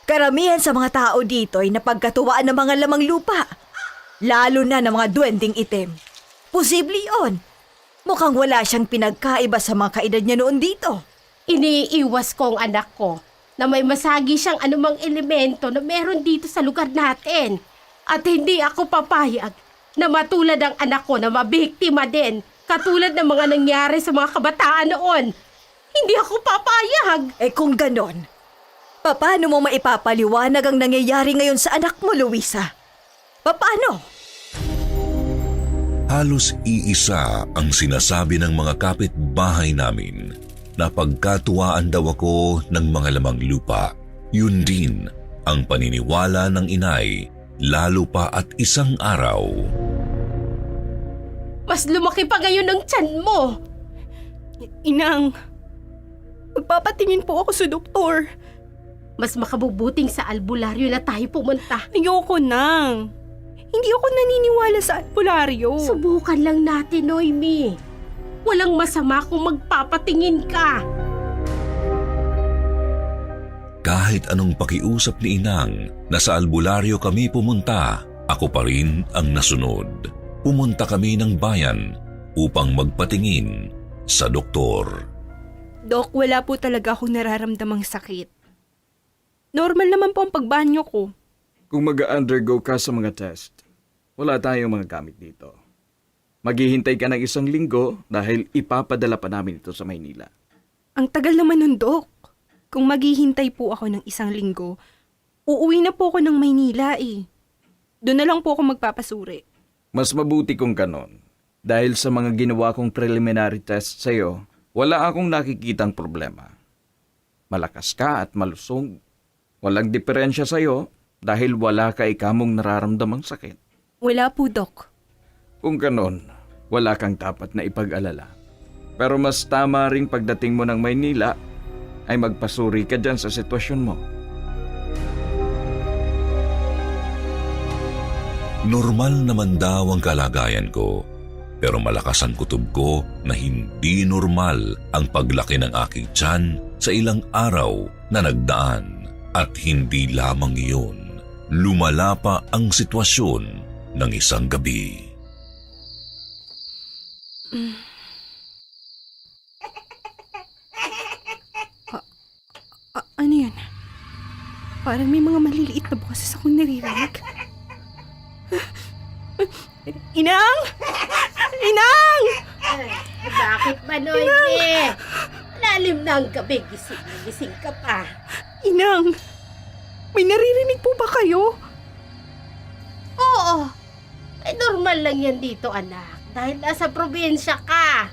Karamihan sa mga tao dito ay napagkatuwaan ng mga lamang lupa. Lalo na ng mga duwending itim. Posible yon. Mukhang wala siyang pinagkaiba sa mga kaedad niya noon dito. Iniiwas ko ang anak ko na may masagi siyang anumang elemento na meron dito sa lugar natin. At hindi ako papayag na matulad ang anak ko na mabiktima din katulad ng mga nangyari sa mga kabataan noon. Hindi ako papayag. Kung ganon, paano mo maipapaliwanag ang nangyayari ngayon sa anak mo, Luisa? Paano? Halos iisa ang sinasabi ng mga kapitbahay namin na pagkatuwaan daw ako ng mga lamang lupa. Yun din ang paniniwala ng inay, lalo pa at isang araw. Mas lumaki pa ngayon ang tiyan mo. Inang, magpapatingin po ako sa doktor. Mas makabubuting sa albularyo na tayo pumunta. Ayoko nang. Hindi ako naniniwala sa albularyo. Subukan lang natin, Noemi. Walang masama kung magpapatingin ka. Kahit anong pakiusap ni Inang na sa albularyo kami pumunta, ako pa rin ang nasunod. Pumunta kami ng bayan upang magpatingin sa doktor. Dok, wala po talaga akong nararamdamang sakit. Normal naman po ang pagbanyo ko. Kung mag-undergo ka sa mga test, wala tayong mga gamit dito. Maghihintay ka ng 1 linggo dahil ipapadala pa namin ito sa Maynila. Ang tagal naman nun, Dok. Kung maghihintay po ako ng 1 linggo, uuwi na po ako ng Maynila eh. Doon na lang po ako magpapasuri. Mas mabuti kung ganon. Dahil sa mga ginawa kong preliminary test sa'yo, wala akong nakikitang problema. Malakas ka at malusog. Walang diferensya sa'yo dahil wala ka ikamong nararamdamang sakit. Wala po, Dok. Kung ganon, wala kang dapat na ipag-alala. Pero mas tama ring pagdating mo ng Maynila ay magpasuri ka dyan sa sitwasyon mo. Normal naman daw ang kalagayan ko, pero malakas ang kutob ko na hindi normal ang paglaki ng aking tiyan sa ilang araw na nagdaan. At hindi lamang iyon, lumala pa ang sitwasyon ng isang gabi. Ano yan? Parang may mga maliliit na boses akong naririnig. Inang! Inang! Bakit ba, Noemi? Lalim na ang gabi, gising ka pa. Inang! May naririnig po ba kayo? Oo. Ay, normal lang yan dito, anak. Dahil nasa probinsya ka.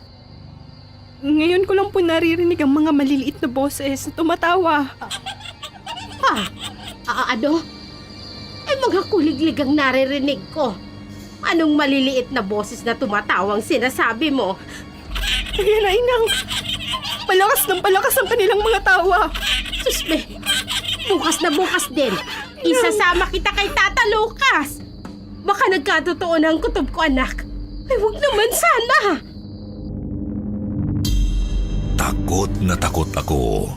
Ngayon ko lang po naririnig ang mga maliliit na boses na tumatawa. Ano? Ay, mga kuliglig ang naririnig ko. Anong maliliit na boses na tumatawang sinasabi mo? Ayan na, Inang. Palakas ng palakas ang kanilang mga tawa. Susbe, bukas na bukas din. Isasama kita kay Tata Lucas. Baka nagkatotoo na ang kutob ko, anak. Ay, wag naman sana. Takot na takot ako.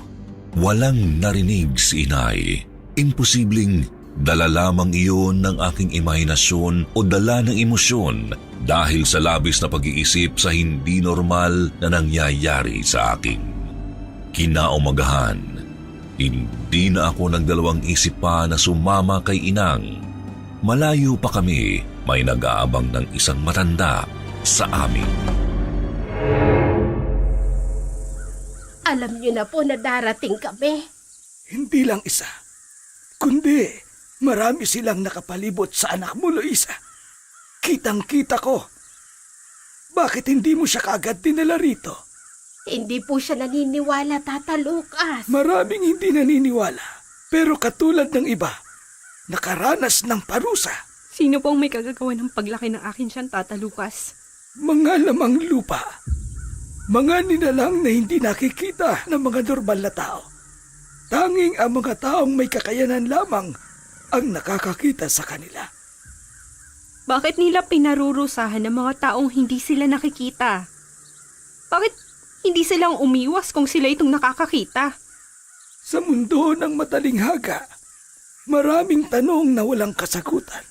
Walang narinig si inay. Imposibleng dala lamang iyon ng aking imahinasyon o dala ng emosyon dahil sa labis na pag-iisip sa hindi normal na nangyayari sa akin. Kinaumagahan, hindi na ako nagdalawang isip pa na sumama kay Inang. Malayo pa kami, may nag-aabang ng isang matanda sa amin. Alam niyo na po na darating kami. Hindi lang isa, kundi marami silang nakapalibot sa anak mo, Luisa. Kitang-kita ko. Bakit hindi mo siya kaagad dinala rito? Hindi po siya naniniwala, Tata Lucas. Maraming hindi naniniwala. Pero katulad ng iba, nakaranas ng parusa. Sino pong may kagagawa ng paglaki ng akin siyang, Tata Lucas? Mga lamang lupa. Mga nilalang na hindi nakikita ng mga normal na tao. Tanging ang mga taong may kakayanan lamang ang nakakakita sa kanila. Bakit nila pinarurusahan ng mga taong hindi sila nakikita? Bakit hindi silang umiwas kung sila itong nakakakita? Sa mundo ng matalinghaga, maraming tanong na walang kasagutan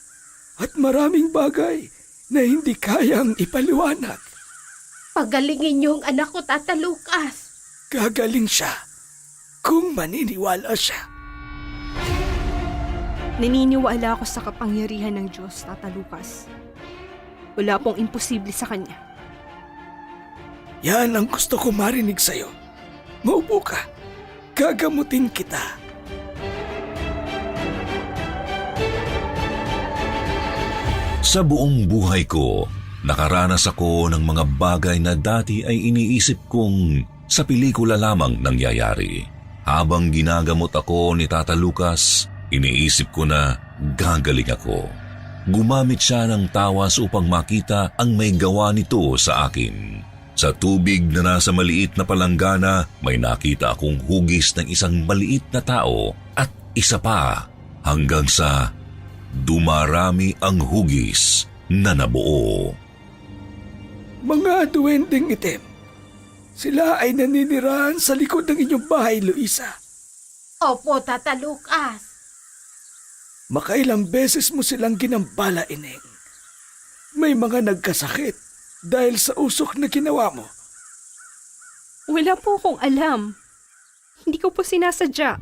at maraming bagay na hindi kayang ipaliwanag. Pagalingin niyo ang anak ko, Tata Lucas. Gagaling siya kung maniniwala siya. Naniniwala ako sa kapangyarihan ng Diyos, Tata Lucas. Wala pong imposible sa Kanya. Yan ang gusto ko marinig sa'yo. Maupo ka. Gagamutin kita. Sa buong buhay ko, nakaranas ako ng mga bagay na dati ay iniisip kong sa pelikula lamang nangyayari. Habang ginagamot ako ni Tata Lucas, iniisip ko na gagaling ako. Gumamit siya ng tawas upang makita ang may gawa nito sa akin. Sa tubig na nasa maliit na palanggana, may nakita akong hugis ng isang maliit na tao at isa pa hanggang sa dumarami ang hugis na nabuo. Mga duwending itim. Sila ay naninirahan sa likod ng inyong bahay, Luisa. Opo, Tata Lucas. Makailang beses mo silang ginambala, Ineng. May mga nagkasakit dahil sa usok na ginawa mo. Wala po akong alam. Hindi ko po sinasadya.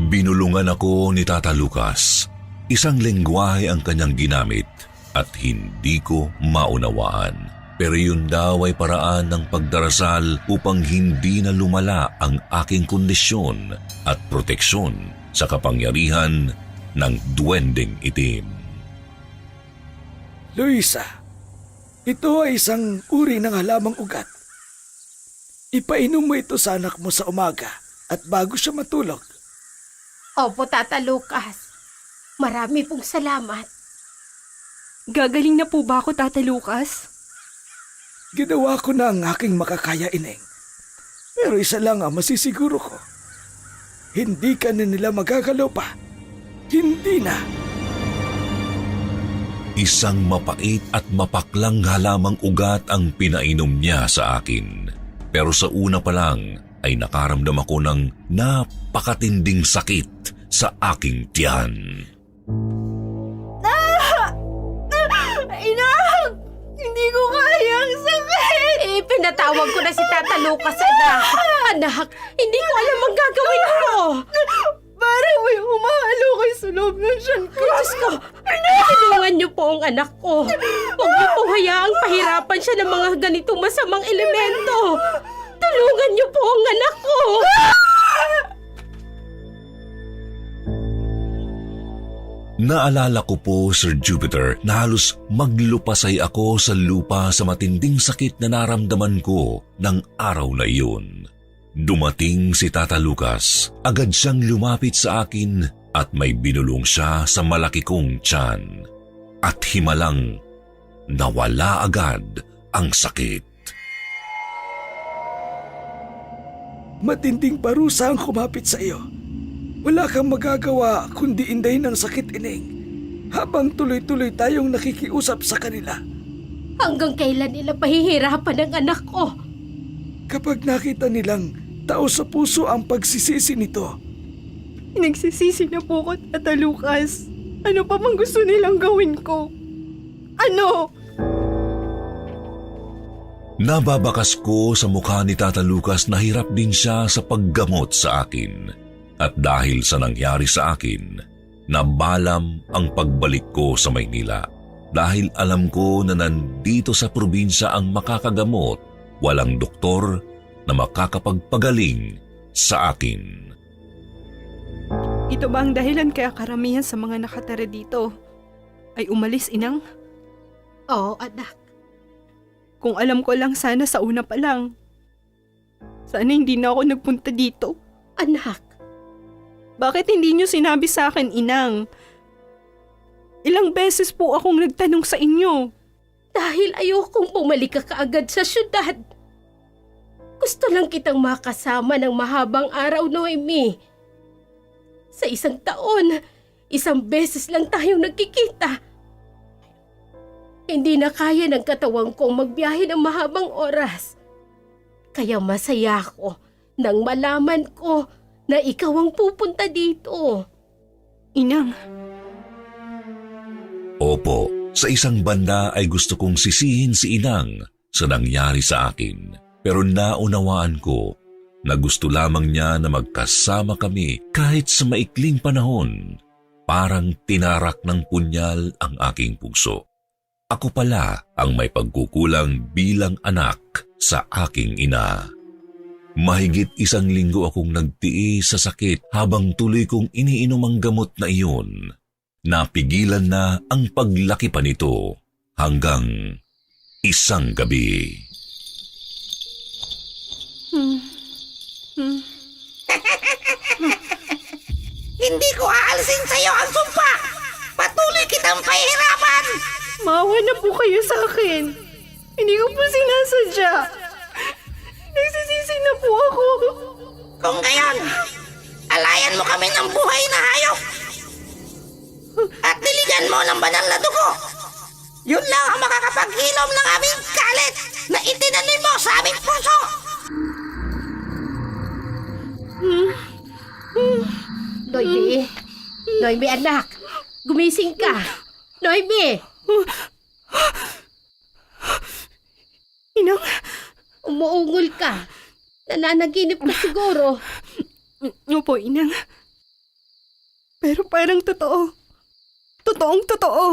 Binulungan ako ni Tata Lucas. Isang lengguwahe ang kanyang ginamit at hindi ko maunawaan. Pero yun daw ay paraan ng pagdarasal upang hindi na lumala ang aking kondisyon at proteksyon sa kapangyarihan ng duwending itim. Luisa, ito ay isang uri ng halamang ugat. Ipainom mo ito sa anak mo sa umaga at bago siya matulog. Opo, Tata Lucas. Marami pong salamat. Gagaling na po ba ako, Tata Lucas? Ginawa ko na ang aking makakaya, Ineng. Pero isa lang ang masisiguro ko. Hindi ka na nila magagalaw pa. Hindi na. Isang mapait at mapaklang halamang ugat ang pinainom niya sa akin. Pero sa una pa lang ay nakaramdam ako ng napakatinding sakit sa aking tiyan. Inang! Hindi ko kaya ang sakit! Pinatawag ko na si Tata Lucas, anak. Anak, hindi ko alam ang gagawin ko. Parang may humahalo kayo sa loob ng tiyan ko. Diyos ko, tulungan niyo po ang anak ko. Huwag niyo pong hayaang pahirapan siya ng mga ganitong masamang elemento. Tulungan niyo po ang anak ko. Naalala ko po, Sir Jupiter, na halos maglupasay ako sa lupa sa matinding sakit na naramdaman ko ng araw na iyon. Dumating si Tata Lucas. Agad siyang lumapit sa akin at may binulong siya sa malaki kong tiyan. At himalang nawala agad ang sakit. Matinding parusa ang kumapit sa iyo. Wala kang magagawa kundi indahin ng sakit, Ineng. Habang tuloy-tuloy tayong nakikiusap sa kanila. Hanggang kailan nila pahihirapan ang anak ko? Kapag nakita nilang tao sa puso ang pagsisisi nito. Nagsisisi na po ko, Tata Lucas. Ano pa bang gusto nilang gawin ko? Ano? Nababakas ko sa mukha ni Tata Lucas na hirap din siya sa paggamot sa akin. At dahil sa nangyari sa akin, nabalam ang pagbalik ko sa Maynila. Dahil alam ko na nandito sa probinsya ang makakagamot, walang doktor na makakapagpagaling sa akin. Ito ba ang dahilan kaya karamihan sa mga nakatira dito ay umalis, Inang? Oo, anak. Kung alam ko lang sana sa una pa lang, sana hindi na ako nagpunta dito. Anak. Bakit hindi niyo sinabi sa akin, Inang? Ilang beses po akong nagtanong sa inyo. Dahil ayokong bumalik ka kaagad sa syudad. Gusto lang kitang makasama ng mahabang araw, Noemi. Sa isang taon, isang beses lang tayong nagkikita. Hindi na kaya ng katawang kong magbiyahe ng mahabang oras. Kaya masaya ako nang malaman ko na ikaw ang pupunta dito. Inang. Opo, sa isang banda ay gusto kong sisihin si Inang sa nangyari sa akin. Pero naunawaan ko na gusto lamang niya na magkasama kami kahit sa maikling panahon. Parang tinarak ng punyal ang aking puso. Ako pala ang may pagkukulang bilang anak sa aking ina. Mahigit 1 linggo akong nagtiis sa sakit habang tuloy kong iniinom ang gamot na iyon. Napigilan na ang paglaki pa nito hanggang isang gabi. Hindi ko aalisin sa'yo ang sumpa! Patuloy kitang pahihirapan! Maawa na po kayo sa akin. Hindi ko po sinasadya. Nagsisisi na po ako. Kung gayon, alayan mo kami ng buhay na hayop! At diligan mo ng banal na dugo! Yun lang ang makakapaghilom ng aming galit na itinanim mo sa aming puso! Noemi anak, gumising ka. Noemi! Inang, umuungol ka. Nananaginip ka siguro. Opo, Inang. Pero parang totoo. Totoong totoo.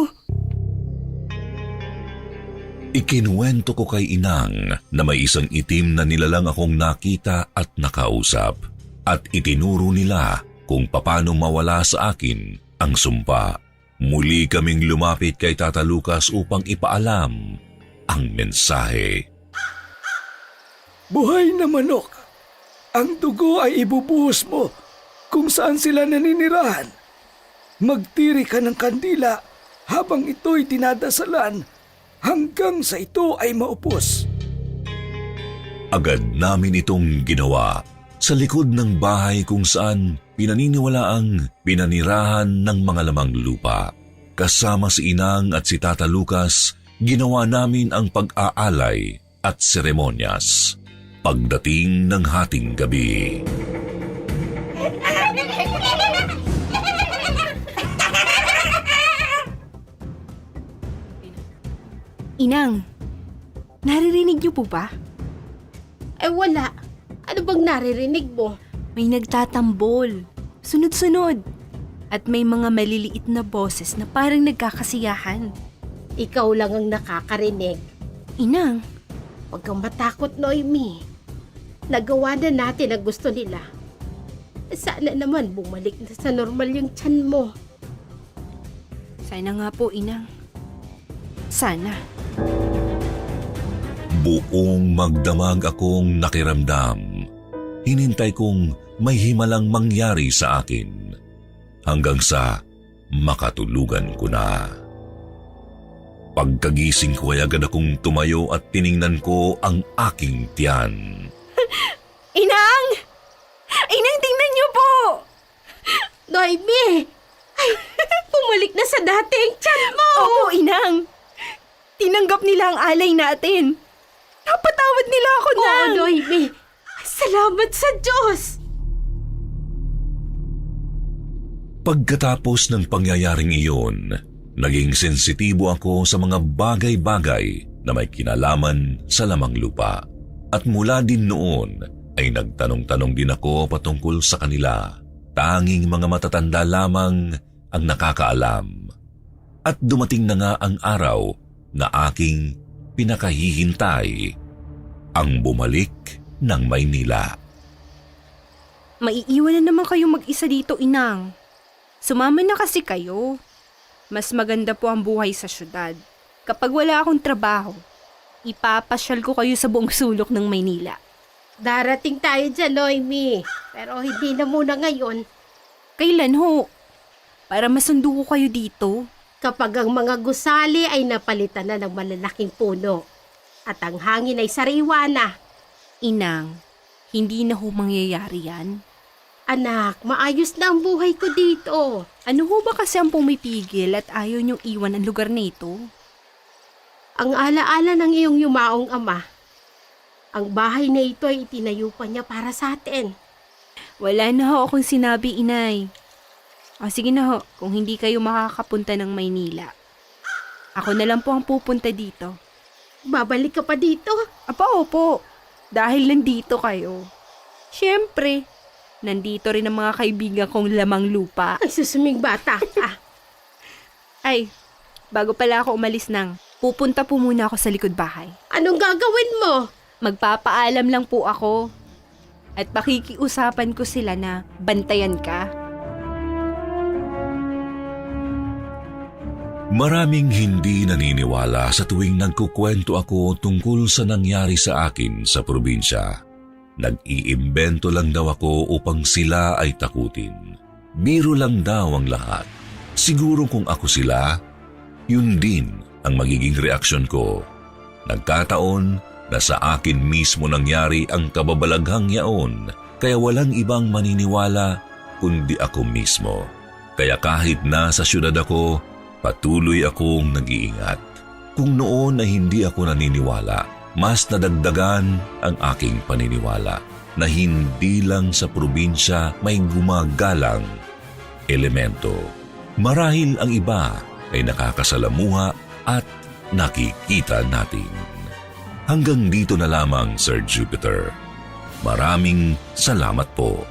Ikinuwento ko kay Inang na may isang itim na nilalang akong nakita at nakausap at itinuro nila kung paano mawala sa akin ang sumpa. Muli kaming lumapit kay Tata Lucas upang ipaalam ang mensahe. Buhay na manok, ang dugo ay ibubuhos mo kung saan sila naninirahan. Magtiri ka ng kandila habang ito'y tinadasalan hanggang sa ito ay maupos. Agad namin itong ginawa sa likod ng bahay kung saan pinaniniwalaang pinanirahan ng mga lamang lupa. Kasama si Inang at si Tata Lucas, ginawa namin ang pag-aalay at seremonyas. Pagdating ng hating gabi, Inang, naririnig niyo po ba? Wala. Ano bang naririnig mo? May nagtatambol, sunod-sunod, at may mga maliliit na boses na parang nagkakasiyahan. Ikaw lang ang nakakarinig. Inang, huwag kang matakot, Noemi. Nagawa na natin ang gusto nila. Sana naman bumalik na sa normal yung tiyan mo. Sana nga po, Inang. Sana. buong magdamag akong nakiramdam. Hinintay kong may himalang mangyari sa akin hanggang sa makatulugan ko na. Pagkagising ko ay agad akong tumayo at tiningnan ko ang aking tiyan. Inang! Inang, tingnan niyo po! Noemi! Ay, pumalik na sa dating tiyan mo! Opo, Inang! Tinanggap nila ang alay natin. Napatawad nila ako, Nang! Oo, Noemi! Salamat sa Diyos! Pagkatapos ng pangyayaring iyon, naging sensitibo ako sa mga bagay-bagay na may kinalaman sa lamang lupa. At mula din noon ay nagtanong-tanong din ako patungkol sa kanila. Tanging mga matatanda lamang ang nakakaalam. At dumating na nga ang araw na aking pinakahihintay, ang bumalik ng Maynila. Maiiwan na naman kayo mag-isa dito, Inang. Sumama na kasi kayo. Mas maganda po ang buhay sa syudad. Kapag wala akong trabaho, ipapasyal ko kayo sa buong sulok ng Maynila. Darating tayo dyan, Noemi. Pero hindi na muna ngayon. Kailan ho? Para masundo ko kayo dito. Kapag ang mga gusali ay napalitan na ng malalaking puno at ang hangin ay sariwa na. Inang, hindi na ho mangyayari yan. Anak, maayos na ang buhay ko dito. Ano ho ba kasi ang pumipigil at ayaw niyong iwan ang lugar na ito? Ang alaala ng iyong yumaong ama. Ang bahay na ito ay itinayo pa niya para sa atin. Wala na ho akong sinabi, Inay. O sige na ho, kung hindi kayo makakapunta ng Maynila. Ako na lang po ang pupunta dito. Babalik ka pa dito? Opo. Dahil nandito kayo. Siyempre, nandito rin ang mga kaibigan kong lamang lupa. Ay, susuming bata ka. Ay, bago pala ako umalis nang, pupunta po muna ako sa likod bahay. Anong gagawin mo? Magpapaalam lang po ako. At pakikiusapan ko sila na bantayan ka. Maraming hindi naniniwala sa tuwing nagkukwento ako tungkol sa nangyari sa akin sa probinsya. Nag-iimbento lang daw ako upang sila ay takutin. biro lang daw ang lahat. Siguro kung ako sila, yun din ang magiging reaksyon ko. Nagkataon na sa akin mismo nangyari ang kababalaghang yaon, kaya walang ibang maniniwala kundi ako mismo. Kaya kahit nasa syudad ako, patuloy akong nag-iingat. Kung noon ay hindi ako naniniwala, mas nadagdagan ang aking paniniwala na hindi lang sa probinsya may gumagalang elemento. Marahil ang iba ay nakakasalamuha at nakikita natin. Hanggang dito na lamang, Sir Jupiter. Maraming salamat po.